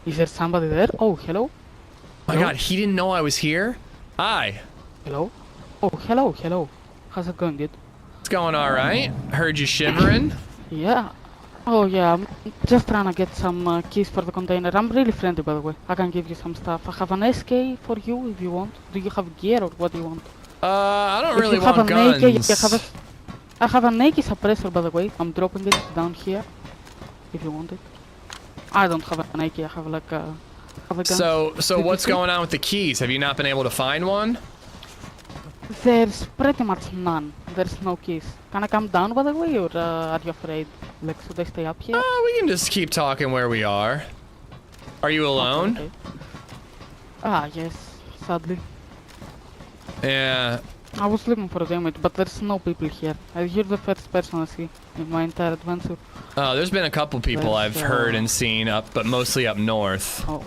Speaker 7: Is there somebody there? Oh, hello.
Speaker 1: Oh my god, he didn't know I was here? Hi.
Speaker 7: Hello? Oh, hello, hello. How's it going, dude?
Speaker 1: It's going alright. Heard you shivering.
Speaker 7: Yeah. Oh, yeah, I'm just trying to get some keys for the container. I'm really friendly, by the way. I can give you some stuff. I have an SK for you if you want. Do you have gear or what do you want?
Speaker 1: I don't really want
Speaker 7: AK,
Speaker 1: guns.
Speaker 7: I have an AK suppressor, by the way. I'm dropping it down here if you want it. I don't have an AK. I have like a gun.
Speaker 1: So what's going on with the keys? Have you not been able to find one?
Speaker 7: There's pretty much none. There's no keys. Can I come down, by the way, or are you afraid? Like, should I stay up here?
Speaker 1: We can just keep talking where we are. Are you alone?
Speaker 7: Okay. Ah, yes. Sadly.
Speaker 1: Yeah.
Speaker 7: I was looking for a damage, but there's no people here. You're the first person I see in my entire adventure.
Speaker 1: Oh, there's been a couple people
Speaker 7: There's,
Speaker 1: I've heard and seen up, but mostly up north.
Speaker 7: Oh.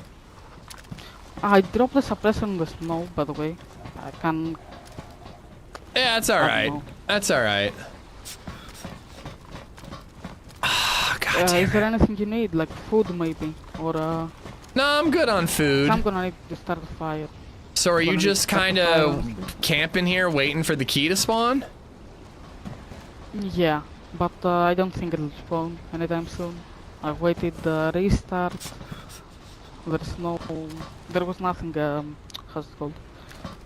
Speaker 7: I dropped the suppressor in the snow, by the way. I can...
Speaker 1: Yeah, that's
Speaker 7: I don't
Speaker 1: alright.
Speaker 7: know.
Speaker 1: That's alright. God damn
Speaker 7: Is there
Speaker 1: it.
Speaker 7: anything you need, like food maybe? Or
Speaker 1: No, I'm good on food.
Speaker 7: I'm gonna need to start a fire.
Speaker 1: So are you
Speaker 7: gonna
Speaker 1: just
Speaker 7: need to
Speaker 1: kind
Speaker 7: start a
Speaker 1: of
Speaker 7: fire.
Speaker 1: camping here waiting for the key to spawn?
Speaker 7: Yeah, but I don't think it'll spawn anytime soon. I've waited the restart. There was nothing, how's it called?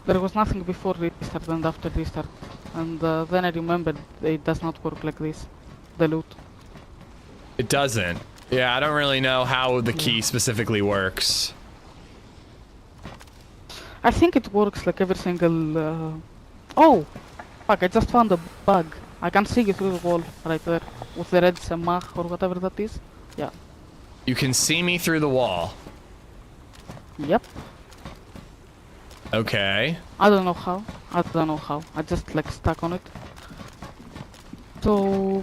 Speaker 7: There was nothing before restart and after restart. And then I remembered it does not work like this. The loot.
Speaker 1: It doesn't. Yeah, I don't really know how the key specifically works.
Speaker 7: I think it works like every single... Oh! Fuck, I just found a bug. I can see you through the wall right there. With the red semach or whatever that is. Yeah.
Speaker 1: You can see me through the wall.
Speaker 7: Yep.
Speaker 1: Okay.
Speaker 7: I don't know how. I just like stuck on it. So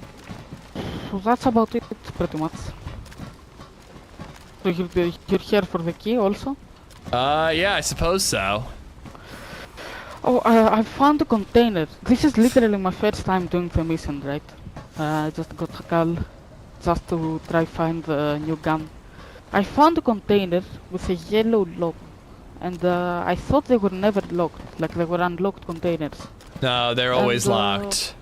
Speaker 7: that's about it pretty much. So you're here for the key also?
Speaker 1: Yeah, I suppose so.
Speaker 7: Oh, I found a container. This is literally my first time doing the mission, right? I just got a call just to try find the new gun. I found a container with a yellow lock, and I thought they were never locked, like they were unlocked containers.
Speaker 1: No, they're always
Speaker 7: And,
Speaker 1: locked.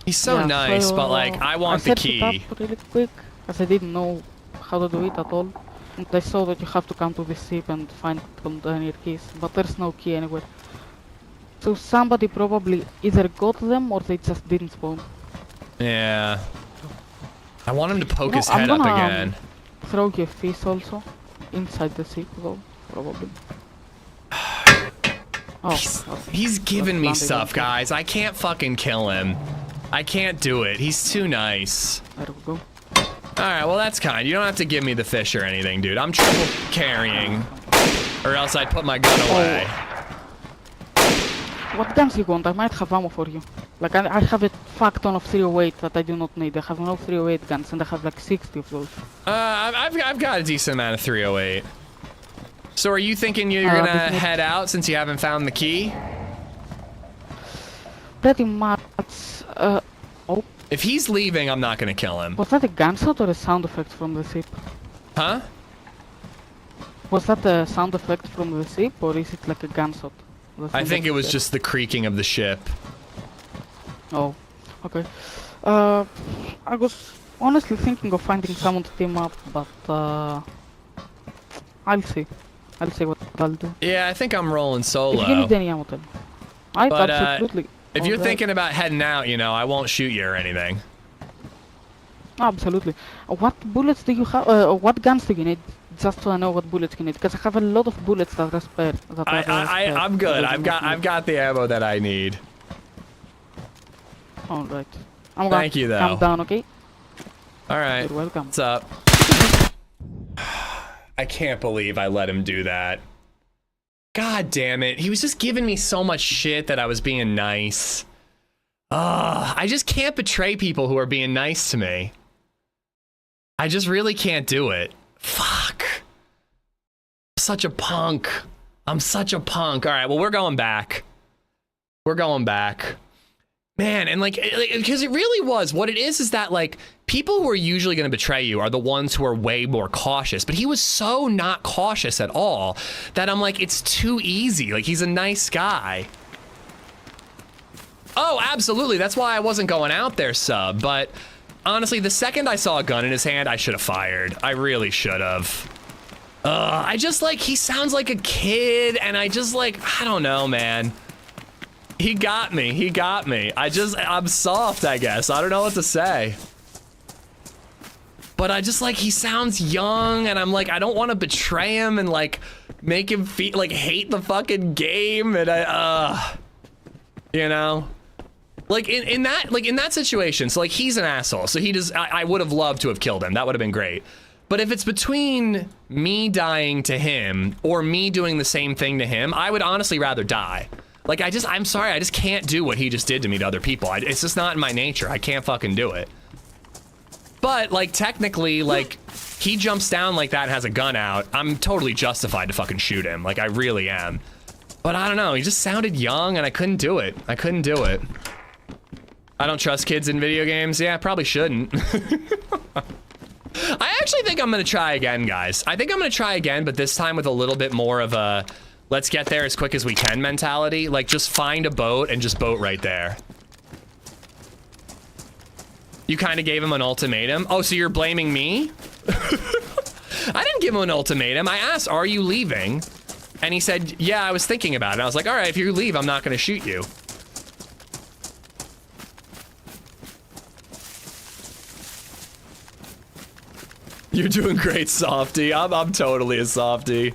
Speaker 1: He's so
Speaker 7: Yeah,
Speaker 1: nice, but like, I want the
Speaker 7: set it
Speaker 1: key.
Speaker 7: up really quick, as I didn't know how to do it at all. And I saw that you have to come to the ship and find container keys, but there's no key anywhere. So somebody probably either got them or they just didn't spawn.
Speaker 1: Yeah. I want him to poke
Speaker 7: No,
Speaker 1: his
Speaker 7: I'm
Speaker 1: head up
Speaker 7: gonna,
Speaker 1: again.
Speaker 7: Throw you a fish also, inside the ship though, probably. Oh,
Speaker 1: He's giving me
Speaker 7: landing
Speaker 1: stuff,
Speaker 7: on top.
Speaker 1: guys. I can't fucking kill him. I can't do it. He's too nice.
Speaker 7: there we go.
Speaker 1: Alright, well that's kind. You don't have to give me the fish or anything, dude. I'm triple carrying. Or else I'd put my gun away.
Speaker 7: What guns you want? I might have ammo for you. Like I have a fuck ton of 308 that I do not need. I have no 308 guns and I have like 60 of those.
Speaker 1: I've got a decent amount of 308. So are you thinking you're gonna head out since you haven't found the key?
Speaker 7: Pretty much. Oh,
Speaker 1: If he's leaving, I'm not gonna kill him.
Speaker 7: was that a gunshot or a sound effect from the ship?
Speaker 1: Huh?
Speaker 7: Was that a sound effect from the ship or is it like a gunshot?
Speaker 1: I think it was just the creaking of the ship.
Speaker 7: Oh, okay. I was honestly thinking of finding someone to team up, but I'll see. I'll see what I'll do.
Speaker 1: Yeah, I think I'm rolling
Speaker 7: If you need
Speaker 1: solo.
Speaker 7: any ammo, tell me. I
Speaker 1: But,
Speaker 7: absolutely.
Speaker 1: If you're
Speaker 7: Alright.
Speaker 1: thinking about heading out, you know, I won't shoot you or anything.
Speaker 7: Absolutely. What bullets do you have? What guns do you need? Just so I know what bullets you need, because I have a lot of bullets that are spare.
Speaker 1: I'm good. I've got the ammo that I need.
Speaker 7: All right. I'm gonna
Speaker 1: Thank you, though.
Speaker 7: calm down, okay?
Speaker 1: All right.
Speaker 7: You're welcome.
Speaker 1: What's up? I can't believe I let him do that. God damn it. He was just giving me so much shit that I was being nice. I just can't betray people who are being nice to me. I just really can't do it. Fuck. I'm such a punk. I'm such a punk. All right, well, we're going back. We're going back. Man, and like, because it really was, what it is that like, people who are usually going to betray you are the ones who are way more cautious, but he was so not cautious at all that I'm like, it's too easy. Like, he's a nice guy. Oh, absolutely. That's why I wasn't going out there, sub. But honestly, the second I saw a gun in his hand, I should have fired. I really should have. I just like, he sounds like a kid, and I just like, I don't know, man. He got me. He got me. I'm soft, I guess. I don't know what to say. But I just like, he sounds young, and I'm like, I don't want to betray him and like make him feel like hate the fucking game, and you know, like in that situation. So like, he's an asshole. So he does. I would have loved to have killed him. That would have been great. But if it's between me dying to him or me doing the same thing to him, I would honestly rather die. Like, I'm sorry, I just can't do what he just did to me to other people. It's just not in my nature. I can't fucking do it. But, like, technically, like, he jumps down like that and has a gun out. I'm totally justified to fucking shoot him. Like, I really am. But I don't know, he just sounded young and I couldn't do it. I couldn't do it. I don't trust kids in video games. Yeah, I probably shouldn't. I actually think I'm gonna try again, guys. I think I'm gonna try again, but this time with a little bit more of a let's get there as quick as we can mentality. Like, just find a boat and just boat right there. You kind of gave him an ultimatum. Oh, so you're blaming me? I didn't give him an ultimatum. I asked, are you leaving? And he said, yeah, I was thinking about it. I was like, all right, if you leave, I'm not gonna shoot you. You're doing great, softy. I'm totally a softy.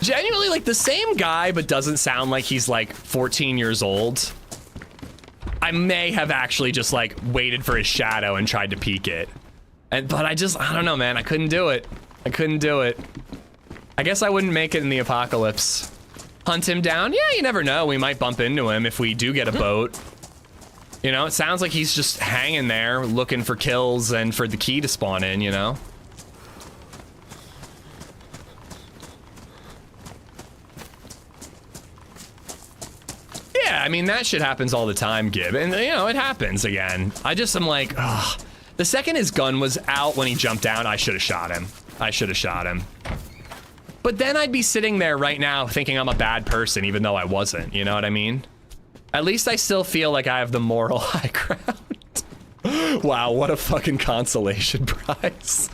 Speaker 1: Genuinely, like, the same guy, but doesn't sound like he's, like, 14 years old. I may have actually just, like, waited for his shadow and tried to peek it. But I don't know, man. I couldn't do it. I couldn't do it. I guess I wouldn't make it in the apocalypse. Hunt him down? Yeah, you never know. We might bump into him if we do get a boat. You know, it sounds like he's just hanging there looking for kills and for the key to spawn in, you know? Yeah, I mean, that shit happens all the time, Gib. And, you know, it happens again. I just am like, ugh. The second his gun was out when he jumped down, I should have shot him. I should have shot him. But then I'd be sitting there right now thinking I'm a bad person, even though I wasn't. You know what I mean? At least I still feel like I have the moral high ground. Wow, what a fucking consolation prize.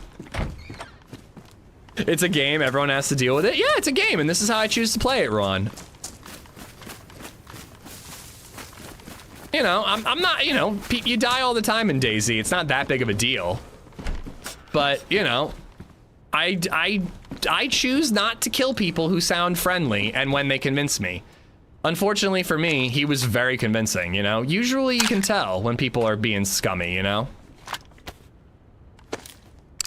Speaker 1: It's a game. Everyone has to deal with it. Yeah, it's a game, and this is how I choose to play it, Ron. You know, I'm not, you know, you die all the time in DayZ. It's not that big of a deal. But, you know, I choose not to kill people who sound friendly and when they convince me. Unfortunately for me, he was very convincing, you know? Usually you can tell when people are being scummy, you know?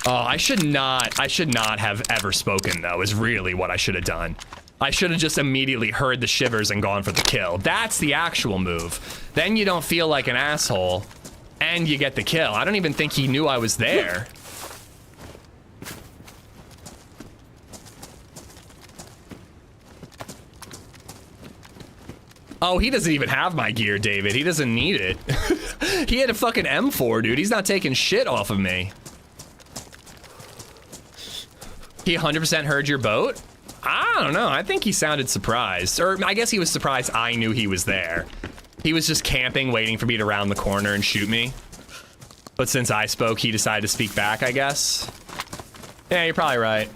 Speaker 1: Oh, I should not have ever spoken, though, is really what I should have done. I should have just immediately heard the shivers and gone for the kill. That's the actual move. Then you don't feel like an asshole, and you get the kill. I don't even think he knew I was there. Oh, he doesn't even have my gear, David. He doesn't need it. He had a fucking M4, dude. He's not taking shit off of me. He 100% heard your boat? I don't know. I think he sounded surprised. Or I guess he was surprised I knew he was there. He was just camping, waiting for me to round the corner and shoot me. But since I spoke, he decided to speak back, I guess. Yeah, you're probably right.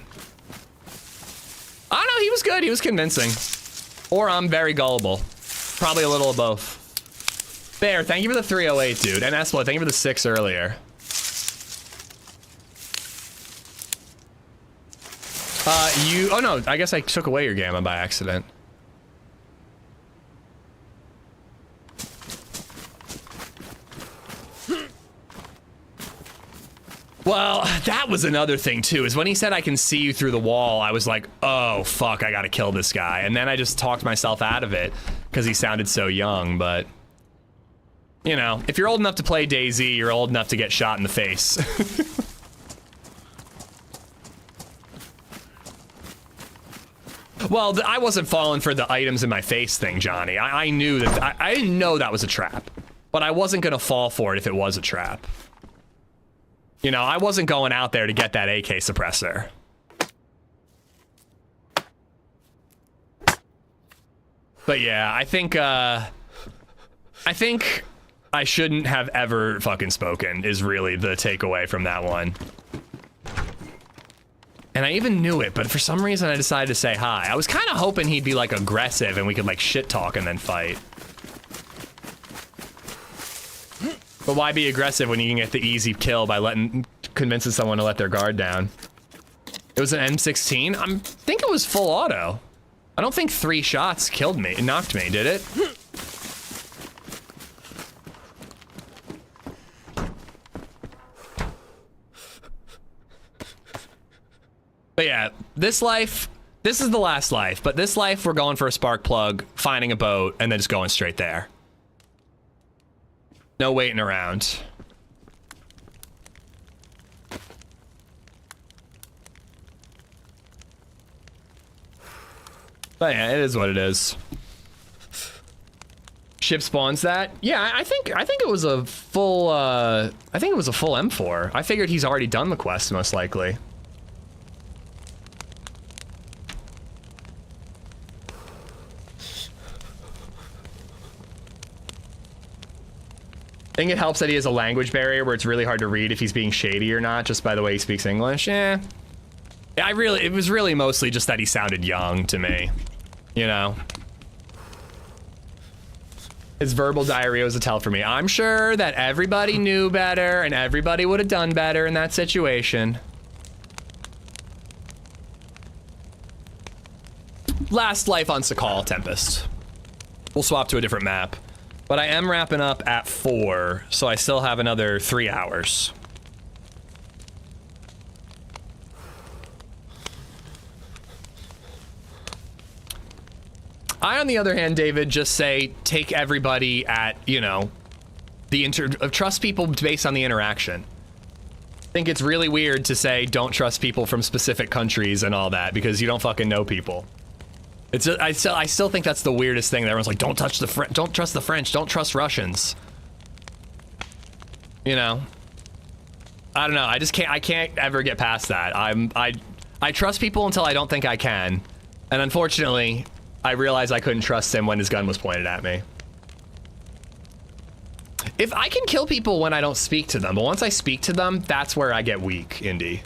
Speaker 1: I don't know. He was good. He was convincing. Or I'm very gullible. Probably a little of both. Bear, thank you for the 308, dude. And Esplo, thank you for the 6 earlier. Oh no, I guess I took away your gamma by accident. Well, that was another thing too, is when he said I can see you through the wall, I was like, oh fuck, I gotta kill this guy. And then I just talked myself out of it because he sounded so young, but you know, if you're old enough to play DayZ, you're old enough to get shot in the face. Well, I wasn't falling for the items in my face thing, Johnny. I knew that, I didn't know that was a trap, but I wasn't gonna fall for it if it was a trap. You know, I wasn't going out there to get that AK suppressor. But yeah, I think I shouldn't have ever fucking spoken is really the takeaway from that one. And I even knew it, but for some reason I decided to say hi. I was kind of hoping he'd be like aggressive and we could like shit talk and then fight. But why be aggressive when you can get the easy kill by convincing someone to let their guard down? It was an M16? I think it was full auto. I don't think 3 shots killed me, it knocked me, did it? But yeah, this life, This is the last life, but this life we're going for a spark plug, finding a boat, and then just going straight there. No waiting around. But yeah, it is what it is. Ship spawns that. Yeah, I think it was a full I think it was a full M4. I figured he's already done the quest most likely. I think it helps that he has a language barrier where it's really hard to read if he's being shady or not just by the way he speaks English. Yeah. It was really mostly just that he sounded young to me, you know. His verbal diarrhea was a tell for me. I'm sure that everybody knew better and everybody would have done better in that situation. Last life on Sakhal, Tempest. We'll swap to a different map. But I am wrapping up at 4, so I still have another 3 hours. I, on the other hand, David, just say take everybody at, you know, trust people based on the interaction. I think it's really weird to say don't trust people from specific countries and all that because you don't fucking know people. It's I still think that's the weirdest thing. That everyone's like, don't trust the French, don't trust Russians. You know, I don't know. I can't ever get past that. I trust people until I don't think I can, and unfortunately, I realized I couldn't trust him when his gun was pointed at me. If I can kill people when I don't speak to them, but once I speak to them, that's where I get weak, Indy.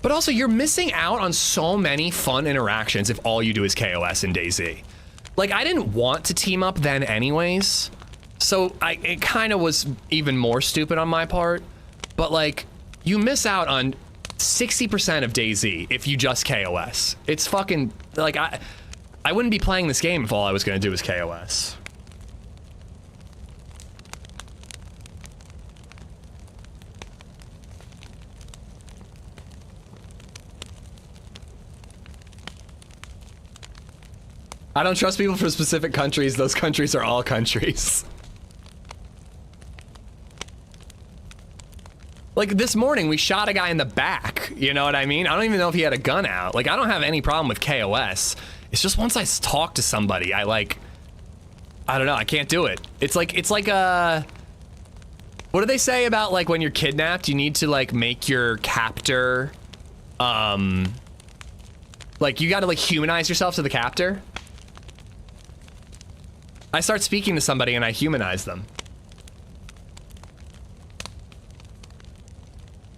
Speaker 1: But also, you're missing out on so many fun interactions if all you do is KOS in DayZ. Like, I didn't want to team up then anyways, so it kind of was even more stupid on my part. But like, you miss out on 60% of DayZ if you just KOS. It's fucking, like, I wouldn't be playing this game if all I was gonna do was KOS. I don't trust people from specific countries. Those countries are all countries. Like this morning, we shot a guy in the back. You know what I mean? I don't even know if he had a gun out. Like, I don't have any problem with KOS. It's just once I talk to somebody, I don't know, I can't do it. It's like what do they say about like when you're kidnapped, you need to like make your captor, like you gotta like humanize yourself to the captor? I start speaking to somebody and I humanize them.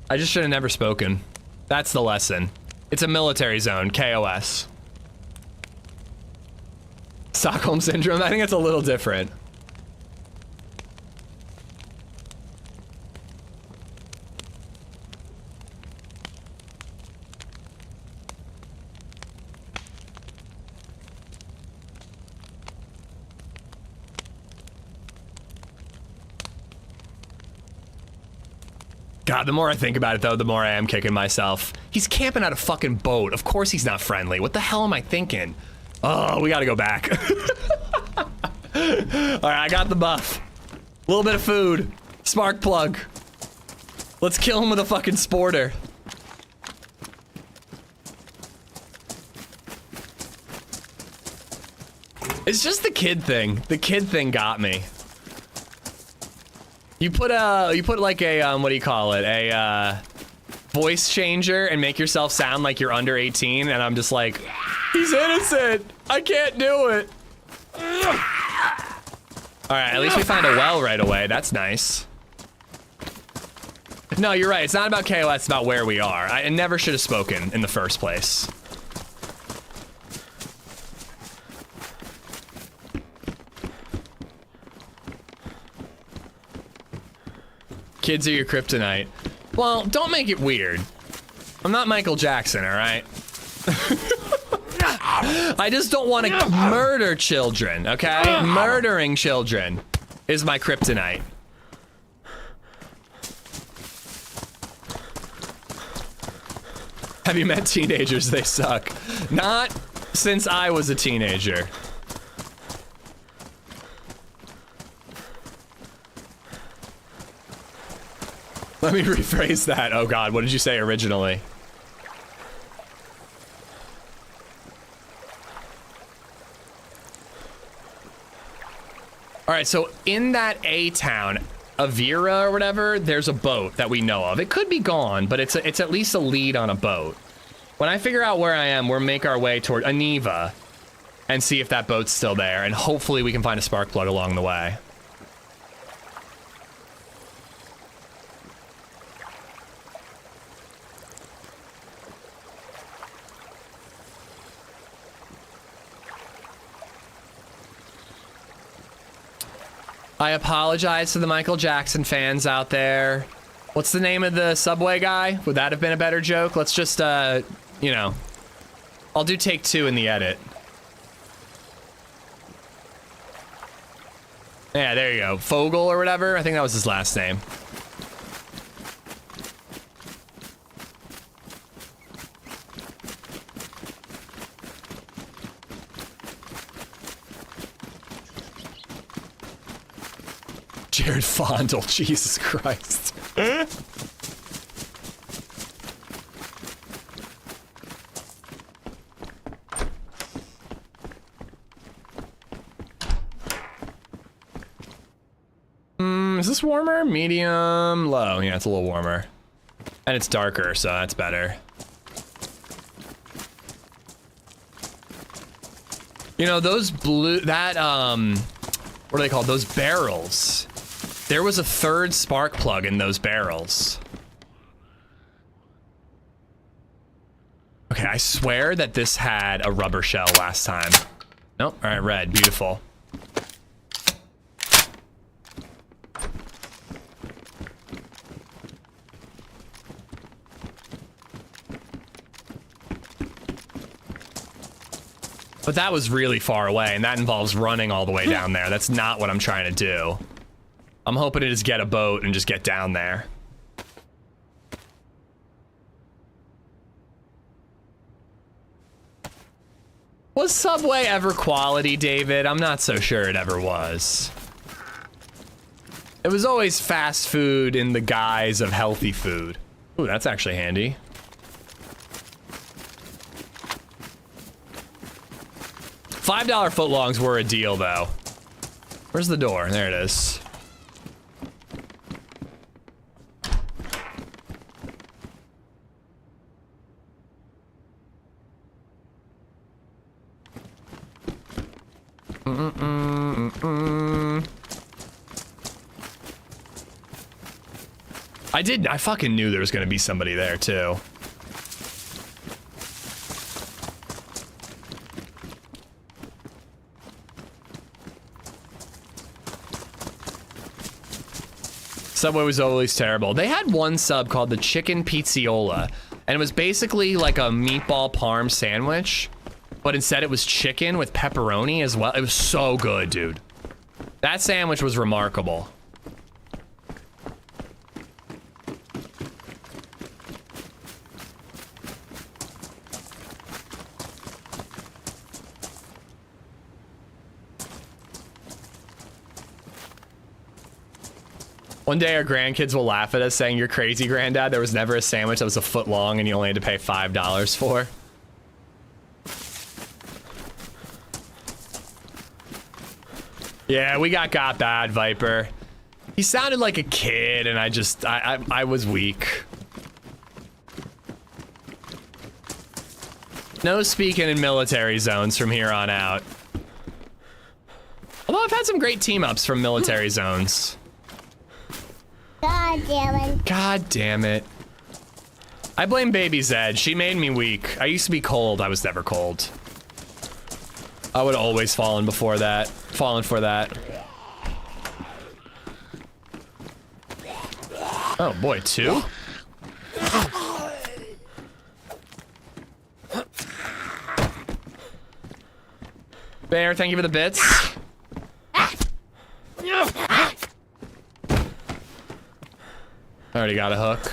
Speaker 1: I just should have never spoken. That's the lesson. It's a military zone, KOS. Stockholm Syndrome, I think it's a little different. God, the more I think about it, though, the more I am kicking myself. He's camping at a fucking boat. Of course he's not friendly. What the hell am I thinking? Oh, we gotta go back. All right, I got the buff. A little bit of food. Spark plug. Let's kill him with a fucking sporter. It's just the kid thing. The kid thing got me. You put like a, what do you call it? A, voice changer and make yourself sound like you're under 18, and I'm just like, he's innocent! I can't do it! Alright, at least we found a well right away. That's nice. No, you're right. It's not about KOS, it's about where we are. I never should have spoken in the first place. Kids are your kryptonite. Well, don't make it weird. I'm not Michael Jackson, all right? I just don't want to murder children, okay? Murdering children is my kryptonite. Have you met teenagers? They suck. Not since I was a teenager. Let me rephrase that. Oh God, what did you say originally? All right, so in that A town, Avira or whatever, there's a boat that we know of. It could be gone, but it's at least a lead on a boat. When I figure out where I am, we'll make our way toward Aniva and see if that boat's still there, and hopefully we can find a spark plug along the way. I apologize to the Michael Jackson fans out there. What's the name of the subway guy? Would that have been a better joke? Let's just, you know, I'll do take 2 in the edit. Yeah, there you go. Fogel or whatever. I think that was his last name. Jared Fondle, Jesus Christ. Is this warmer? Medium, low. Yeah, it's a little warmer. And it's darker, so that's better. You know, those blue, that, what are they called? Those barrels. There was a 3rd spark plug in those barrels. Okay, I swear that this had a rubber shell last time. Nope, all right, red, beautiful. But that was really far away, and that involves running all the way down there. That's not what I'm trying to do. I'm hoping to just get a boat and just get down there. Was Subway ever quality, David? I'm not so sure it ever was. It was always fast food in the guise of healthy food. Ooh, that's actually handy. $5 footlongs were a deal, though. Where's the door? There it is. I fucking knew there was gonna be somebody there too. Subway was always terrible. They had one sub called the Chicken Pizziola, and it was basically like a meatball parm sandwich, but instead it was chicken with pepperoni as well. It was so good, dude. That sandwich was remarkable. One day our grandkids will laugh at us saying, "You're crazy, granddad. There was never a sandwich that was a foot long and you only had to pay $5 for." Yeah, we got bad, Viper. He sounded like a kid and I was weak. No speaking in military zones from here on out. Although I've had some great team-ups from military zones.
Speaker 5: God damn it.
Speaker 1: God damn it. I blame LadyZed. She made me weak. I used to be cold. I was never cold. I would always fallen for that. Oh boy, 2? Bear, thank you for the bits. I already got a hook.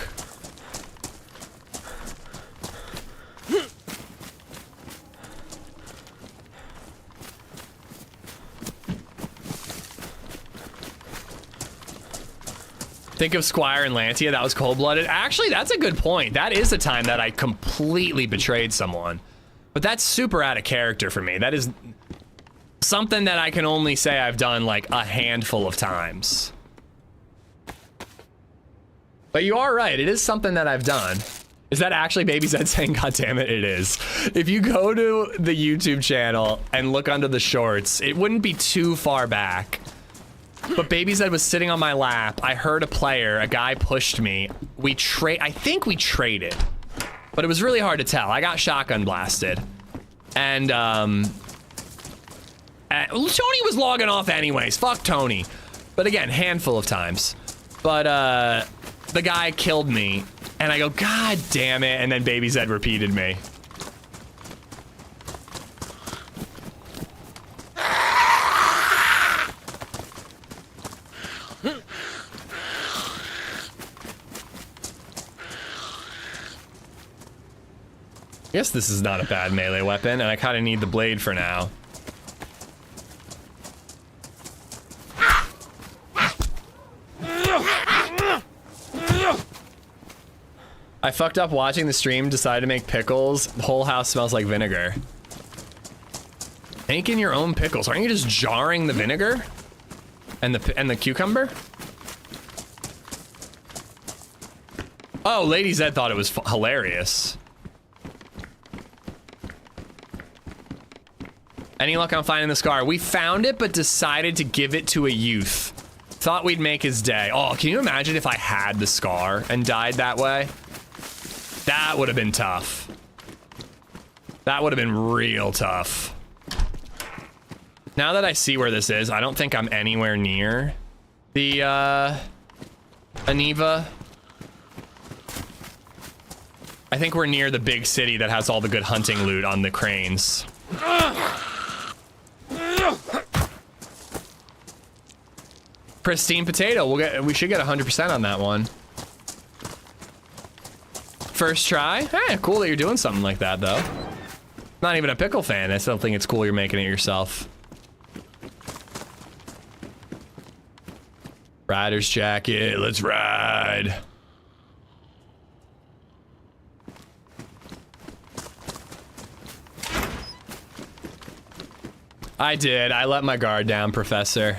Speaker 1: Think of Squire and Lantia, that was cold-blooded. Actually, that's a good point. That is a time that I completely betrayed someone. But that's super out of character for me. That is something that I can only say I've done like a handful of times. But you are right, it is something that I've done. Is that actually BabyZed saying, God damn it, it is. If you go to the YouTube channel and look under the shorts, it wouldn't be too far back. But BabyZed was sitting on my lap. I heard a player, a guy pushed me. I think we traded, but it was really hard to tell. I got shotgun blasted. And Tony was logging off anyways, fuck Tony. But again, handful of times. But the guy killed me. And I go, God damn it, and then BabyZed repeated me. I guess this is not a bad melee weapon, and I kind of need the blade for now. I fucked up watching the stream, decided to make pickles. The whole house smells like vinegar. Making your own pickles. Aren't you just jarring the vinegar? And the cucumber? Oh, LadyZed thought it was hilarious. Any luck on finding the scar? We found it, but decided to give it to a youth. Thought we'd make his day. Oh, can you imagine if I had the scar and died that way? That would have been tough. That would have been real tough. Now that I see where this is, I don't think I'm anywhere near the Aniva. I think we're near the big city that has all the good hunting loot on the cranes. Pristine potato. We should get 100% on that one. First try? Eh, cool that you're doing something like that, though. Not even a pickle fan. I still think it's cool you're making it yourself. Rider's jacket. Let's ride. I did. I let my guard down, Professor.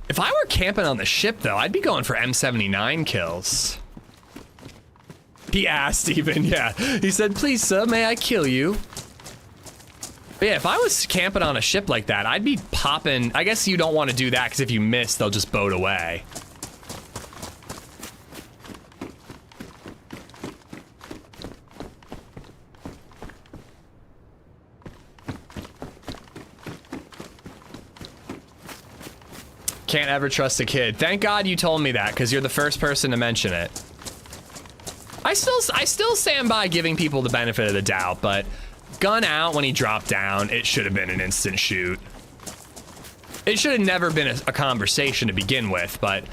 Speaker 1: If I were camping on the ship, though, I'd be going for M79 kills. He asked even, yeah. He said, please, sir, may I kill you? But yeah, if I was camping on a ship like that, I'd be popping. I guess you don't want to do that, because if you miss, they'll just boat away. Can't ever trust a kid. Thank God you told me that, because you're the first person to mention it. I still stand by giving people the benefit of the doubt, but gun out when he dropped down, it should have been an instant shoot. It should have never been a conversation to begin with, but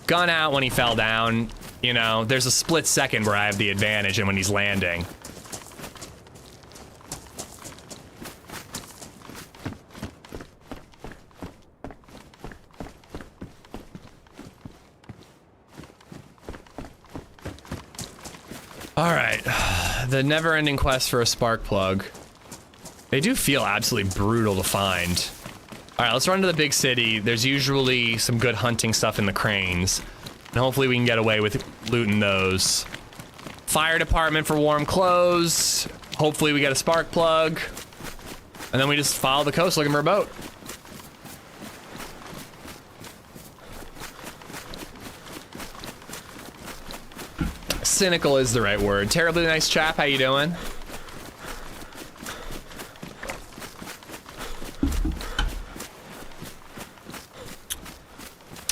Speaker 1: gun out when he fell down, you know, there's a split second where I have the advantage and when he's landing. All right, the never-ending quest for a spark plug. They do feel absolutely brutal to find. All right, let's run to the big city. There's usually some good hunting stuff in the cranes, and hopefully we can get away with looting those. Fire department for warm clothes. Hopefully we get a spark plug, and then we just follow the coast looking for a boat. Cynical is the right word. Terribly nice chap, how you doing?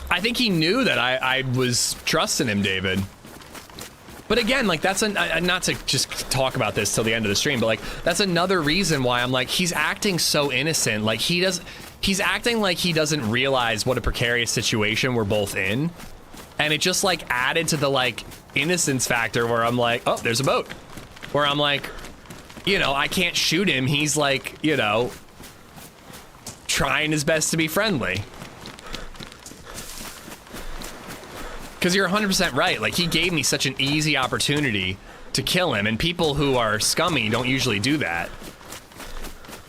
Speaker 1: I think he knew that I was trusting him, David. But again, like that's not to just talk about this till the end of the stream, but like that's another reason why I'm like, he's acting so innocent. Like he's acting like he doesn't realize what a precarious situation we're both in. And it just like added to the like innocence factor where I'm like, oh, there's a boat. Where I'm like, you know, I can't shoot him. He's like, you know, trying his best to be friendly. Because you're 100% right. Like, he gave me such an easy opportunity to kill him, and people who are scummy don't usually do that.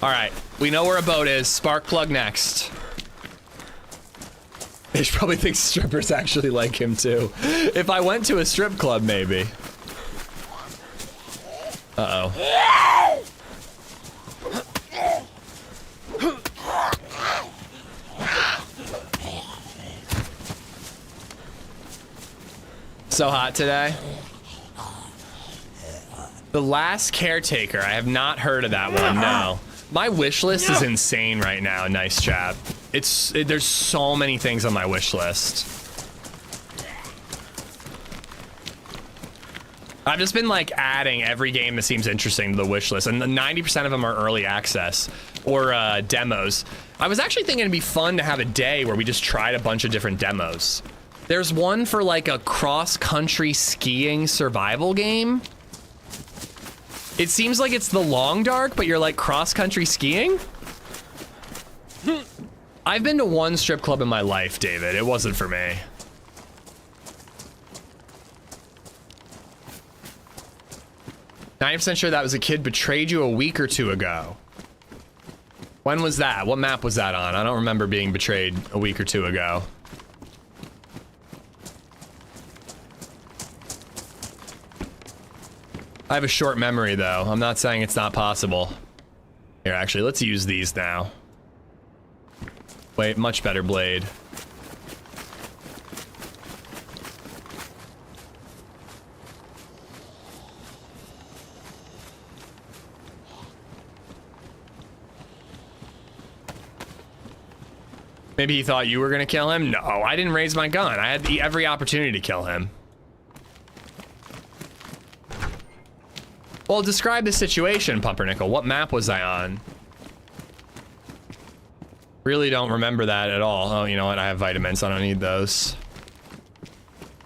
Speaker 1: All right, we know where a boat is. Spark plug next. They probably think strippers actually like him too. If I went to a strip club, maybe. Uh-oh. So hot today. The Last Caretaker. I have not heard of that one, no. My wish list is insane right now, nice chat. There's so many things on my wish list. I've just been like adding every game that seems interesting to the wish list, and 90% of them are early access or demos. I was actually thinking it'd be fun to have a day where we just tried a bunch of different demos. There's one for like a cross-country skiing survival game. It seems like it's the Long Dark, but you're like cross-country skiing? I've been to one strip club in my life, David. It wasn't for me. %sure that was a kid betrayed you a week or two ago. When was that? What map was that on? I don't remember being betrayed a week or two ago. I have a short memory, though. I'm not saying it's not possible. Here, actually, let's use these now. Wait, much better blade. Maybe he thought you were gonna kill him? No, I didn't raise my gun. I had every opportunity to kill him. Well, describe the situation, Pumpernickel. What map was I on? Really don't remember that at all. Oh, you know what? I have vitamins. I don't need those.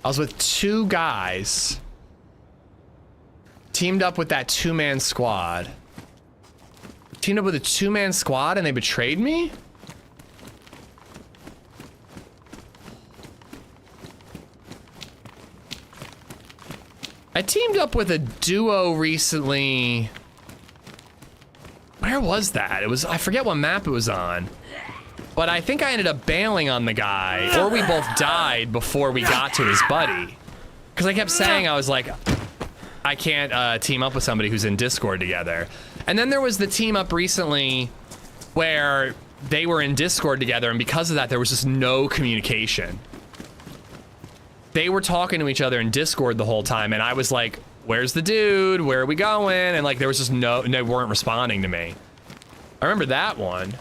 Speaker 1: I was with two guys. Teamed up with that two-man squad. Teamed up with a two-man squad and they betrayed me? I teamed up with a duo recently. Where was that? It was, I forget what map it was on. But I think I ended up bailing on the guy, or we both died before we got to his buddy. Because I kept saying, I was like, I can't team up with somebody who's in Discord together. And then there was the team up recently where they were in Discord together, and because of that, there was just no communication. They were talking to each other in Discord the whole time, and I was like, where's the dude? Where are we going? And like, there was just no, they weren't responding to me. I remember that one.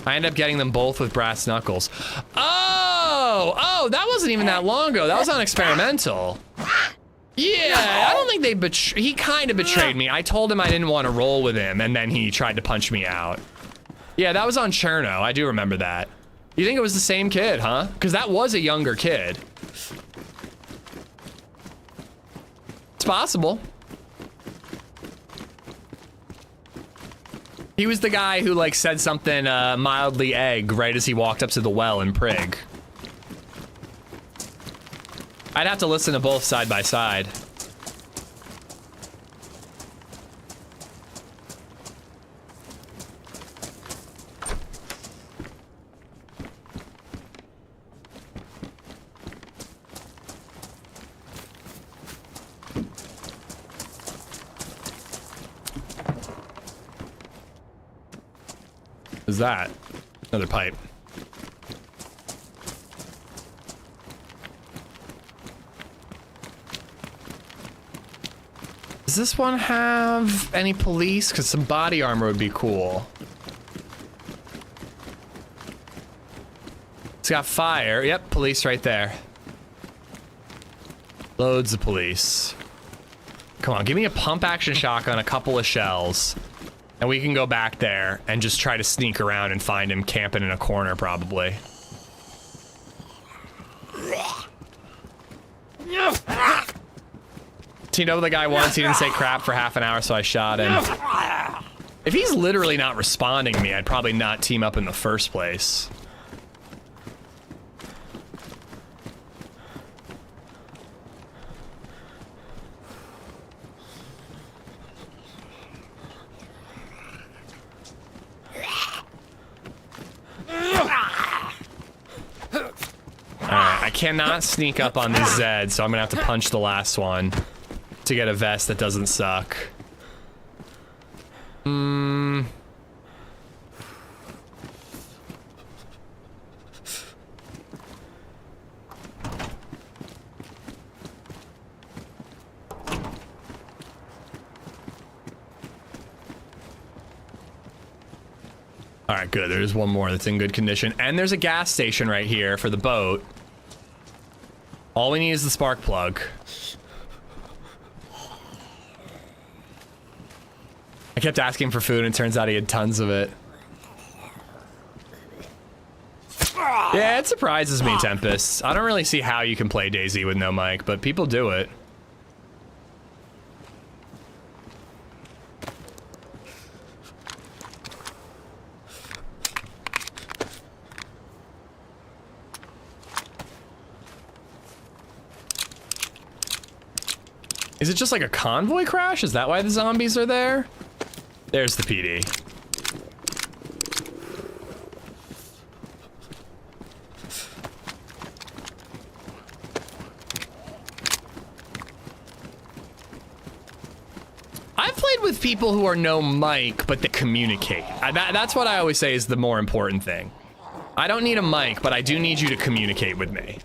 Speaker 1: I ended up getting them both with brass knuckles. Oh, that wasn't even that long ago. That was on experimental. Yeah, I don't think they he kind of betrayed me. I told him I didn't want to roll with him, and then he tried to punch me out. Yeah, that was on Cherno. I do remember that. You think it was the same kid, huh? Because that was a younger kid. It's possible. He was the guy who like said something mildly egg right as he walked up to the well in Prig. I'd have to listen to both side by side. Is that another pipe? Does this one have any police? Because some body armor would be cool. It's got fire. Yep, police right there. Loads of police. Come on, give me a pump action shotgun, a couple of shells. And we can go back there and just try to sneak around and find him camping in a corner, probably. Teamed up with a guy once, he didn't say crap for half an hour, so I shot him. If he's literally not responding to me, I'd probably not team up in the first place. Alright, I cannot sneak up on this Zed, so I'm gonna have to punch the last one to get a vest that doesn't suck. Alright, good. There's one more that's in good condition. And there's a gas station right here for the boat. All we need is the spark plug. I kept asking for food and it turns out he had tons of it. Yeah, it surprises me, Tempest. I don't really see how you can play DayZ with no mic, but people do it. Is it just like a convoy crash? Is that why the zombies are there? There's the PD. I've played with people who are no mic, but they communicate. That's what I always say is the more important thing. I don't need a mic, but I do need you to communicate with me.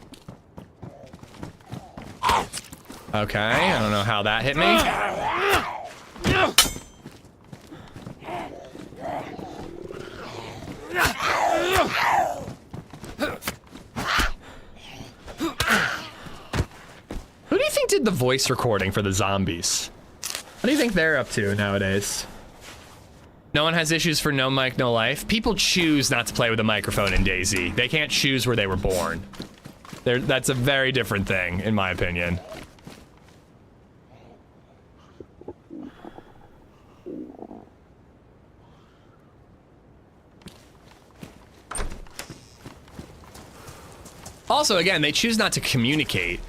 Speaker 1: Okay, I don't know how that hit me. Who do you think did the voice recording for the zombies? What do you think they're up to nowadays? No one has issues for no mic, no life. People choose not to play with a microphone in DayZ. They can't choose where they were born. That's a very different thing, in my opinion. Also, again, they choose not to communicate.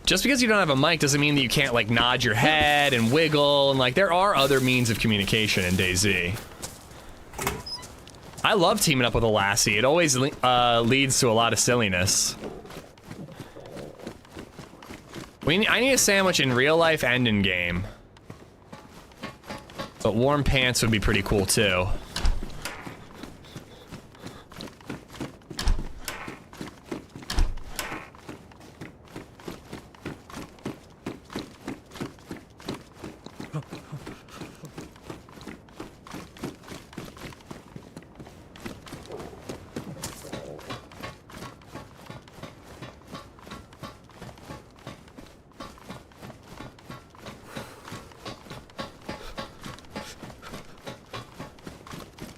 Speaker 1: Just because you don't have a mic doesn't mean that you can't, like, nod your head and wiggle, and, like, there are other means of communication in DayZ. I love teaming up with a lassie. It always leads to a lot of silliness. I need a sandwich in real life and in game. But warm pants would be pretty cool, too.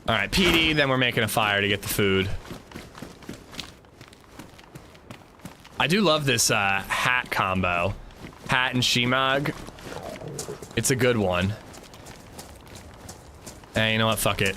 Speaker 1: Alright, PD, then we're making a fire to get the food. I do love this hat combo. Hat and Shemag. It's a good one. Hey, you know what? Fuck it.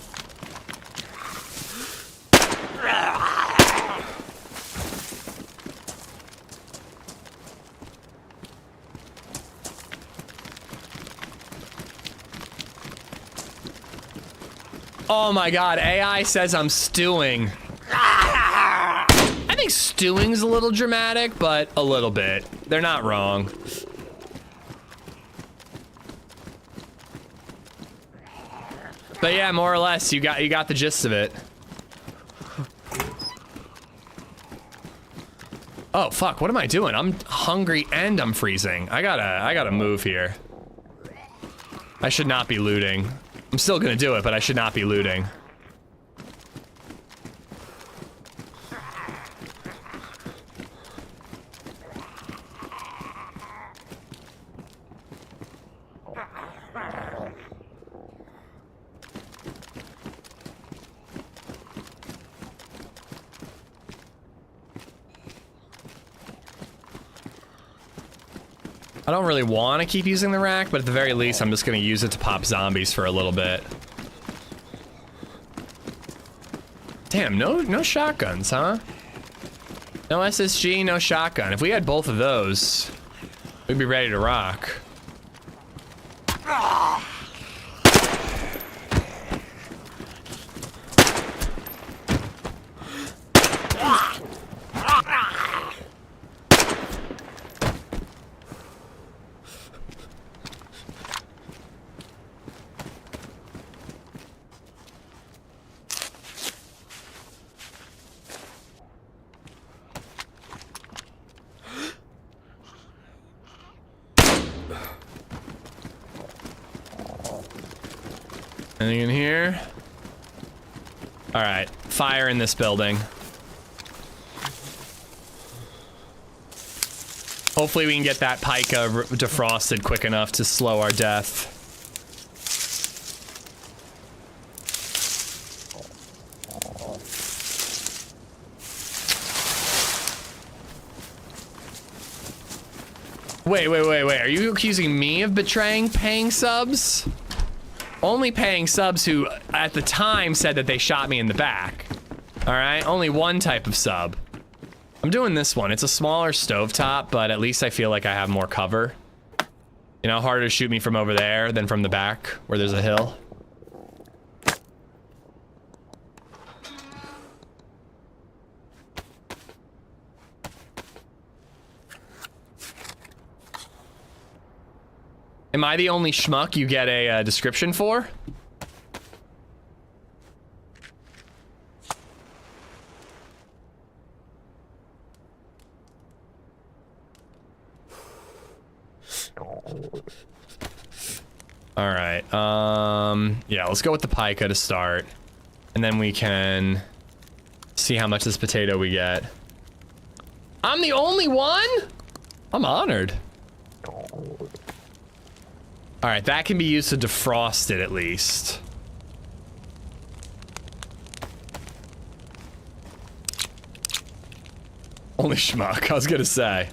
Speaker 1: Oh my god, AI says I'm stewing. I think stewing's a little dramatic, but a little bit. They're not wrong. But yeah, more or less, you got the gist of it. Oh fuck, what am I doing? I'm hungry and I'm freezing. I gotta move here. I should not be looting. I'm still gonna do it, but I should not be looting. I don't really want to keep using the rack, but at the very least, I'm just going to use it to pop zombies for a little bit. Damn, no shotguns, huh? No SSG, no shotgun. If we had both of those, we'd be ready to rock. Anything in here? All right, fire in this building. Hopefully we can get that pica defrosted quick enough to slow our death. Wait. Are you accusing me of betraying paying subs? Only paying subs who, at the time, said that they shot me in the back. Alright, only one type of sub. I'm doing this one. It's a smaller stovetop, but at least I feel like I have more cover. You know, harder to shoot me from over there than from the back, where there's a hill. Am I the only schmuck you get a description for? All right, yeah, let's go with the pica to start. And then we can see how much this potato we get. I'm the only one? I'm honored. All right, that can be used to defrost it at least. Only schmuck, I was gonna say.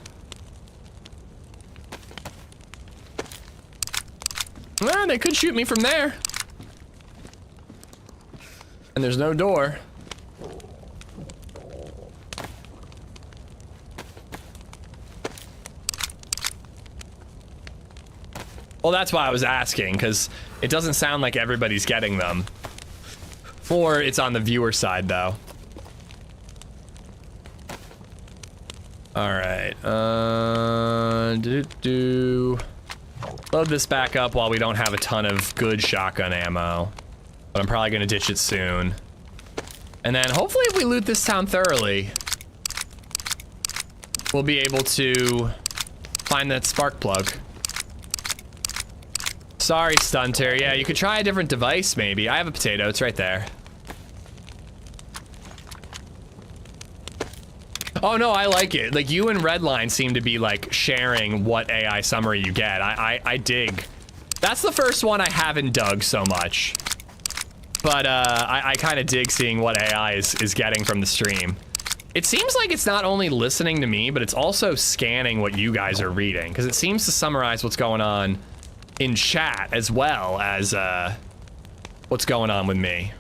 Speaker 1: Well, they could shoot me from there. And there's no door. Well, that's why I was asking, because it doesn't sound like everybody's getting them. Or it's on the viewer side, though. All right. Load this back up while we don't have a ton of good shotgun ammo. But I'm probably going to ditch it soon. And then hopefully if we loot this town thoroughly, we'll be able to find that spark plug. Sorry, Stunter. Yeah, you could try a different device, maybe. I have a potato. It's right there. Oh, no, I like it. Like, you and Redline seem to be, like, sharing what AI summary you get. I dig. That's the first one I haven't dug so much. But, I kind of dig seeing what AI is getting from the stream. It seems like it's not only listening to me, but it's also scanning what you guys are reading. Because it seems to summarize what's going on in chat as well as what's going on with me.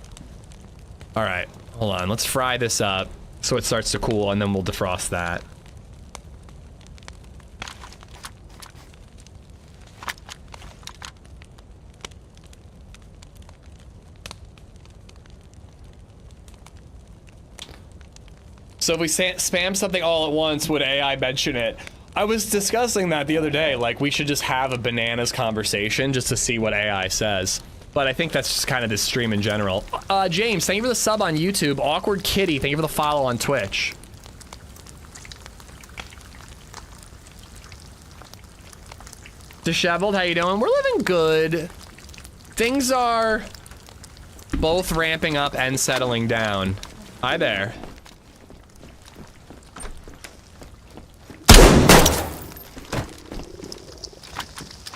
Speaker 1: All right, hold on. Let's fry this up so it starts to cool, and then we'll defrost that. So if we spam something all at once, would AI mention it? I was discussing that the other day, like we should just have a bananas conversation just to see what AI says. But I think that's just kind of this stream in general. James, thank you for the sub on YouTube. Awkward Kitty, thank you for the follow on Twitch. Disheveled, how you doing? We're living good. Things are both ramping up and settling down. Hi there.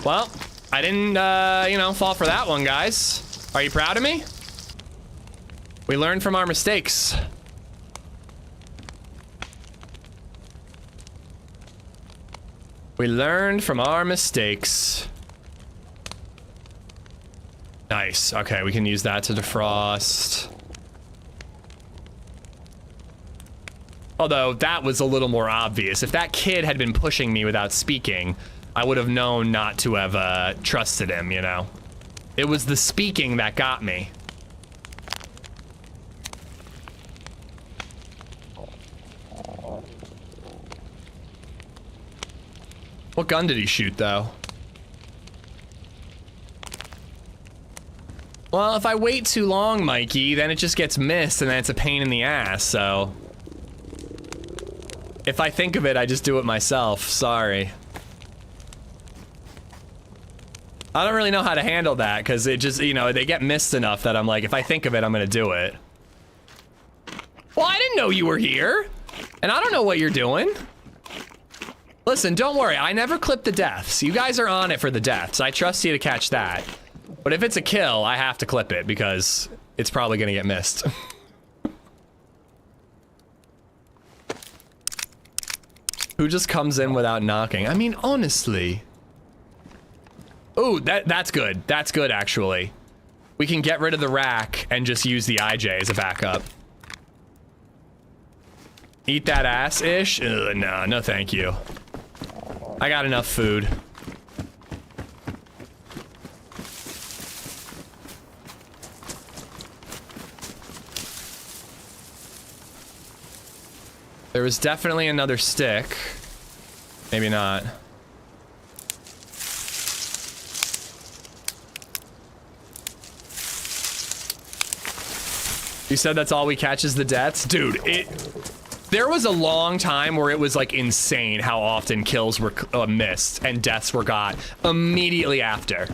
Speaker 1: Well, I didn't, you know, fall for that one, guys. Are you proud of me? We learned from our mistakes. We learned from our mistakes. Nice. Okay, we can use that to defrost. Although, that was a little more obvious. If that kid had been pushing me without speaking, I would have known not to have trusted him, you know? It was the speaking that got me. What gun did he shoot, though? Well, if I wait too long, Mikey, then it just gets missed, and then it's a pain in the ass, so... If I think of it, I just do it myself. Sorry. I don't really know how to handle that, because it just, you know, they get missed enough that I'm like, if I think of it, I'm gonna do it. Well, I didn't know you were here, and I don't know what you're doing. Listen, don't worry, I never clip the deaths. You guys are on it for the deaths. I trust you to catch that. But if it's a kill, I have to clip it because it's probably gonna get missed. Who just comes in without knocking? I mean, honestly. Ooh, that's good. That's good, actually. We can get rid of the rack and just use the IJ as a backup. Eat that ass-ish? Nah, no thank you. I got enough food. There was definitely another stick. Maybe not. You said that's all we catch is the deaths? Dude, there was a long time where it was like insane how often kills were missed and deaths were got immediately after.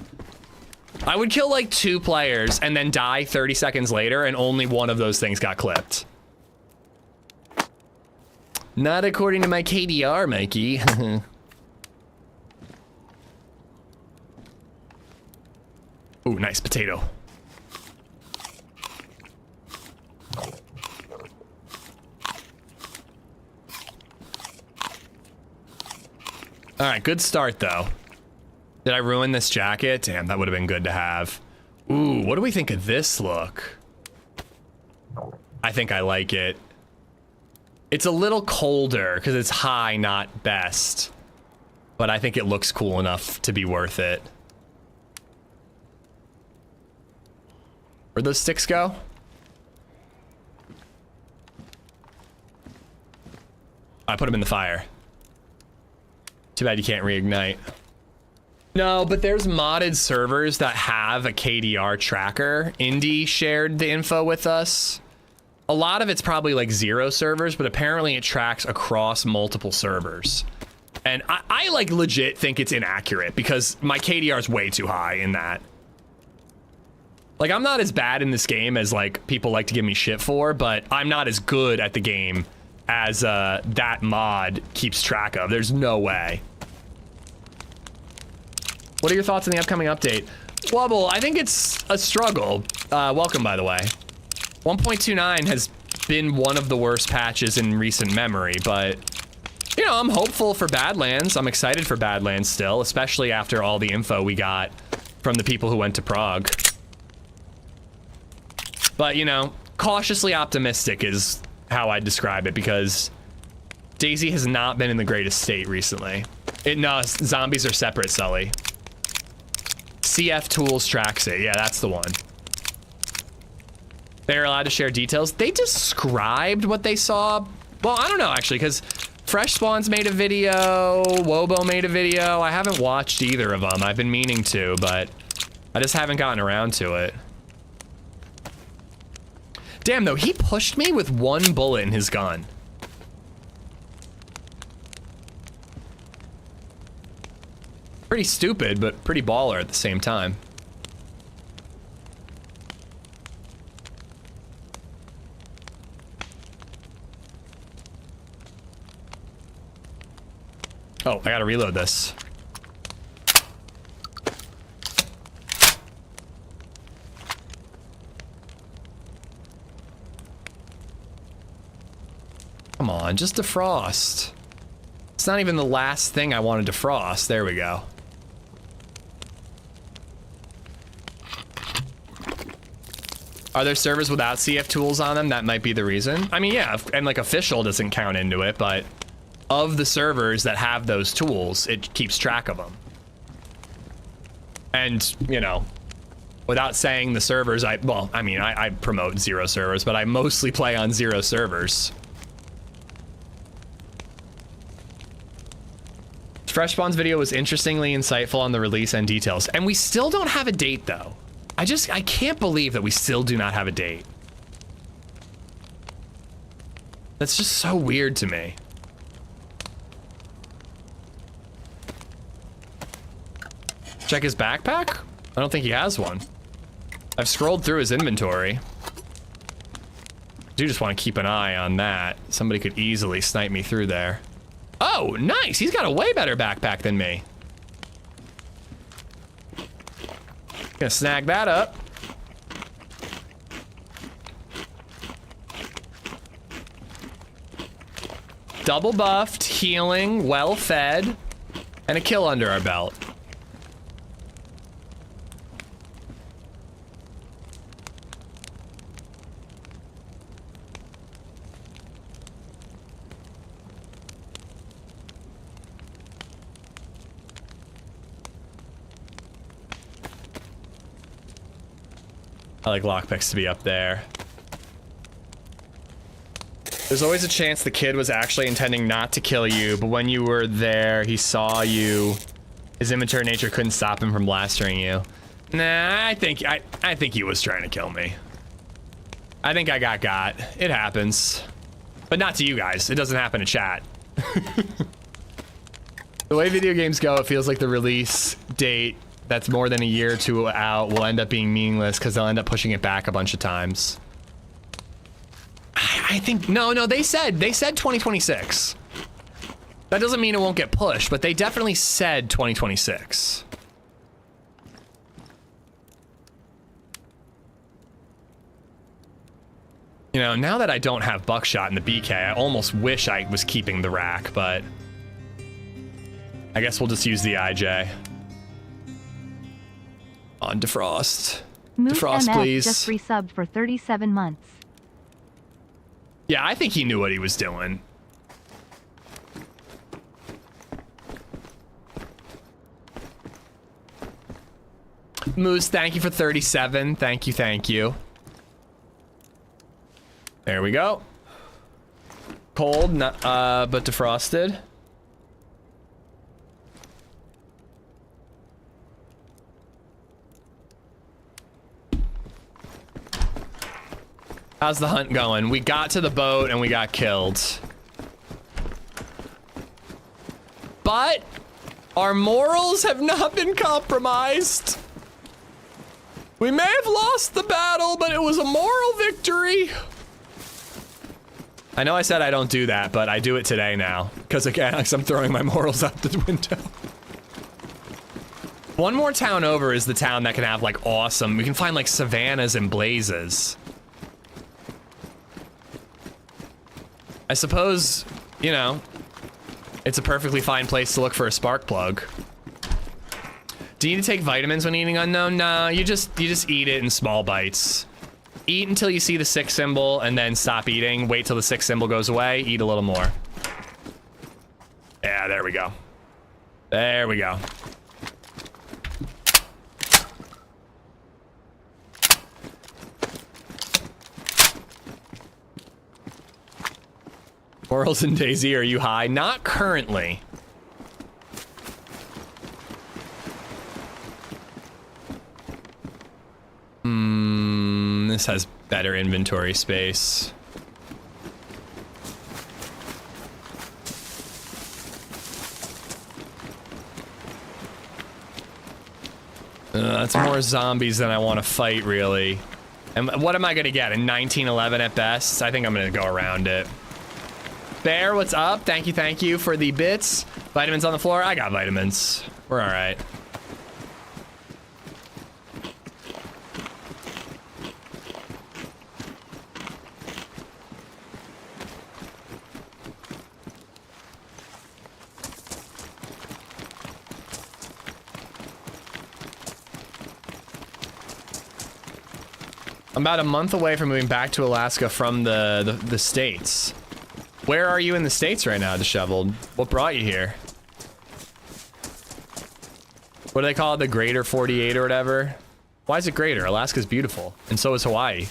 Speaker 1: I would kill like 2 players and then die 30 seconds later and only one of those things got clipped. Not according to my KDR, Mikey. Ooh, nice potato. All right, good start though. Did I ruin this jacket? Damn, that would have been good to have. Ooh, what do we think of this look? I think I like it. It's a little colder because it's high, not best. But I think it looks cool enough to be worth it. Where'd those sticks go? I put them in the fire. Too bad you can't reignite. No, but there's modded servers that have a KDR tracker. Indy shared the info with us. A lot of it's probably like 0 servers, but apparently it tracks across multiple servers. And I like legit think it's inaccurate because my KDR is way too high in that. Like, I'm not as bad in this game as like people like to give me shit for, but I'm not as good at the game as that mod keeps track of. There's no way. What are your thoughts on the upcoming update? Wubble, I think it's a struggle. Welcome, by the way. 1.29 has been one of the worst patches in recent memory, but you know, I'm hopeful for Badlands. I'm excited for Badlands still, especially after all the info we got from the people who went to Prague. But you know, cautiously optimistic is how I describe it because DayZ has not been in the greatest state recently. No, zombies are separate, Sully. CF Tools tracks it. Yeah, that's the one. They're allowed to share details. They described what they saw. Well, I don't know, actually, because Fresh Spawns made a video. Wobo made a video. I haven't watched either of them. I've been meaning to, but I just haven't gotten around to it. Damn, though, he pushed me with 1 bullet in his gun. Pretty stupid, but pretty baller at the same time. Oh, I gotta reload this. Come on, just defrost. It's It's not even the last thing I want to defrost. There we go. Are there servers without CF tools on them? That might be the reason. I mean, yeah, and like official doesn't count into it, but of the servers that have those tools, it keeps track of them. And, you know, without saying the servers, I promote 0 servers, but I mostly play on 0 servers. Fresh Spawn's video was interestingly insightful on the release and details. And we still don't have a date, though. I can't believe that we still do not have a date. That's just so weird to me. Check his backpack? I don't think he has one. I've scrolled through his inventory. I do just want to keep an eye on that. Somebody could easily snipe me through there. Oh, nice! He's got a way better backpack than me. Gonna snag that up. Double buffed, healing, well fed, and a kill under our belt. I like lockpicks to be up there. There's always a chance the kid was actually intending not to kill you, but when you were there, he saw you. His immature nature couldn't stop him from blastering you. Nah, I think he was trying to kill me. I think I got. It happens. But not to you guys. It doesn't happen to chat. The way video games go, it feels like the release date that's more than a year or two out will end up being meaningless because they'll end up pushing it back a bunch of times. I think, no, they said 2026. That doesn't mean it won't get pushed, but they definitely said 2026. You know, now that I don't have buckshot in the BK, I almost wish I was keeping the rack, but I guess we'll just use the IJ. On defrost. Defrost, please.
Speaker 4: Just resubbed for 37 months.
Speaker 1: Yeah, I think he knew what he was doing. Moose, thank you for 37. Thank you. There we go. Cold, not, but defrosted. How's the hunt going? We got to the boat and we got killed. But our morals have not been compromised. We may have lost the battle, but it was a moral victory. I know I said I don't do that, but I do it today now. Because again, I'm throwing my morals out the window. One more town over is the town that can have like awesome, we can find like savannas and blazes. I suppose, you know, it's a perfectly fine place to look for a spark plug. Do you need to take vitamins when eating unknown? No, you just eat it in small bites. Eat until you see the 6 symbol and then stop eating. Wait till the 6 symbol goes away. Eat a little more. Yeah, there we go. There we go. Morals in DayZ, are you high? Not currently. This has better inventory space. That's more zombies than I want to fight, really. And what am I gonna get? A 1911 at best? I think I'm gonna go around it. Bear, what's up? Thank you for the bits. Vitamins on the floor? I got vitamins. We're all right. I'm about a month away from moving back to Alaska from the States. Where are you in the States right now, Disheveled? What brought you here? What do they call it? The Greater 48 or whatever? Why is it greater? Alaska's beautiful, and so is Hawaii.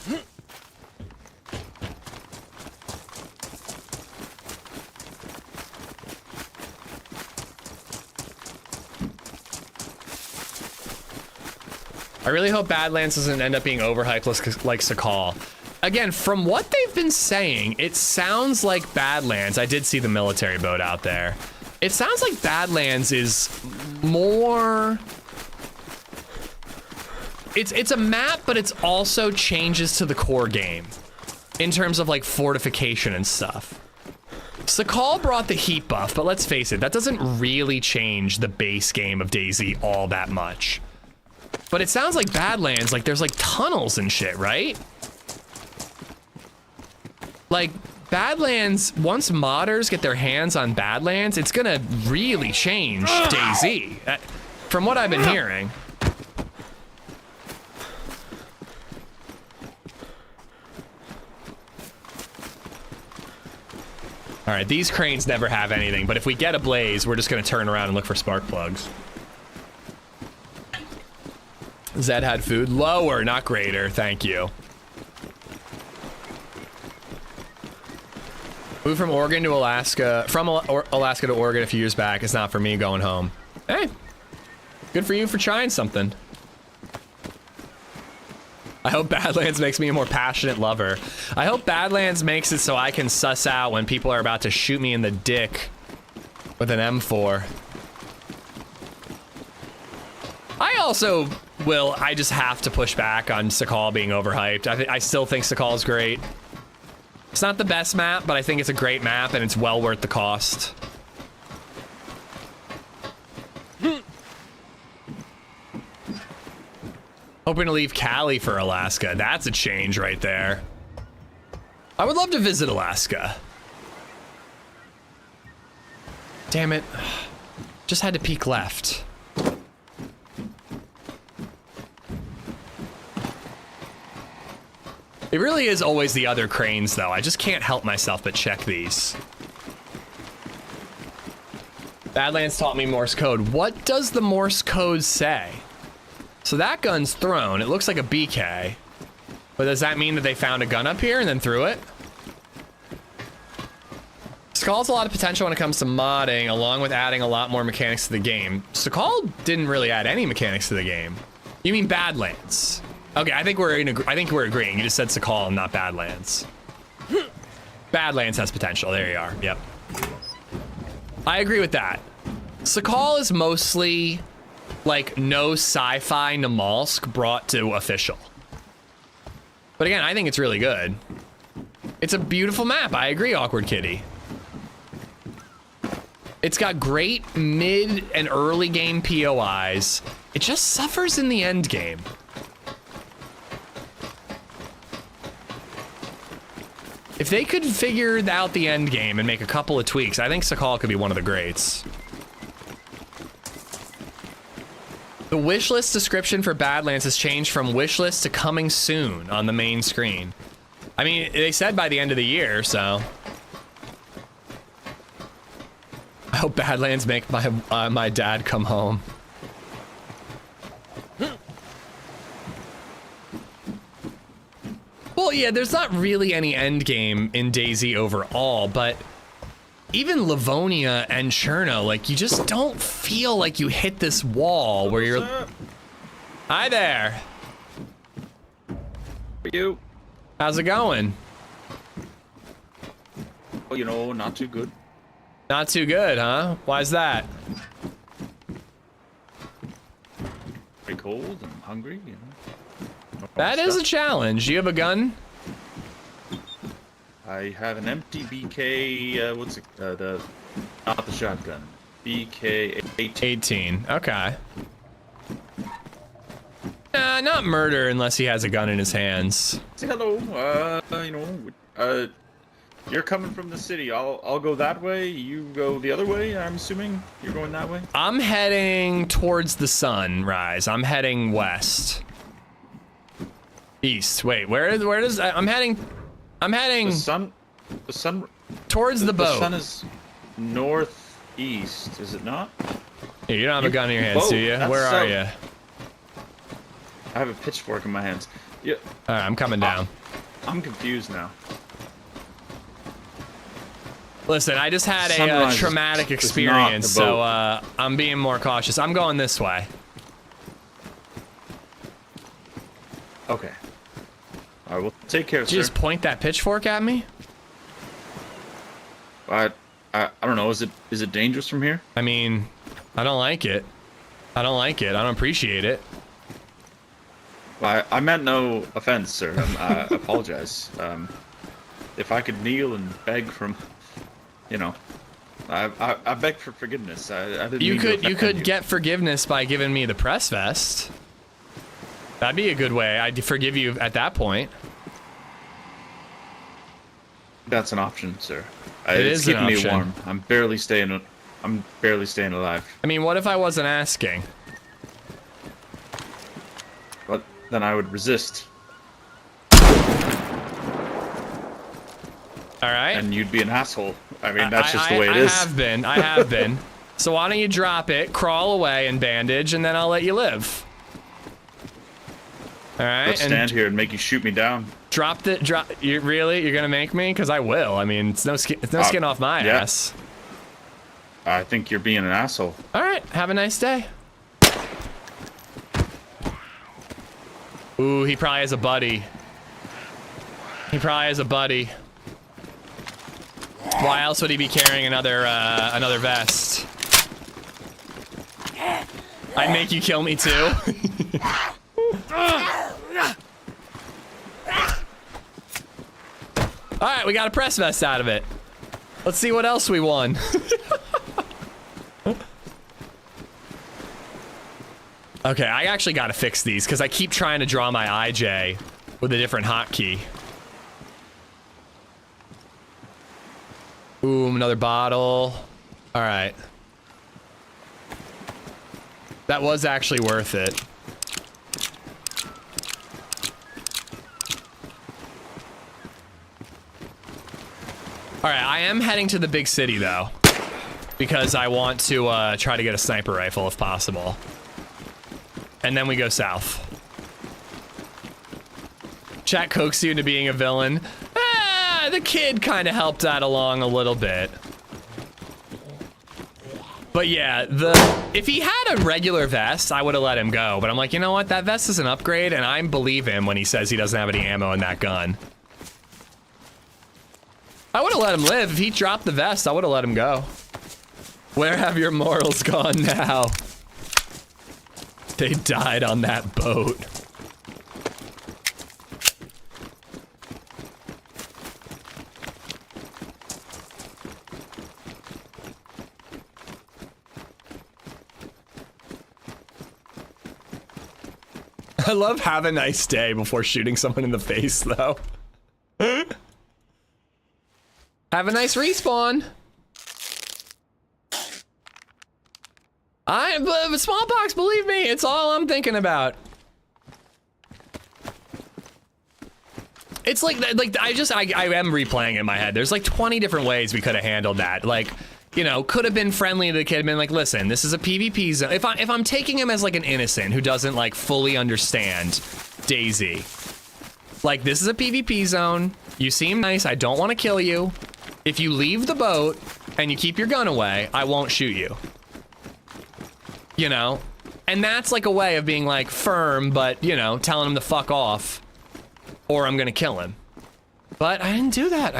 Speaker 1: I really hope Badlands doesn't end up being overhyped like Sakhal. Again, from what they've been saying, it sounds like Badlands. I did see the military boat out there. It sounds like Badlands is more... It's a map, but it's also changes to the core game in terms of like fortification and stuff. Sakhal brought the heat buff, but let's face it, that doesn't really change the base game of DayZ all that much. But it sounds like Badlands, like there's like tunnels and shit, right? Like Badlands, once modders get their hands on Badlands, it's gonna really change DayZ, from what I've been hearing. All right, these cranes never have anything, but if we get a blaze, we're just gonna turn around and look for spark plugs. Zed had food. Lower, not greater. Thank you. Moved from Oregon to Alaska. From Alaska to Oregon a few years back. It's not for me going home. Hey, good for you for trying something. I hope Badlands makes me a more passionate lover. I hope Badlands makes it so I can suss out when people are about to shoot me in the dick with an M4. I also I just have to push back on Sakhal being overhyped. I still think Sakhal's great. It's not the best map, but I think it's a great map and it's well worth the cost. Hoping to leave Cali for Alaska. That's a change right there. I would love to visit Alaska. Damn it. Just had to peek left. It really is always the other cranes, though. I just can't help myself but check these. Badlands taught me Morse code. What does the Morse code say? So that gun's thrown. It looks like a BK. But does that mean that they found a gun up here and then threw it? Sakhal has a lot of potential when it comes to modding, along with adding a lot more mechanics to the game. Sakhal didn't really add any mechanics to the game. You mean Badlands? Okay, I think we're agreeing. You just said Sakhal and not Badlands. Badlands has potential. There you are. Yep. I agree with that. Sakhal is mostly like no sci-fi Namalsk brought to official. But again, I think it's really good. It's a beautiful map. I agree, Awkward Kitty. It's got great mid and early game POIs. It just suffers in the end game. If they could figure out the end game and make a couple of tweaks, I think Sakhal could be one of the greats. The wishlist description for Badlands has changed from wishlist to coming soon on the main screen. I mean, they said by the end of the year, so. I hope Badlands make my dad come home. Well, yeah, there's not really any end game in DayZ overall, but even Livonia and Cherno, like, you just don't feel like you hit this wall where you're... Hi there.
Speaker 8: How are you?
Speaker 1: How's it going?
Speaker 8: Well, you know, not too good.
Speaker 1: Not too good, huh? Why's that?
Speaker 8: Very cold and hungry, you know.
Speaker 1: That is a challenge. You have a gun?
Speaker 8: I have an empty BK, what's it, not the shotgun. BK 18.
Speaker 1: Okay. Not murder unless he has a gun in his hands.
Speaker 8: Say hello, you know, you're coming from the city. I'll go that way, you go the other way, I'm assuming you're going that way?
Speaker 1: I'm heading towards the sunrise. I'm heading west. East. Wait, where does I'm heading
Speaker 8: The sun
Speaker 1: towards the boat.
Speaker 8: The sun is northeast, is it not?
Speaker 1: Here, you don't have a gun in your hands, do you?
Speaker 8: That's
Speaker 1: Where are
Speaker 8: south.
Speaker 1: you?
Speaker 8: I have a pitchfork in my hands. Yeah,
Speaker 1: All right, I'm coming down.
Speaker 8: I'm confused now.
Speaker 1: Listen, I just had a
Speaker 8: Sunrise is-
Speaker 1: traumatic
Speaker 8: is not the
Speaker 1: experience, so
Speaker 8: boat.
Speaker 1: I'm being more cautious. I'm going this way.
Speaker 8: Okay. All right, well, take care,
Speaker 1: Did you
Speaker 8: sir.
Speaker 1: just point that pitchfork at me?
Speaker 8: I don't know. Is it dangerous from here?
Speaker 1: I mean, I don't like it. I don't like it. I don't appreciate it.
Speaker 8: Well, I meant no offense, sir. I apologize. If I could kneel and beg from, you know, I beg for forgiveness. I didn't.
Speaker 1: You
Speaker 8: mean to
Speaker 1: could
Speaker 8: offend
Speaker 1: you could get forgiveness by giving me the press vest. That'd be a good way. I'd forgive you at that point.
Speaker 8: That's an option, sir.
Speaker 1: It
Speaker 8: It's
Speaker 1: is an
Speaker 8: keeping me
Speaker 1: option.
Speaker 8: warm. I'm barely staying alive.
Speaker 1: I mean, what if I wasn't asking?
Speaker 8: But then I would resist,
Speaker 1: All right.
Speaker 8: and you'd be an asshole. I mean, that's just the way it is.
Speaker 1: I have been. So why don't you drop it, crawl away and bandage, and then I'll let you live. All right.
Speaker 8: Let's stand here and make you shoot me down.
Speaker 1: Drop. You're gonna make me? Because I will. I mean, it's no skin off my
Speaker 8: yeah.
Speaker 1: ass.
Speaker 8: I think you're being an asshole.
Speaker 1: All right. Have a nice day. Ooh, he probably has a buddy. Why else would he be carrying another vest? I'd make you kill me too. All right, we got a press vest out of it. Let's see what else we won. Okay, I actually got to fix these because I keep trying to draw my IJ with a different hotkey. Ooh, another bottle. All right. That was actually worth it. All right, I am heading to the big city though, because I want to try to get a sniper rifle if possible. And then we go south. Chat coaxed you into being a villain. The kid kind of helped that along a little bit. But yeah, if he had a regular vest, I would have let him go. But I'm like, you know what? That vest is an upgrade, and I believe him when he says he doesn't have any ammo in that gun. I would have let him live. If he dropped the vest, I would have let him go. Where have your morals gone now? They died on that boat. I love have a nice day before shooting someone in the face, though. Have a nice respawn. But smallpox, believe me, it's all I'm thinking about. It's like I am replaying it in my head. There's like 20 different ways we could have handled that. Like, you know, could have been friendly to the kid, been like, listen, this is a PvP zone. If I'm taking him as like an innocent who doesn't like fully understand DayZ, like this is a PvP zone. You seem nice. I don't want to kill you. If you leave the boat and you keep your gun away, I won't shoot you. You know, and that's like a way of being like firm, but you know, telling him to fuck off, or I'm gonna kill him. But I didn't do that.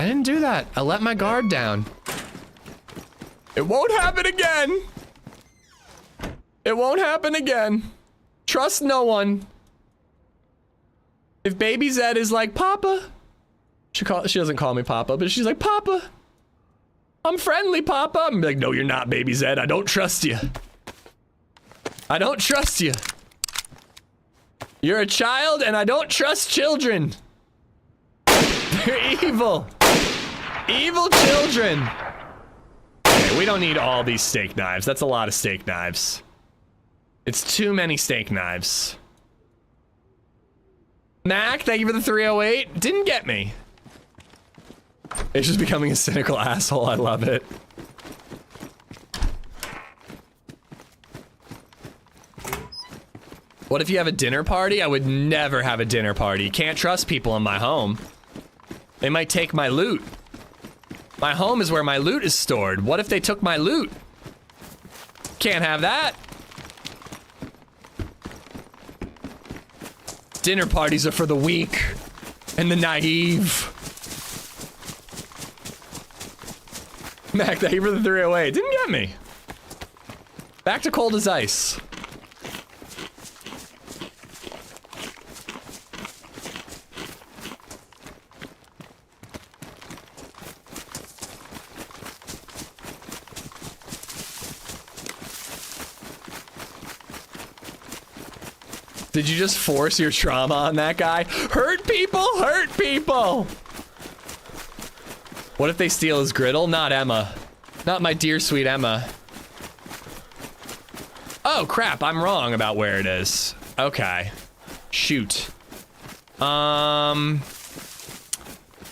Speaker 1: I let my guard down. It won't happen again. It won't happen again. Trust no one. If Baby Zed is like, Papa, she doesn't call me Papa, but she's like, Papa, I'm friendly, Papa. I'm like, no, you're not, Baby Zed. I don't trust you. I don't trust you. You're a child, and I don't trust children. They're evil. Evil children. Okay, we don't need all these steak knives. That's a lot of steak knives. It's too many steak knives. Mac, thank you for the 308. Didn't get me. It's just becoming a cynical asshole. I love it. What if you have a dinner party? I would never have a dinner party. Can't trust people in my home. They might take my loot. My home is where my loot is stored. What if they took my loot? Can't have that. Dinner parties are for the weak and the naive. Mac, thank you for the 308. Didn't get me. Back to cold as ice. Did you just force your trauma on that guy? Hurt people, hurt people. What if they steal his griddle? Not Emma. Not my dear sweet Emma. Oh crap, I'm wrong about where it is. Okay. Shoot. Alright,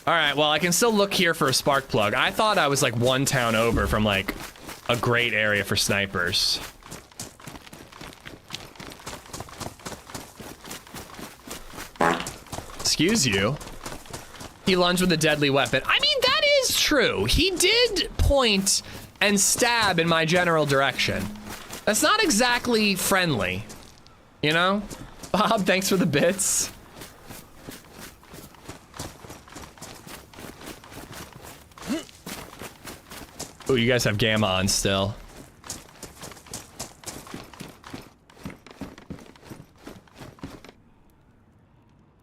Speaker 1: well I can still look here for a spark plug. I thought I was like one town over from like a great area for snipers. Excuse you. He lunged with a deadly weapon. I mean, that is true. He did point and stab in my general direction. That's not exactly friendly, you know? Bob, thanks for the bits. Oh, you guys have gamma on still.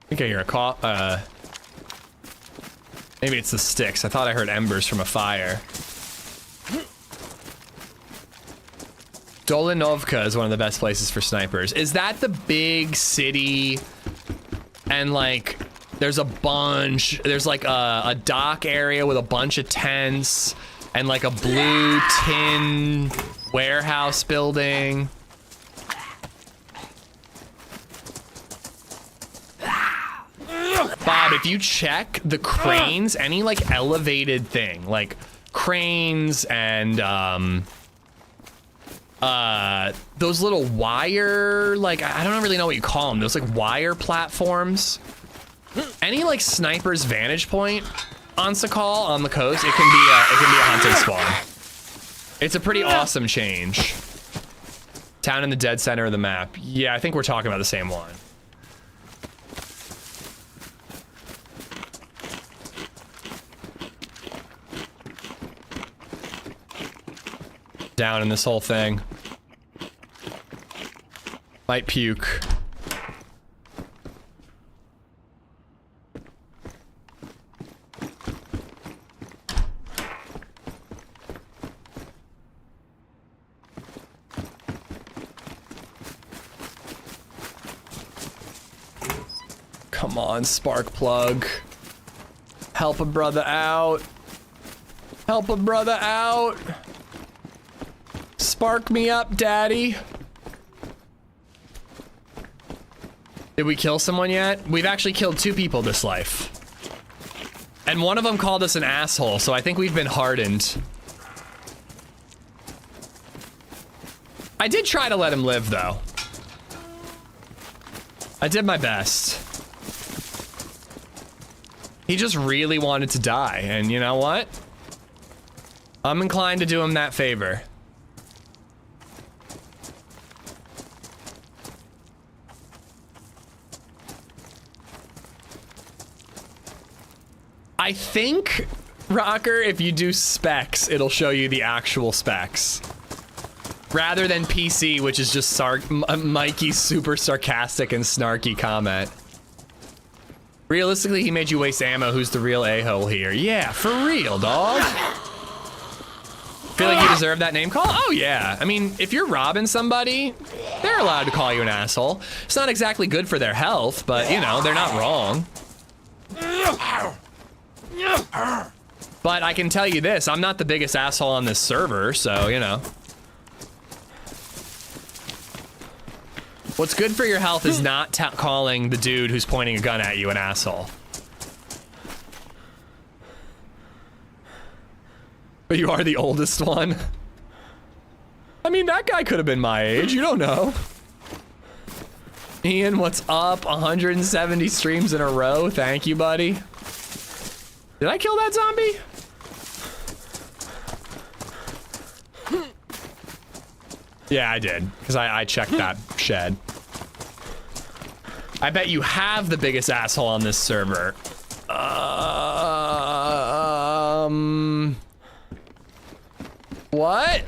Speaker 1: I think I hear a call. Maybe it's the sticks. I thought I heard embers from a fire. Dolinovka is one of the best places for snipers. Is that the big city? And like, there's a bunch. There's like a dock area with a bunch of tents and like a blue tin warehouse building. Bob, if you check the cranes, any like elevated thing, like cranes and those little wire, like I don't really know what you call them. Those like wire platforms. Any like sniper's vantage point on Sakhal on the coast, it can be a hunting spawn. It's a pretty awesome change. Town in the dead center of the map. Yeah, I think we're talking about the same one. Down in this whole thing. Might puke. Come on, spark plug. Help a brother out. Help a brother out. Spark me up, daddy. Did we kill someone yet? We've actually killed 2 people this life. And one of them called us an asshole, so I think we've been hardened. I did try to let him live, though. I did my best. He just really wanted to die, and you know what? I'm inclined to do him that favor. I think, Rocker, if you do specs, it'll show you the actual specs. Rather than PC, which is just Mikey's super sarcastic and snarky comment. Realistically, he made you waste ammo. Who's the real a-hole here? Yeah, for real, dog. Feel like you deserve that name call? Oh, yeah. I mean, if you're robbing somebody, they're allowed to call you an asshole. It's not exactly good for their health, but, you know, they're not wrong. But I can tell you this, I'm not the biggest asshole on this server, so, you know. What's good for your health is not calling the dude who's pointing a gun at you an asshole. But you are the oldest one. I mean, that guy could have been my age. You don't know. Ian, what's up? 170 streams in a row. Thank you, buddy. Did I kill that zombie? Yeah, I did. Because I checked that shed. I bet you have the biggest asshole on this server. What?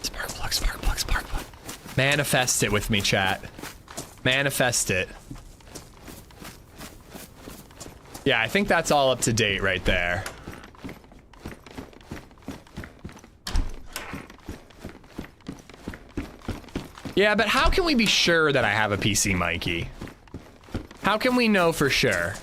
Speaker 1: Spark plug. Manifest it with me, chat. Manifest it. Yeah, I think that's all up to date right there. Yeah, but how can we be sure that I have a PC, Mikey? How can we know for sure?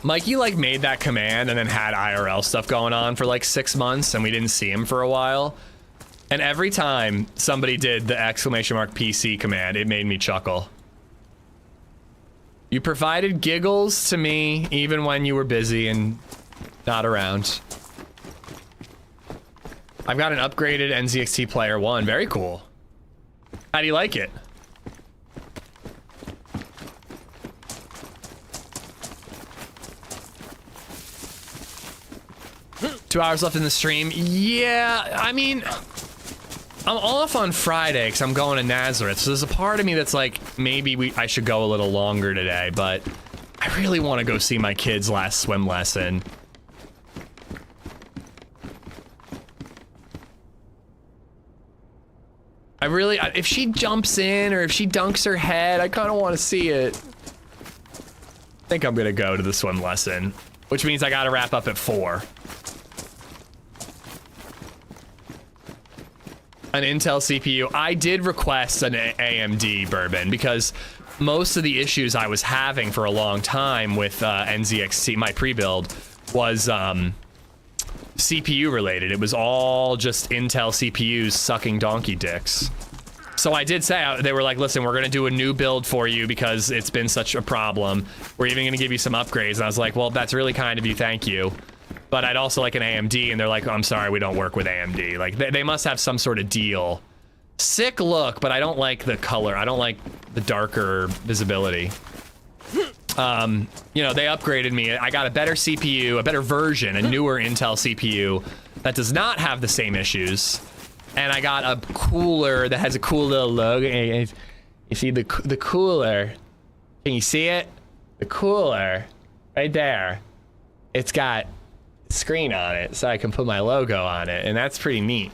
Speaker 1: Mikey like made that command and then had IRL stuff going on for like 6 months and we didn't see him for a while. And every time somebody did the !PC command, it made me chuckle. You provided giggles to me even when you were busy and not around. I've got an upgraded NZXT Player 1. Very cool. How do you like it? Two hours left in the stream. Yeah, I mean, I'm off on Friday because I'm going to Nazareth. So there's a part of me that's like, maybe I should go a little longer today, but I really want to go see my kid's last swim lesson. I really, if she jumps in or if she dunks her head, I kind of want to see it. I think I'm gonna go to the swim lesson, which means I gotta wrap up at 4. An Intel CPU. I did request an AMD Bourbon because most of the issues I was having for a long time with NZXT, my pre-build, was CPU related. It was all just Intel CPUs sucking donkey dicks. So I did say, they were like, listen, we're gonna do a new build for you because it's been such a problem. We're even gonna give you some upgrades. And I was like, well, that's really kind of you, thank you. But I'd also like an AMD, and they're like, oh, I'm sorry, we don't work with AMD. Like, they must have some sort of deal. Sick look, but I don't like the color. I don't like the darker visibility. You know, they upgraded me. I got a better CPU, a better version, a newer Intel CPU that does not have the same issues. And I got a cooler that has a cool little logo. You see the cooler? Can you see it? The cooler, right there. It's got a screen on it, so I can put my logo on it, and that's pretty neat.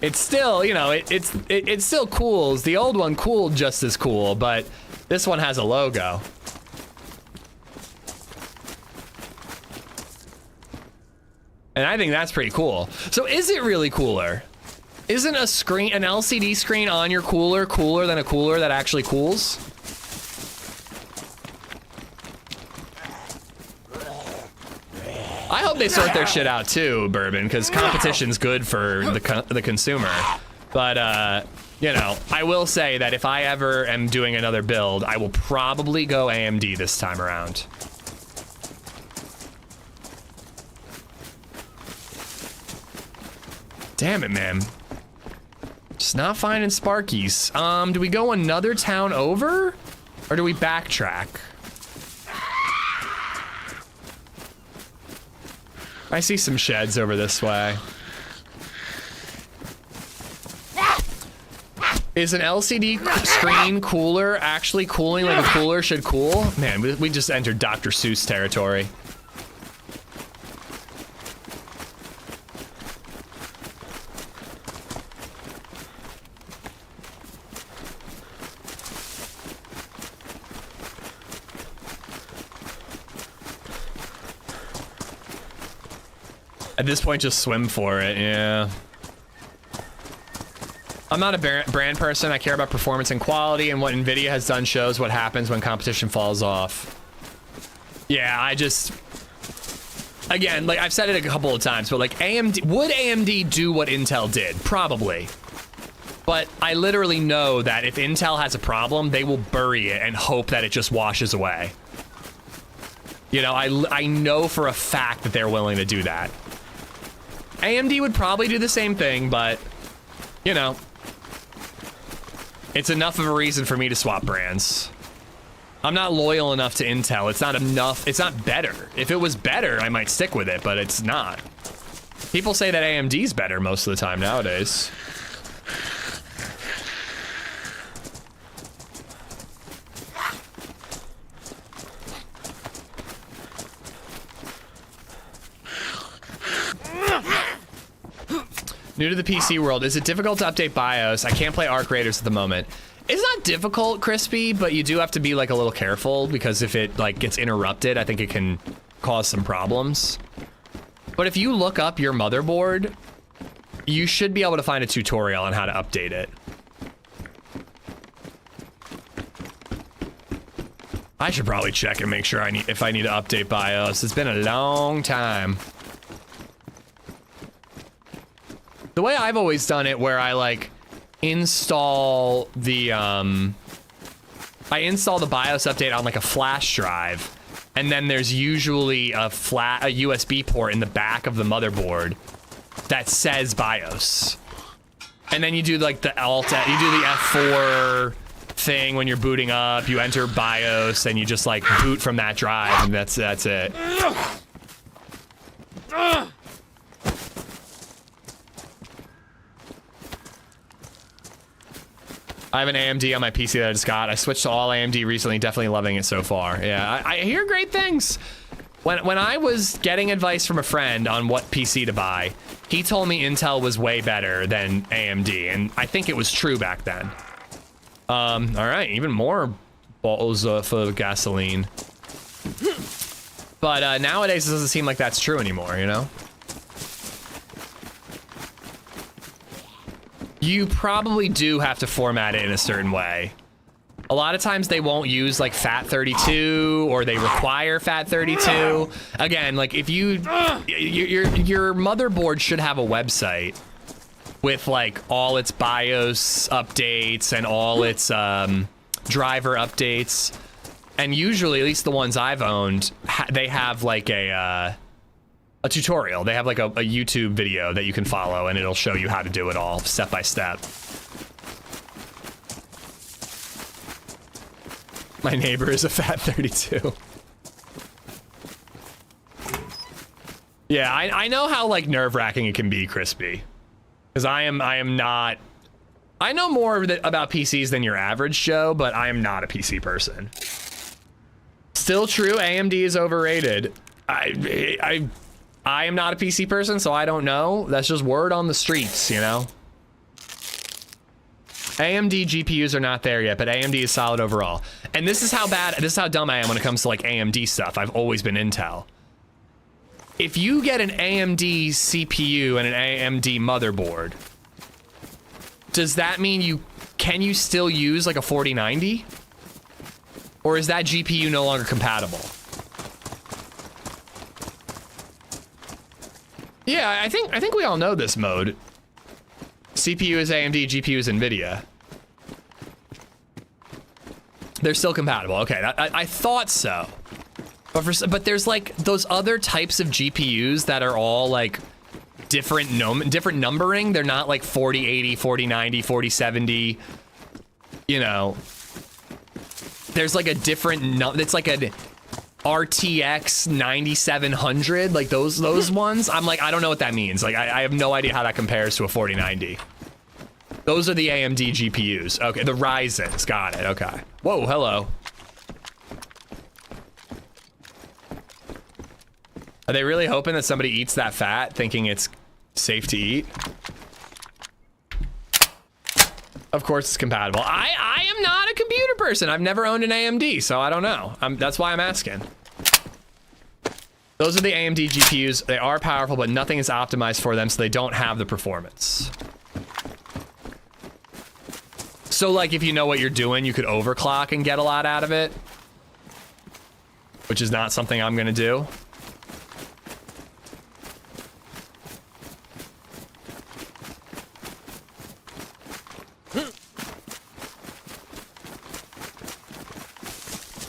Speaker 1: It's still, you know, it still cools. The old one cooled just as cool, but this one has a logo. And I think that's pretty cool. So is it really cooler? Isn't a screen, an LCD screen on your cooler cooler than a cooler that actually cools? I hope they sort their shit out too, Bourbon, because competition's good for the consumer. But, you know, I will say that if I ever am doing another build, I will probably go AMD this time around. Damn it, man. Just not finding Sparkies. Do we go another town over? Or do we backtrack? I see some sheds over this way. Is an LCD screen cooler actually cooling like a cooler should cool? Man, we just entered Dr. Seuss territory. At this point, just swim for it, yeah. I'm not a brand person. I care about performance and quality, and what NVIDIA has done shows what happens when competition falls off. Yeah, I just... Again, like, I've said it a couple of times, but like, would AMD do what Intel did? Probably. But I literally know that if Intel has a problem, they will bury it and hope that it just washes away. You know, I know for a fact that they're willing to do that. AMD would probably do the same thing, but, you know, it's enough of a reason for me to swap brands. I'm not loyal enough to Intel. It's not enough. It's not better. If it was better, I might stick with it, but it's not. People say that AMD's better most of the time nowadays. New to the PC world, is it difficult to update BIOS? I can't play ARC Raiders at the moment. It's not difficult, Crispy, but you do have to be like a little careful because if it like gets interrupted, I think it can cause some problems. But if you look up your motherboard, you should be able to find a tutorial on how to update it. I should probably check and make sure if I need to update BIOS. It's been a long time. The way I've always done it, where I like install the I install the BIOS update on like a flash drive, and then there's usually a USB port in the back of the motherboard that says BIOS, and then you do like the you do the F4 thing when you're booting up, you enter BIOS, and you just like boot from that drive, and that's it. I have an AMD on my PC that I just got. I switched to all AMD recently, definitely loving it so far. Yeah, I hear great things. When I was getting advice from a friend on what PC to buy, he told me Intel was way better than AMD, and I think it was true back then. All right, even more bottles of gasoline. But nowadays, it doesn't seem like that's true anymore, you know? You probably do have to format it in a certain way. A lot of times they won't use like FAT32 or they require FAT32. Again, like if your motherboard should have a website with like all its BIOS updates and all its driver updates. And usually, at least the ones I've owned, they have like a tutorial. They have like a YouTube video that you can follow, and it'll show you how to do it all step by step. My neighbor is a FAT32. Yeah, I know how like nerve-wracking it can be, Crispy, because I am not. I know more about PCs than your average Joe, but I am not a PC person. Still true, AMD is overrated. I am not a PC person, so I don't know. That's just word on the streets, you know? AMD GPUs are not there yet, but AMD is solid overall. And this is how dumb I am when it comes to like AMD stuff. I've always been Intel. If you get an AMD CPU and an AMD motherboard, does that mean can you still use like a 4090? Or is that GPU no longer compatible? Yeah, I think we all know this mode. CPU is AMD, GPU is NVIDIA. They're still compatible. Okay, I thought so. But there's like those other types of GPUs that are all like different numbering. They're not like 4080, 4090, 4070. You know, there's like a different it's like a RTX 9700, like those ones. I'm like, I don't know what that means. Like, I have no idea how that compares to a 4090. Those are the AMD GPUs. Okay, the Ryzen's, got it, okay. Whoa, hello. Are they really hoping that somebody eats that fat, thinking it's safe to eat? Of course it's compatible. I am not a computer person. I've never owned an AMD, so I don't know. That's why I'm asking. Those are the AMD GPUs. They are powerful, but nothing is optimized for them, so they don't have the performance. So, like, if you know what you're doing, you could overclock and get a lot out of it. Which is not something I'm gonna do.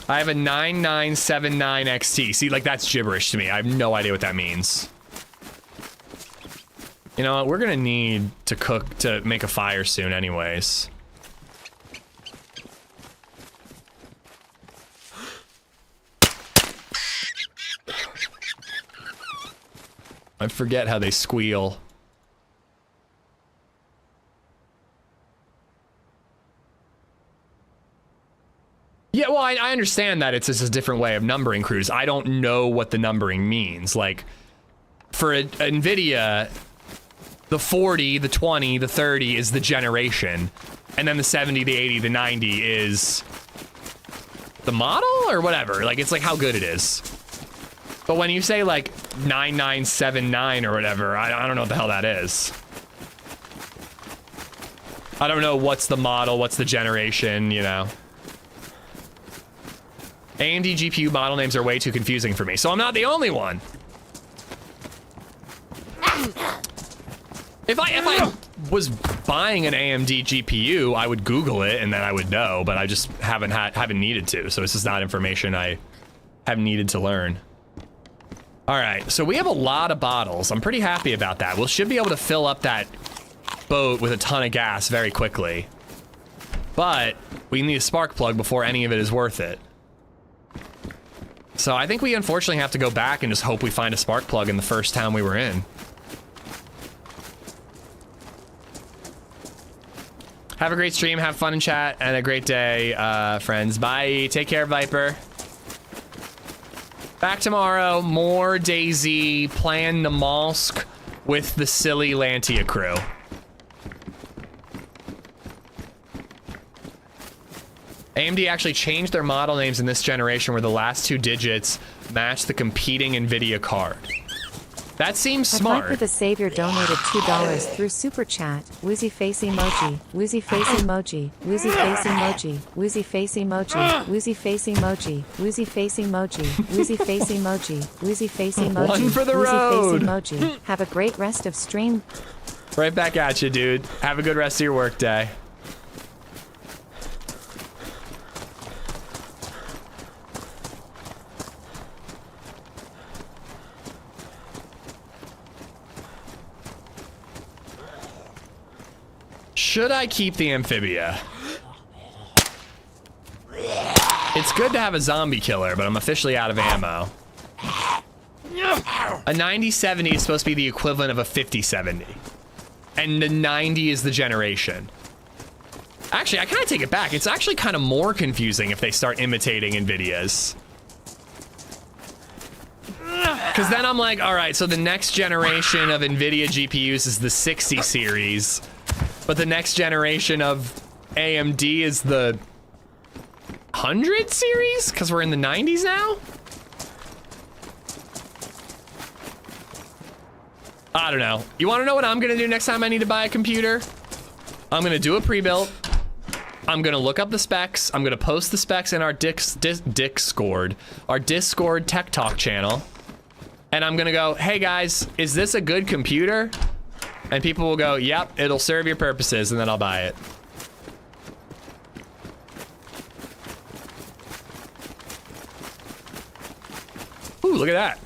Speaker 1: I have a 9979 XT. See, like, that's gibberish to me. I have no idea what that means. You know what? We're gonna need to make a fire soon anyways. I forget how they squeal. Yeah, well, I understand that it's just a different way of numbering crews. I don't know what the numbering means. Like, for NVIDIA, the 40, the 20, the 30 is the generation. And then the 70, the 80, the 90 is the model or whatever. Like, it's like how good it is. But when you say, like, 9979 or whatever, I don't know what the hell that is. I don't know what's the model, what's the generation, you know. AMD GPU model names are way too confusing for me, so I'm not the only one. If I was buying an AMD GPU, I would Google it and then I would know, but I just haven't needed to, so it's just not information I have needed to learn. All right, so we have a lot of bottles. I'm pretty happy about that. We should be able to fill up that boat with a ton of gas very quickly, but we need a spark plug before any of it is worth it. So I think we unfortunately have to go back and just hope we find a spark plug in the first town we were in. Have a great stream, have fun in chat, and a great day, friends. Bye, take care, Viper. Back tomorrow, more DayZ, playing Namalsk with the silly Lantia crew. AMD actually changed their model names in this generation where the last two digits match the competing NVIDIA card. That seems smart.
Speaker 3: Viper the Savior donated $2 through Super Chat. Woozy face emoji. Woozy face emoji. Woozy face emoji. Woozy face emoji. Woozy face emoji. Woozy face emoji. Woozy face emoji. Woozy face emoji.
Speaker 1: One for the road.
Speaker 3: Woozy face emoji. Have a great rest of stream.
Speaker 1: Right back at you, dude. Have a good rest of your work day. Should I keep the amphibia? It's good to have a zombie killer, but I'm officially out of ammo. A 9070 is supposed to be the equivalent of a 5070. And the 90 is the generation. Actually, I kind of take it back. It's actually kind of more confusing if they start imitating NVIDIA's. Because then I'm like, all right, so the next generation of NVIDIA GPUs is the 60 series. But the next generation of AMD is the 100 series? Because we're in the 90s now? I don't know. You want to know what I'm going to do next time I need to buy a computer? I'm going to do a pre-built. I'm going to look up the specs. I'm going to post the specs in our Discord Tech Talk channel. And I'm going to go, hey guys, is this a good computer? And people will go, yep, it'll serve your purposes, and then I'll buy it. Ooh, look at that.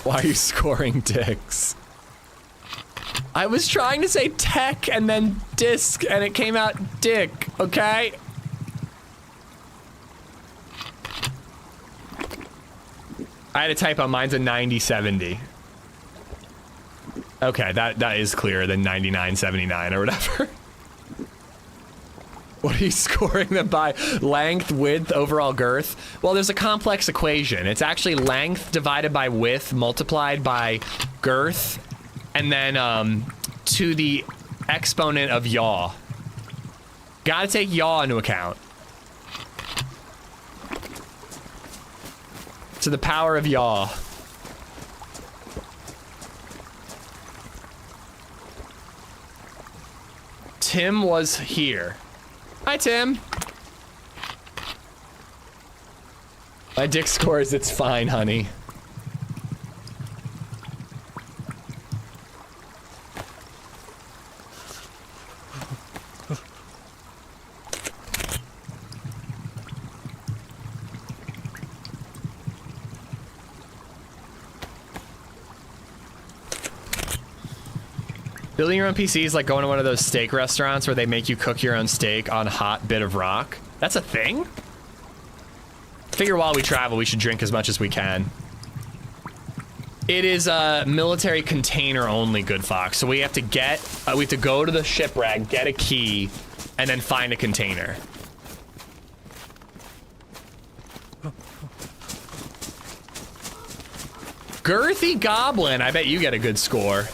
Speaker 1: Why are you scoring dicks? I was trying to say tech and then disc, and it came out dick, okay? I had a typo. Mine's a 9070. Okay, that is clearer than 9979 or whatever. What are you scoring them by? Length, width, overall girth? Well, there's a complex equation. It's actually length divided by width multiplied by girth, and then to the exponent of yaw. Gotta take yaw into account. to the power of yaw. Tim was here. Hi, Tim. My dick scores, it's fine, honey. Building your own PC is like going to one of those steak restaurants where they make you cook your own steak on hot bit of rock. That's a thing? Figure while we travel, we should drink as much as we can. It is a military container only, Good Fox. So we have to go to the shipwreck, get a key, and then find a container. Girthy Goblin, I bet you get a good score.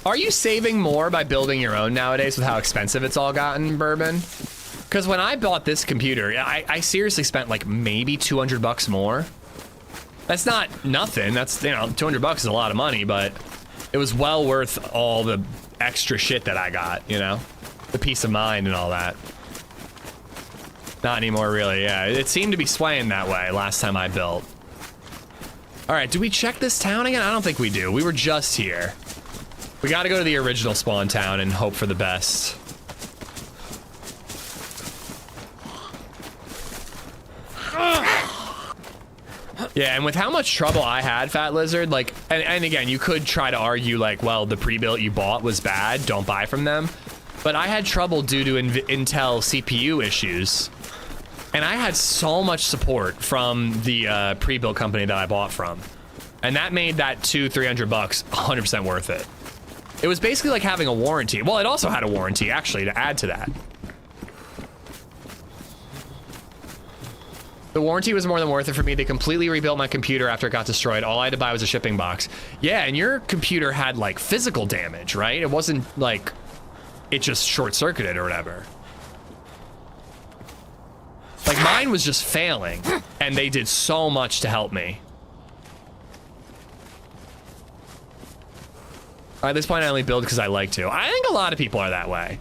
Speaker 1: Are you saving more by building your own nowadays with how expensive it's all gotten, Bourbon? Because when I bought this computer, I seriously spent like maybe 200 bucks more. That's not nothing. That's, you know, 200 bucks is a lot of money, but it was well worth all the extra shit that I got, you know? The peace of mind and all that. Not anymore, really, yeah. It seemed to be swaying that way last time I built. All right, do we check this town again? I don't think we do. We were just here. We gotta go to the original spawn town and hope for the best. Yeah, and with how much trouble I had, Fat Lizard, like, and again, you could try to argue, like, well, the pre-built you bought was bad, don't buy from them. But I had trouble due to Intel CPU issues. And I had so much support from the pre-built company that I bought from. And that made that $200-300 bucks 100% worth it. It was basically like having a warranty. Well, it also had a warranty, actually, to add to that. The warranty was more than worth it for me. They completely rebuilt my computer after it got destroyed. All I had to buy was a shipping box. Yeah, and your computer had, like, physical damage, right? It wasn't, like, it just short-circuited or whatever. Like, mine was just failing, and they did so much to help me. At this point, I only build because I like to. I think a lot of people are that way.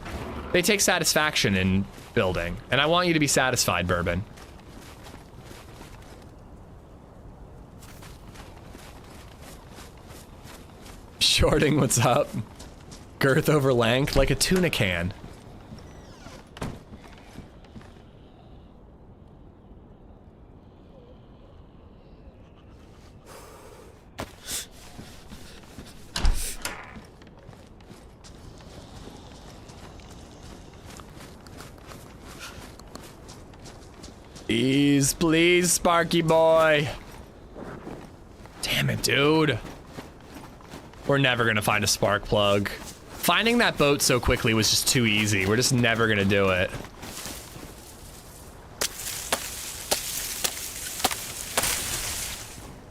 Speaker 1: They take satisfaction in building, and I want you to be satisfied, Bourbon. Shorting, what's up? Girth over length, like a tuna can. Please, please, Sparky boy. Damn it, dude. We're never gonna find a spark plug. Finding that boat so quickly was just too easy. We're just never gonna do it.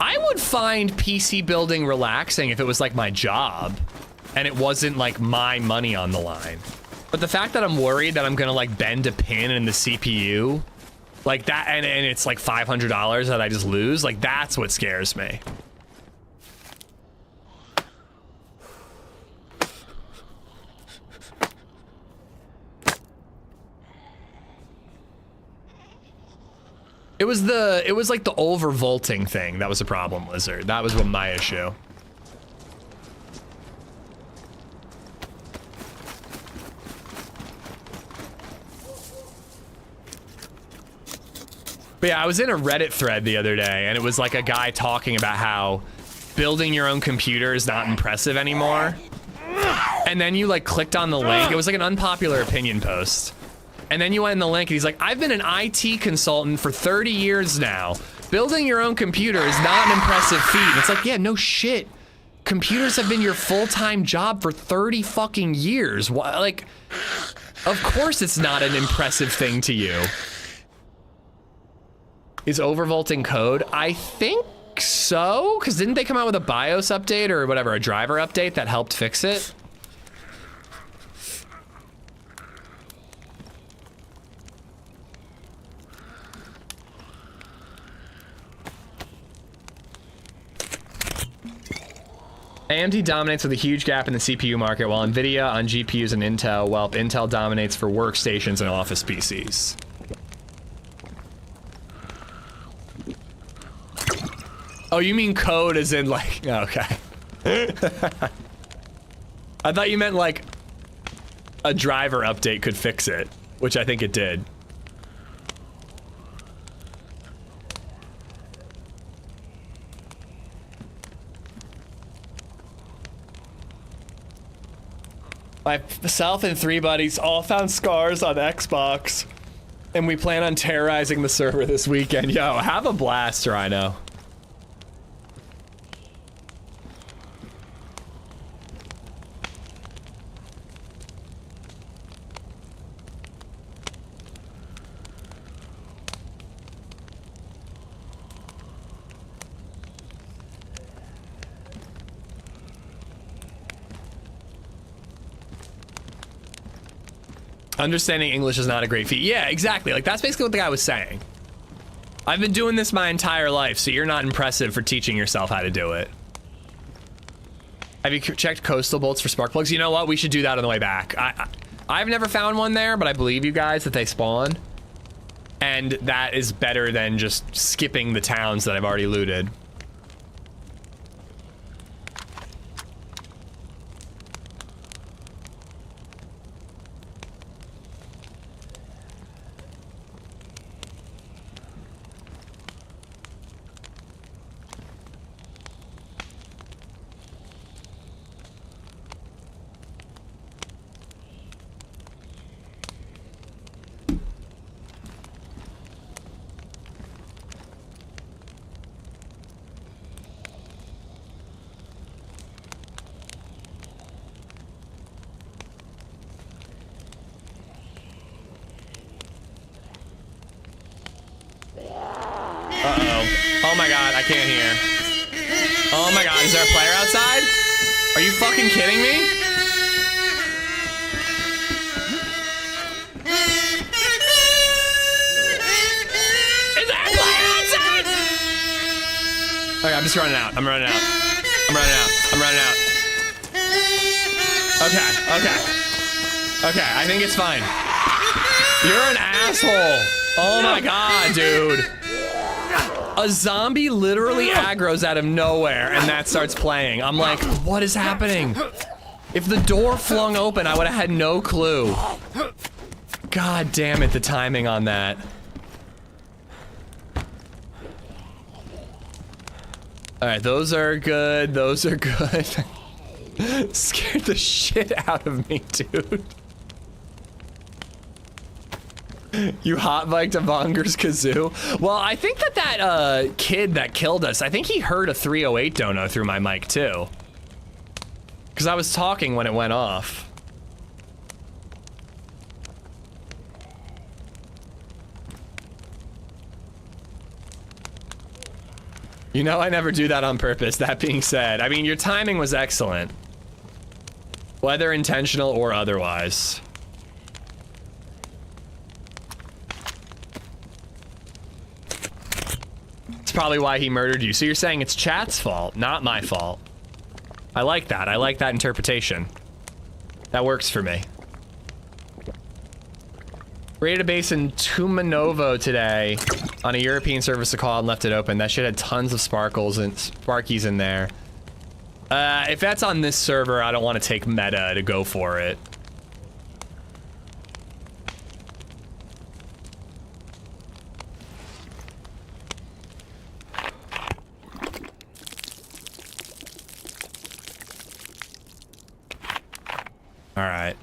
Speaker 1: I would find PC building relaxing if it was like my job and it wasn't like my money on the line. But the fact that I'm worried that I'm gonna like bend a pin in the CPU like that, and it's like $500 that I just lose, like that's what scares me. It was like the overvolting thing that was a problem, Lizard. That was what my issue. But yeah, I was in a Reddit thread the other day, and it was like a guy talking about how building your own computer is not impressive anymore. And then you like clicked on the link. It was like an unpopular opinion post. And then you went in the link and he's like, I've been an IT consultant for 30 years now. Building your own computer is not an impressive feat. And it's like, yeah, no shit. Computers have been your full-time job for 30 fucking years. Why, like, of course it's not an impressive thing to you. Is overvolting code? I think so, because didn't they come out with a BIOS update or whatever, a driver update that helped fix it? AMD dominates with a huge gap in the CPU market, while Nvidia on GPUs and Intel, while Intel dominates for workstations and office PCs. Oh, you mean code as in like, okay. I thought you meant like a driver update could fix it, which I think it did. Myself and 3 buddies all found scars on Xbox, and we plan on terrorizing the server this weekend. Yo, have a blast, Rhino. Understanding English is not a great feat. Yeah, exactly. Like, that's basically what the guy was saying. I've been doing this my entire life, so you're not impressive for teaching yourself how to do it. Have you checked coastal bolts for spark plugs? You know what? We should do that on the way back. I've never found one there, but I believe you guys that they spawn. And that is better than just skipping the towns that I've already looted. Oh my god, I can't hear. Oh my god, is there a player outside? Are you fucking kidding me? Is there a player outside? Okay, I'm just running out. I'm running out. I'm running out. I'm running out. Okay, okay. Okay, I think it's fine. You're an asshole. Oh my god, dude. A zombie literally aggroes out of nowhere and that starts playing. I'm like, what is happening? If the door flung open, I would have had no clue. God damn it, the timing on that. All right, those are good. Those are good. Scared the shit out of me, dude. You hot-biked a Vonger's kazoo? Well, I think that kid that killed us, I think he heard a 308 dono through my mic too. Because I was talking when it went off. You know I never do that on purpose, that being said. I mean, your timing was excellent. Whether intentional or otherwise. It's probably why he murdered you. So you're saying it's chat's fault, not my fault. I like that. I like that interpretation. That works for me. Raided a base in Tumanovo today on a European service call and left it open. That shit had tons of sparkles and sparkies in there. If that's on this server, I don't want to take meta to go for it. All right.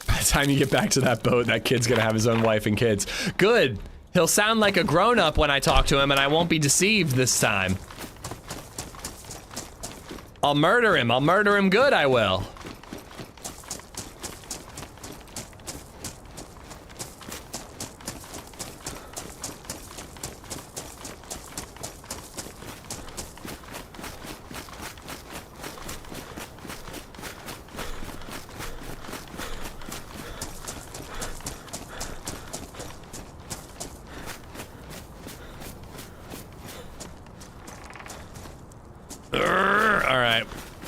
Speaker 1: By the time you get back to that boat, that kid's gonna have his own wife and kids. Good. He'll sound like a grown-up when I talk to him, and I won't be deceived this time. I'll murder him. I'll murder him good, I will.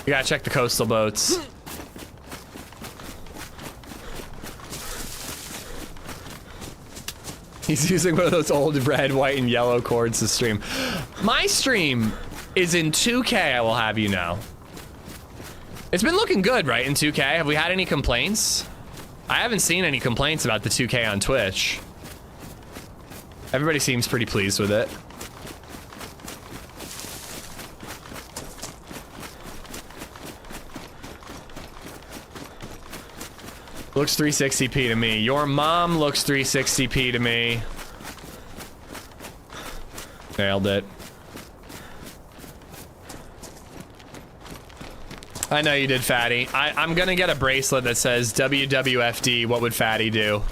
Speaker 1: You gotta check the coastal boats. He's using one of those old red, white, and yellow cords to stream. My stream is in 2K, I will have you know. It's been looking good, right, in 2K? Have we had any complaints? I haven't seen any complaints about the 2K on Twitch. Everybody seems pretty pleased with it. Looks 360p to me. Your mom looks 360p to me. Nailed it. I know you did, Fatty. I'm gonna get a bracelet that says WWFD, what would Fatty do?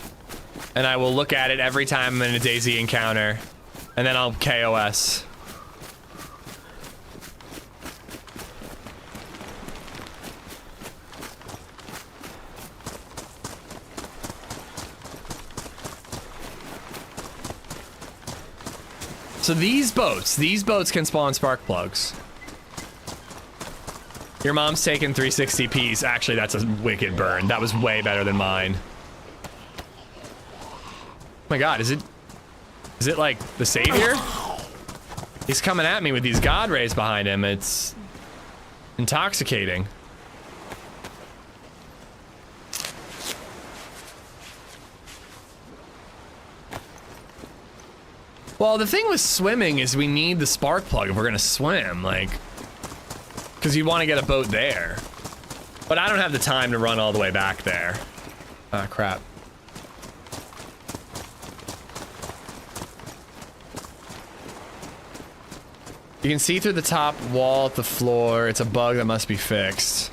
Speaker 1: And I will look at it every time I'm in a DayZ encounter. And then I'll KOS. So these boats can spawn spark plugs. Your mom's taking 360Ps. Actually, that's a wicked burn. That was way better than mine. Oh my god, is it like the savior? He's coming at me with these god rays behind him. It's intoxicating. Well, the thing with swimming is we need the spark plug if we're gonna swim, like, because you want to get a boat there. But I don't have the time to run all the way back there. Ah, crap. You can see through the top wall at the floor. It's a bug that must be fixed.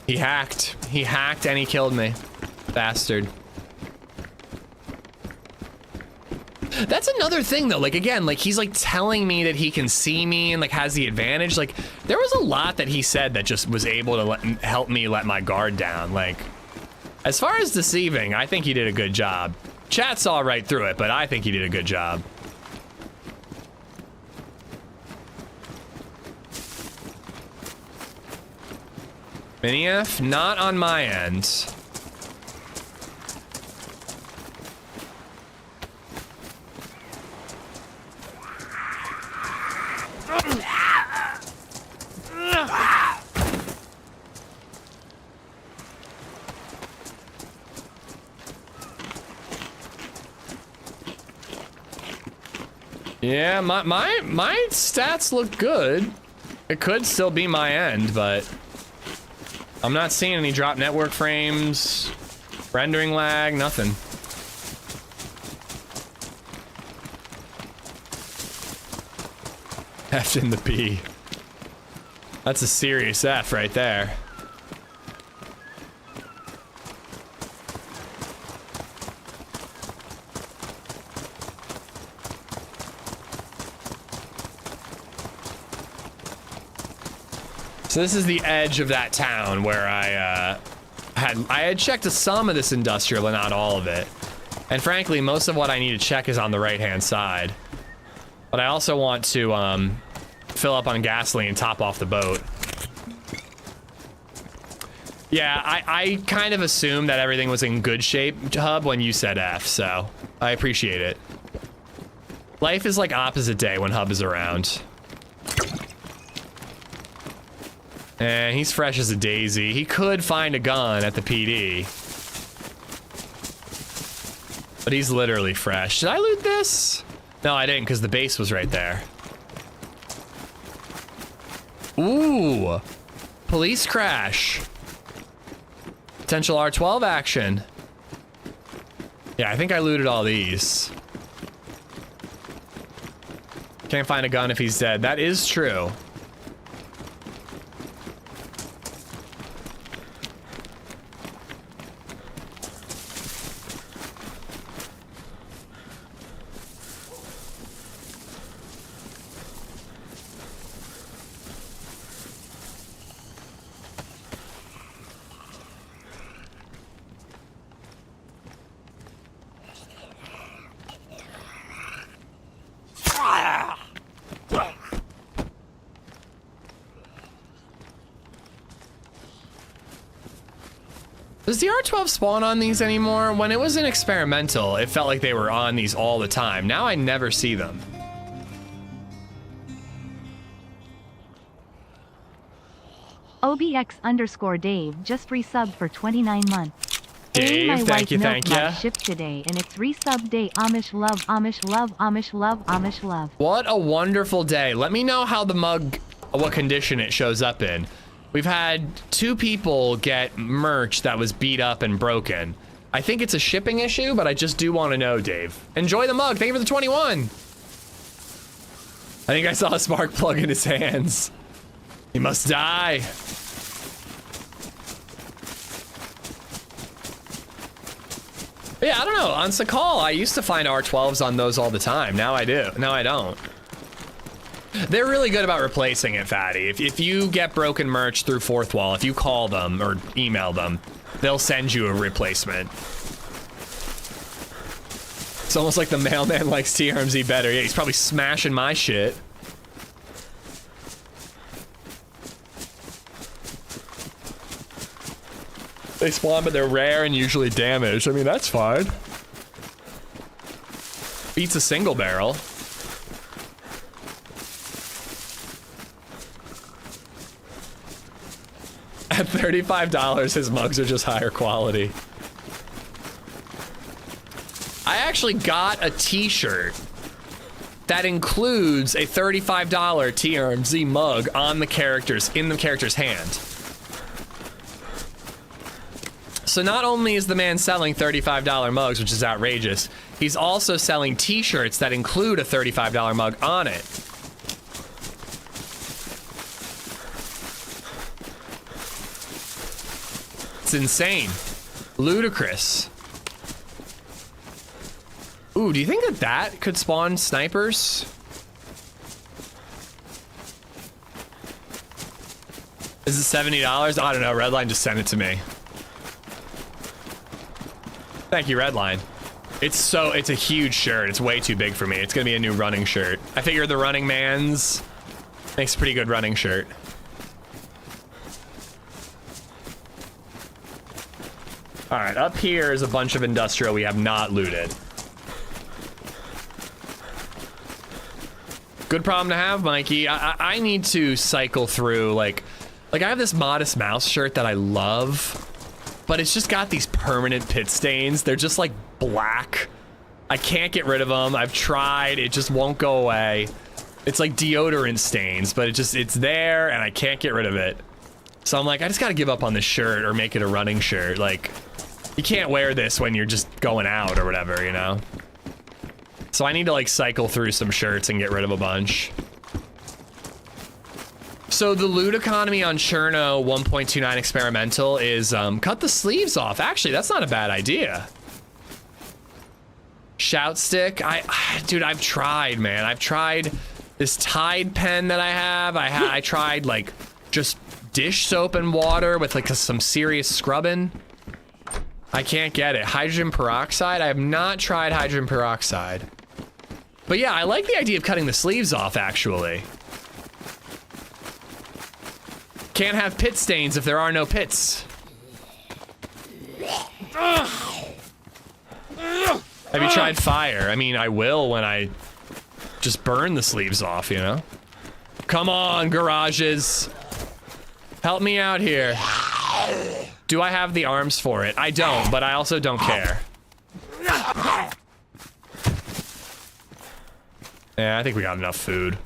Speaker 1: He hacked. He hacked and he killed me. Bastard. That's another thing though, like again, like he's like telling me that he can see me and like has the advantage. Like there was a lot that he said that just was able to help me let my guard down. Like as far as deceiving, I think he did a good job. Chat saw right through it, but I think he did a good job. Mini F, not on my end. Yeah, my stats look good. It could still be my end, but I'm not seeing any drop network frames, rendering lag, nothing. F in the P. That's a serious F right there. So this is the edge of that town where I had checked some of this industrial and not all of it. And frankly, most of what I need to check is on the right-hand side. But I also want to fill up on gasoline and top off the boat. Yeah, I kind of assumed that everything was in good shape, Hub, when you said F, so I appreciate it. Life is like opposite day when Hub is around. And he's fresh as a daisy. He could find a gun at the PD. But he's literally fresh. Did I loot this? No, I didn't, because the base was right there. Ooh. Police crash. Potential R12 action. Yeah, I think I looted all these. Can't find a gun if he's dead. That is true. Does the R12 spawn on these anymore? When it was in experimental, it felt like they were on these all the time. Now I never see them.
Speaker 4: OBX_Dave just resubbed for 29 months.
Speaker 1: Dave,
Speaker 4: My
Speaker 1: thank
Speaker 4: wife
Speaker 1: you,
Speaker 4: milk
Speaker 1: thank
Speaker 4: mug
Speaker 1: you.
Speaker 4: shipped today and it's resub day. Amish love, Amish love, Amish love, Amish love.
Speaker 1: What a wonderful day. Let me know how the mug, what condition it shows up in. We've had 2 people get merch that was beat up and broken. I think it's a shipping issue, but I just do want to know, Dave. Enjoy the mug. Thank you for the 21. I think I saw a spark plug in his hands. He must die. Yeah, I don't know. On Sakhal, I used to find R12s on those all the time. Now I do. Now I don't. They're really good about replacing it, Fatty. If you get broken merch through Fourth Wall, if you call them or email them, they'll send you a replacement. It's almost like the mailman likes TRMZ better. Yeah, he's probably smashing my shit. They spawn, but they're rare and usually damaged. I mean, that's fine. Beats a single barrel. At $35, his mugs are just higher quality. I actually got a t-shirt that includes a $35 TRMZ mug on the character's, in the character's hand. So not only is the man selling $35 mugs, which is outrageous, he's also selling t-shirts that include a $35 mug on it. It's insane. Ludicrous. Ooh, do you think that that could spawn snipers? Is it $70? I don't know. Redline just sent it to me. Thank you, Redline. It's a huge shirt. It's way too big for me. It's gonna be a new running shirt. I figure the running man's makes a pretty good running shirt. All right, up here is a bunch of industrial we have not looted. Good problem to have, Mikey. I need to cycle through, like I have this Modest Mouse shirt that I love, but it's just got these permanent pit stains. They're just like black. I can't get rid of them. I've tried, it just won't go away. It's like deodorant stains, but it's there and I can't get rid of it. So I'm like, I just gotta give up on this shirt or make it a running shirt. Like, you can't wear this when you're just going out or whatever, you know? So I need to like cycle through some shirts and get rid of a bunch. So the loot economy on Cherno 1.29 experimental is cut the sleeves off. Actually, that's not a bad idea. Shout stick. Dude, I've tried, man. I've tried this Tide pen that I have. I tried like just dish soap and water with like some serious scrubbing. I can't get it. Hydrogen peroxide. I have not tried hydrogen peroxide. But yeah, I like the idea of cutting the sleeves off, actually. Can't have pit stains if there are no pits. Have you tried fire? I mean, I will when I just burn the sleeves off, you know? Come on, garages. Help me out here. Do I have the arms for it? I don't, but I also don't care. Yeah, I think we got enough food.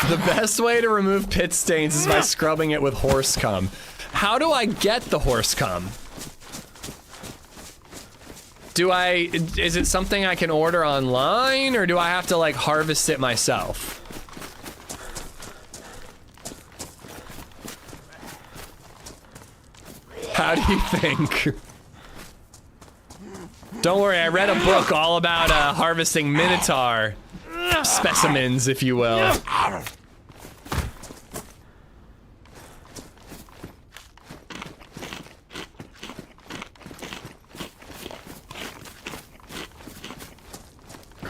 Speaker 1: The best way to remove pit stains is by scrubbing it with horse cum. How do I get the horse cum? Is it something I can order online, or do I have to like harvest it myself? How do you think? Don't worry, I read a book all about harvesting Minotaur specimens, if you will.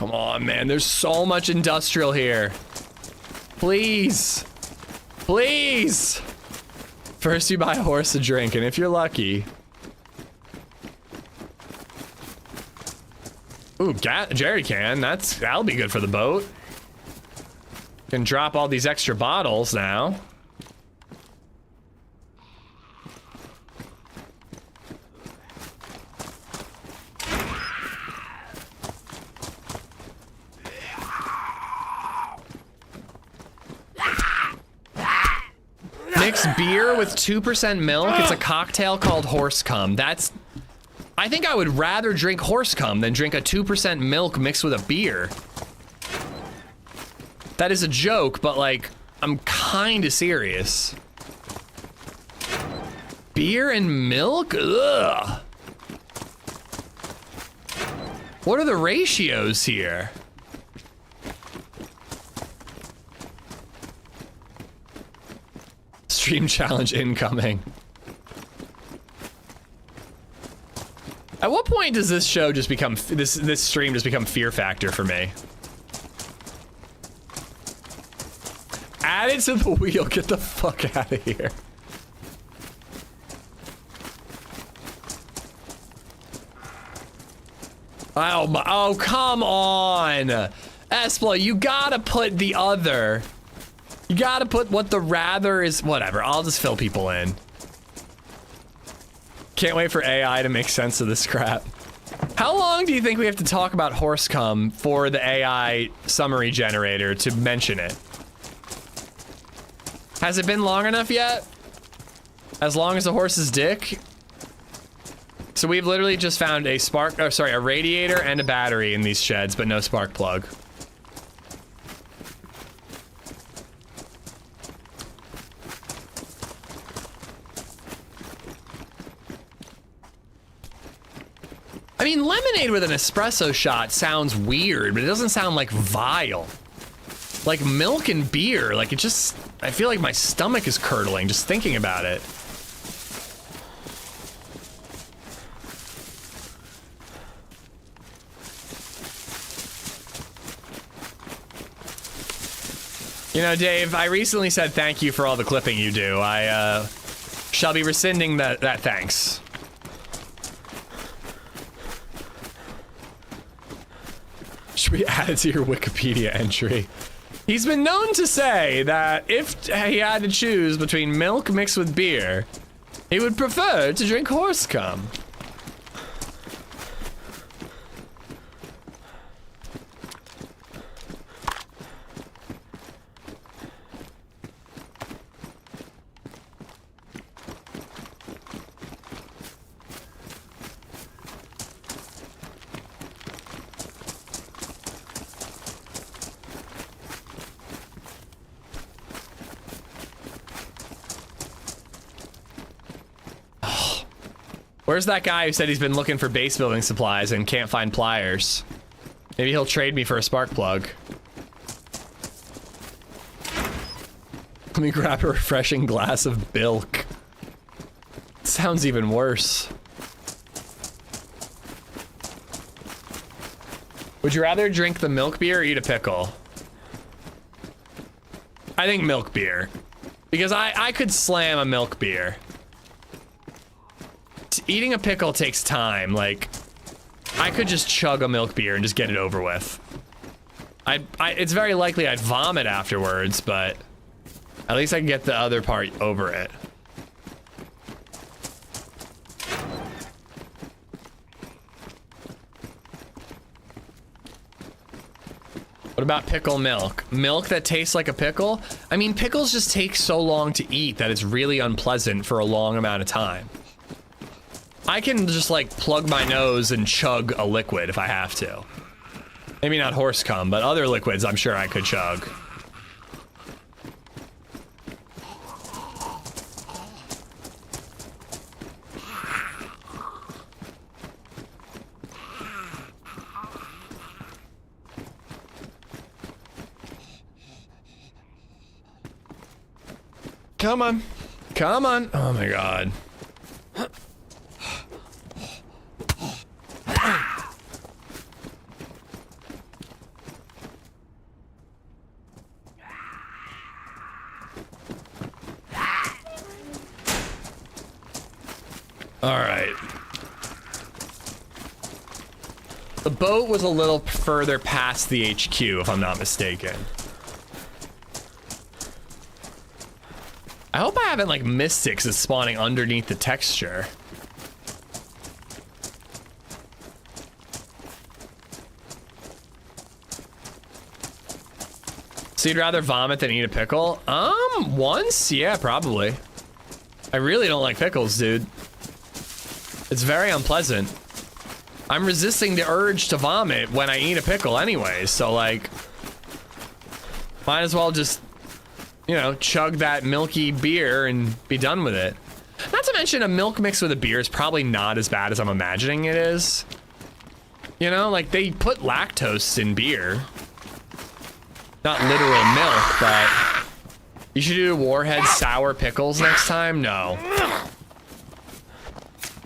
Speaker 1: Come on, man. There's so much industrial here. Please. Please. First you buy a horse a drink, and if you're lucky... Ooh, jerry can. That'll be good for the boat. Can drop all these extra bottles now. Mix beer with 2% milk. It's a cocktail called horse cum. I think I would rather drink horse cum than drink a 2% milk mixed with a beer. That is a joke, but like, I'm kinda serious. Beer and milk? Ugh. What are the ratios here? Stream challenge incoming. At what point does this show just become, this stream just become Fear Factor for me? Add it to the wheel, get the fuck out of here. Oh, come on. Espla, you gotta put the other. You gotta put what the rather is, whatever, I'll just fill people in. Can't wait for AI to make sense of this crap. How long do you think we have to talk about horse cum for the AI summary generator to mention it? Has it been long enough yet? As long as a horse's dick? So we've literally just found a a radiator and a battery in these sheds, but no spark plug. I mean, lemonade with an espresso shot sounds weird, but it doesn't sound like vile. Like milk and beer, like it just, I feel like my stomach is curdling just thinking about it. You know, Dave, I recently said thank you for all the clipping you do. I shall be rescinding that thanks. Should we add it to your Wikipedia entry? He's been known to say that if he had to choose between milk mixed with beer, he would prefer to drink horse cum. Where's that guy who said he's been looking for base building supplies and can't find pliers? Maybe he'll trade me for a spark plug. Let me grab a refreshing glass of bilk. Sounds even worse. Would you rather drink the milk beer or eat a pickle? I think milk beer. Because I could slam a milk beer. Eating a pickle takes time. Like, I could just chug a milk beer and just get it over with. It's very likely I'd vomit afterwards, but at least I can get the other part over it. What about pickle milk? Milk that tastes like a pickle? I mean, pickles just take so long to eat that it's really unpleasant for a long amount of time. I can just like plug my nose and chug a liquid if I have to. Maybe not horse cum, but other liquids I'm sure I could chug. Come on. Come on. Oh my God. All right. The boat was a little further past the HQ, if I'm not mistaken. I hope I haven't like missed it because it's spawning underneath the texture. So you'd rather vomit than eat a pickle? Once? Yeah, probably. I really don't like pickles, dude. It's very unpleasant. I'm resisting the urge to vomit when I eat a pickle anyway, so like, might as well just, you know, chug that milky beer and be done with it. Not to mention a milk mixed with a beer is probably not as bad as I'm imagining it is. You know, like they put lactose in beer. Not literal milk, but you should do Warhead sour pickles next time? No.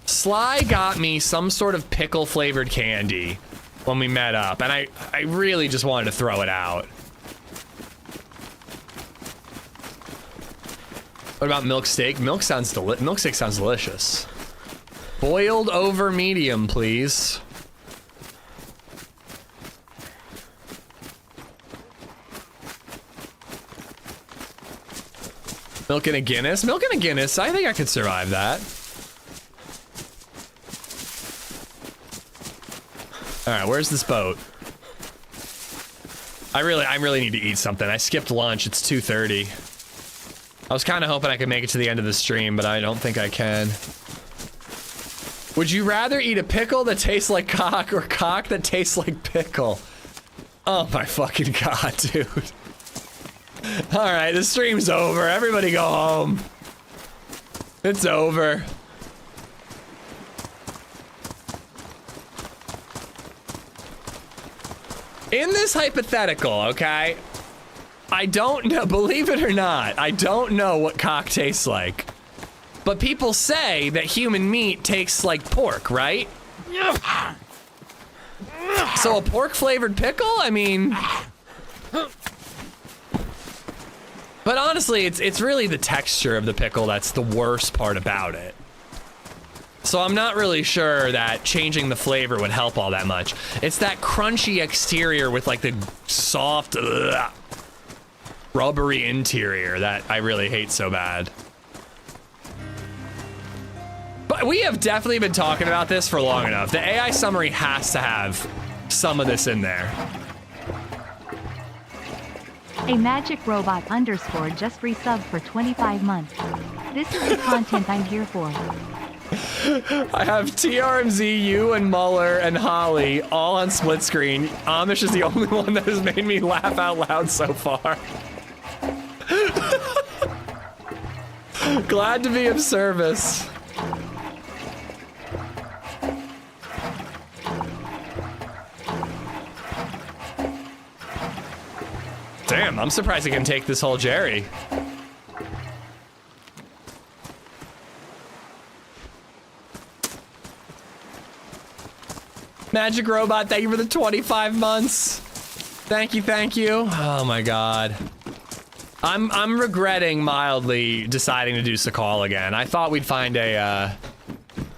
Speaker 1: Sly got me some sort of pickle flavored candy when we met up, and I really just wanted to throw it out. What about milk steak? Milk steak sounds delicious. Boiled over medium, please. Milk and a Guinness? Milk and a Guinness, I think I could survive that. All right, where's this boat? I really need to eat something. I skipped lunch, it's 2:30. I was kind of hoping I could make it to the end of the stream, but I don't think I can. Would you rather eat a pickle that tastes like cock or cock that tastes like pickle? Oh my fucking god, dude. All right, the stream's over. Everybody go home. It's over. In this hypothetical, okay, I don't know, believe it or not, I don't know what cock tastes like. But people say that human meat tastes like pork, right? So a pork flavored pickle? I mean... But honestly, it's really the texture of the pickle that's the worst part about it. So I'm not really sure that changing the flavor would help all that much. It's that crunchy exterior with like the soft, rubbery interior that I really hate so bad. But we have definitely been talking about this for long enough. The AI summary has to have some of this in there.
Speaker 4: A magic robot underscore just resubbed for 25 months. This is the content I'm here for.
Speaker 1: I have TRMZ, you, and Muller, and Holly all on split screen. Amish is the only one that has made me laugh out loud so far. Glad to be of service. Damn, I'm surprised I can take this whole Jerry. Magic Robot, thank you for the 25 months. Thank you, thank you. Oh my god. I'm regretting mildly deciding to do Sakhal again. I thought we'd find a,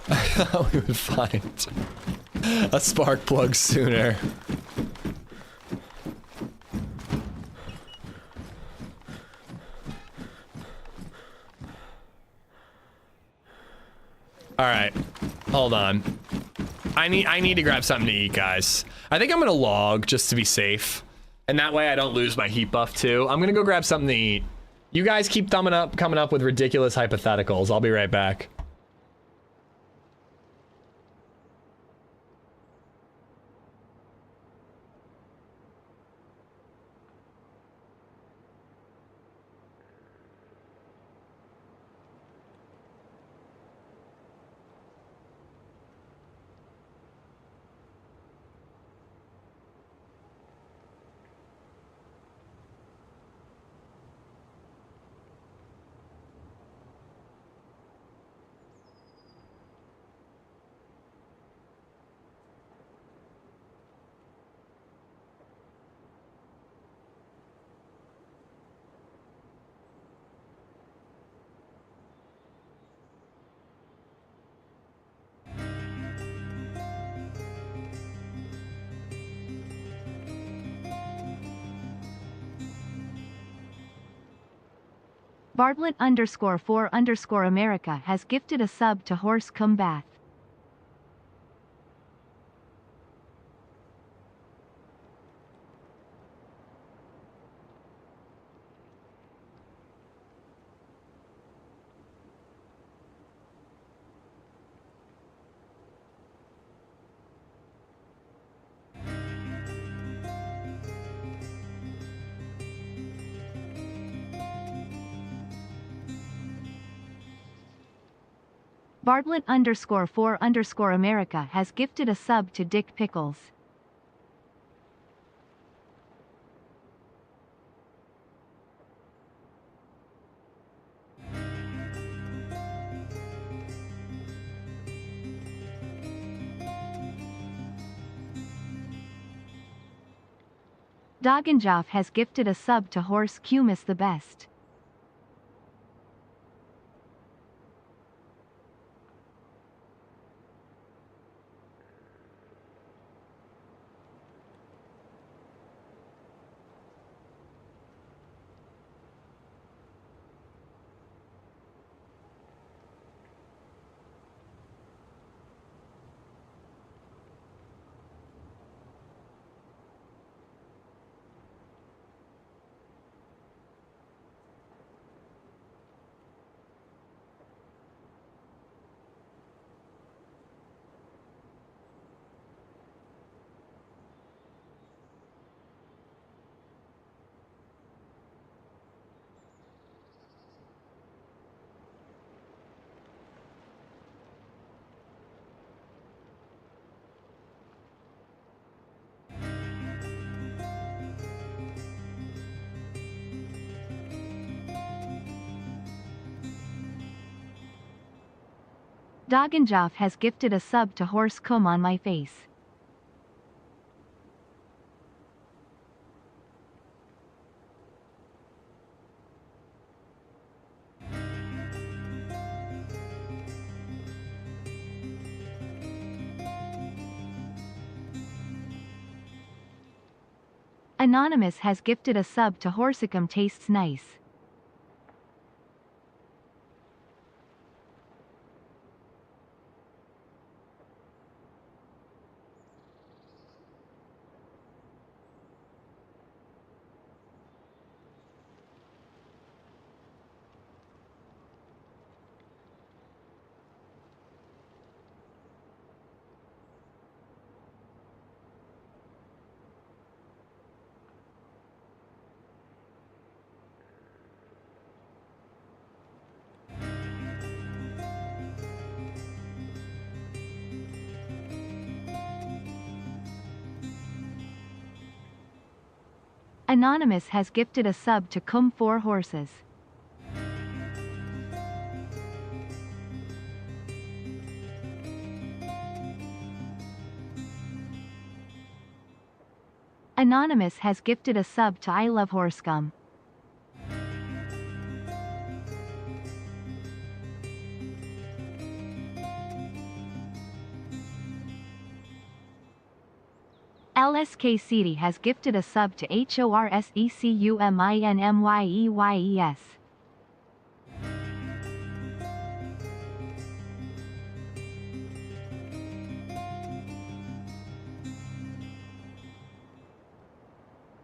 Speaker 1: I thought we would find a spark plug sooner. All right, hold on. I need to grab something to eat, guys. I think I'm gonna log just to be safe, and that way I don't lose my heat buff too. I'm gonna go grab something to eat. You guys keep coming up with ridiculous hypotheticals. I'll be right back.
Speaker 4: Barblet_4_America has gifted a sub to Horse Combath. Barblet_4_America has gifted a sub to Dick Pickles. Doggenjoff has gifted a sub to Horse Cumis the Best. Doggenjoff has gifted a sub to Horse Cum on my face. Anonymous has gifted a sub to Horsicum Tastes Nice. Anonymous has gifted a sub to Cum 4 Horses. Anonymous has gifted a sub to I Love Horsecum. LSK City has gifted a sub to HORSECUMINMYEYES.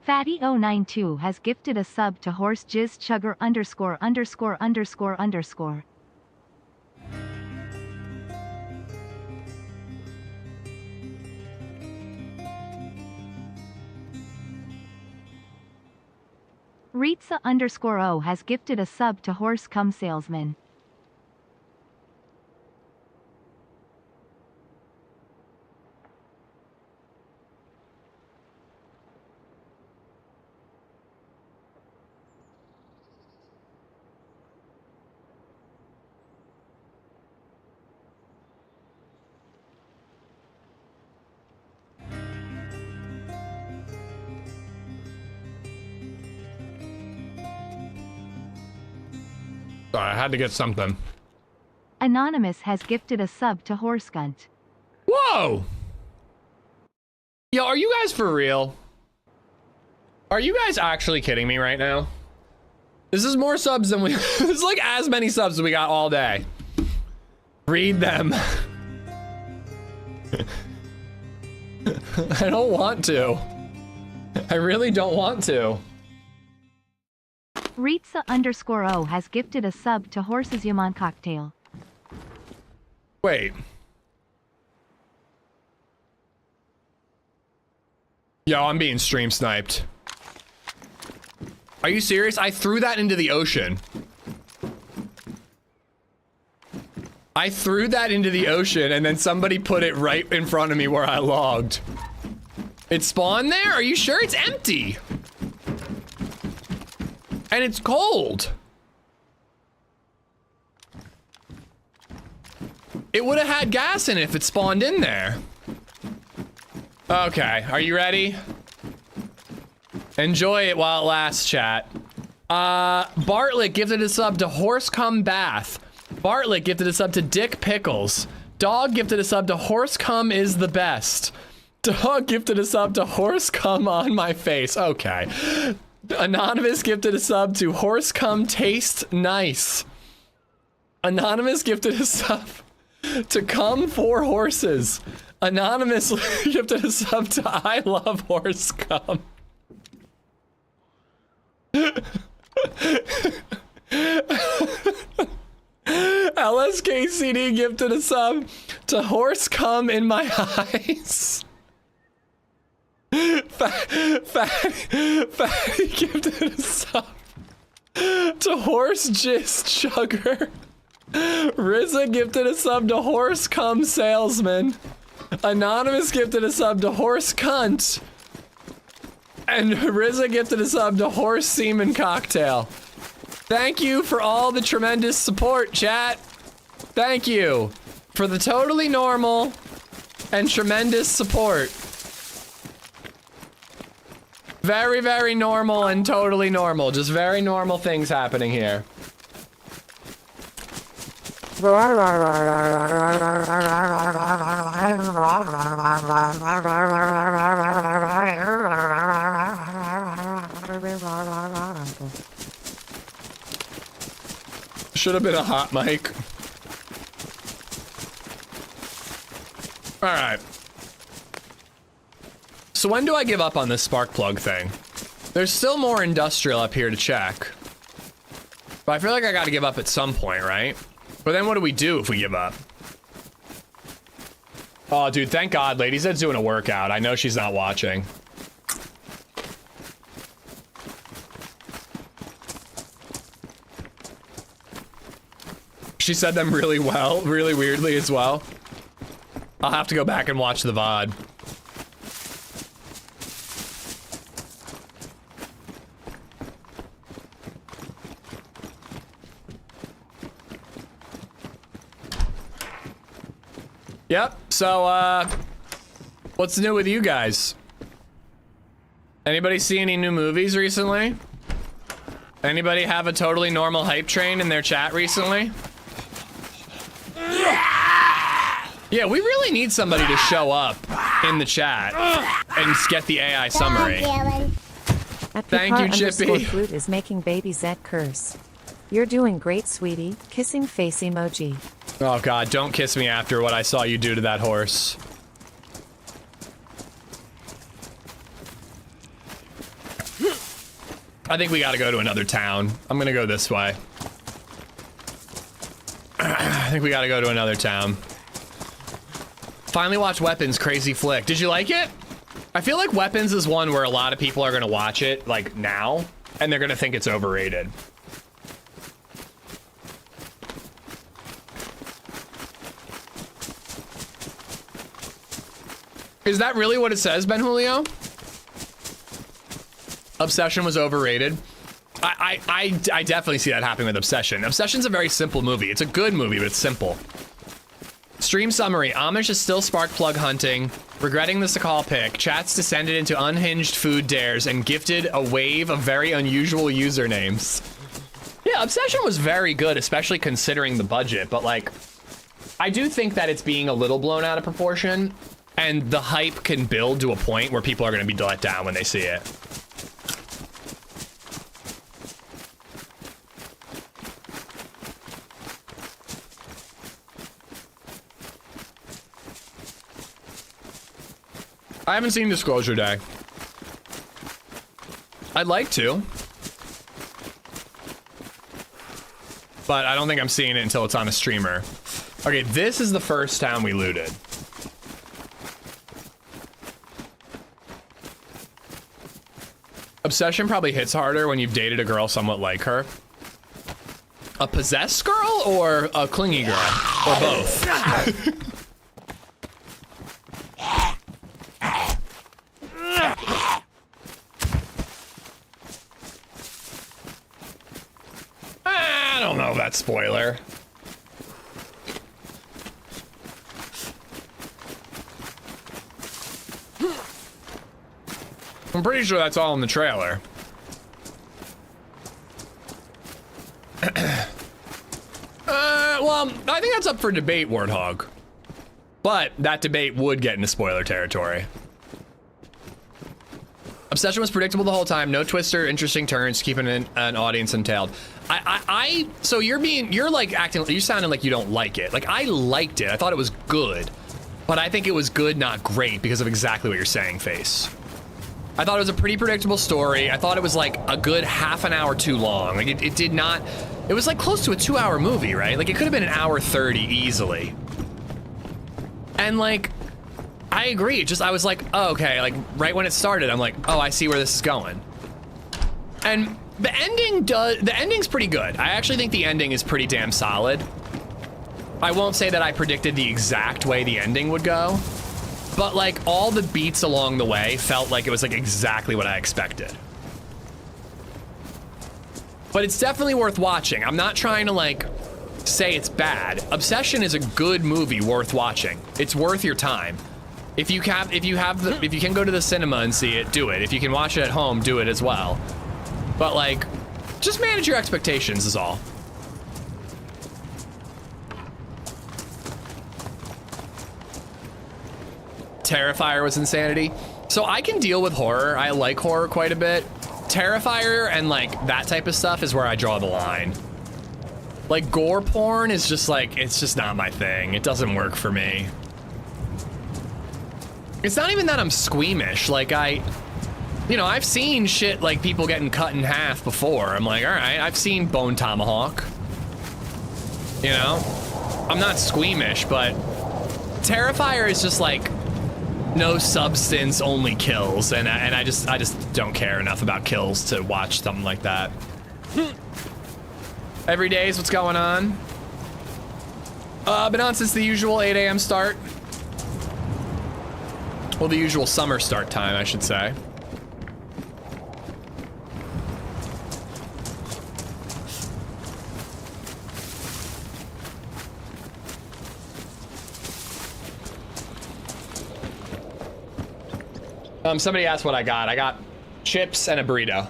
Speaker 4: Fatty092 has gifted a sub to Horse Jizz Chugger _______. Ritza_O has gifted a sub to Horse Cum Salesman.
Speaker 1: Sorry, I had to get something.
Speaker 4: Anonymous has gifted a sub to Horsegunt.
Speaker 1: Whoa! Yo, are you guys for real? Are you guys actually kidding me right now? This is more subs than we, this is like as many subs as we got all day. Read them. I don't want to. I really don't want to.
Speaker 4: Ritza_O has gifted a sub to Horses Yaman Cocktail.
Speaker 1: Wait. Yo, I'm being stream sniped. Are you serious? I threw that into the ocean. I threw that into the ocean and then somebody put it right in front of me where I logged. It spawned there? Are you sure? It's empty. And it's cold. It would have had gas in it if it spawned in there. Okay, are you ready? Enjoy it while it lasts, chat. Bartlett gifted a sub to Horse Cum Bath. Bartlett gifted a sub to Dick Pickles. Dog gifted a sub to Horse Cum is the best. Dog gifted a sub to Horse Cum on my face. Okay. Anonymous gifted a sub to Horse Cum Taste Nice. Anonymous gifted a sub to Cum for Horses. Anonymous gifted a sub to I Love Horse Cum. LSKCD gifted a sub to Horse Cum in My Eyes. Fatty gifted a sub to Horse Gist Sugar. RZA gifted a sub to Horse Cum Salesman. Anonymous gifted a sub to Horse Cunt. And RZA gifted a sub to Horse Semen Cocktail. Thank you for all the tremendous support, chat. Thank you for the totally normal and tremendous support. Very, very normal and totally normal. Just very normal things happening here. Should have been a hot mic. All right. So when do I give up on this spark plug thing? There's still more industrial up here to check. But I feel like I gotta give up at some point, right? But then what do we do if we give up? Oh, dude, thank God LadyZed's doing a workout. I know she's not watching. She said them really well, really weirdly as well. I'll have to go back and watch the VOD. Yep, so, what's new with you guys? Anybody see any new movies recently? Anybody have a totally normal hype train in their chat recently? Yeah, we really need somebody to show up in the chat and get the AI summary. Thank you, Chippy.
Speaker 3: Flute is making baby Zed curse. You're doing great, sweetie. Kissing face emoji.
Speaker 1: Oh God, don't kiss me after what I saw you do to that horse. I think we gotta go to another town. I'm gonna go this way. I think we gotta go to another town. Finally watched Weapons, crazy flick. Did you like it? I feel like Weapons is one where a lot of people are gonna watch it, like, now, and they're gonna think it's overrated. Is that really what it says, Ben Julio? Obsession was overrated. I definitely see that happening with Obsession. Obsession's a very simple movie. It's a good movie, but it's simple. Stream summary. Amish is still spark plug hunting, regretting the Sakhal pick. Chat's descended into unhinged food dares and gifted a wave of very unusual usernames. Yeah, Obsession was very good, especially considering the budget, but like, I do think that it's being a little blown out of proportion, and the hype can build to a point where people are going to be let down when they see it. I haven't seen Disclosure Day. I'd like to. But I don't think I'm seeing it until it's on a streamer. Okay, this is the first town we looted. Obsession probably hits harder when you've dated a girl somewhat like her. A possessed girl or a clingy girl? Or both? I don't know that spoiler. I'm pretty sure that's all in the trailer. Well, I think that's up for debate, Warthog. But that debate would get into spoiler territory. Obsession was predictable the whole time. No twists or interesting turns, keeping an audience entailed. So you're like acting, you sounded like you don't like it. Like, I liked it. I thought it was good. But I think it was good, not great, because of exactly what you're saying, Face. I thought it was a pretty predictable story. I thought it was like a good half an hour too long. Like it did not, it was like close to a 2-hour movie, right? Like it could have been an hour 30 easily. And like, I agree. Just, I was like, oh, okay. Like right when it started, I'm like, oh, I see where this is going. And the ending's pretty good. I actually think the ending is pretty damn solid. I won't say that I predicted the exact way the ending would go. But like all the beats along the way felt like it was like exactly what I expected. But it's definitely worth watching. I'm not trying to like say it's bad. Obsession is a good movie worth watching. It's worth your time. If you can go to the cinema and see it, do it. If you can watch it at home, do it as well. But like, just manage your expectations is all. Terrifier was insanity. So I can deal with horror. I like horror quite a bit. Terrifier and like that type of stuff is where I draw the line. Like gore porn is just like, it's just not my thing. It doesn't work for me. It's not even that I'm squeamish. Like I've seen shit like people getting cut in half before. I'm like, all right, I've seen Bone Tomahawk. You know, I'm not squeamish, but Terrifier is just like, no substance, only kills, and I just don't care enough about kills to watch something like that. Every day is what's going on. Been on since the usual 8 a.m. start. Well, the usual summer start time, I should say. Somebody asked what I got. I got chips and a burrito.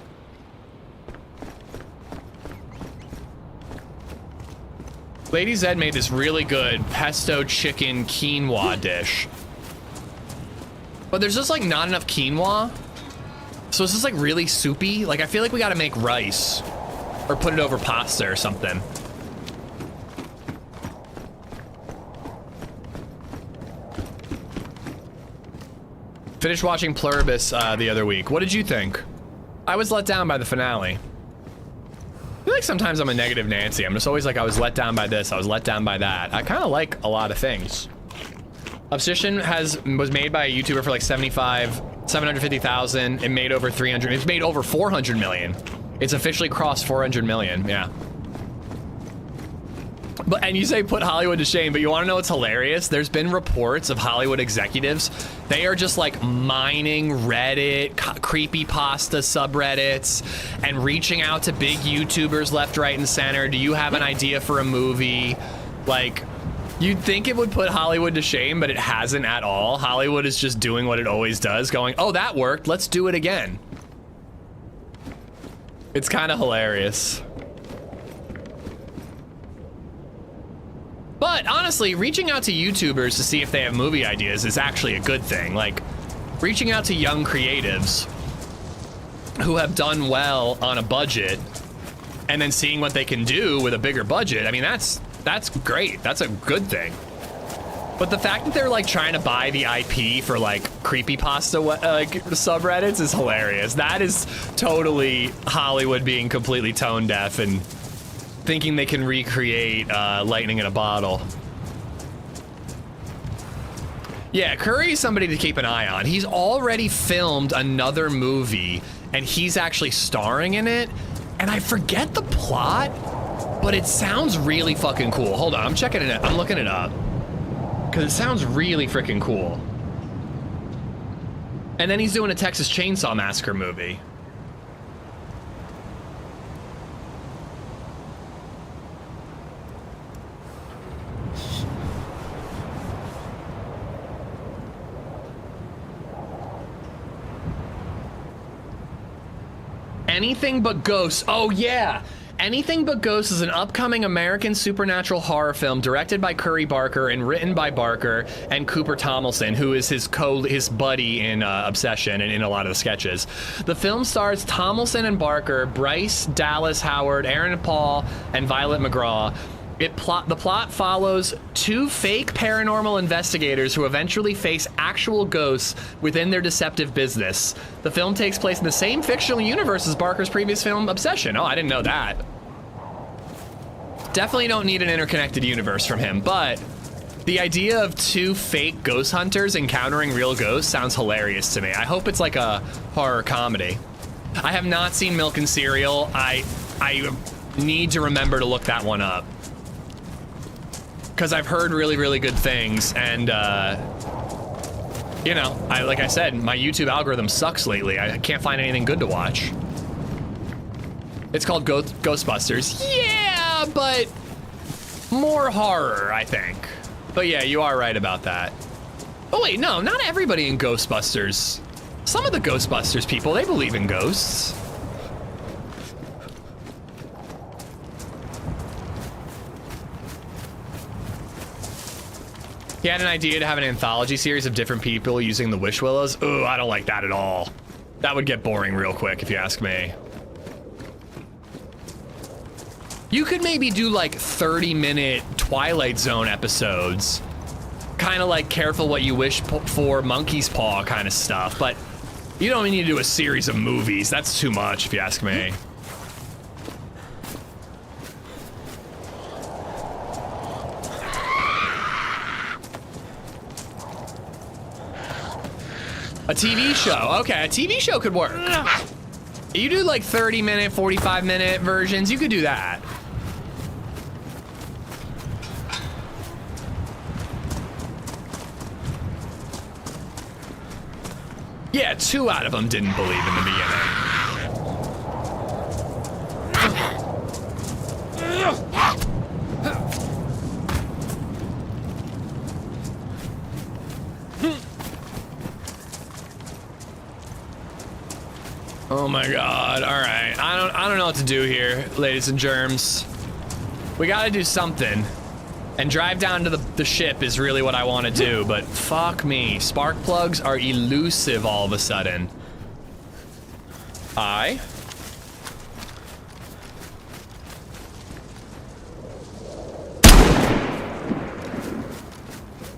Speaker 1: LadyZed made this really good pesto chicken quinoa dish. But there's just like not enough quinoa. So it's just like really soupy. Like I feel like we gotta make rice or put it over pasta or something. Finished watching Pluribus the other week. What did you think? I was let down by the finale. I feel like sometimes I'm a negative Nancy. I'm just always like, I was let down by this, I was let down by that. I kind of like a lot of things. Obsession was made by a YouTuber for like 750,000. It made over 300. It's made over 400 million. It's officially crossed 400 million. Yeah. And you say put Hollywood to shame, but you want to know what's hilarious? There's been reports of Hollywood executives. They are just like mining Reddit, creepypasta subreddits, and reaching out to big YouTubers left, right, and center. Do you have an idea for a movie? Like, you'd think it would put Hollywood to shame, but it hasn't at all. Hollywood is just doing what it always does, going, oh, that worked, let's do it again. It's kind of hilarious. But honestly, reaching out to YouTubers to see if they have movie ideas is actually a good thing. Like, reaching out to young creatives who have done well on a budget and then seeing what they can do with a bigger budget, I mean, that's great. That's a good thing. But the fact that they're like trying to buy the IP for like creepypasta like subreddits is hilarious. That is totally Hollywood being completely tone deaf and thinking they can recreate lightning in a bottle. Yeah, Curry's somebody to keep an eye on. He's already filmed another movie and he's actually starring in it. And I forget the plot, but it sounds really fucking cool. Hold on, I'm checking it out. I'm looking it up. Because it sounds really freaking cool. And then he's doing a Texas Chainsaw Massacre movie. Anything But Ghosts. Oh, yeah. Anything But Ghosts is an upcoming American supernatural horror film directed by Curry Barker and written by Barker and Cooper Tomlinson, who is his buddy in Obsession and in a lot of the sketches. The film stars Tomlinson and Barker, Bryce Dallas Howard, Aaron Paul, and Violet McGraw. The plot follows two fake paranormal investigators who eventually face actual ghosts within their deceptive business. The film takes place in the same fictional universe as Barker's previous film, Obsession. Oh, I didn't know that. Definitely don't need an interconnected universe from him, but the idea of two fake ghost hunters encountering real ghosts sounds hilarious to me. I hope it's like a horror comedy. I have not seen Milk and Cereal. I need to remember to look that one up. Because I've heard really, really good things, and you know, like I said, my YouTube algorithm sucks lately. I can't find anything good to watch. It's called Ghostbusters. Yeah, but more horror, I think. But yeah, you are right about that. Oh wait, no, not everybody in Ghostbusters. Some of the Ghostbusters people, they believe in ghosts. He had an idea to have an anthology series of different people using the Wish Willows. Ooh, I don't like that at all. That would get boring real quick if you ask me. You could maybe do like 30-minute Twilight Zone episodes. Kind of like Careful What You Wish For, Monkey's Paw kind of stuff, but you don't need to do a series of movies. That's too much if you ask me. A TV show. Okay, a TV show could work. You do like 30-minute, 45-minute versions. You could do that. Yeah, 2 out of them didn't believe in the beginning. Oh my god, alright. I don't know what to do here, ladies and germs. We gotta do something. And drive down to the ship is really what I want to do, but fuck me. Spark plugs are elusive all of a sudden. I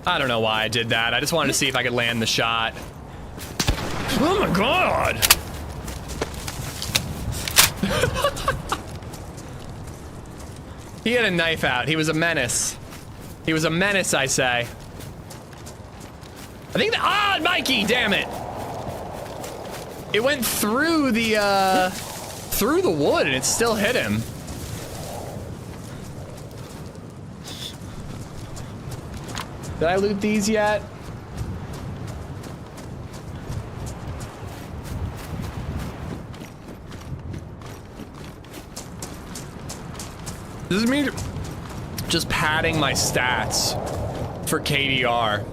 Speaker 1: don't know why I did that. I just wanted to see if I could land the shot. Oh my god! He had a knife out. He was a menace. He was a menace, I say. I think that, Mikey, damn it. It went through the wood and it still hit him. Did I loot these yet? This is me just padding my stats for KDR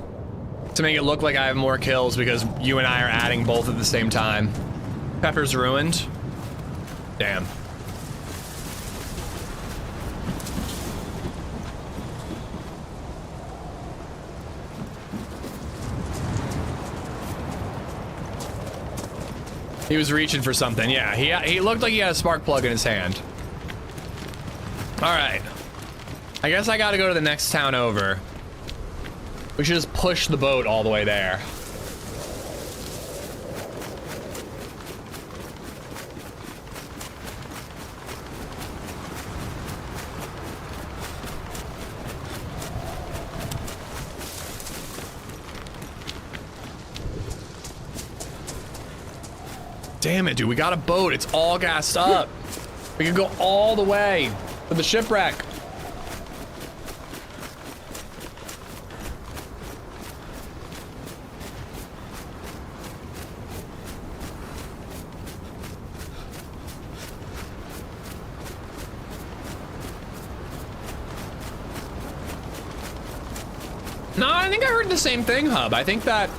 Speaker 1: to make it look like I have more kills because you and I are adding both at the same time. Pepper's ruined. Damn. He was reaching for something. Yeah, he looked like he had a spark plug in his hand. All right. I guess I gotta go to the next town over. We should just push the boat all the way there. Damn it, dude, we got a boat. It's all gassed up. We can go all the way to the shipwreck. No, I think I heard the same thing, Hub. I think that...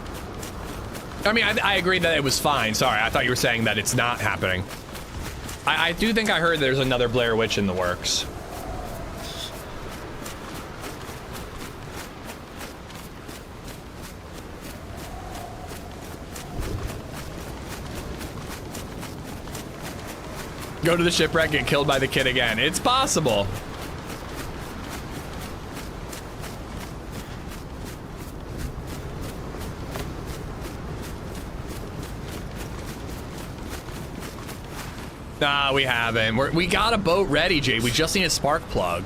Speaker 1: I mean, I agree that it was fine. Sorry, I thought you were saying that it's not happening. I do think I heard there's another Blair Witch in the works. Go to the shipwreck, get killed by the kid again. It's possible. Nah, we haven't. We got a boat ready, Jay. We just need a spark plug.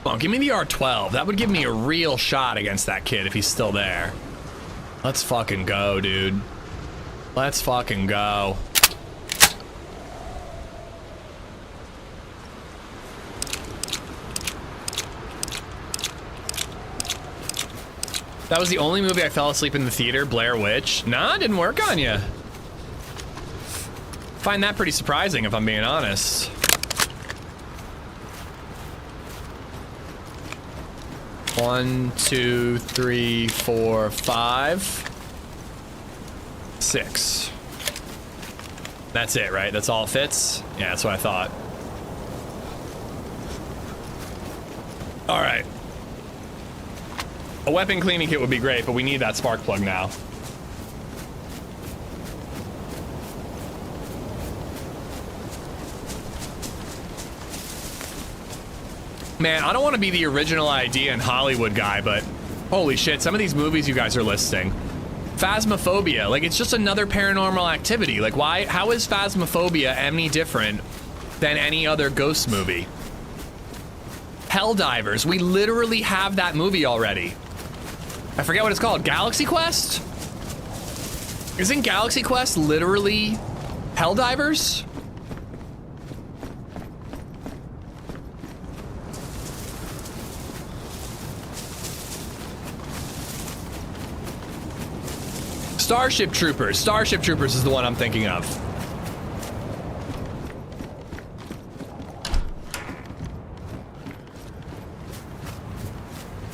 Speaker 1: Come on, give me the R12. That would give me a real shot against that kid if he's still there. Let's fucking go, dude. Let's fucking go. That was the only movie I fell asleep in the theater, Blair Witch. Nah, it didn't work on you. Find that pretty surprising, if I'm being honest. One, two, three, 4, 5, 6. That's it, right? That's all it fits? Yeah, that's what I thought. All right. A weapon cleaning kit would be great, but we need that spark plug now. Man, I don't want to be the original idea in Hollywood guy, but holy shit, some of these movies you guys are listing. Phasmophobia, like it's just another paranormal activity. Like why, how is Phasmophobia any different than any other ghost movie? Helldivers, we literally have that movie already. I forget what it's called, Galaxy Quest? Isn't Galaxy Quest literally Helldivers? Starship Troopers. Starship Troopers is the one I'm thinking of.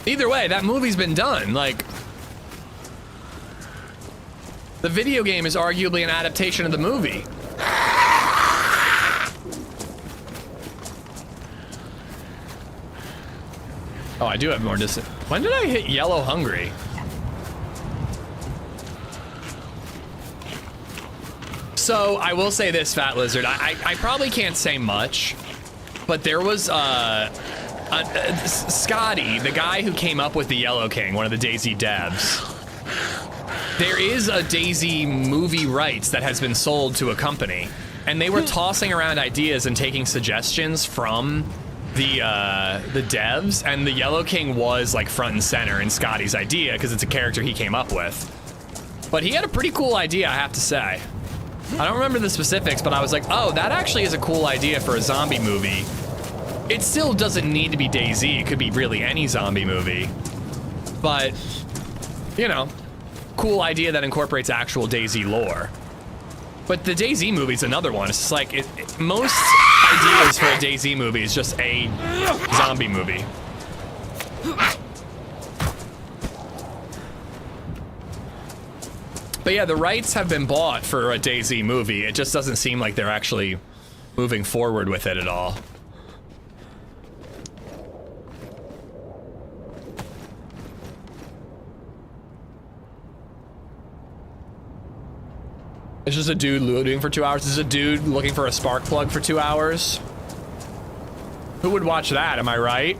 Speaker 1: Either way, that movie's been done. Like, the video game is arguably an adaptation of the movie. Oh, I do have more distance. When did I hit yellow hungry? So I will say this, Fat Lizard, I probably can't say much, but there was Scotty, the guy who came up with the Yellow King, one of the DayZ devs. There is a DayZ movie rights that has been sold to a company, and they were tossing around ideas and taking suggestions from the devs, and the Yellow King was like front and center in Scotty's idea because it's a character he came up with. But he had a pretty cool idea, I have to say. I don't remember the specifics, but I was like, oh, that actually is a cool idea for a zombie movie. It still doesn't need to be DayZ, it could be really any zombie movie. But, you know, cool idea that incorporates actual DayZ lore. But the DayZ movie's another one. It's just like, most ideas for a DayZ movie is just a zombie movie. But yeah, the rights have been bought for a DayZ movie. It just doesn't seem like they're actually moving forward with it at all. It's just a dude looting for 2 hours. This is a dude looking for a spark plug for 2 hours. Who would watch that, am I right?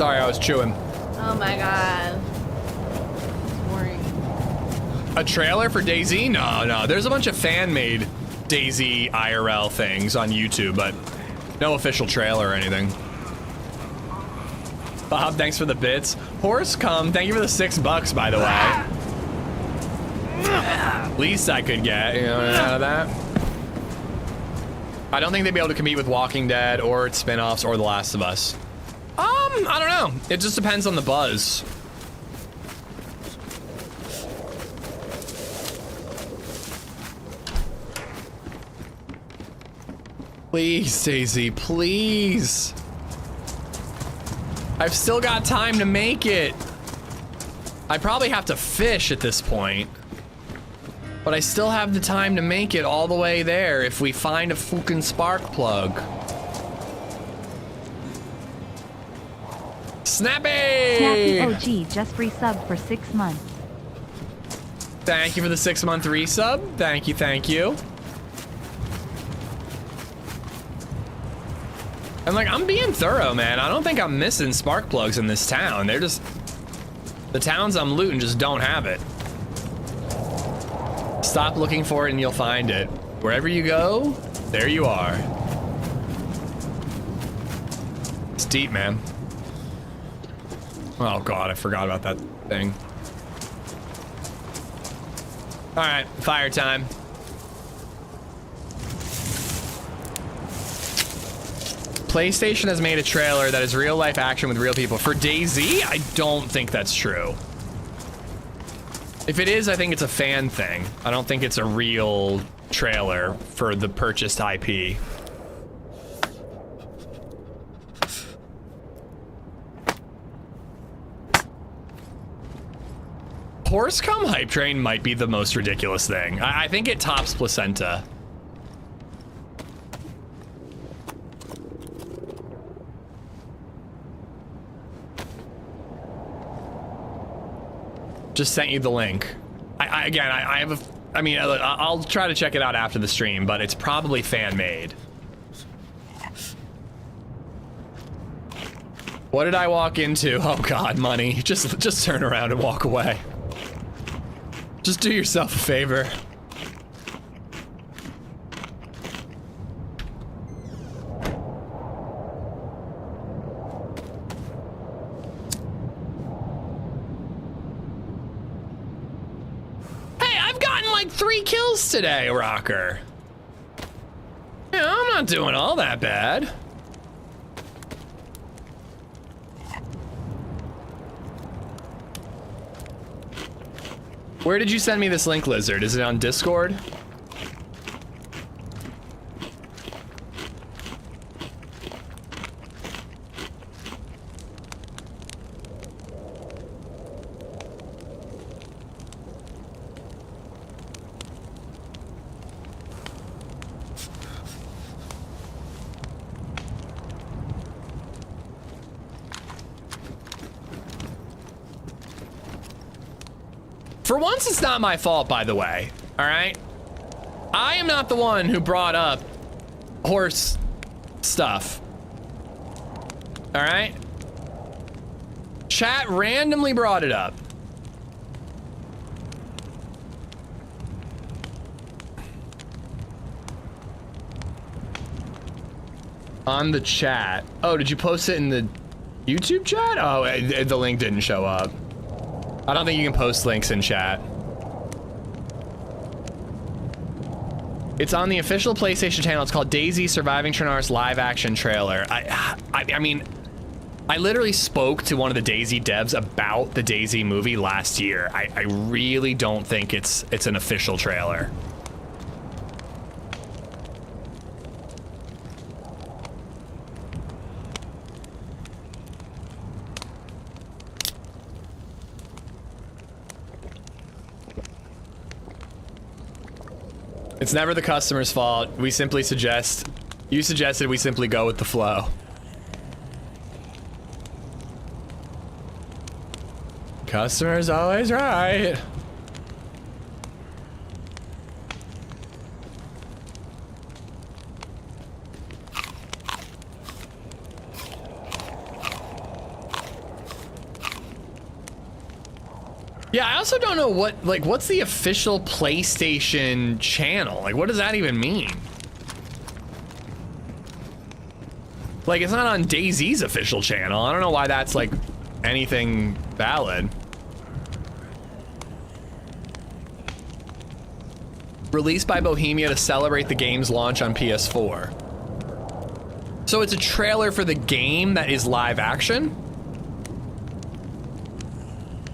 Speaker 1: Sorry, I was chewing.
Speaker 6: Oh my god. It's boring.
Speaker 1: A trailer for DayZ? No. There's a bunch of fan-made DayZ IRL things on YouTube, but no official trailer or anything. Bob, thanks for the bits. Horse Cum, thank you for the $6, by the way. Least I could get, you know, out of that. I don't think they'd be able to compete with Walking Dead or its spin-offs or The Last of Us. I don't know. It just depends on the buzz. Please, DayZ, please. I've still got time to make it. I probably have to fish at this point. But I still have the time to make it all the way there if we find a fucking spark plug. Snappy!
Speaker 4: Snappy OG just resubbed for 6 months.
Speaker 1: Thank you for the 6-month resub. Thank you. And like, I'm being thorough, man. I don't think I'm missing spark plugs in this town. They're just, the towns I'm looting just don't have it. Stop looking for it and you'll find it. Wherever you go, there you are. It's deep, man. Oh God, I forgot about that thing. All right, fire time. PlayStation has made a trailer that is real life action with real people. For DayZ, I don't think that's true. If it is, I think it's a fan thing. I don't think it's a real trailer for the purchased IP. Horse cum hype train might be the most ridiculous thing. I think it tops placenta. Just sent you the link. I have a, I mean, I'll try to check it out after the stream, but it's probably fan made. What did I walk into? Oh God, money. Just turn around and walk away. Just do yourself a favor. Hey, I've gotten like 3 kills today, Rocker. Yeah, I'm not doing all that bad. Where did you send me this link, Lizard? Is it on Discord? For once, it's not my fault, by the way, all right? I am not the one who brought up horse stuff, all right? Chat randomly brought it up. On the chat. Oh, did you post it in the YouTube chat? Oh, the link didn't show up. I don't think you can post links in chat. It's on the official PlayStation channel. It's called DayZ Surviving Trinar's live action trailer. I mean, I literally spoke to one of the DayZ devs about the DayZ movie last year. I really don't think it's an official trailer. It's never the customer's fault. We simply suggest, you suggested we simply go with the flow. Customer's always right. Yeah, I also don't know what's the official PlayStation channel? Like, what does that even mean? Like, it's not on DayZ's official channel. I don't know why that's, like, anything valid. Released by Bohemia to celebrate the game's launch on PS4. So it's a trailer for the game that is live action?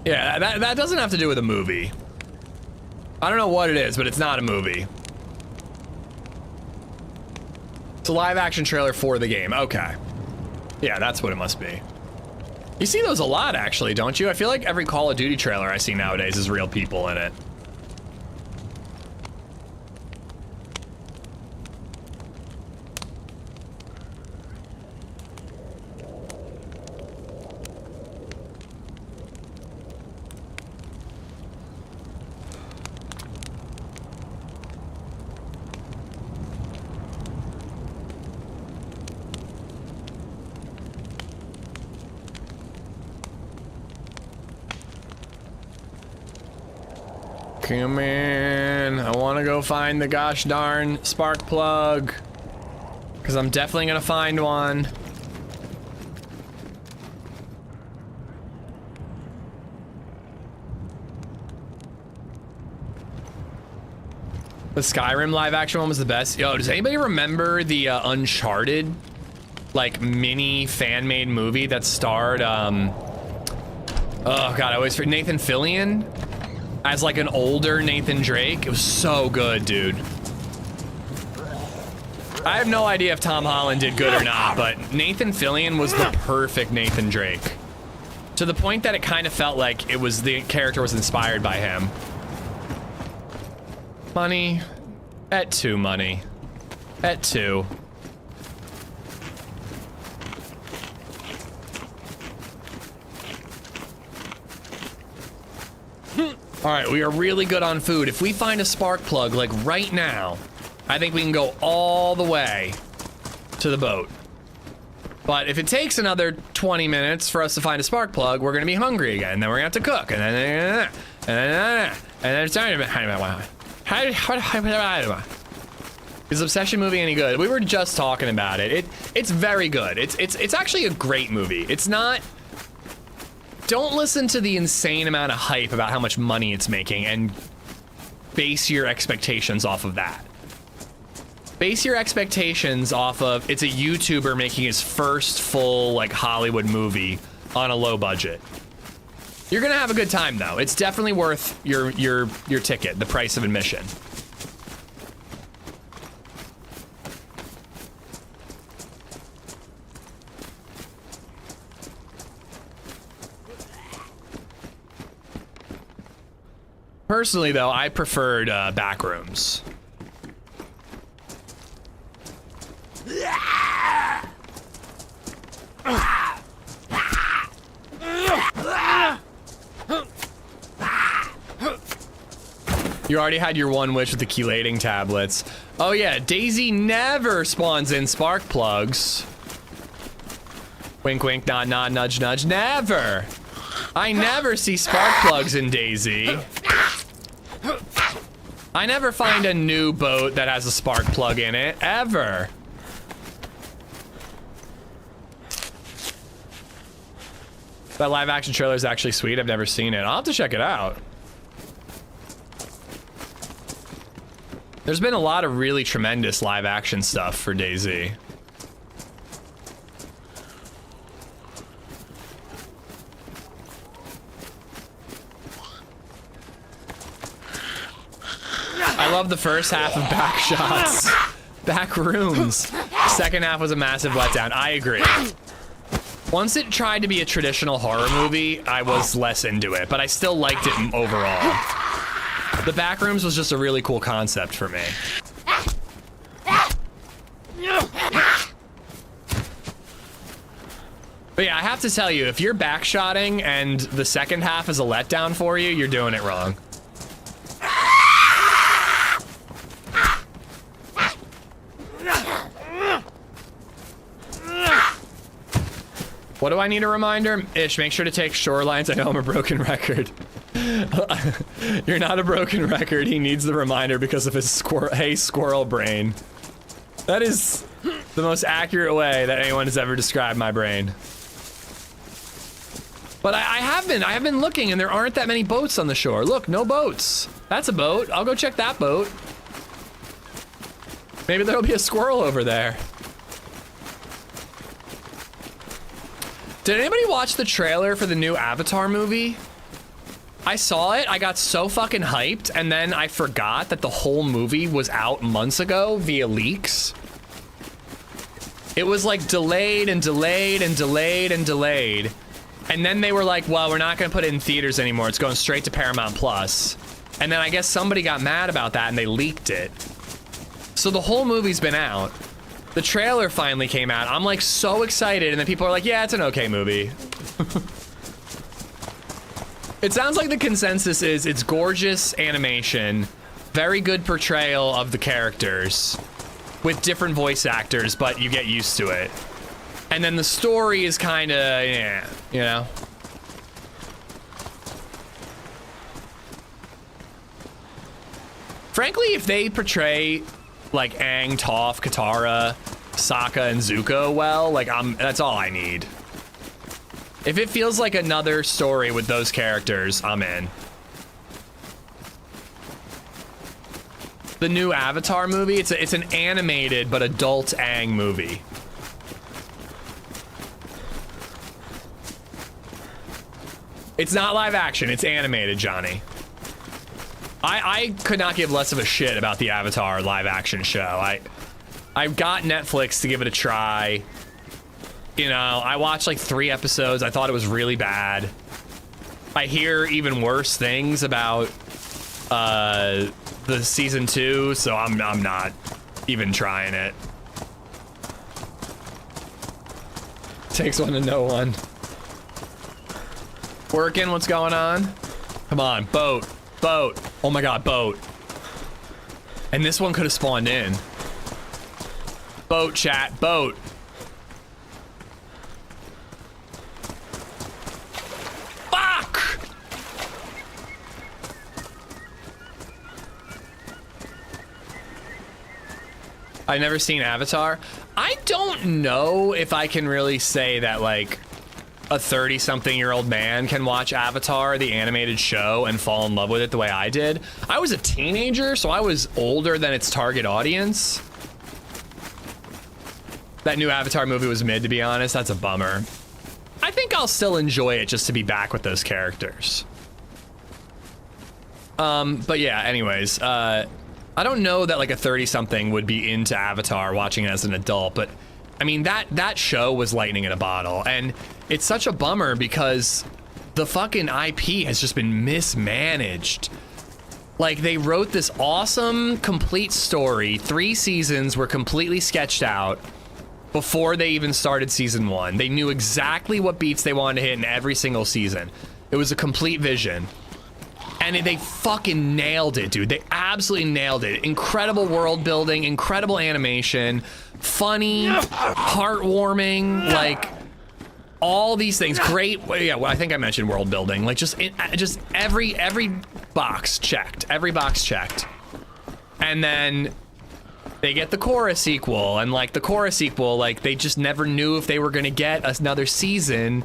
Speaker 1: Yeah, that doesn't have to do with a movie. I don't know what it is, but it's not a movie. It's a live action trailer for the game. Okay. Yeah, that's what it must be. You see those a lot, actually, don't you? I feel like every Call of Duty trailer I see nowadays is real people in it. Come in. I want to go find the gosh darn spark plug. Because I'm definitely going to find one. The Skyrim live action one was the best. Yo, does anybody remember the Uncharted, like, mini fan-made movie that starred, oh god, I always forget, Nathan Fillion? As like an older Nathan Drake. It was so good, dude. I have no idea if Tom Holland did good or not, but Nathan Fillion was the perfect Nathan Drake. To the point that it kind of felt like it was, the character was inspired by him. Money. At 2 money. At 2. All right, we are really good on food. If we find a spark plug, like right now, I think we can go all the way to the boat. But if it takes another 20 minutes for us to find a spark plug, we're gonna be hungry again. And then we're gonna have to cook. And then it's is Obsession movie any good? We were just talking about it. It's very good. It's actually a great movie. It's not. Don't listen to the insane amount of hype about how much money it's making and base your expectations off of that. Base your expectations off of, it's a YouTuber making his first full, like, Hollywood movie on a low budget. You're gonna have a good time, though. It's definitely worth your ticket, the price of admission. Personally, though, I preferred back rooms. You already had your one wish with the chelating tablets. Oh yeah, DayZ never spawns in spark plugs. Wink wink, nod nod, nudge nudge, never! I never see spark plugs in DayZ. I never find a new boat that has a spark plug in it, ever. That live action trailer is actually sweet. I've never seen it. I'll have to check it out. There's been a lot of really tremendous live action stuff for DayZ. I love the first half of back shots. Back rooms. Second half was a massive letdown. I agree. Once it tried to be a traditional horror movie, I was less into it, but I still liked it overall. The back rooms was just a really cool concept for me. But yeah, I have to tell you, if you're backshotting and the second half is a letdown for you, you're doing it wrong. What do I need a reminder? Ish, make sure to take shorelines. I know I'm a broken record. You're not a broken record. He needs the reminder because of his squirrel brain. That is the most accurate way that anyone has ever described my brain. But I have been looking, and there aren't that many boats on the shore. Look, no boats. That's a boat. I'll go check that boat. Maybe there'll be a squirrel over there. Did anybody watch the trailer for the new Avatar movie? I saw it, I got so fucking hyped, and then I forgot that the whole movie was out months ago via leaks. It was like delayed and delayed and delayed and delayed. And then they were like, well, we're not gonna put it in theaters anymore. It's going straight to Paramount Plus. And then I guess somebody got mad about that and they leaked it. So the whole movie's been out. The trailer finally came out. I'm like so excited, and then people are like, yeah, it's an okay movie. It sounds like the consensus is it's gorgeous animation, very good portrayal of the characters with different voice actors, but you get used to it. And then the story is kind of, yeah, you know? Frankly, if they portray like Aang, Toph, Katara, Sokka, and Zuko well, like that's all I need. If it feels like another story with those characters, I'm in. The new Avatar movie, it's an animated but adult Aang movie. It's not live action, it's animated, Johnny. I could not give less of a shit about the Avatar live action show. I got Netflix to give it a try. You know, I watched like 3 episodes. I thought it was really bad. I hear even worse things about the season 2, so I'm not even trying it. Takes one to know one. Working, what's going on? Come on, boat, boat. Oh my god, boat. And this one could have spawned in. Boat, chat, boat. Fuck! I've never seen Avatar. I don't know if I can really say that, like, a 30-something-year-old man can watch Avatar, the animated show, and fall in love with it the way I did. I was a teenager, so I was older than its target audience. That new Avatar movie was mid, to be honest. That's a bummer. I think I'll still enjoy it just to be back with those characters. But yeah, anyways, I don't know that like a 30-something would be into Avatar watching it as an adult, but I mean, that show was lightning in a bottle, and it's such a bummer because the fucking IP has just been mismanaged. Like, they wrote this awesome, complete story. 3 seasons were completely sketched out before they even started season 1. They knew exactly what beats they wanted to hit in every single season. It was a complete vision. And they fucking nailed it, dude. They absolutely nailed it. Incredible world building, incredible animation, funny, heartwarming, like all these things. Great. Yeah, well, I think I mentioned world building. Like just every box checked. Every box checked. And then they get the Korra sequel, and like the Korra sequel, like they just never knew if they were gonna get another season.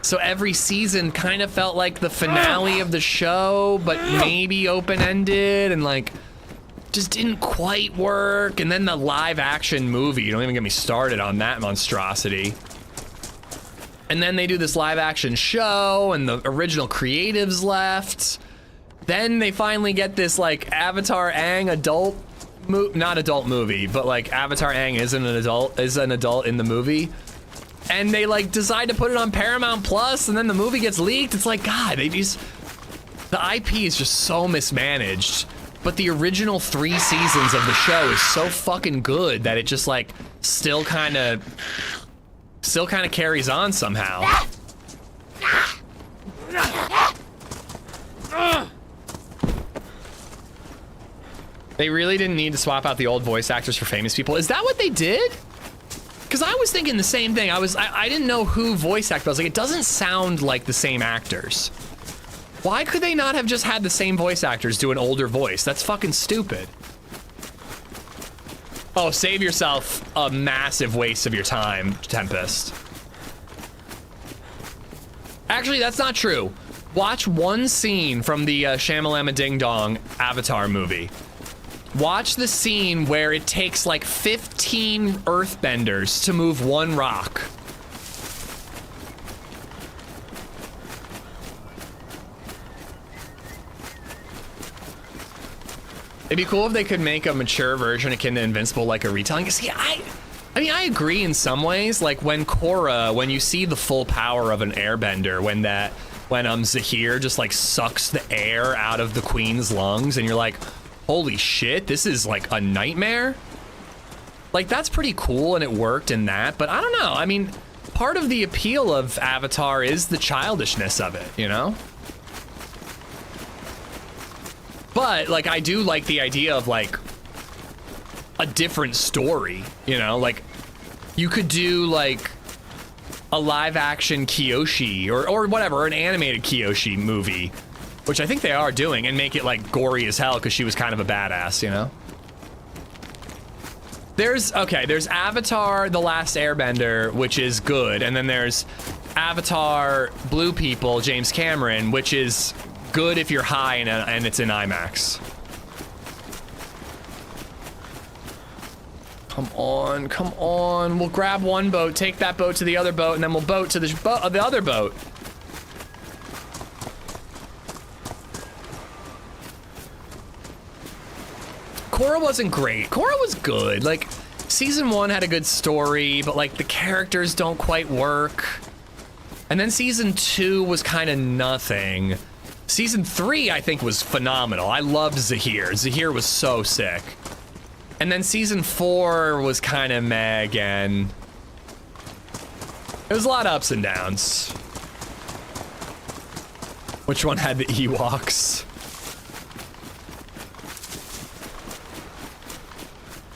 Speaker 1: So every season kind of felt like the finale of the show, but maybe open-ended, and like just didn't quite work. And then the live action movie, don't even get me started on that monstrosity. And then they do this live action show, and the original creatives left. Then they finally get this like Avatar Aang adult, not adult movie, but like Avatar Aang is an adult in the movie. And they like decide to put it on Paramount Plus, and then the movie gets leaked. It's like, God, the IP is just so mismanaged. But the original 3 seasons of the show is so fucking good that it just like still kind of carries on somehow. They really didn't need to swap out the old voice actors for famous people. Is that what they did? Because I was thinking the same thing. I didn't know who voice acted. I was like, it doesn't sound like the same actors. Why could they not have just had the same voice actors do an older voice? That's fucking stupid. Oh, save yourself a massive waste of your time, Tempest. Actually, that's not true. Watch one scene from the Shamalama Ding Dong Avatar movie. Watch the scene where it takes like 15 earthbenders to move one rock. It'd be cool if they could make a mature version akin to Invincible, like a retelling. See, I mean, I agree in some ways. Like when Korra, when you see the full power of an airbender, when Zahir just like sucks the air out of the queen's lungs, and you're like, holy shit, this is like a nightmare. Like that's pretty cool, and it worked in that. But I don't know. I mean, part of the appeal of Avatar is the childishness of it, you know? But, like, I do like the idea of, like, a different story, you know? Like, you could do, like, a live-action Kyoshi, or whatever, an animated Kyoshi movie, which I think they are doing, and make it, like, gory as hell, because she was kind of a badass, you know? There's Avatar The Last Airbender, which is good, and then there's Avatar Blue People, James Cameron, which is good if you're high and it's in IMAX. Come on, come on. We'll grab one boat, take that boat to the other boat, and then we'll boat to the other boat. Korra wasn't great. Korra was good. Like, season 1 had a good story, but like the characters don't quite work. And then season 2 was kind of nothing. Season 3, I think, was phenomenal. I loved Zahir. Zahir was so sick. And then season 4 was kind of meh again. It was a lot of ups and downs. Which one had the Ewoks?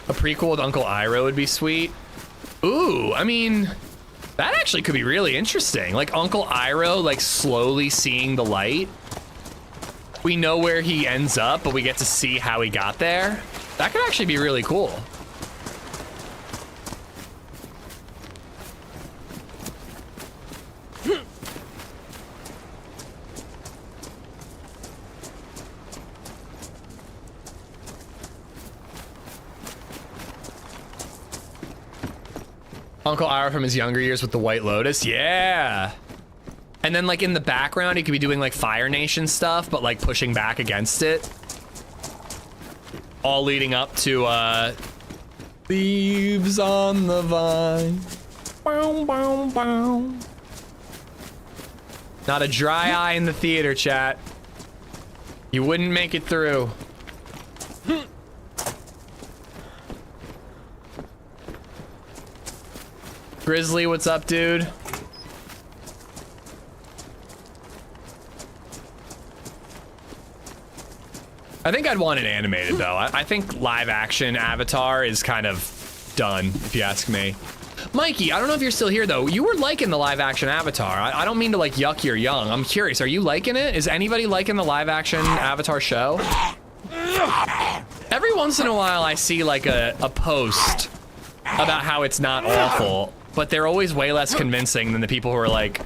Speaker 1: A prequel with Uncle Iroh would be sweet. Ooh, I mean, that actually could be really interesting. Like Uncle Iroh, like slowly seeing the light. We know where he ends up, but we get to see how he got there. That could actually be really cool. Uncle Iroh from his younger years with the White Lotus, yeah. And then like in the background, he could be doing like Fire Nation stuff, but like pushing back against it. All leading up to Leaves on the Vine. Bow, bow, bow. Not a dry eye in the theater, chat. You wouldn't make it through. Grizzly, what's up, dude? I think I'd want it animated, though. I think live-action Avatar is kind of done, if you ask me. Mikey, I don't know if you're still here, though. You were liking the live-action Avatar. I don't mean to, like, yuck your young. I'm curious, are you liking it? Is anybody liking the live-action Avatar show? Every once in a while, I see, like, a post about how it's not awful, but they're always way less convincing than the people who are like,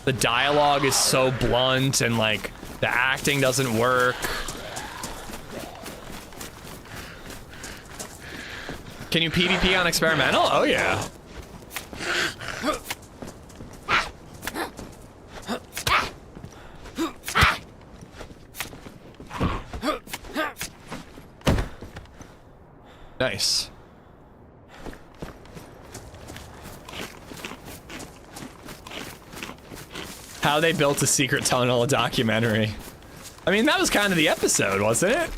Speaker 1: the dialogue is so blunt and, like, the acting doesn't work. Can you PvP on experimental? Oh yeah. Nice. How they built a secret tunnel, a documentary. I mean, that was kind of the episode, wasn't it?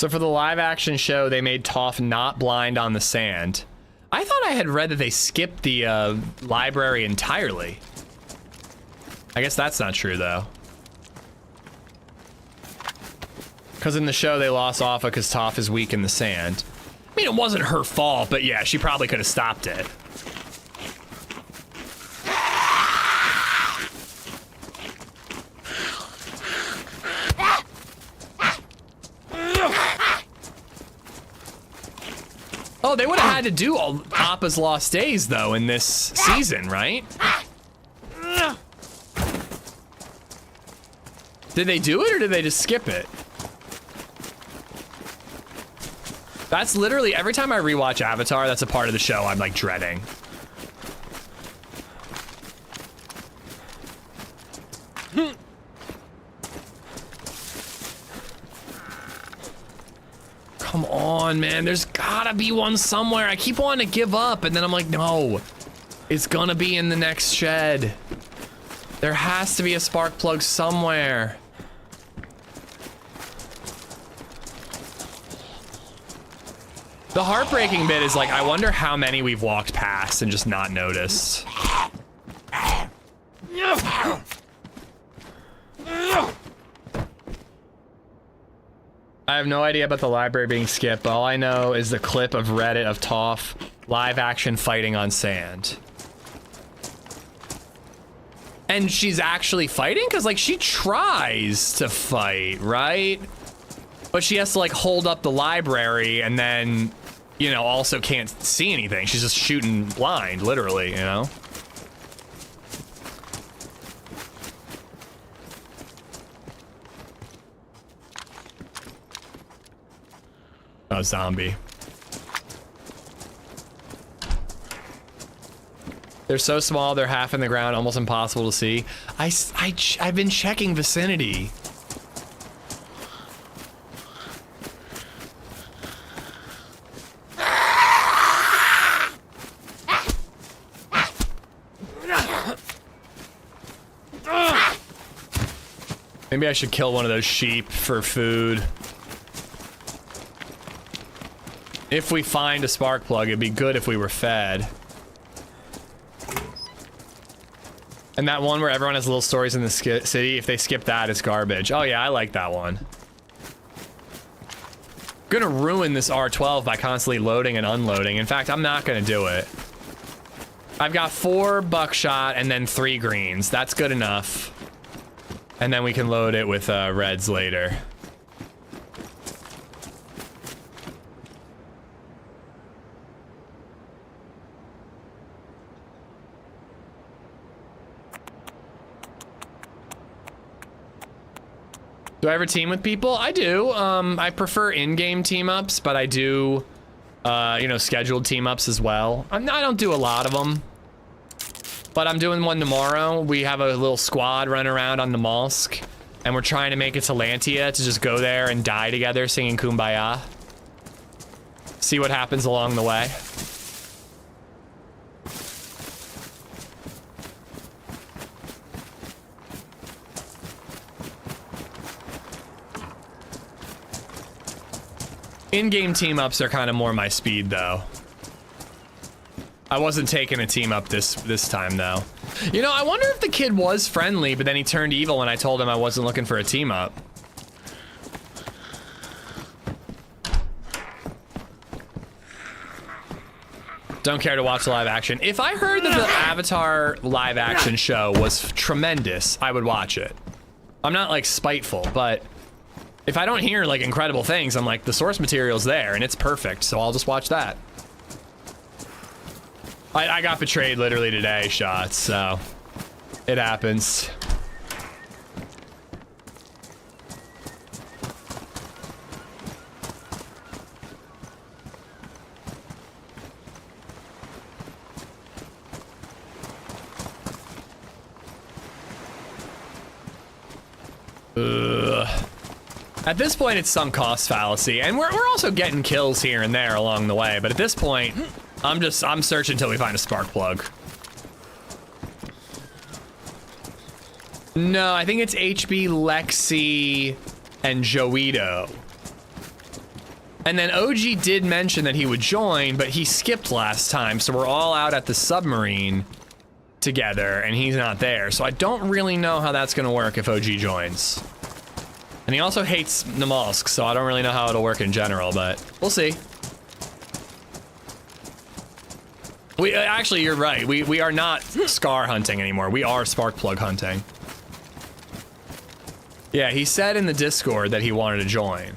Speaker 1: So for the live action show, they made Toph not blind on the sand. I thought I had read that they skipped the library entirely. I guess that's not true though. Because in the show they lost Alpha because Toph is weak in the sand. I mean, it wasn't her fault, but yeah, she probably could have stopped it. Oh, they would have had to do all Appa's Lost Days, though, in this season, right? Did they do it, or did they just skip it? That's literally, every time I rewatch Avatar, that's a part of the show I'm, like, dreading. Come on, man. There's gotta be one somewhere. I keep wanting to give up, and then I'm like, no. It's gonna be in the next shed. There has to be a spark plug somewhere. The heartbreaking bit is like, I wonder how many we've walked past and just not noticed. I have no idea about the library being skipped. All I know is the clip of Reddit of Toph live action fighting on sand. And she's actually fighting? Because, like, she tries to fight, right? But she has to, like, hold up the library and then, you know, also can't see anything. She's just shooting blind, literally, you know? Oh, zombie. They're so small, they're half in the ground, almost impossible to see. I've been checking vicinity. Maybe I should kill one of those sheep for food. If we find a spark plug, it'd be good if we were fed. And that one where everyone has little stories in the city, if they skip that, it's garbage. Oh yeah, I like that one. Gonna ruin this R12 by constantly loading and unloading. In fact, I'm not gonna do it. I've got 4 buckshot and then 3 greens. That's good enough. And then we can load it with reds later. Do I ever team with people? I do. I prefer in-game team-ups, but I do, you know, scheduled team-ups as well. I don't do a lot of them, but I'm doing one tomorrow. We have a little squad running around on the Molsk, and we're trying to make it to Lantia to just go there and die together singing Kumbaya. See what happens along the way. In-game team-ups are kind of more my speed, though. I wasn't taking a team-up this time, though. You know, I wonder if the kid was friendly, but then he turned evil when I told him I wasn't looking for a team-up. Don't care to watch the live action. If I heard that the Avatar live action show was tremendous, I would watch it. I'm not, like, spiteful, but if I don't hear, like, incredible things, I'm like, the source material's there, and it's perfect, so I'll just watch that. I got betrayed literally today, Shots, so it happens. At this point, it's some cost fallacy, and we're also getting kills here and there along the way, but at this point, I'm searching until we find a spark plug. No, I think it's HB, Lexi, and Joito. And then OG did mention that he would join, but he skipped last time, so we're all out at the submarine together, and he's not there. So I don't really know how that's gonna work if OG joins. And he also hates Namalsk, so I don't really know how it'll work in general, but we'll see. We actually, you're right. We are not Scar hunting anymore. We are spark plug hunting. Yeah, he said in the Discord that he wanted to join.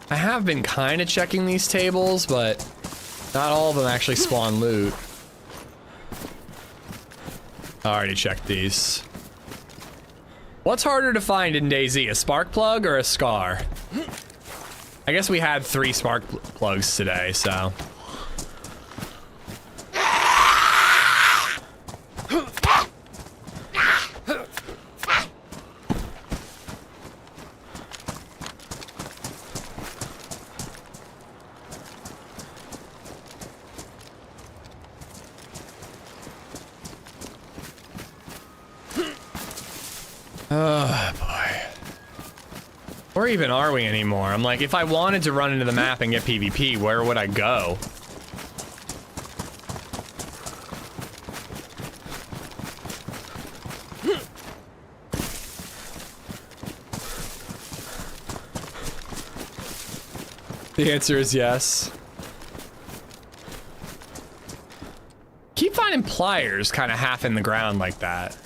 Speaker 1: I have been kind of checking these tables, but not all of them actually spawn loot. I already checked these. What's harder to find in DayZ, a spark plug or a Scar? I guess we had 3 spark plugs today, so. Oh boy. Where even are we anymore? I'm like, if I wanted to run into the map and get PvP, where would I go? The answer is yes. Keep finding pliers kind of half in the ground like that.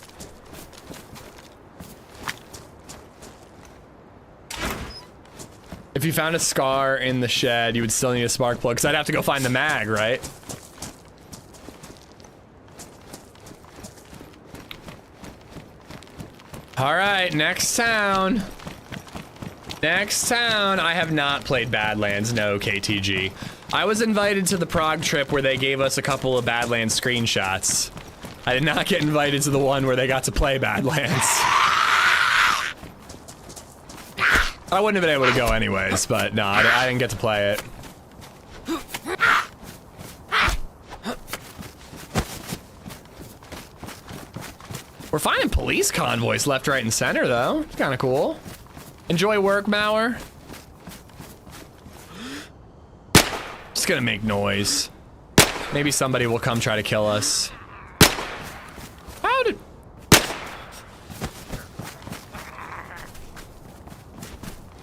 Speaker 1: If you found a Scar in the shed, you would still need a spark plug, because I'd have to go find the mag, right? All right, next town. Next town. I have not played Badlands, no KTG. I was invited to the Prague trip where they gave us a couple of Badlands screenshots. I did not get invited to the one where they got to play Badlands. I wouldn't have been able to go anyways, but no, I didn't get to play it. We're finding police convoys left, right, and center, though. It's kind of cool. Enjoy work, Mauer. Just gonna make noise. Maybe somebody will come try to kill us. How did...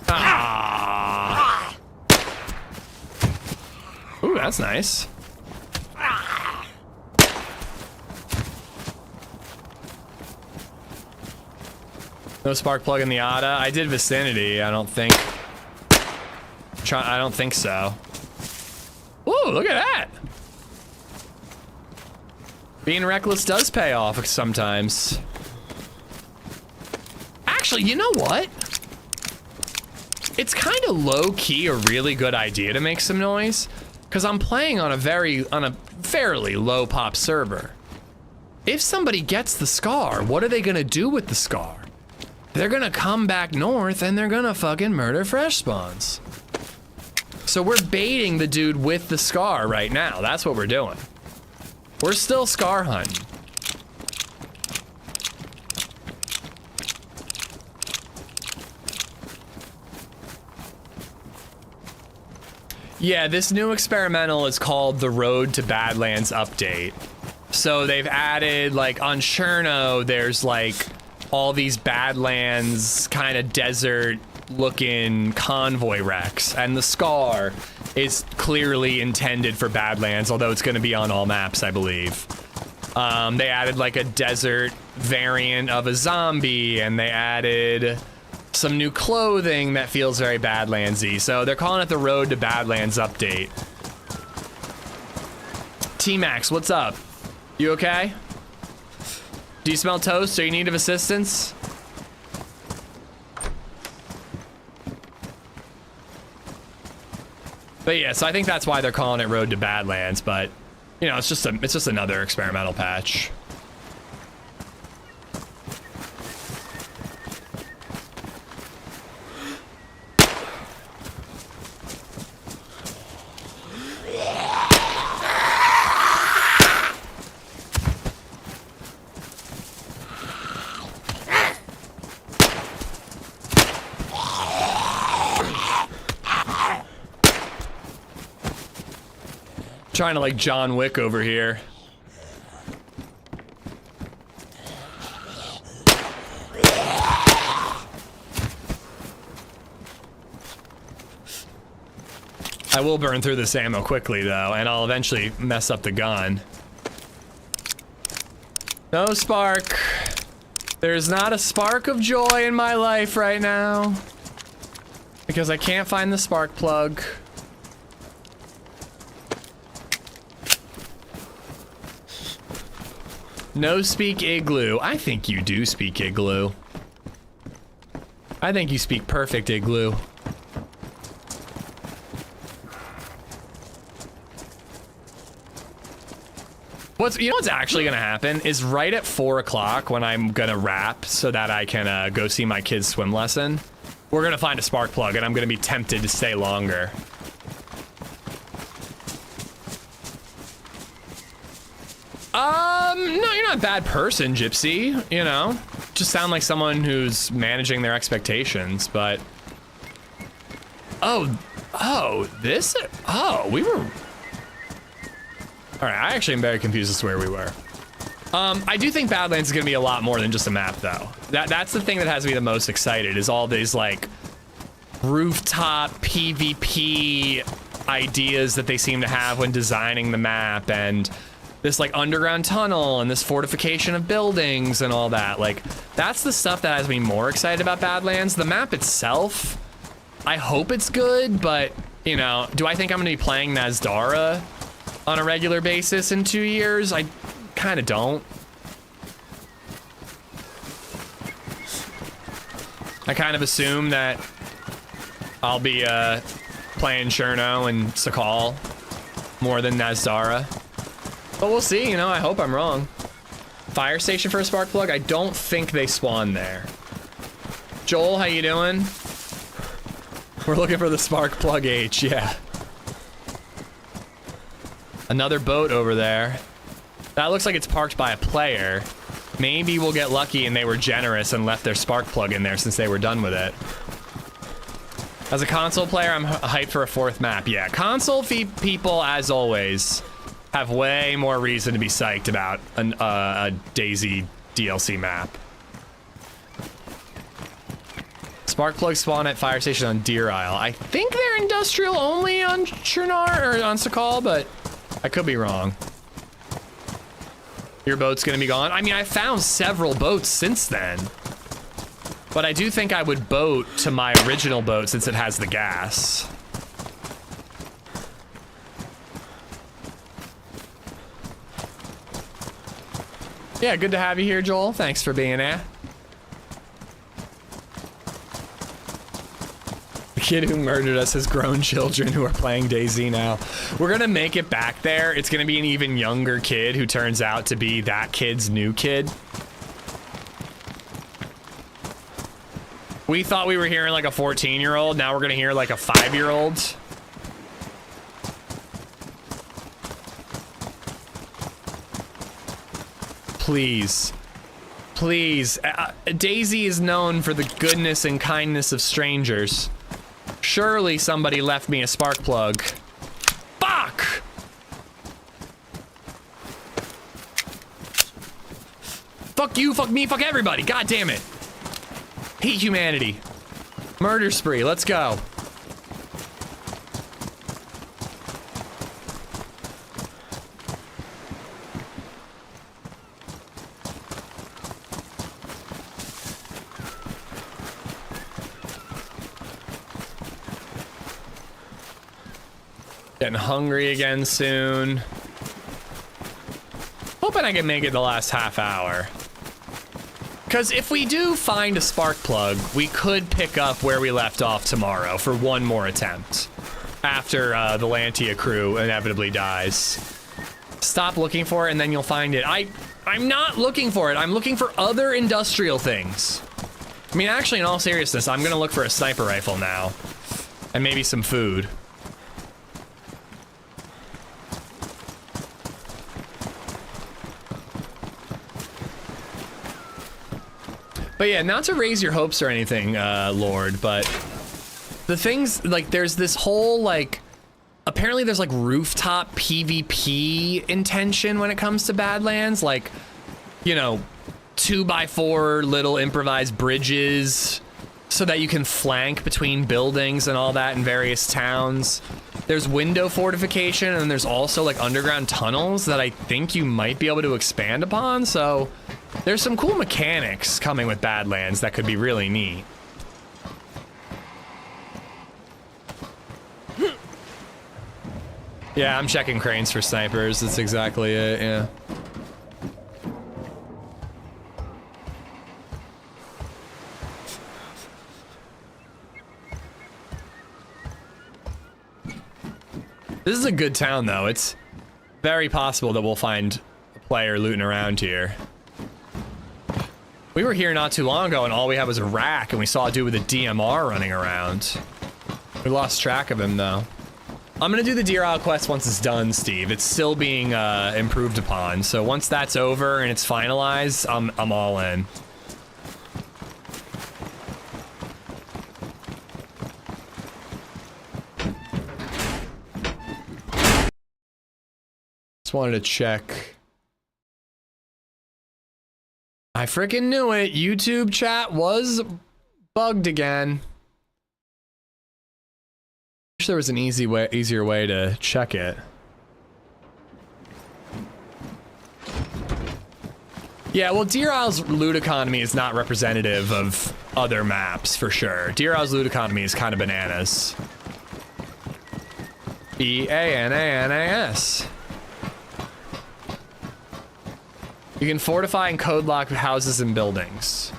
Speaker 1: Ah. Ooh, that's nice. No spark plug in the ATA. I did vicinity. I don't think so. Ooh, look at that. Being reckless does pay off sometimes. Actually, you know what? It's kind of low-key a really good idea to make some noise, because I'm playing on a fairly low pop server. If somebody gets the Scar, what are they gonna do with the Scar? They're gonna come back north and they're gonna fucking murder fresh spawns. So we're baiting the dude with the Scar right now. That's what we're doing. We're still Scar hunting. Yeah, this new experimental is called the Road to Badlands Update. So they've added, like, on Cherno, there's like all these Badlands kind of desert looking convoy wrecks, and the Scar is clearly intended for Badlands, although it's going to be on all maps, I believe. They added like a desert variant of a zombie, and they added some new clothing that feels very Badlandsy. So they're calling it the Road to Badlands Update. T-Max, what's up? You okay? Do you smell toast? Are you in need of assistance? But yeah, so I think that's why they're calling it Road to Badlands, but you know, it's just another experimental patch. Trying to like John Wick over here. I will burn through this ammo quickly though, and I'll eventually mess up the gun. No spark. There's not a spark of joy in my life right now. Because I can't find the spark plug. No speak igloo. I think you do speak igloo. I think you speak perfect igloo. You know what's actually gonna happen is right at 4 o'clock when I'm gonna wrap so that I can go see my kid's swim lesson, we're gonna find a spark plug and I'm gonna be tempted to stay longer. No, you're not a bad person, Gypsy, you know? Just sound like someone who's managing their expectations, but... Oh, we were... Alright, I actually am very confused as to where we were. I do think Badlands is gonna be a lot more than just a map, though. That's the thing that has me the most excited, is all these, like, rooftop PvP ideas that they seem to have when designing the map, and... this like underground tunnel and this fortification of buildings and all that. Like, that's the stuff that has me more excited about Badlands. The map itself, I hope it's good, but you know, do I think I'm gonna be playing Nazdara on a regular basis in 2 years? I kind of don't. I kind of assume that I'll be playing Cherno and Sakhal more than Nazdara. But we'll see, you know, I hope I'm wrong. Fire station for a spark plug? I don't think they spawn there. Joel, how you doing? We're looking for the spark plug H, yeah. Another boat over there. That looks like it's parked by a player. Maybe we'll get lucky and they were generous and left their spark plug in there since they were done with it. As a console player, I'm hyped for a 4th map. Yeah, console people, as always, have way more reason to be psyched about a DayZ DLC map. Spark plugs spawn at fire station on Deer Isle. I think they're industrial only on Chernar or on Sakhal, but I could be wrong. Your boat's gonna be gone? I mean, I found several boats since then, but I do think I would boat to my original boat since it has the gas. Yeah, good to have you here, Joel. Thanks for being here. The kid who murdered us has grown children who are playing DayZ now. We're gonna make it back there. It's gonna be an even younger kid who turns out to be that kid's new kid. We thought we were hearing like a 14-year-old. Now we're gonna hear like a 5-year-old. Please. Please. DayZ is known for the goodness and kindness of strangers. Surely somebody left me a spark plug. Fuck! Fuck you, fuck me, fuck everybody. God damn it. Hate humanity. Murder spree, let's go. Getting hungry again soon. Oh, hoping I can make it the last half hour. Because if we do find a spark plug, we could pick up where we left off tomorrow for one more attempt. After the Lantia crew inevitably dies. Stop looking for it and then you'll find it. I'm not looking for it. I'm looking for other industrial things. I mean, actually, in all seriousness, I'm gonna look for a sniper rifle now. And maybe some food. But yeah, not to raise your hopes or anything, Lord, but the things, like, there's this whole, like, apparently there's, like, rooftop PvP intention when it comes to Badlands, like, you know, 2x4 little improvised bridges so that you can flank between buildings and all that in various towns. There's window fortification, and there's also, like, underground tunnels that I think you might be able to expand upon, so there's some cool mechanics coming with Badlands that could be really neat. Yeah, I'm checking cranes for snipers. That's exactly it, yeah. This is a good town, though. It's very possible that we'll find a player looting around here. We were here not too long ago, and all we had was a rack, and we saw a dude with a DMR running around. We lost track of him, though. I'm gonna do the Deer Isle quest once it's done, Steve. It's still being improved upon, so once that's over and it's finalized, I'm all in. Just wanted to check. I freaking knew it. YouTube chat was bugged again. Wish there was an easier way to check it. Yeah, well, Deer Isle's loot economy is not representative of other maps, for sure. Deer Isle's loot economy is kind of bananas. B-A-N-A-N-A-S. You can fortify and code lock houses and buildings.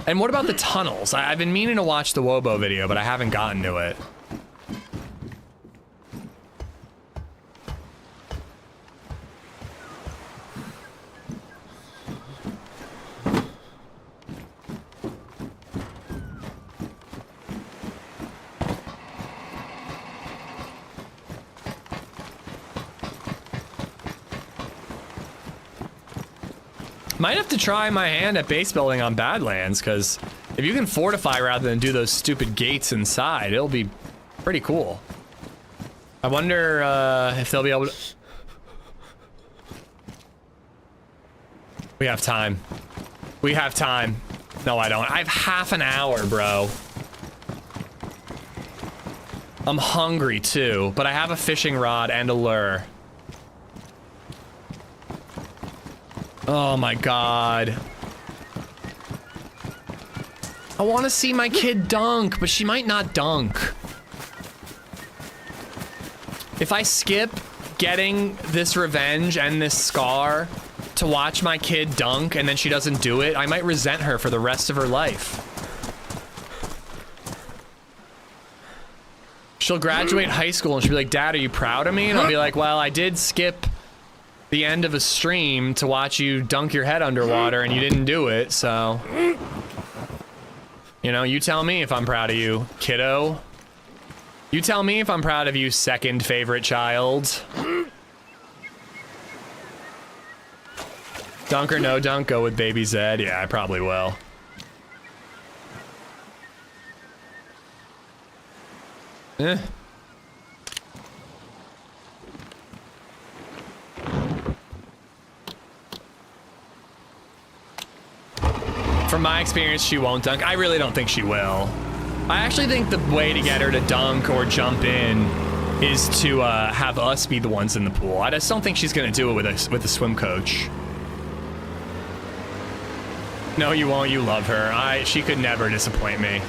Speaker 1: And what about the tunnels? I've been meaning to watch the Wobo video, but I haven't gotten to it. Might have to try my hand at base building on Badlands, because if you can fortify rather than do those stupid gates inside, it'll be pretty cool. I wonder if they'll be able to... We have time. We have time. No, I don't. I have half an hour, bro. I'm hungry, too, but I have a fishing rod and a lure. Oh my god. I want to see my kid dunk, but she might not dunk. If I skip getting this revenge and this scar to watch my kid dunk and then she doesn't do it, I might resent her for the rest of her life. She'll graduate high school and she'll be like, Dad, are you proud of me? And I'll be like, well, I did skip the end of a stream to watch you dunk your head underwater and you didn't do it, so... You know, you tell me if I'm proud of you, kiddo. You tell me if I'm proud of you, second favorite child. Dunk or no dunk, go with baby Zed. Yeah, I probably will. Eh. From my experience, she won't dunk. I really don't think she will. I actually think the way to get her to dunk or jump in is to have us be the ones in the pool. I just don't think she's gonna do it with a swim coach. No, you won't. You love her. She could never disappoint me.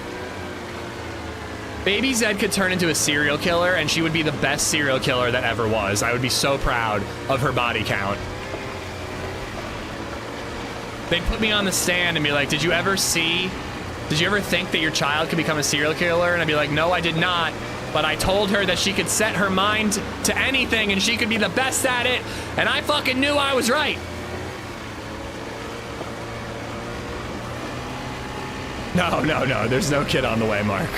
Speaker 1: Baby Zed could turn into a serial killer, and she would be the best serial killer that ever was. I would be so proud of her body count. they'd put me on the stand and be like, did you ever think that your child could become a serial killer? And I'd be like, no, I did not. But I told her that she could set her mind to anything and she could be the best at it. And I fucking knew I was right. No, there's no kid on the way, Mark.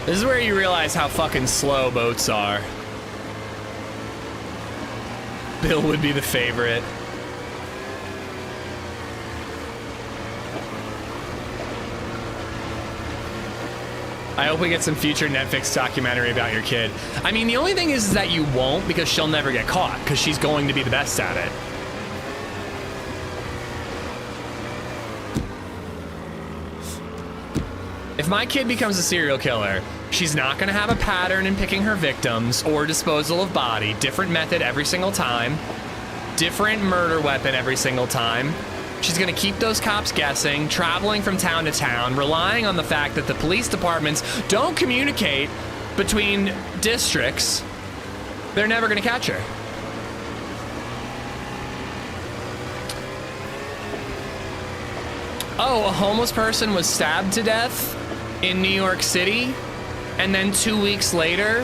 Speaker 1: This is where you realize how fucking slow boats are. Bill would be the favorite. I hope we get some future Netflix documentary about your kid. I mean, the only thing is that you won't, because she'll never get caught, because she's going to be the best at it. If my kid becomes a serial killer, she's not gonna have a pattern in picking her victims or disposal of body. Different method every single time. Different murder weapon every single time. She's gonna keep those cops guessing, traveling from town to town, relying on the fact that the police departments don't communicate between districts. They're never gonna catch her. Oh, a homeless person was stabbed to death in New York City, and then 2 weeks later,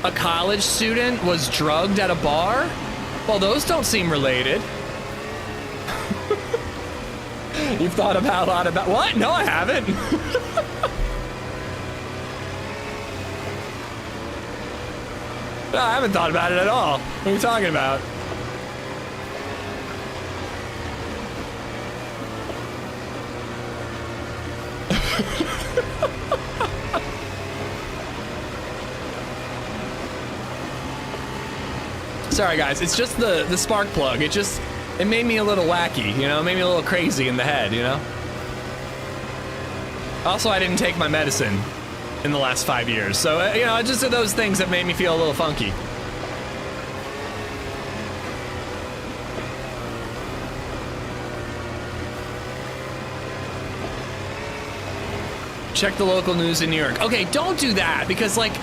Speaker 1: a college student was drugged at a bar? Well, those don't seem related. You've thought about a lot about what? No, I haven't. No, I haven't thought about it at all. What are you talking about? Sorry guys, it's just the spark plug. It made me a little wacky, you know? It made me a little crazy in the head, you know? Also, I didn't take my medicine in the last 5 years. So, you know, it just are those things that made me feel a little funky. Check the local news in New York. Okay, don't do that, because, like,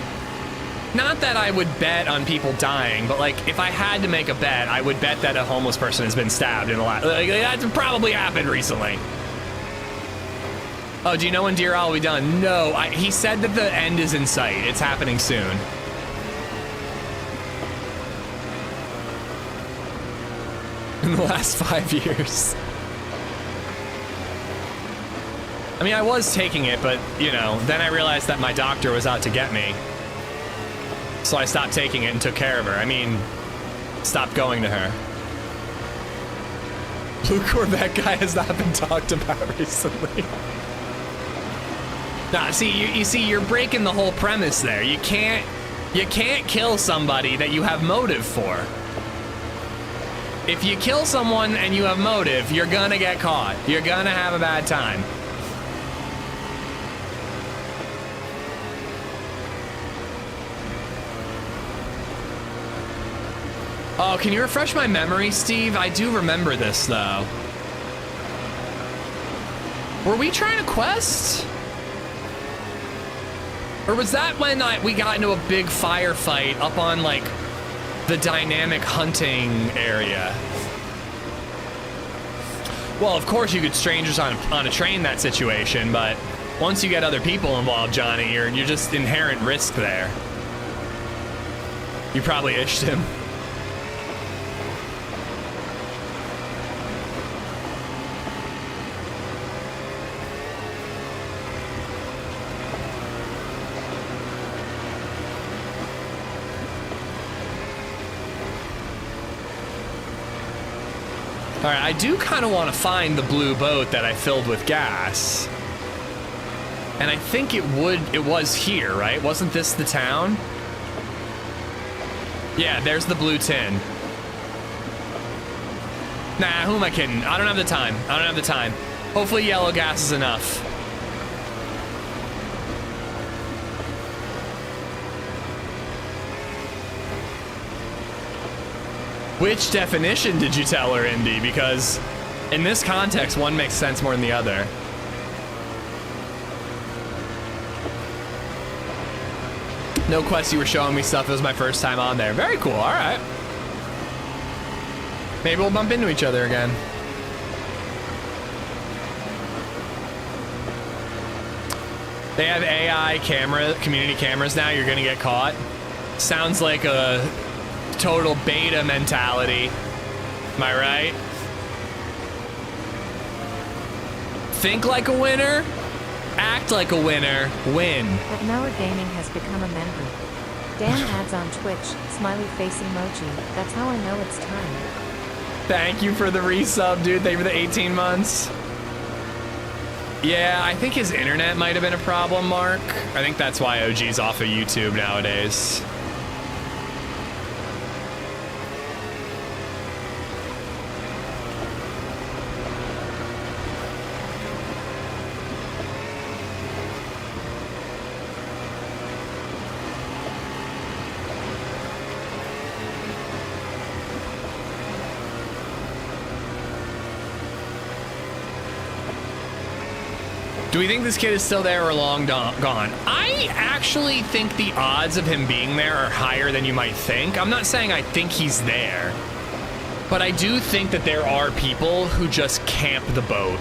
Speaker 1: not that I would bet on people dying, but, like, if I had to make a bet, I would bet that a homeless person has been stabbed in the last... Like, that's probably happened recently. Oh, do you know when Deer All will be done? No, he said that the end is in sight. It's happening soon. In the last 5 years. I mean, I was taking it, but, you know, then I realized that my doctor was out to get me. So I stopped taking it and took care of her. I mean, stopped going to her. Blue Corvette guy has not been talked about recently. Nah, see, you see, you're breaking the whole premise there. You can't kill somebody that you have motive for. If you kill someone and you have motive, you're gonna get caught. You're gonna have a bad time. Oh, can you refresh my memory, Steve? I do remember this, though. Were we trying to quest? Or was that when we got into a big firefight up on, like, the dynamic hunting area? Well, of course you could strangers on a train that situation, but once you get other people involved, Johnny, you're just inherent risk there. You probably ished him. All right, I do kind of want to find the blue boat that I filled with gas. And I think it was here, right? Wasn't this the town? Yeah, there's the blue tin. Nah, who am I kidding? I don't have the time. I don't have the time. Hopefully yellow gas is enough. Which definition did you tell her, Indy? Because in this context, one makes sense more than the other. No Quest, you were showing me stuff. It was my first time on there. Very cool. All right. Maybe we'll bump into each other again. They have AI community cameras now. You're gonna get caught. Sounds like a total beta mentality. Am I right? Think like a winner, act like a winner, win.
Speaker 3: But Noah Gaming has become a member. Dan adds on Twitch, smiley face emoji. That's how I know it's time.
Speaker 1: Thank you for the resub, dude. Thank you for the 18 months. Yeah, I think his internet might have been a problem, Mark. I think that's why OG's off of YouTube nowadays. Do we think this kid is still there or long gone? I actually think the odds of him being there are higher than you might think. I'm not saying I think he's there, but I do think that there are people who just camp the boat.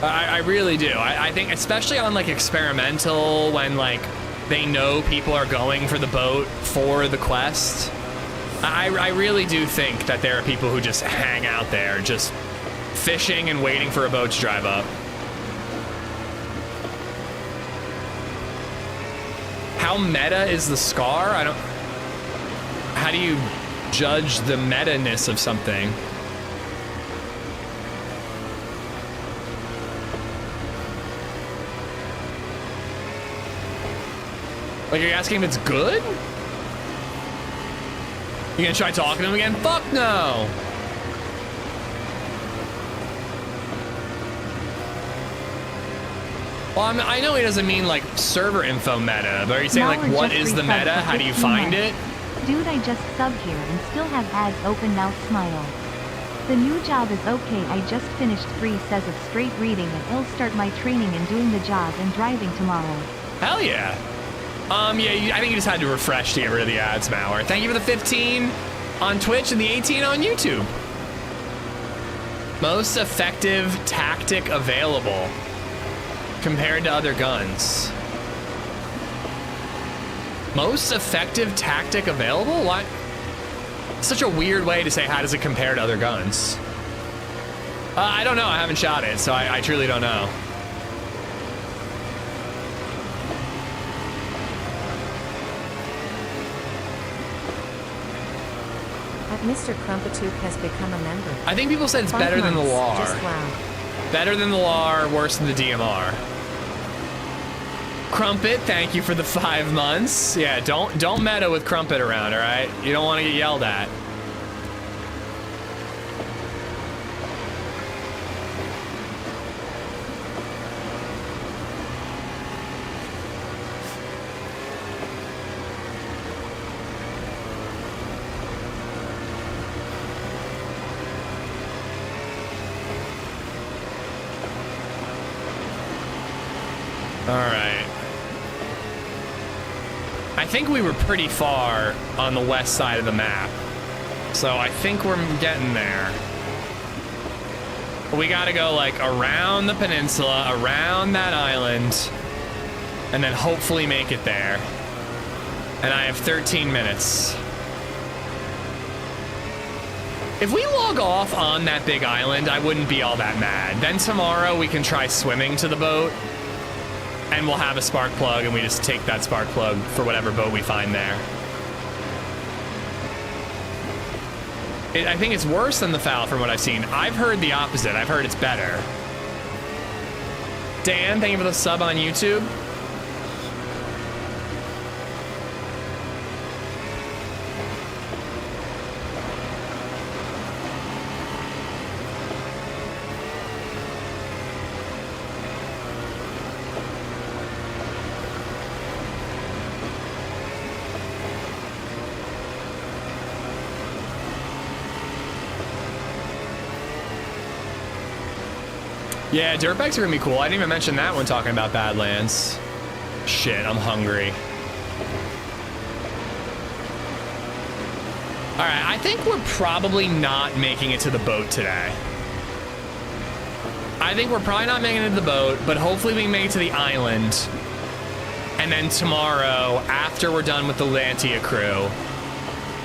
Speaker 1: I really do. I think especially on like experimental, when like they know people are going for the boat for the quest. I really do think that there are people who just hang out there, just fishing and waiting for a boat to drive up. How meta is the scar? How do you judge the meta-ness of something? Like, you're asking if it's good? You gonna try talking to him again? Fuck no! Well, I know he doesn't mean like server info meta, but are you saying like what is the meta? How do you find it?
Speaker 4: Dude, I just subbed here and still have ads open now, smile. The new job is okay, I just finished 3 sets of straight reading and I'll start my training and doing the job and driving tomorrow.
Speaker 1: Hell yeah. Yeah, I think you just had to refresh to get rid of the ads, Mauer. Thank you for the 15 on Twitch and the 18 on YouTube. Most effective tactic available compared to other guns. Most effective tactic available? What? Such a weird way to say how does it compare to other guns. I don't know, I haven't shot it, so I truly don't know.
Speaker 3: Mr. Crumpatook has become a member.
Speaker 1: I think people said it's
Speaker 3: 5
Speaker 1: better than the
Speaker 3: months,
Speaker 1: LAR.
Speaker 3: just wow.
Speaker 1: Better than the LAR, worse than the DMR. Crumpet, thank you for the 5 months. Yeah, don't meta with Crumpet around, all right? You don't want to get yelled at. All right. I think we were pretty far on the west side of the map. So I think we're getting there. But we gotta go like around the peninsula, around that island, and then hopefully make it there. And I have 13 minutes. If we log off on that big island, I wouldn't be all that mad. Then tomorrow we can try swimming to the boat. And we'll have a spark plug, and we just take that spark plug for whatever boat we find there. I think it's worse than the foul from what I've seen. I've heard the opposite. I've heard it's better. Dan, thank you for the sub on YouTube. Yeah, dirtbags are gonna be cool. I didn't even mention that when talking about Badlands. Shit, I'm hungry. All right, I think we're probably not making it to the boat today. I think we're probably not making it to the boat, but hopefully we can make it to the island. And then tomorrow, after we're done with the Lantia crew,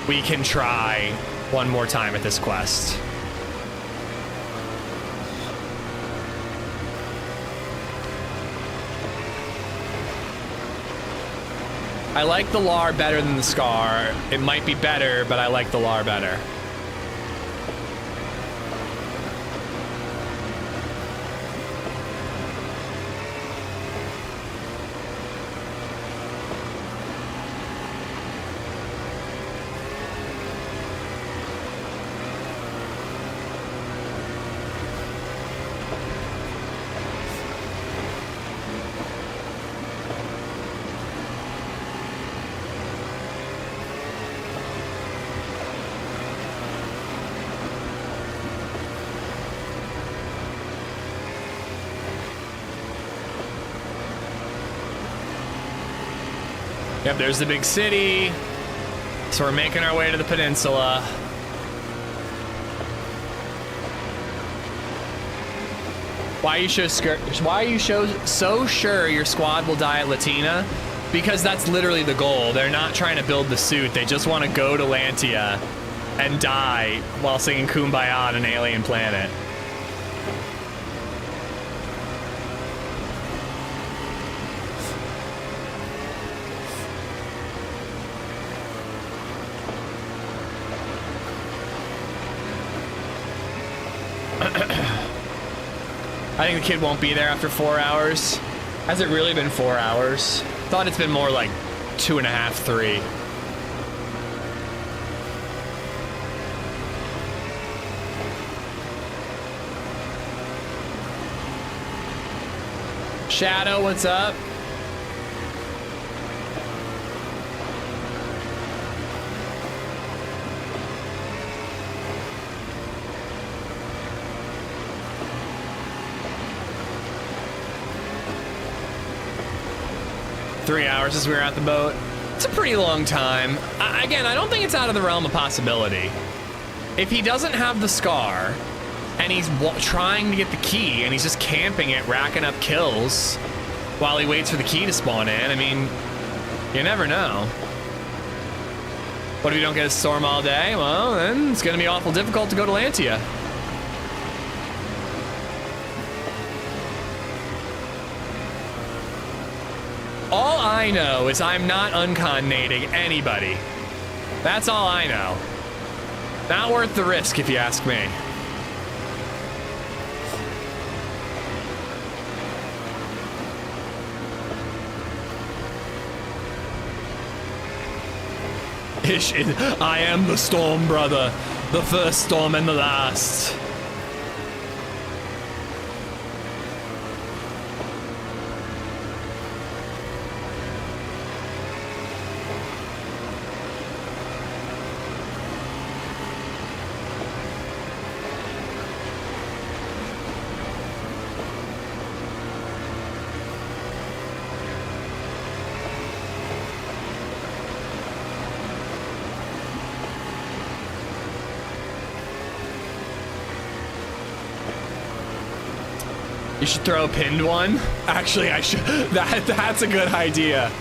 Speaker 1: we can try one more time at this quest. I like the LAR better than the SCAR. It might be better, but I like the LAR better. Yep, there's the big city. So we're making our way to the peninsula. Why are you so sure your squad will die at Latina? Because that's literally the goal. They're not trying to build the suit. They just want to go to Lantia and die while singing Kumbaya on an alien planet. I think the kid won't be there after 4 hours. Has it really been 4 hours? Thought it's been more like 2.5, 3. Shadow, what's up? Three hours as we were at the boat. It's a pretty long time. Again, I don't think it's out of the realm of possibility. If he doesn't have the SCAR, and he's trying to get the key, and he's just camping it, racking up kills, while he waits for the key to spawn in, I mean, you never know. What if you don't get a storm all day? Well, then it's gonna be awful difficult to go to Lantia. All I know is I'm not unconnating anybody. That's all I know. Not worth the risk, if you ask me. I am the storm, brother. The first storm and the last. You should throw a pinned one. Actually, I should. That's a good idea.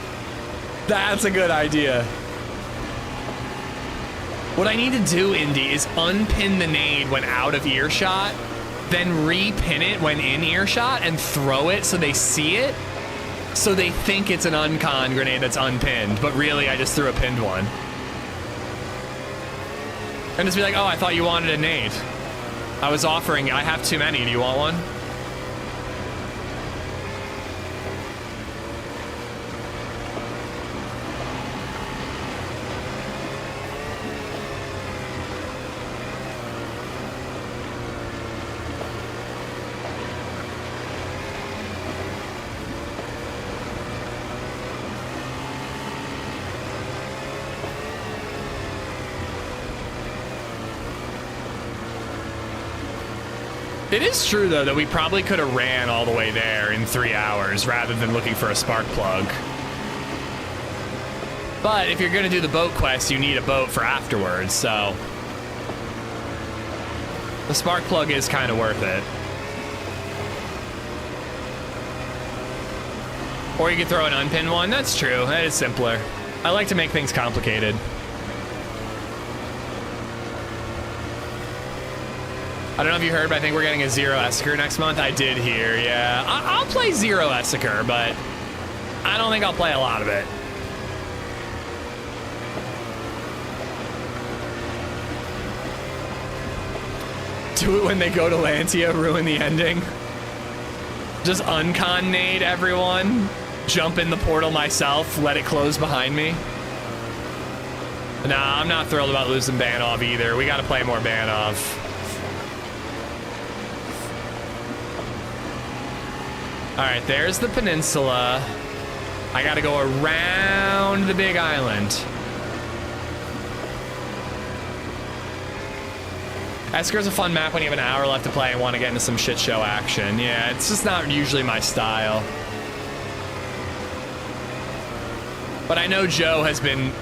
Speaker 1: That's a good idea. What I need to do, Indy, is unpin the nade when out of earshot, then repin it when in earshot and throw it so they see it, so they think it's an uncon grenade that's unpinned, but really I just threw a pinned one. And just be like, oh, I thought you wanted a nade. I was offering, I have too many, do you want one? It is true, though, that we probably could have ran all the way there in 3 hours rather than looking for a spark plug. But if you're going to do the boat quest, you need a boat for afterwards, so... the spark plug is kind of worth it. Or you could throw an unpinned one. That's true. That is simpler. I like to make things complicated. I don't know if you heard, but I think we're getting a Zero Essiker next month. I did hear, yeah. I'll play Zero Essiker, but I don't think I'll play a lot of it. Do it when they go to Lantia, ruin the ending. Just uncon nade everyone. Jump in the portal myself, let it close behind me. Nah, I'm not thrilled about losing Banov either. We gotta play more Banov. Alright, there's the peninsula. I gotta go around the big island. Esker's a fun map when you have an hour left to play and want to get into some shit show action. Yeah, it's just not usually my style. But I know Joe has been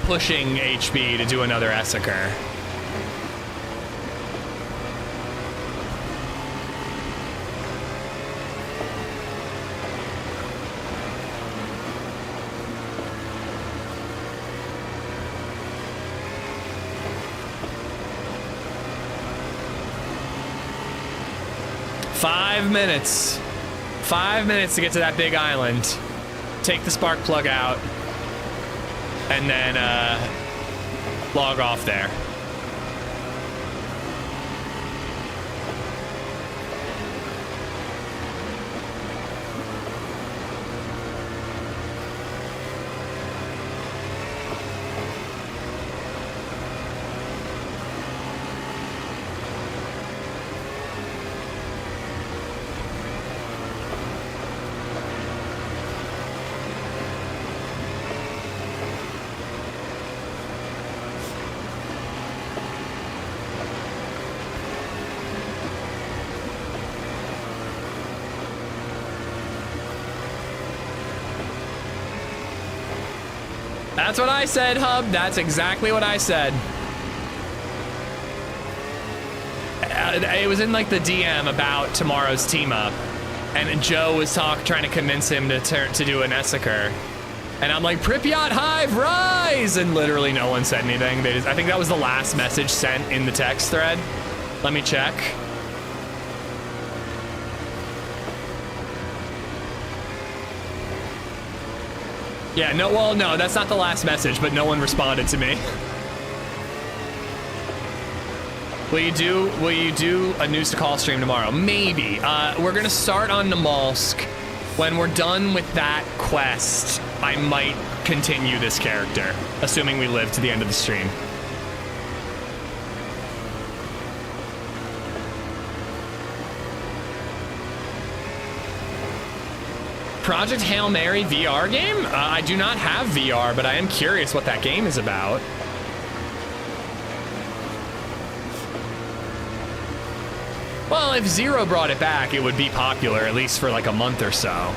Speaker 1: pushing HB to do another Essiker. Five minutes. 5 minutes to get to that big island. Take the spark plug out. And then log off there. That's what I said, Hub. That's exactly what I said. It was in like the DM about tomorrow's team up, and Joe was trying to convince him to do an Essiker, and I'm like, Pripyat Hive, rise! And literally no one said anything. I think that was the last message sent in the text thread. Let me check. Yeah, no, well, no, that's not the last message, but no one responded to me. Will you do a News to Call stream tomorrow? Maybe. We're gonna start on Namalsk. When we're done with that quest, I might continue this character, assuming we live to the end of the stream. Project Hail Mary VR game? I do not have VR, but I am curious what that game is about. Well, if Zero brought it back, it would be popular, at least for like a month or so.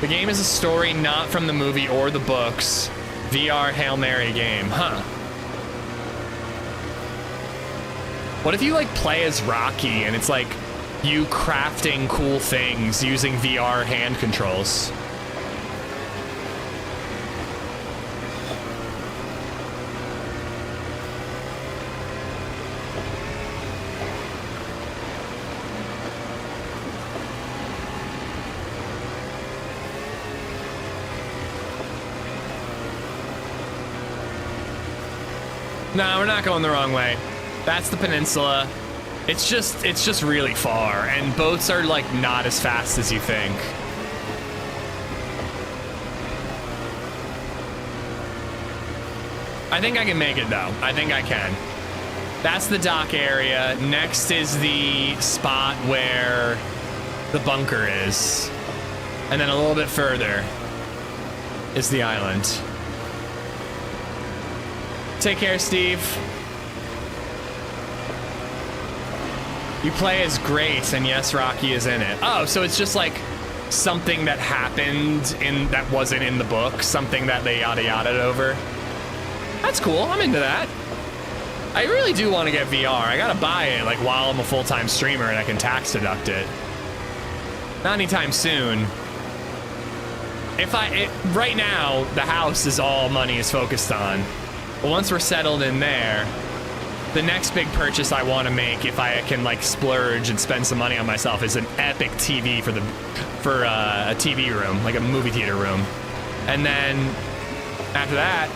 Speaker 1: The game is a story not from the movie or the books. VR Hail Mary game, huh? What if you like play as Rocky and it's like you crafting cool things using VR hand controls? No, we're not going the wrong way. That's the peninsula. It's just really far, and boats are like not as fast as you think. I think I can make it though. I think I can. That's the dock area. Next is the spot where the bunker is. And then a little bit further is the island. Take care, Steve. You play as Grace, and yes, Rocky is in it. Oh, so it's just like something that happened that wasn't in the book, something that they yada yada over. That's cool. I'm into that. I really do want to get VR. I gotta buy it like while I'm a full-time streamer and I can tax deduct it. Not anytime soon. Right now, the house is all money is focused on. But once we're settled in there, the next big purchase I want to make, if I can like splurge and spend some money on myself, is an epic TV for a TV room, like a movie theater room. And then after that,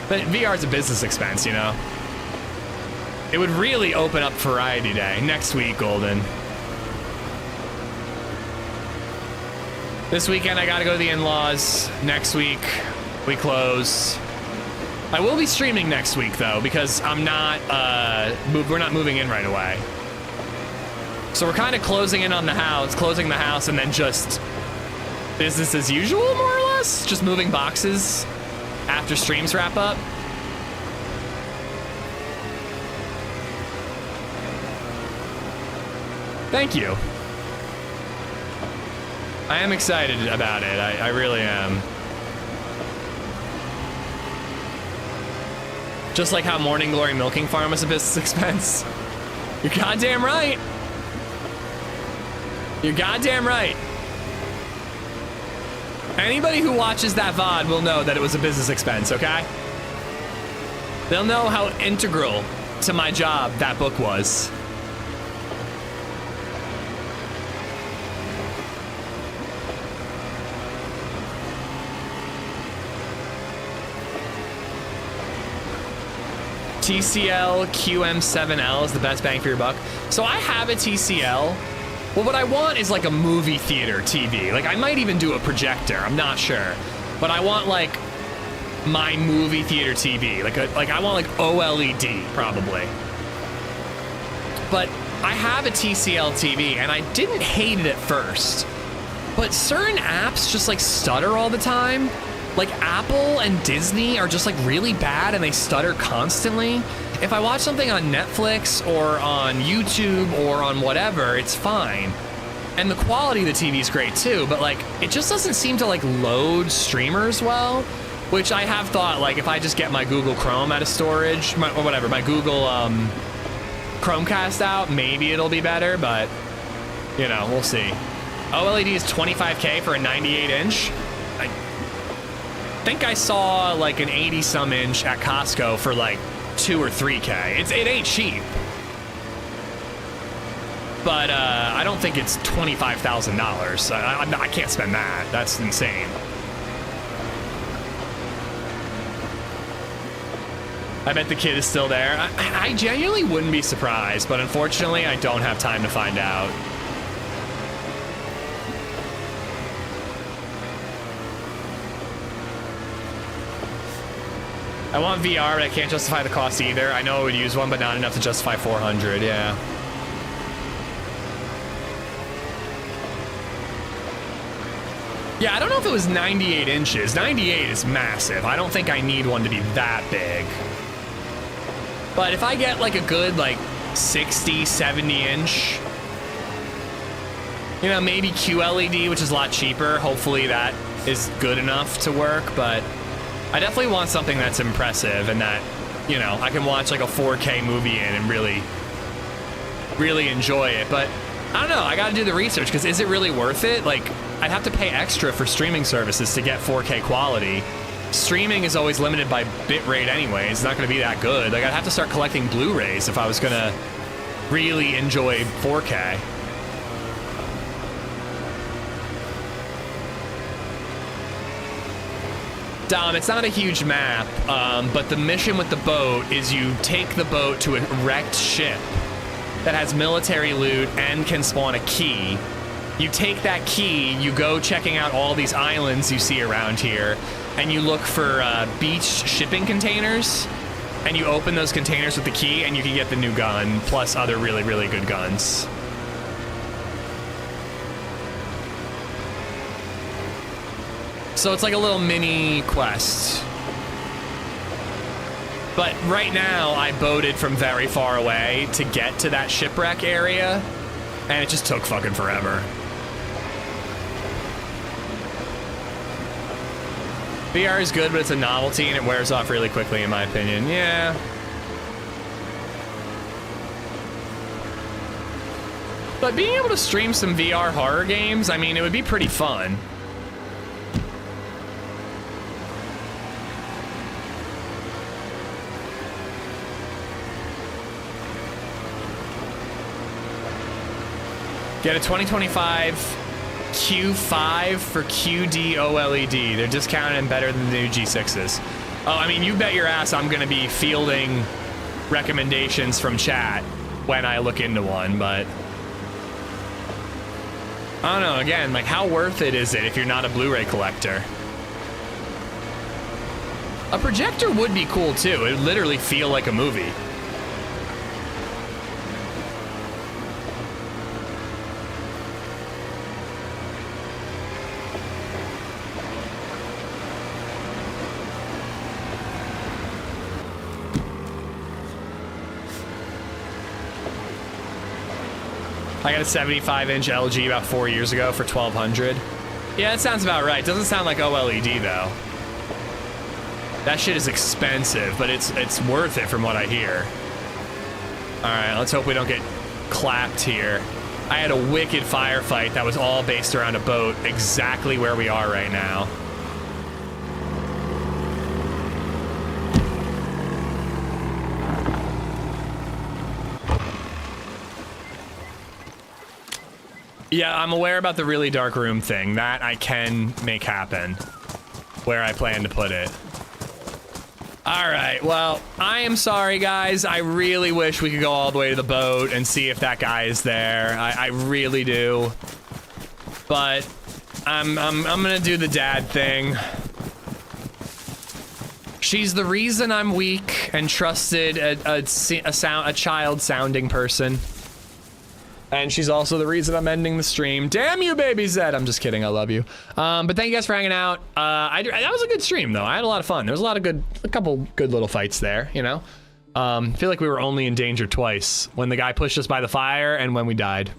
Speaker 1: but VR is a business expense, you know. It would really open up Variety Day next week, Golden. This weekend I gotta go to the in-laws. Next week we close. I will be streaming next week though, because I'm not, we're not moving in right away. So we're kind of closing the house, and then just business as usual, more or less. Just moving boxes after streams wrap up. Thank you. I am excited about it, I really am. Just like how Morning Glory Milking Farm was a business expense. You're goddamn right. You're goddamn right. Anybody who watches that VOD will know that it was a business expense, okay? They'll know how integral to my job that book was. TCL QM7L is the best bang for your buck. So I have a TCL. Well, what I want is like a movie theater TV. Like I might even do a projector, I'm not sure. But I want like my movie theater TV. Like I want like OLED probably. But I have a TCL TV and I didn't hate it at first. But certain apps just like stutter all the time. Like Apple and Disney are just like really bad and they stutter constantly. If I watch something on Netflix or on YouTube or on whatever, it's fine. And the quality of the TV is great too, but like it just doesn't seem to like load streamers well, which I have thought like if I just get my Google Chrome out of storage, my Google Chromecast out, maybe it'll be better, but you know, we'll see. OLED is $25K for a 98 inch. I think I saw like an 80 some inch at Costco for like 2 or 3K. It ain't cheap. But I don't think it's $25,000. I can't spend that. That's insane. I bet the kid is still there. I genuinely wouldn't be surprised, but unfortunately I don't have time to find out. I want VR, but I can't justify the cost either. I know I would use one, but not enough to justify 400, yeah. Yeah, I don't know if it was 98 inches. 98 is massive. I don't think I need one to be that big. But if I get like a good like 60, 70 inch, you know, maybe QLED, which is a lot cheaper. Hopefully that is good enough to work, but I definitely want something that's impressive and that, you know, I can watch like a 4K movie in and really, really enjoy it. But I don't know, I gotta do the research, because is it really worth it? Like, I'd have to pay extra for streaming services to get 4K quality. Streaming is always limited by bitrate anyway. It's not gonna be that good. Like, I'd have to start collecting Blu-rays if I was gonna really enjoy 4K. Dom, it's not a huge map, but the mission with the boat is you take the boat to a wrecked ship that has military loot and can spawn a key. You take that key, you go checking out all these islands you see around here, and you look for beached shipping containers, and you open those containers with the key, and you can get the new gun, plus other really, really good guns. So it's like a little mini quest. But right now, I boated from very far away to get to that shipwreck area, and it just took fucking forever. VR is good, but it's a novelty and it wears off really quickly, in my opinion. Yeah. But being able to stream some VR horror games, I mean, it would be pretty fun. Get a 2025 Q5 for QD OLED. They're discounted and better than the new G6s. Oh, I mean, you bet your ass I'm gonna be fielding recommendations from chat when I look into one, but I don't know, again, like how worth it is it if you're not a Blu-ray collector? A projector would be cool too. It would literally feel like a movie. I got a 75-inch LG about 4 years ago for $1,200. Yeah, that sounds about right. Doesn't sound like OLED though. That shit is expensive, but it's worth it from what I hear. All right, let's hope we don't get clapped here. I had a wicked firefight that was all based around a boat, exactly where we are right now. Yeah, I'm aware about the really dark room thing. That I can make happen where I plan to put it. All right, well, I am sorry, guys. I really wish we could go all the way to the boat and see if that guy is there. I really do. But I'm gonna do the dad thing. She's the reason I'm weak and trusted a child-sounding person. And she's also the reason I'm ending the stream. Damn you, babyZed. I'm just kidding. I love you. But thank you guys for hanging out. That was a good stream, though. I had a lot of fun. There was a couple good little fights there, you know? I feel like we were only in danger twice. When the guy pushed us by the fire and when we died.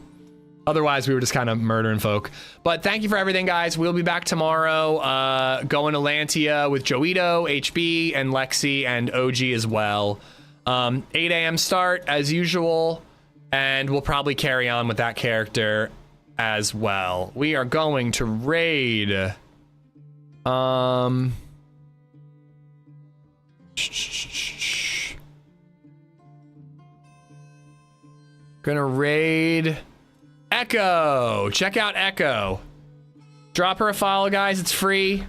Speaker 1: Otherwise, we were just kind of murdering folk. But thank you for everything, guys. We'll be back tomorrow. Going to Lantia with Joito, HB, and Lexi, and OG as well. 8 a.m. start, as usual. And we'll probably carry on with that character as well. We are going to raid. Gonna raid Echo. Check out Echo. Drop her a follow, guys. It's free.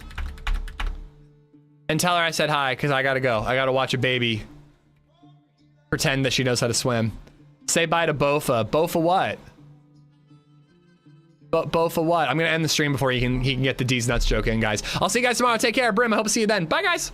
Speaker 1: And tell her I said hi, because I gotta go. I gotta watch a baby pretend that she knows how to swim. Say bye to Bofa. Bofa what? Bofa what? I'm gonna end the stream before he can get the D's nuts joke in, guys. I'll see you guys tomorrow. Take care. Brim, I hope to see you then. Bye, guys.